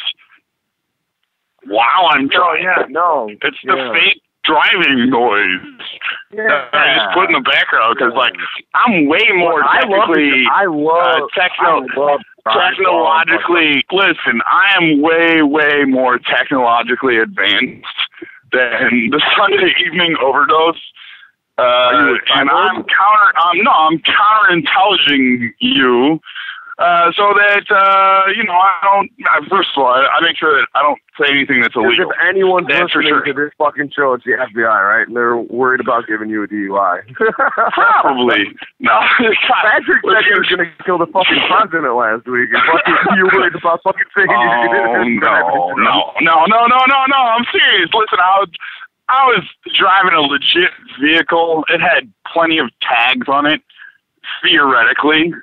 Wow, I'm driving. It's the fake driving noise. Yeah. I just put in the background because, like, I'm way more technically. Technologically. Listen, I am way more technologically advanced than the Sunday evening overdose. And I'm counterintelliging you. So that, first of all, I make sure that I don't say anything that's illegal. If anyone's that's listening for sure. to this fucking show, it's the FBI, right? And they're worried about giving you a DUI. Probably. No. Patrick said he was going to kill the fucking president last week. And you were worried about fucking saying no. I'm serious. Listen, I was driving a legit vehicle. It had plenty of tags on it, theoretically.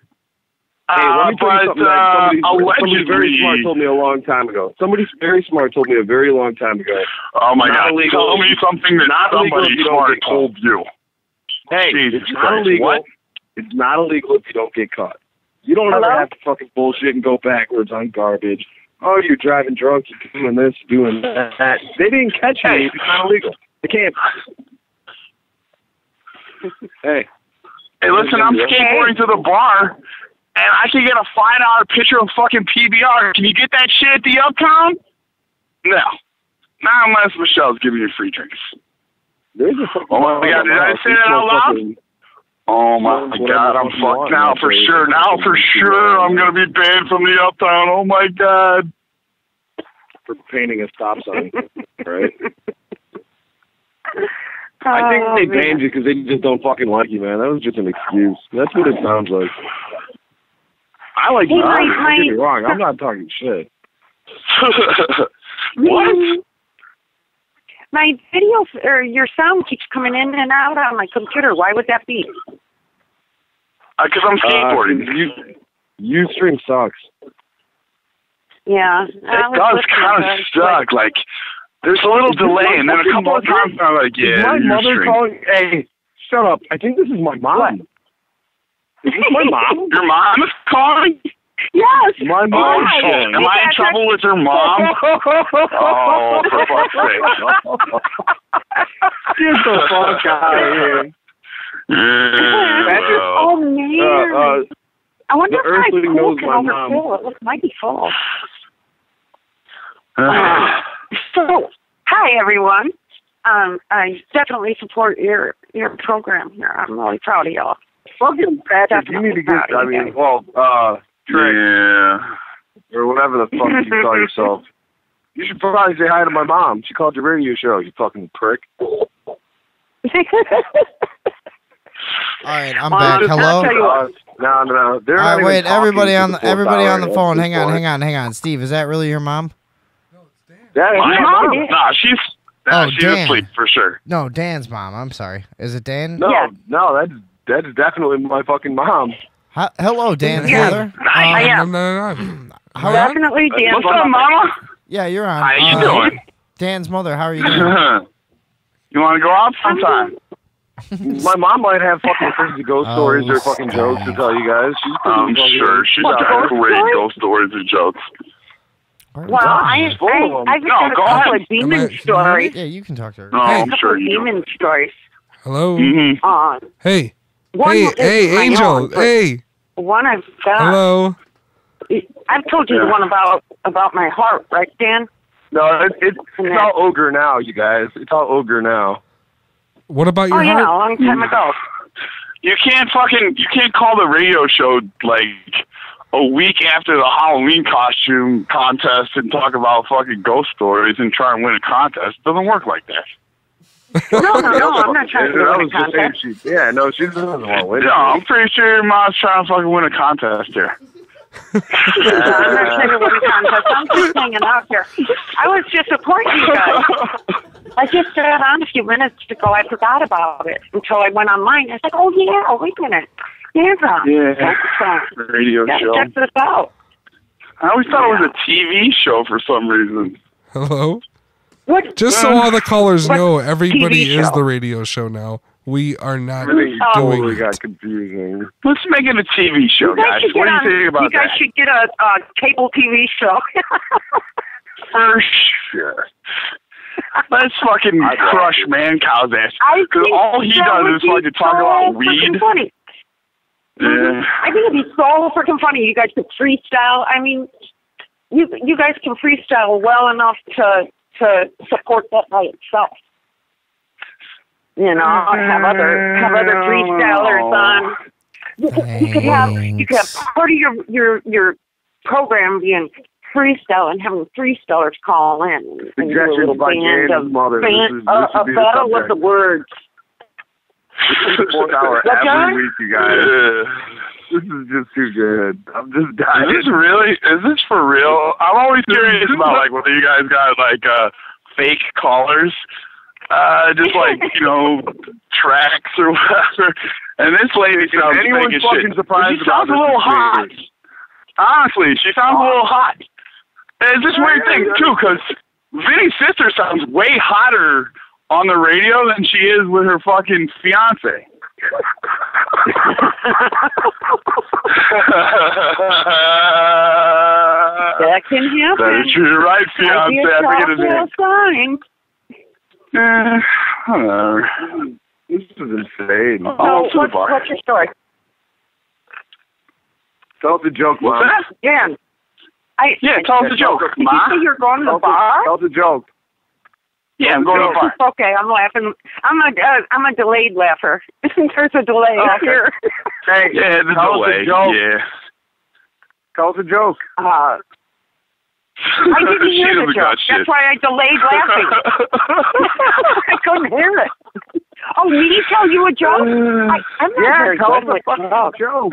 Hey, let me tell you something that somebody very smart told me a long time ago. Somebody very smart told me a very long time ago. Oh my God! Tell me something that somebody smart told you. Hey, it's not illegal. What? It's not illegal if you don't get caught. You don't ever have to fucking bullshit and go backwards on garbage. Oh, you're driving drunk. You're doing this, doing that. They didn't catch you. It's not illegal. They can't. Hey, listen, I'm skateboarding to the bar. And I can get a $5 picture of fucking PBR. Can you get that shit at the Uptown? No. Not unless Michelle's giving you free drinks. Oh my God, did I say that out loud? Oh my God, I'm fucked now for sure. Now for sure I'm going to be banned from the Uptown. Oh my God. For painting a stop sign, right? I think they banned you because they just don't fucking like you, man. That was just an excuse. That's what it sounds like. I like you. Don't get me wrong. I'm not talking shit. What? My video or your sound keeps coming in and out on my computer. Why would that be? Because I'm skateboarding. Ustream sucks. Yeah. It does kind of suck. Like, there's a little delay, and then a couple of times I'm like, yeah. Is my you're mother straight. calling? Hey, shut up. I think this is my mom. Is this my mom? Your mom is calling? Yes. My mom Oh, is shit. calling. Am I in trouble with her mom? Oh, for fuck's sake. Get the fuck out of here. Oh, man. I wonder the if my earthling pool knows can my mom. overfill. It looks mighty full. So, hi, everyone. I definitely support your program here. I'm really proud of y'all. Fucking Patrick, you need to get, I mean, well, Trey, or whatever the fuck you call yourself. You should probably say hi to my mom. She called your radio show, you fucking prick. All right, I'm back. Hello. No. All right, wait. Everybody on the phone. Hang on. Steve, is that really your mom? Yeah, my mom? Nah, she's Dan. asleep for sure. No, Dan's mom. I'm sorry. Is it Dan? No, that's definitely my fucking mom. Hello, Dan's Yeah. mother. I am. How Definitely Dan's What's up, Mama? Yeah, you're on. How you doing? Dan's mother. How are you doing? You want to go out sometime? My mom might have fucking crazy ghost stories or fucking jokes to tell you guys. She's pretty I'm fucking- sure she's got great ghost stories and jokes. Well, I've got a go couple ahead. of demon stories. Yeah, you can talk to her. No, I'm A sure couple of you do. demon stories. Hello. Hey. One is Hey, my Angel. own, but Hey. One I've got. Hello. I've told you the one about my heart, right, Dan? No, it's all ogre now, you guys. It's all ogre now. What about your Oh, heart? yeah, a long time ago. You can't call the radio show like a week after the Halloween costume contest and talk about fucking ghost stories and try and win a contest. It doesn't work like that. No, I'm not trying to win a contest. She doesn't want to win. No, I'm pretty sure your mom's trying to fucking win a contest here. I'm not trying to win a contest. I'm just hanging out here. I was just supporting you guys. I just got on a few minutes ago. I forgot about it until I went online. I was like, oh, yeah, wait a minute. Radio show. Check this out. I always thought it was a TV show for some reason. Hello? What? Just so all the callers know, everybody TV is show? the radio show now. We are not Everything doing totally it. got confusing. Let's make it a TV show, guys. What do you think about You guys that? should get a cable TV show. For sure. Let's fucking crush Man Cow's ass. Because all he does is fucking talk about weed. Funny. Yeah. I think it'd be so freaking funny. You guys could freestyle. I mean, you guys can freestyle well enough to support that by itself. You know, have other freestylers on. You could have part of your program being freestyle and having freestylers call in and do a little by band Dan's mother. a battle with the words. This is 4 hour every week, you guys. This is just too good. I'm just dying. Is this for real? I'm always curious about like whether you guys got like fake callers. Just like, tracks or whatever. And this lady sounds anyone's fake as fucking shit. surprised She sounds a about little this hot. situation. Honestly, she sounds a little hot. And it's this weird thing, too, because Vinny's sister sounds way hotter on the radio than she is with her fucking fiance. That can happen. That is true, right, fiance? I think it is. Sign. Whatever. This is insane. So, what's your story? Tell us a joke, What's Mom. that? Dan. Tell us a joke, Did you Ma. say you're going to the bar? Tell us a joke. Yeah, I'm going to the bar. Okay, I'm laughing. I'm a delayed laugher. There's a delay out here. Hey, Yeah, the tell us delay. a joke. Yeah. Tell us a joke. I didn't She hear the doesn't got joke. shit. That's why I delayed laughing. I couldn't hear it. Oh, me tell you a joke? I'm not very tell us good a with fucking jokes. joke.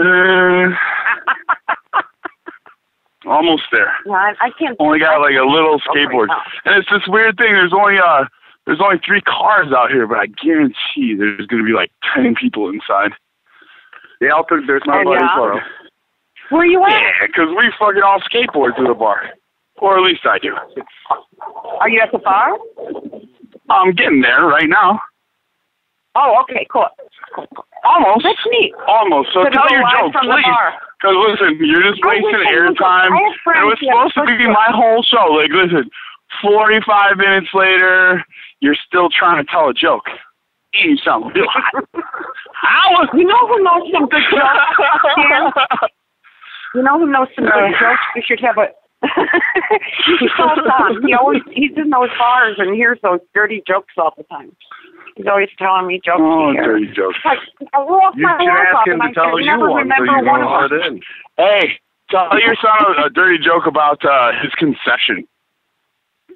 Almost there. No, I can't. Only got like a little Oh, skateboard, right and it's this weird thing. There's only 3 cars out here, but I guarantee there's going to be like 10 people inside. They all took their smart money for them. Where you at? Yeah, because we fucking all skateboard to the bar. Or at least I do. Are you at the bar? I'm getting there right now. Oh, okay, cool. Almost. That's neat. Almost. So To tell go your live joke, from the please. bar. Because listen, you're just wasting airtime. I have friends It was who have supposed to be first my whole show. Like, listen, 45 minutes later, you're still trying to tell a joke. You sound real hot. How? You know who knows some good jokes? Dan? You know who knows some good jokes? You should have a. You should call Tom. He's in those bars and hears those dirty jokes all the time. He's always telling me jokes. Oh, here. dirty jokes. Like, I walk You my should ass ask off him and to I tell can you never one so remember you one know of how them. it in. Hey, tell your son a dirty joke about his concession.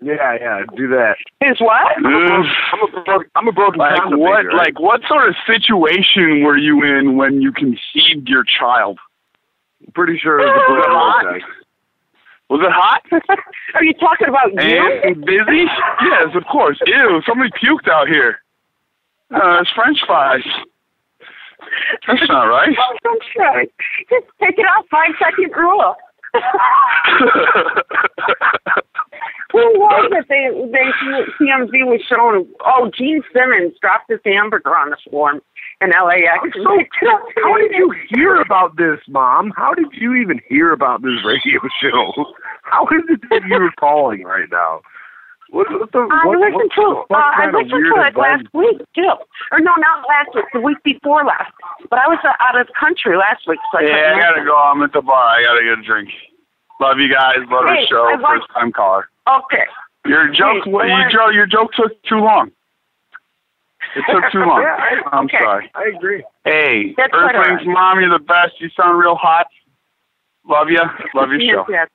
Yeah, do that. His what? I'm a broken Like condom what? baby, right? Like what sort of situation were you in when you conceived your child? I'm pretty sure it was a hot? Was it hot? Are you talking about you? And busy? Yes, of course. Ew, somebody puked out here. It's French fries. That's not right. French fries. Just take it out. 5-second rule. Who was it? TMZ was showing. Oh, Gene Simmons dropped his hamburger on the floor in LAX. So, how did you hear about this, Mom? How did you even hear about this radio show? How is it that you're calling right now? I listened to it last week too. Or no, not last week. The week before last. But I was out of the country last week. So Yeah, I gotta go. I'm at the bar. I gotta get a drink. Love you guys. Love Hey, the show. I want- First time caller. Okay. Your joke. Hey, Your joke took too long. It took too long. Yeah, I'm sorry. I agree. Hey, That's quite all Earthling's right. mom, you're the best. You sound real hot. Love you. Love your show. Yes.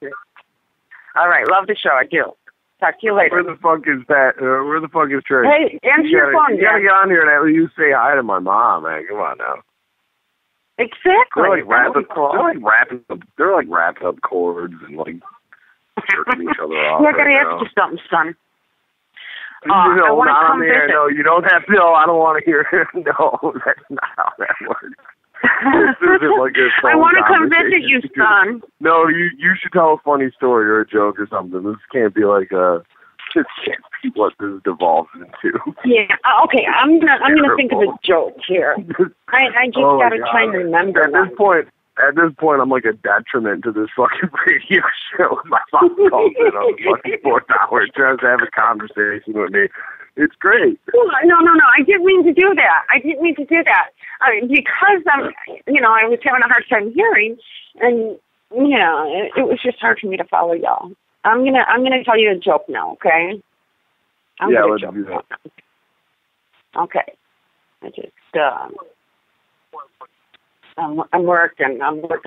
All right. Love the show. I do. Talk to you later. Where the fuck is that? Where the fuck is Trey? Hey, answer your phone, You gotta Dan. get on here and at least say hi to my mom, man. Come on now. Exactly. They're like wrapping up chords and like jerking each other off. Yeah, I gotta right ask now. you something, son. No, I want to not come on the air. visit. No, you don't have to. No, I don't want to hear it. No, that's not how that works. This isn't like a I phone want to come visit conversation. you, son. No, you should tell a funny story or a joke or something. This can't be like this can't be what this devolves into. Yeah. Okay. I'm gonna think of a joke here. I just Oh, my gotta try and God. remember. At this point, I'm like a detriment to this fucking radio show. My mom calls in on the fucking 4th hour, tries to have a conversation with me. It's great. No. I didn't mean to do that. Because I was having a hard time hearing, and it was just hard for me to follow y'all. I'm gonna tell you a joke now, okay? Let's do that. Okay. I just I'm working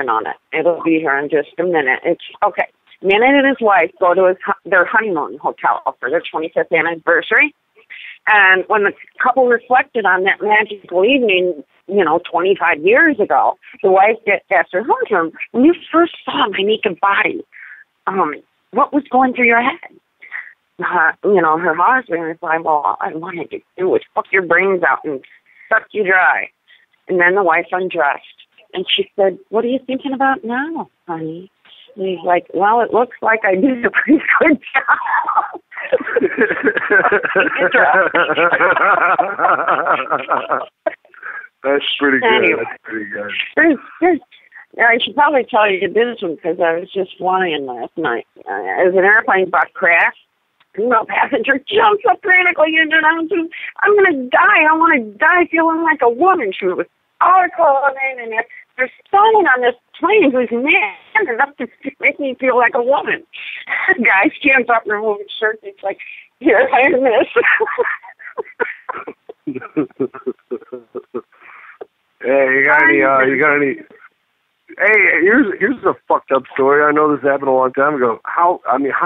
on it. It'll be here in just a minute. It's okay. Man and his wife go to their honeymoon hotel for their 25th anniversary. And when the couple reflected on that magical evening, 25 years ago, the wife asked her husband, when you first saw my naked body, what was going through your head? Her husband replied, well, all I wanted to do was fuck your brains out and suck you dry. And then the wife undressed. And she said, what are you thinking about now, honey? And he's like, well, it looks like I did a pretty good job. That's pretty good. Anyway. That's pretty good. I should probably tell you this one because I was just flying last night. As an airplane got crashed, female passenger jumps up frantically into an altitude. I'm going to die. I want to die feeling like a woman. She was all clothed in, and there's someone on this plane who's man enough to make me feel like a woman. The guy stands up and removes his shirt. It's like, here, I miss. Hey, you got any? Hey, here's a fucked up story. I know this happened a long time ago. How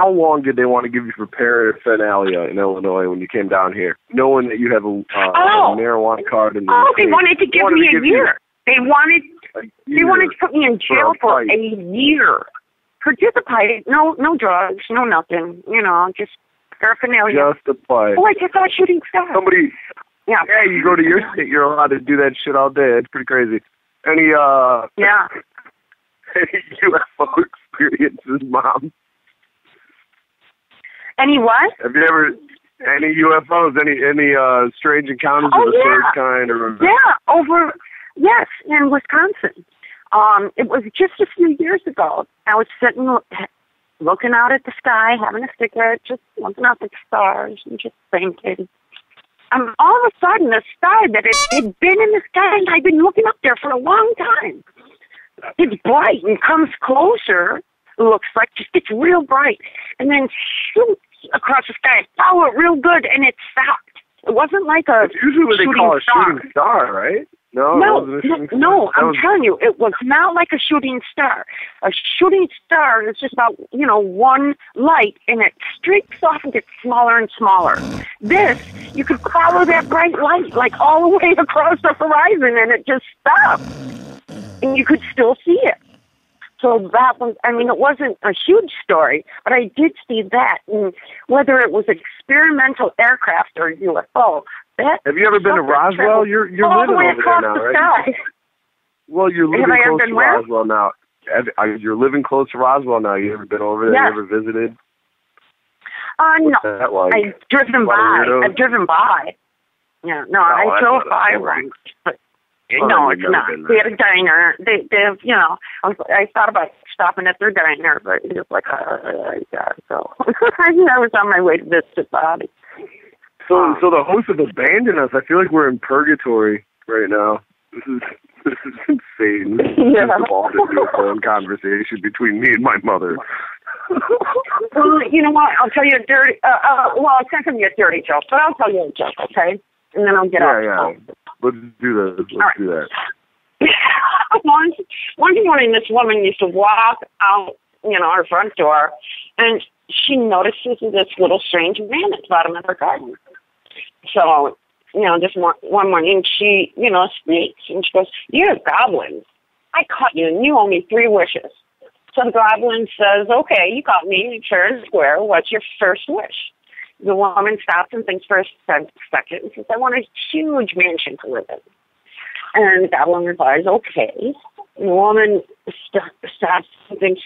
long did they want to give you for paraphernalia in Illinois when you came down here, knowing that you have a marijuana card in the they state? wanted to give me a year. They wanted to put me in jail for a year. For just a pipe, no drugs, no nothing. Just paraphernalia. Just a pipe. Oh, I just saw a shooting star. Somebody. Yeah. Hey, you go to your state, you're allowed to do that shit all day. It's pretty crazy. Any Yeah. any UFO experiences, Mom? Any what? Have you ever any UFOs? Any strange encounters of the third kind? Or Yes, in Wisconsin. It was just a few years ago. I was sitting, looking out at the sky, having a cigarette, just looking up at the stars and just thinking. All of a sudden, the star that had been in the sky, and I'd been looking up there for a long time. It's bright and comes closer. It looks like just gets real bright, and then shoots across the sky. Follow it real good, and it stopped. It wasn't like a It's usually what they call a shooting star, right? No, I'm telling you, it was not like a shooting star. A shooting star is just about, one light, and it streaks off and gets smaller and smaller. This, you could follow that bright light, like all the way across the horizon, and it just stopped. And you could still see it. So that was, it wasn't a huge story, but I did see that. And whether it was experimental aircraft or UFO, have you ever been to Roswell? You're living over there now, right? Well, you're living close to Roswell now. You're living close to Roswell now. You ever been over there? Yes. You ever visited? No. That like? I've driven by. Yeah, no, I drove by once. But no, it's not. They had a diner. They have, I thought about stopping at their diner, but it was like, I gotta go. I was on my way to visit Bobby. So the hosts have abandoned us. I feel like we're in purgatory right now. This is insane. This has evolved into a phone conversation between me and my mother. Well, you know what? I'll tell you a dirty. It's not gonna be a dirty joke, but I'll tell you a joke, okay? And then I'll get off. Yeah. Let's do that. Let's do that. One morning, this woman used to walk out, her front door, and she notices this little strange man at the bottom of her garden. So, just one morning, she, speaks, and she goes, "You're a goblin. I caught you, and you owe me 3 wishes." So the goblin says, "Okay, you caught me fair and square. What's your first wish?" The woman stops and thinks for a second and says, "I want a huge mansion to live in." And the goblin replies, "Okay." And the woman stops and thinks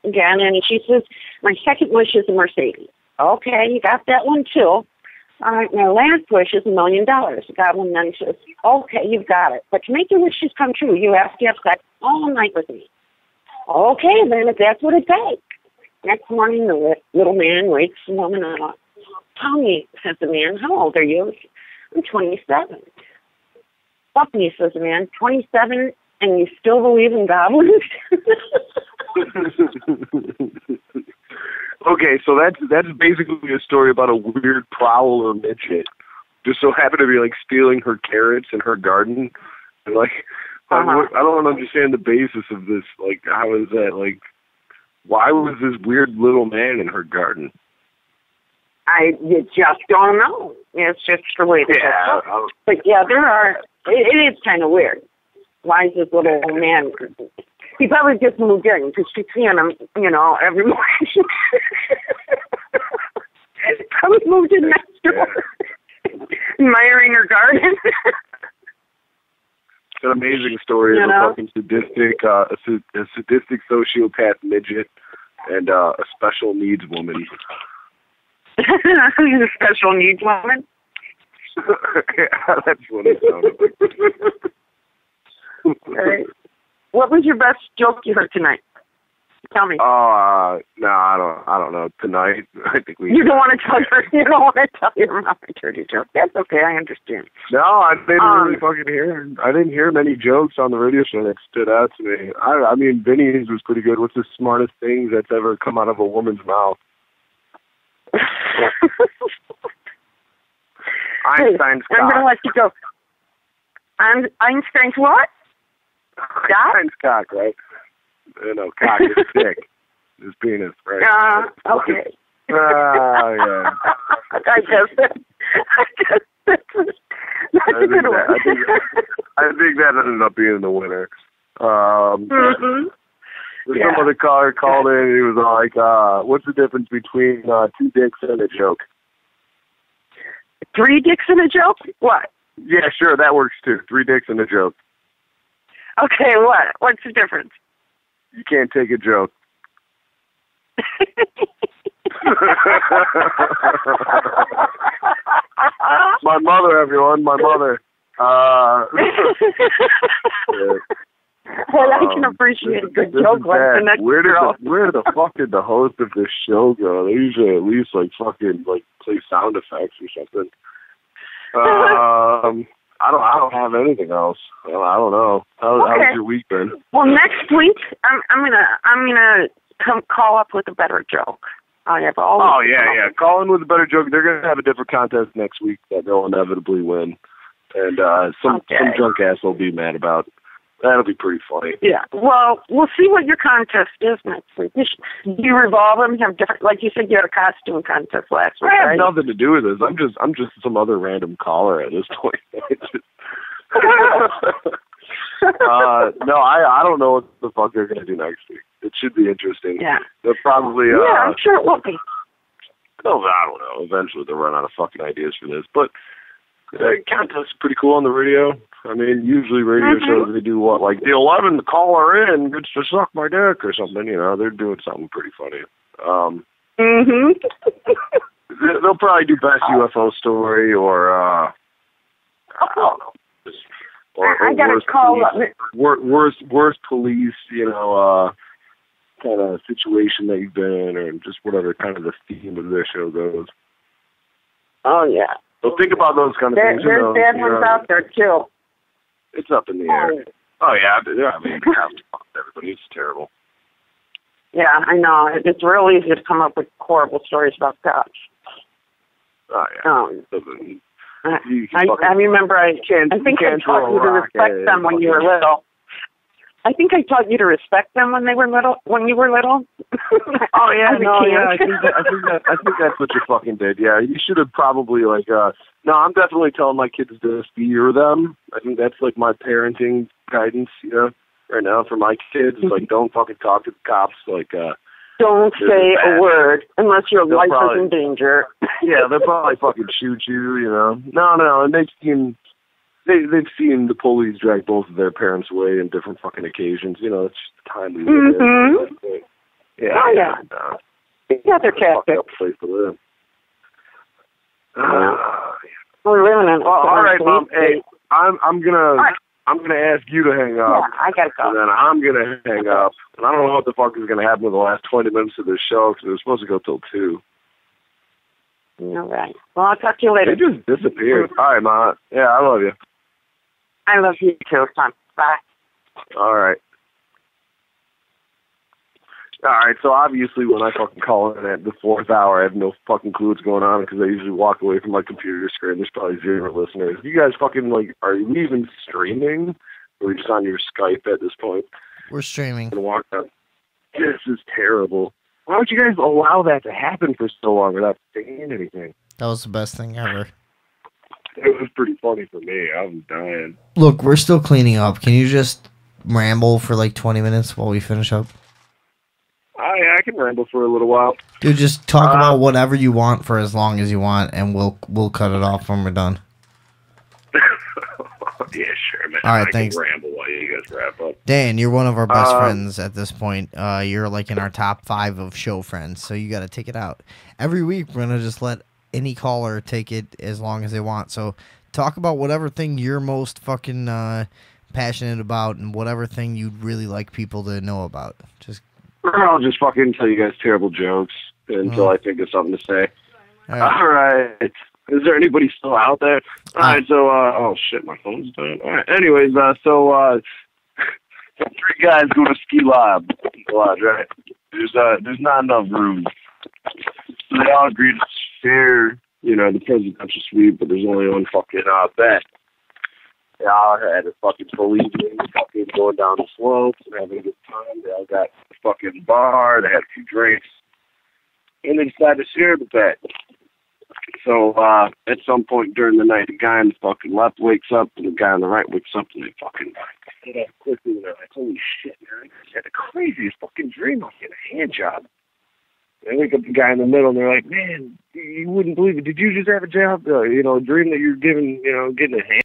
again, and she says, "My second wish is a Mercedes." "Okay, you got that one too." "All right, my last wish is $1 million. The goblin then says, "Okay, you've got it. But to make your wishes come true, you have to have sex all night with me." "Okay, then, if that's what it takes." Next morning, the little man wakes the woman up. "Tell me," says the man, "how old are you?" "I'm 27. "Fuck me," says the man, 27, and you still believe in goblins?" Okay, so that's basically a story about a weird prowler midget. Just so happened to be like stealing her carrots in her garden. And I don't understand the basis of this. Like, how is that? Like, why was this weird little man in her garden? You just don't know. It's just the way it is. But yeah, it is kind of weird. Why is this little old man? He probably just moved in because she's seeing him, every morning. Probably moved in next door. Admiring her garden. It's an amazing story of a fucking sadistic, a sadistic sociopath midget and a special needs woman. A special needs woman? Yeah, that's what it sounded like. All right. What was your best joke you heard tonight? Tell me. No, I don't know. Tonight, I think we. You don't want to tell your mom a dirty joke. That's okay. I understand. No, I didn't really fucking hear. I didn't hear many jokes on the radio show that stood out to me. I mean, Vinny's was pretty good. What's the smartest thing that's ever come out of a woman's mouth? Einstein's cock. I'm going to let you go. Einstein's what? Einstein's cock, right? Cock is dick. His penis, right? Okay. Yeah. I guess that's a good one. I think that ended up being the winner. Some other caller called in and he was like, what's the difference between 2 dicks and a joke? 3 dicks and a joke? What? Yeah, sure, that works too. 3 dicks and a joke. Okay, what? What's the difference? You can't take a joke. My mother, everyone, my mother. Well, I can appreciate a good joke like the next girl. Where the fuck did the host of this show go? They usually at least fucking play sound effects or something. I don't have anything else. I don't know. How's your week been? Well, next week I'm gonna call up with a better joke. Yeah. Call in with a better joke. They're gonna have a different contest next week that they'll inevitably win, and some drunk ass will be mad about. That'll be pretty funny. Yeah. Well, we'll see what your contest is next week. Do you revolve them? Have different, like you said, you had a costume contest last week, I have right? nothing to do with this. I'm just some other random caller at this point. No, I don't know what the fuck they're gonna do next week. It should be interesting. Yeah. They'll probably. Yeah, I'm sure it will be. No, I don't know. Eventually they'll run out of fucking ideas for this, but the contest is pretty cool on the radio. I mean, usually radio shows, they do what, like the 11th caller in gets to suck my dick or something, they're doing something pretty funny. They'll probably do best UFO story or, I don't know. I got to call up. Worst police, kind of situation that you've been in, or just whatever kind of the theme of their show goes. Oh, yeah. So think about those kind of things. There's bad ones out there, too. It's up in the air. Oh, yeah. I mean, everybody. It's terrible. Yeah, I know. It's real easy to come up with horrible stories about cops. Oh, yeah. I remember I think I taught you to respect them when you were little. I think I taught you to respect them when they were little. When you were little. Oh yeah, I think that's what you fucking did. Yeah, you should have probably No, I'm definitely telling my kids to fear them. I think that's my parenting guidance. Right now for my kids, don't fucking talk to the cops. Don't say a word unless your life is in danger. Yeah, they'll probably fucking shoot you. No, and they've seen the police drag both of their parents away in different fucking occasions. It's the time we live in. Yeah. Oh, yeah. Yeah, they're tactics. Place to live. We're living in. All right, Mom. Hey, I'm gonna ask you to hang up. Yeah, I gotta go. And then I'm gonna hang up. And I don't know what the fuck is gonna happen with the last 20 minutes of this show because it was supposed to go till 2. All right. Well, I'll talk to you later. It just disappeared. All right, Ma. Yeah, I love you. I love you too, son. Bye. All right. All right, so obviously when I fucking call in at the 4th hour, I have no fucking clue what's going on because I usually walk away from my computer screen. There's probably 0 listeners. You guys fucking, are you even streaming? Or are we just on your Skype at this point? We're streaming. And walk up. This is terrible. Why would you guys allow that to happen for so long without saying anything? That was the best thing ever. It was pretty funny for me. I was dying. Look, we're still cleaning up. Can you just ramble for 20 minutes while we finish up? I can ramble for a little while. Dude, just talk about whatever you want for as long as you want, and we'll cut it off when we're done. Yeah, sure, man. All right, I thanks. can ramble while you guys wrap up. Dan, you're one of our best friends at this point. You're in our top 5 of show friends, so you got to take it out. Every week, we're going to just let any caller take it as long as they want. So talk about whatever thing you're most fucking passionate about and whatever thing you'd really like people to know about. I'll just fucking tell you guys terrible jokes until I think of something to say. All right. Is there anybody still out there? All right, so, oh shit, my phone's done. All right, anyways, so 3 guys go to ski lodge, right? There's not enough room. So they all agree to share, the presidential suite, but there's only one fucking bed. They all had a fucking full evening, fucking going down the slopes and having a good time. They all got a fucking bar, they had a few drinks, and they decided to share the bed. So, at some point during the night, the guy on the fucking left wakes up, and the guy on the right wakes up, and they fucking get up quickly, and they're like, holy shit, man, I just had the craziest fucking dream. I was getting a hand job. They wake up the guy in the middle, and they're like, man, you wouldn't believe it. Did you just have a job, a dream that you're giving, getting a hand?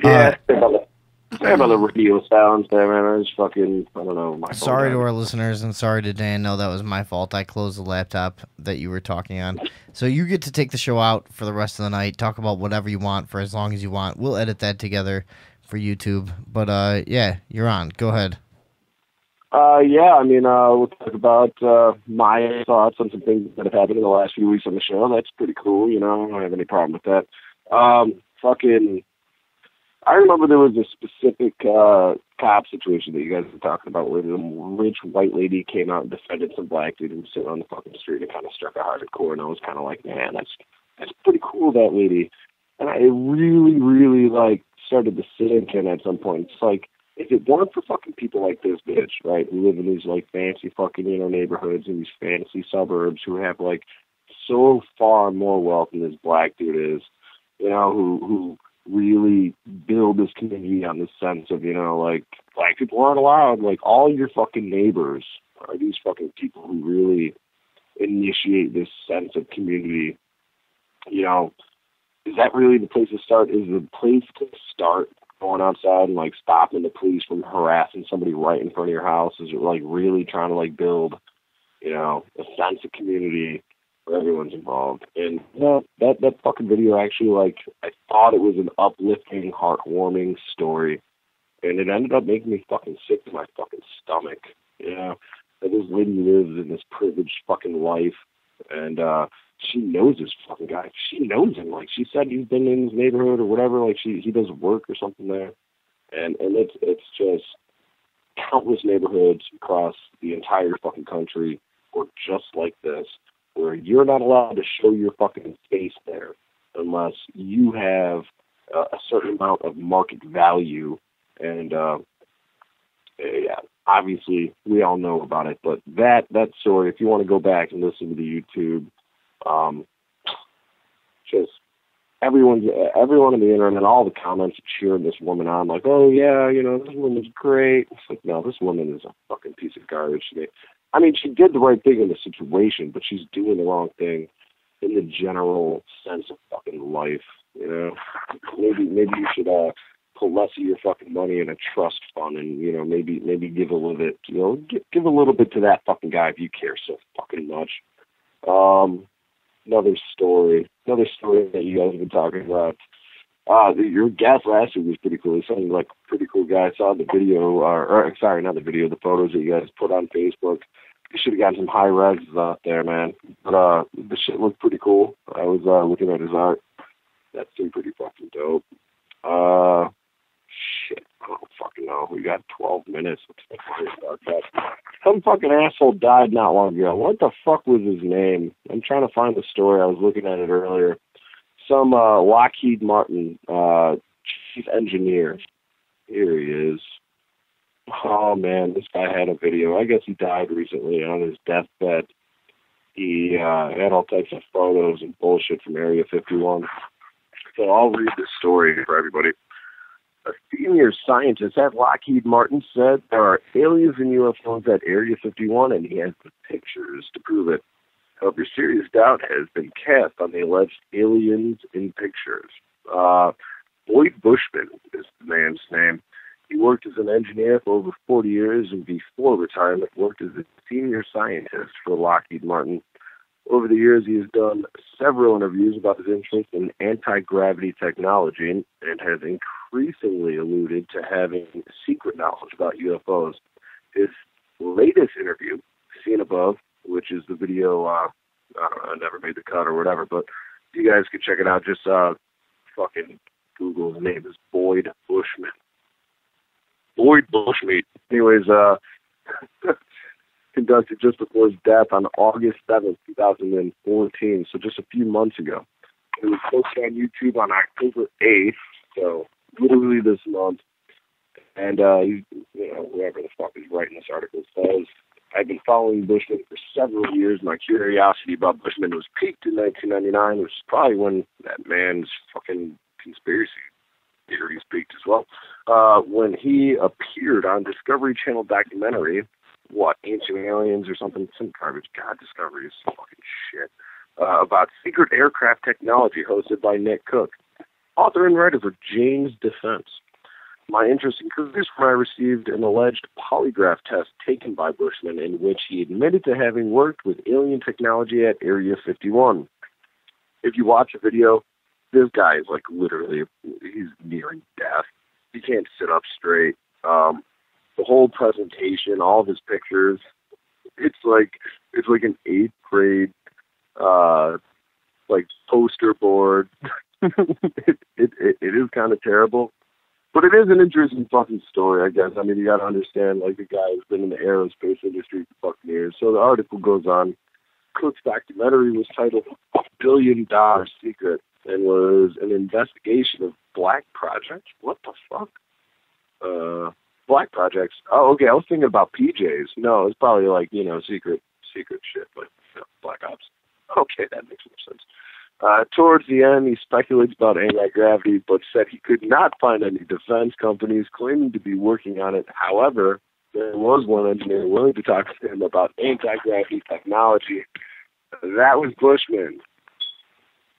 Yeah, sorry about the radio sounds there, man. I was fucking, I don't know. My Sorry to our listeners and sorry to Dan. No, that was my fault. I closed the laptop that you were talking on. So you get to take the show out for the rest of the night. Talk about whatever you want for as long as you want. We'll edit that together for YouTube. But yeah, you're on. Go ahead. Yeah, I mean, we'll talk about my thoughts on some things that have happened in the last few weeks on the show. That's pretty cool, you know. I don't have any problem with that. I remember there was a specific cop situation that you guys were talking about where the rich white lady came out and defended some black dude who was sitting on the fucking street and kind of struck a hardcore, and I was kind of like, man, that's pretty cool, that lady. And I really, really, like, started to sink in at some point. It's like, if it weren't for fucking people like this bitch, right, who live in these, like, fancy fucking, you know, neighborhoods and these fancy suburbs who have, like, so far more wealth than this black dude is, you know, who really build this community on the sense of, you know, like, black people aren't allowed. Like, all your fucking neighbors are these fucking people who really initiate this sense of community. You know, is that really the place to start? Is the place to start going outside and, like, stopping the police from harassing somebody right in front of your house? Is it, like, really trying to, like, build, you know, a sense of community where everyone's involved? And, you know, that fucking video actually, like, I thought it was an uplifting, heartwarming story. And it ended up making me fucking sick to my fucking stomach. You know, that this lady lives in this privileged fucking life. And, she knows this fucking guy. She knows him. Like, she said he's been in his neighborhood or whatever. Like, he does work or something there. And it's just countless neighborhoods across the entire fucking country or just like this, where you're not allowed to show your fucking face there unless you have a certain amount of market value. And, yeah, obviously we all know about it, but that story, if you want to go back and listen to the YouTube, just everyone on the internet, all the comments cheering this woman on, like, oh yeah, you know, this woman's great. It's like, no, this woman is a fucking piece of garbage. I mean, she did the right thing in the situation, but she's doing the wrong thing in the general sense of fucking life. You know, maybe you should put less of your fucking money in a trust fund, and, you know, maybe give a little bit, you know, give a little bit to that fucking guy if you care so fucking much. Another story that you guys have been talking about. Your guest last week was pretty cool. He sounded like a pretty cool guy. I saw the video, not the video, the photos that you guys put on Facebook. You should have gotten some high reses out there, man. But the shit looked pretty cool. I was looking at his art. That seemed pretty fucking dope. Shit, I don't fucking know. We got 12 minutes. About that. Some fucking asshole died not long ago. What the fuck was his name? I'm trying to find the story. I was looking at it earlier. Some Lockheed Martin chief engineer. Here he is. Oh man, this guy had a video. I guess he died recently on his deathbed. He had all types of photos and bullshit from Area 51. So I'll read this story for everybody. A senior scientist at Lockheed Martin said there are aliens and UFOs at Area 51, and he has the pictures to prove it. However, serious doubt has been cast on the alleged aliens in pictures. Boyd Bushman is the man's name. He worked as an engineer for over 40 years, and before retirement worked as a senior scientist for Lockheed Martin. Over the years, he has done several interviews about his interest in anti-gravity technology and has increasingly alluded to having secret knowledge about UFOs. His latest interview, seen above, which is the video, I don't know, I never made the cut or whatever, but you guys can check it out. Just fucking Google his name is Boyd Bushman. Boyd Bushmeat. Anyways, conducted just before his death on August 7th, 2014, so just a few months ago. It was posted on YouTube on October 8th, so literally this month. And, whoever the fuck is writing this article says, I've been following Bushman for several years. My curiosity about Bushman was piqued in 1999, which is probably when that man's fucking conspiracy theories peaked as well. When he appeared on Discovery Channel documentary, Ancient Aliens or something, some garbage. God, Discovery is fucking shit. About secret aircraft technology hosted by Nick Cook. author and writer for Jane's Defense. My interest increased when I received an alleged polygraph test taken by Bushman in which he admitted to having worked with alien technology at Area 51. If you watch a video, this guy is like literally, he's nearing death. He can't sit up straight. The whole presentation, all of his pictures, it's like an 8th grade like poster board. it is kind of terrible. But it is an interesting fucking story, I guess. I mean, you got to understand, like, the guy has been in the aerospace industry for fucking years. So the article goes on. Cook's documentary was titled $1 Billion Secret and was an investigation of black projects. What the fuck? Black projects. Oh, okay. I was thinking about PJs. No, it's probably like, you know, secret shit, like, you know, Black Ops. Okay, that makes more sense. Towards the end, he speculates about anti-gravity, but said he could not find any defense companies claiming to be working on it. However, there was one engineer willing to talk to him about anti-gravity technology. That was Bushman.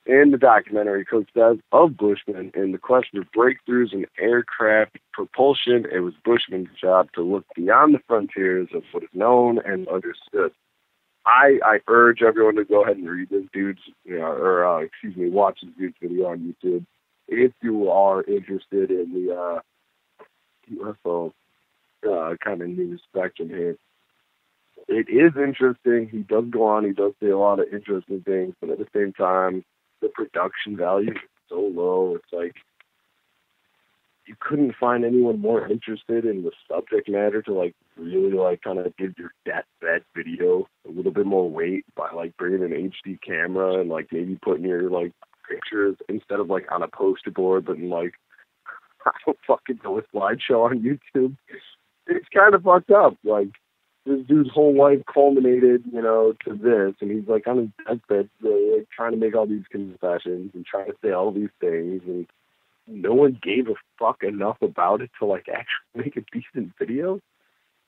In the documentary, Cook says of Bushman in the question of breakthroughs in aircraft propulsion, it was Bushman's job to look beyond the frontiers of what is known and understood. I urge everyone to go ahead and read this dude's, watch this dude's video on YouTube if you are interested in the UFO kind of news spectrum here. It is interesting. He does go on. He does say a lot of interesting things, but at the same time, the production value is so low. It's like you couldn't find anyone more interested in the subject matter to like really like kind of give your deathbed video a little bit more weight by like bringing an HD camera and like maybe putting your like pictures instead of like on a poster board, but in like I don't fucking know, a slideshow on YouTube. It's kind of fucked up. Like this dude's whole life culminated, you know, to this, and he's like on his deathbed, like trying to make all these confessions and trying to say all these things, and no one gave a fuck enough about it to like actually make a decent video.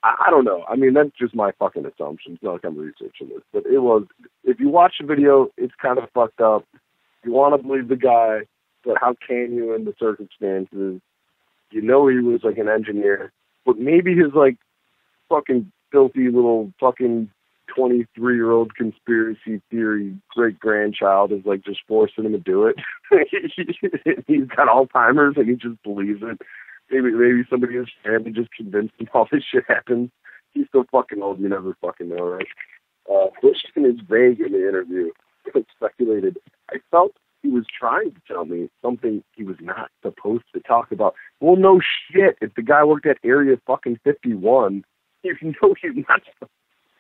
I don't know. I mean, that's just my fucking assumption. It's not like I'm researching this, but it was. If you watch the video, it's kind of fucked up. You want to believe the guy, but how can you in the circumstances? You know he was like an engineer, but maybe his like fucking filthy little fucking 23-year-old conspiracy theory great-grandchild is like just forcing him to do it. He's got Alzheimer's and he just believes it. Maybe somebody in his family just convinced him all this shit happened. He's so fucking old, you never fucking know, right? Bushman is vague in the interview. It speculated. I felt he was trying to tell me something he was not supposed to talk about. Well, no shit. If the guy worked at Area fucking 51, you know he's not supposed.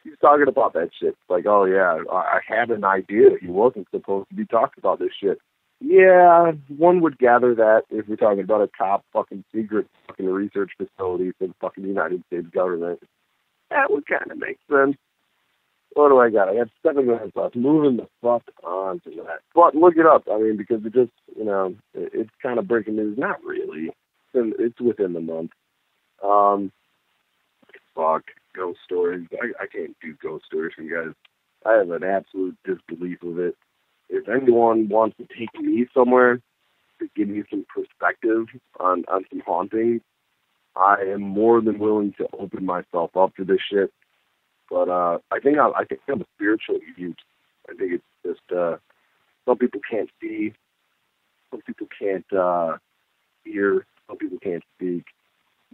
He's talking about that shit. Like, oh yeah, I had an idea he wasn't supposed to be talking about this shit. Yeah, one would gather that if we're talking about a top fucking secret fucking research facility for the fucking United States government. That would kind of make sense. What do I got? I got 7 minutes left. Moving the fuck on to that. But look it up. I mean, because it just, you know, it's kind of breaking news. Not really. It's within the month. Fuck. Ghost stories. I can't do ghost stories for you guys. I have an absolute disbelief of it. If anyone wants to take me somewhere to give me some perspective on some hauntings, I am more than willing to open myself up to this shit. But I think I'm a spiritual youth. I think it's just some people can't see, some people can't hear, some people can't speak.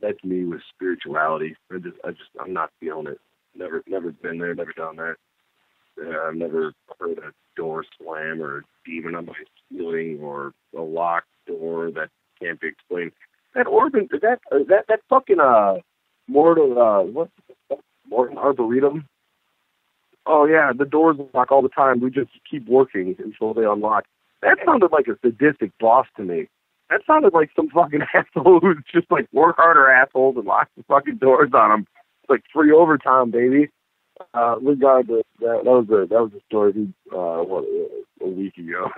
That's me with spirituality. I'm not feeling it. Never been there, never done that. I've never heard a door slam or a demon on my ceiling or a locked door that can't be explained. That Orban, that fucking Morton Arboretum. Oh yeah, the doors lock all the time. We just keep working until they unlock. That sounded like a sadistic boss to me. That sounded like some fucking asshole who's just like work harder assholes and lock the fucking doors on them. It's like free overtime, baby. Regardless, that was a story a week ago.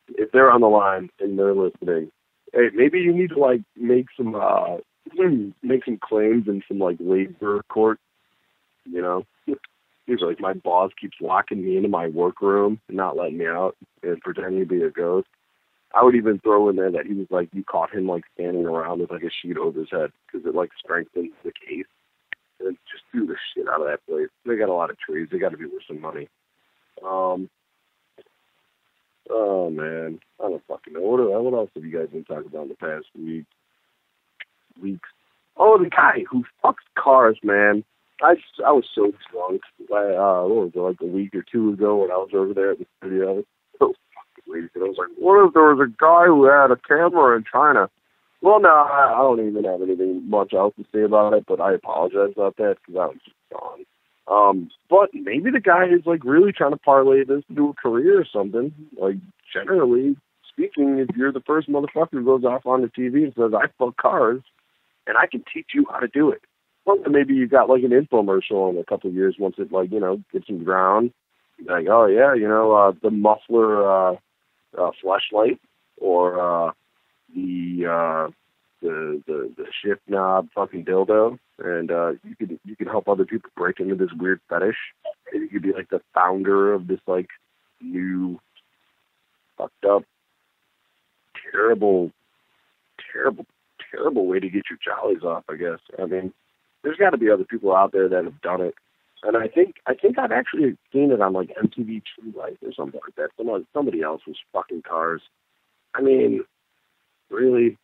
If they're on the line and they're listening, hey, maybe you need to like make some claims in some like labor court. You know, these are like my boss keeps locking me into my workroom and not letting me out and pretending to be a ghost. I would even throw in there that he was like, you caught him like standing around with like a sheet over his head because it like strengthens the case. And just do the shit out of that place. They got a lot of trees. They got to be worth some money. Oh man, I don't fucking know. What else have you guys been talking about in the past weeks? Oh, the guy who fucks cars, man. I was so drunk. What was it, like a week or two ago when I was over there at the studio? I was so fucking wasted. I was like, what if there was a guy who had a camera in China? Well, no, I don't even have anything much else to say about it, but I apologize about that because I was just gone. But maybe the guy is like really trying to parlay this into a career or something. Like, generally speaking, if you're the first motherfucker who goes off on the TV and says, I fuck cars, and I can teach you how to do it. Well, then maybe you got like an infomercial in a couple of years once it like, gets some ground. Like, oh yeah, the muffler flashlight or the shift knob fucking dildo, and you could help other people break into this weird fetish. Maybe you could be like the founder of this like new fucked up, terrible way to get your jollies off, I guess. I mean, there's got to be other people out there that have done it, and I think I've actually seen it on like MTV True Life or something like that. Somebody else was fucking cars. I mean, really,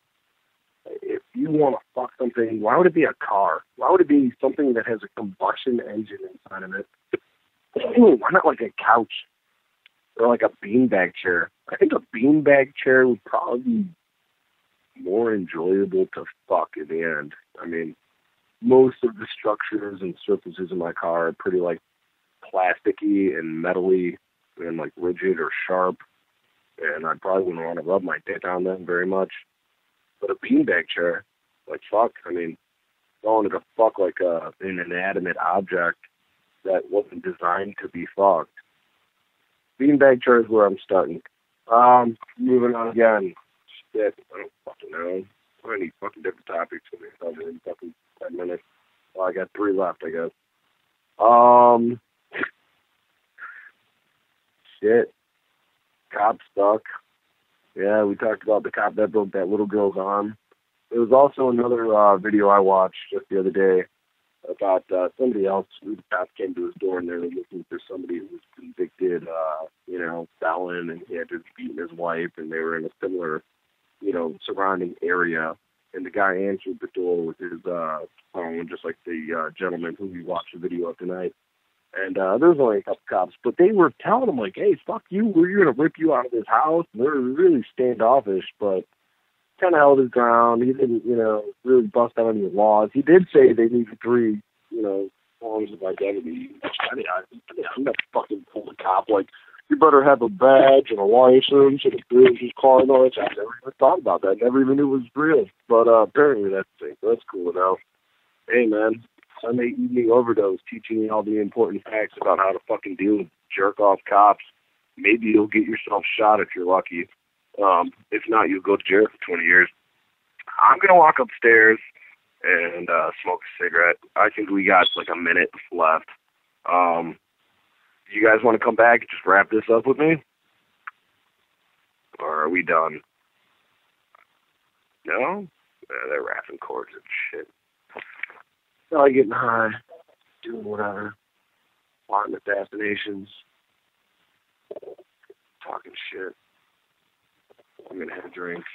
if you want to fuck something, why would it be a car? Why would it be something that has a combustion engine inside of it? Why not like a couch or like a beanbag chair? I think a beanbag chair would probably be more enjoyable to fuck in the end. I mean, most of the structures and surfaces in my car are pretty like plasticky and metally and like rigid or sharp, and I probably wouldn't want to rub my dick on them very much. But a beanbag chair, like fuck, I mean, I wanted to fuck like an inanimate object that wasn't designed to be fucked. Beanbag chair is where I'm starting. Moving on again. Shit, I don't fucking know. I need fucking different topics for me. I'll do in fucking 10 minutes. Well, I got 3 left, I guess. Shit. Cop stuck. Yeah, we talked about the cop that broke that little girl's arm. There was also another video I watched just the other day about somebody else who the cops came to his door and they were looking for somebody who was convicted, felon, and he had just beaten his wife, and they were in a similar, surrounding area. And the guy answered the door with his phone, just like the gentleman who we watched the video of tonight. And there was only a couple cops, but they were telling him, like, hey, fuck you, we're going to rip you out of this house. And they were really standoffish, but kind of held his ground. He didn't, really bust out any laws. He did say they needed 3, forms of identity. I'm not fucking pull a cop, like, you better have a badge and a license and a business card and all that. I never even thought about that. Never even knew it was real. But apparently that's the thing. So that's cool now. Hey, man. Sunday evening overdose, teaching you all the important facts about how to fucking deal with jerk-off cops. Maybe you'll get yourself shot if you're lucky. If not, you'll go to jail for 20 years. I'm going to walk upstairs and smoke a cigarette. I think we got like a minute left. You guys want to come back and just wrap this up with me? Or are we done? No? They're wrapping cords and shit. I like getting high, doing whatever, plotting assassinations, talking shit. I'm going to have drinks.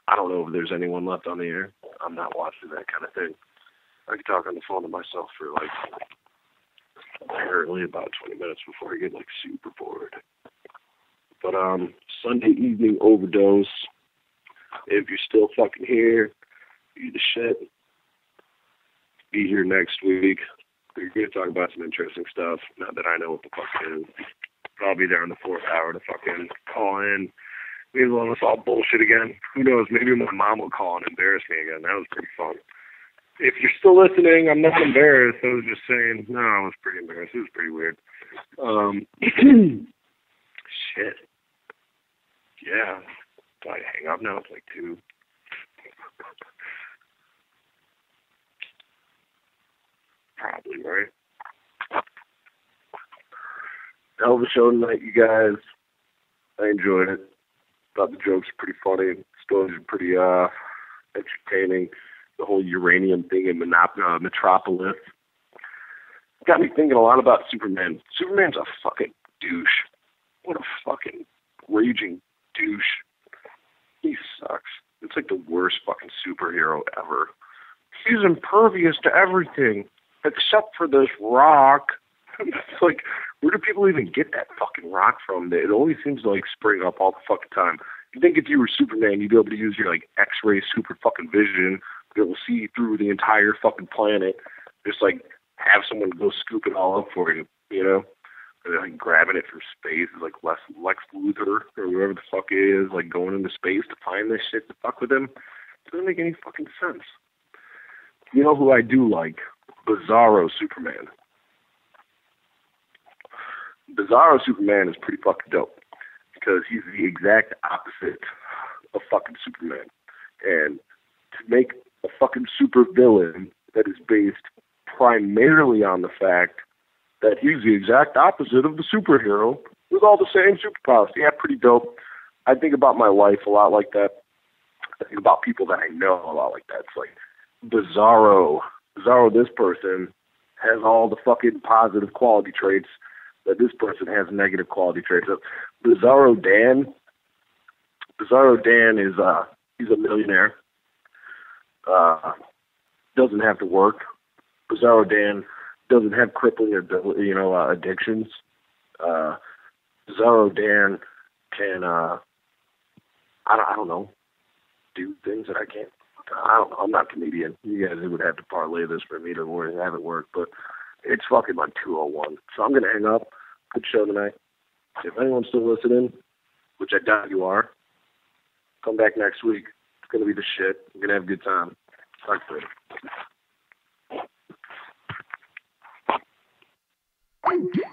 I don't know if there's anyone left on the air. I'm not watching that kind of thing. I could talk on the phone to myself for like apparently about 20 minutes before I get like super bored. But Sunday evening overdose. If you're still fucking here, you're the shit. Be here next week. We're going to talk about some interesting stuff. Not that I know what the fuck it is. I'll be there in the 4th hour to fucking call in. Maybe let us all bullshit again. Who knows? Maybe my mom will call and embarrass me again. That was pretty fun. If you're still listening, I'm not embarrassed. I was just saying, no, I was pretty embarrassed. It was pretty weird. Shit. Yeah. Do I hang up now? It's like 2. Probably, right? Hell of a show tonight, you guys. I enjoyed it. Thought the jokes were pretty funny. Stories are pretty entertaining. The whole uranium thing in Metropolis got me thinking a lot about Superman. Superman's a fucking douche. What a fucking raging douche. He sucks. It's like the worst fucking superhero ever. He's impervious to everything except for this rock. It's like, where do people even get that fucking rock from? It always seems to like spring up all the fucking time. You think if you were Superman, you'd be able to use your like X-ray super fucking vision that will see through the entire fucking planet. Just like have someone go scoop it all up for you, you know? Or like grabbing it from space is like Lex Luthor or whoever the fuck it is, like going into space to find this shit to fuck with him. Doesn't make any fucking sense. You know who I do like? Bizarro Superman. Bizarro Superman is pretty fucking dope because he's the exact opposite of fucking Superman. And to make a fucking super villain that is based primarily on the fact that he's the exact opposite of the superhero with all the same superpowers. Yeah, pretty dope. I think about my life a lot like that. I think about people that I know a lot like that. It's like Bizarro, this person has all the fucking positive quality traits that this person has negative quality traits. So Bizarro Dan is he's a millionaire. Doesn't have to work. Bizarro Dan doesn't have crippling addictions. Bizarro Dan can I don't know, do things that I can't. I'm not a comedian. You guys would have to parlay this for me to have it work, but it's fucking like 2:01. So I'm gonna hang up. Good show tonight. If anyone's still listening, which I doubt you are, come back next week. It's gonna be the shit. We're gonna have a good time. Talk to you later.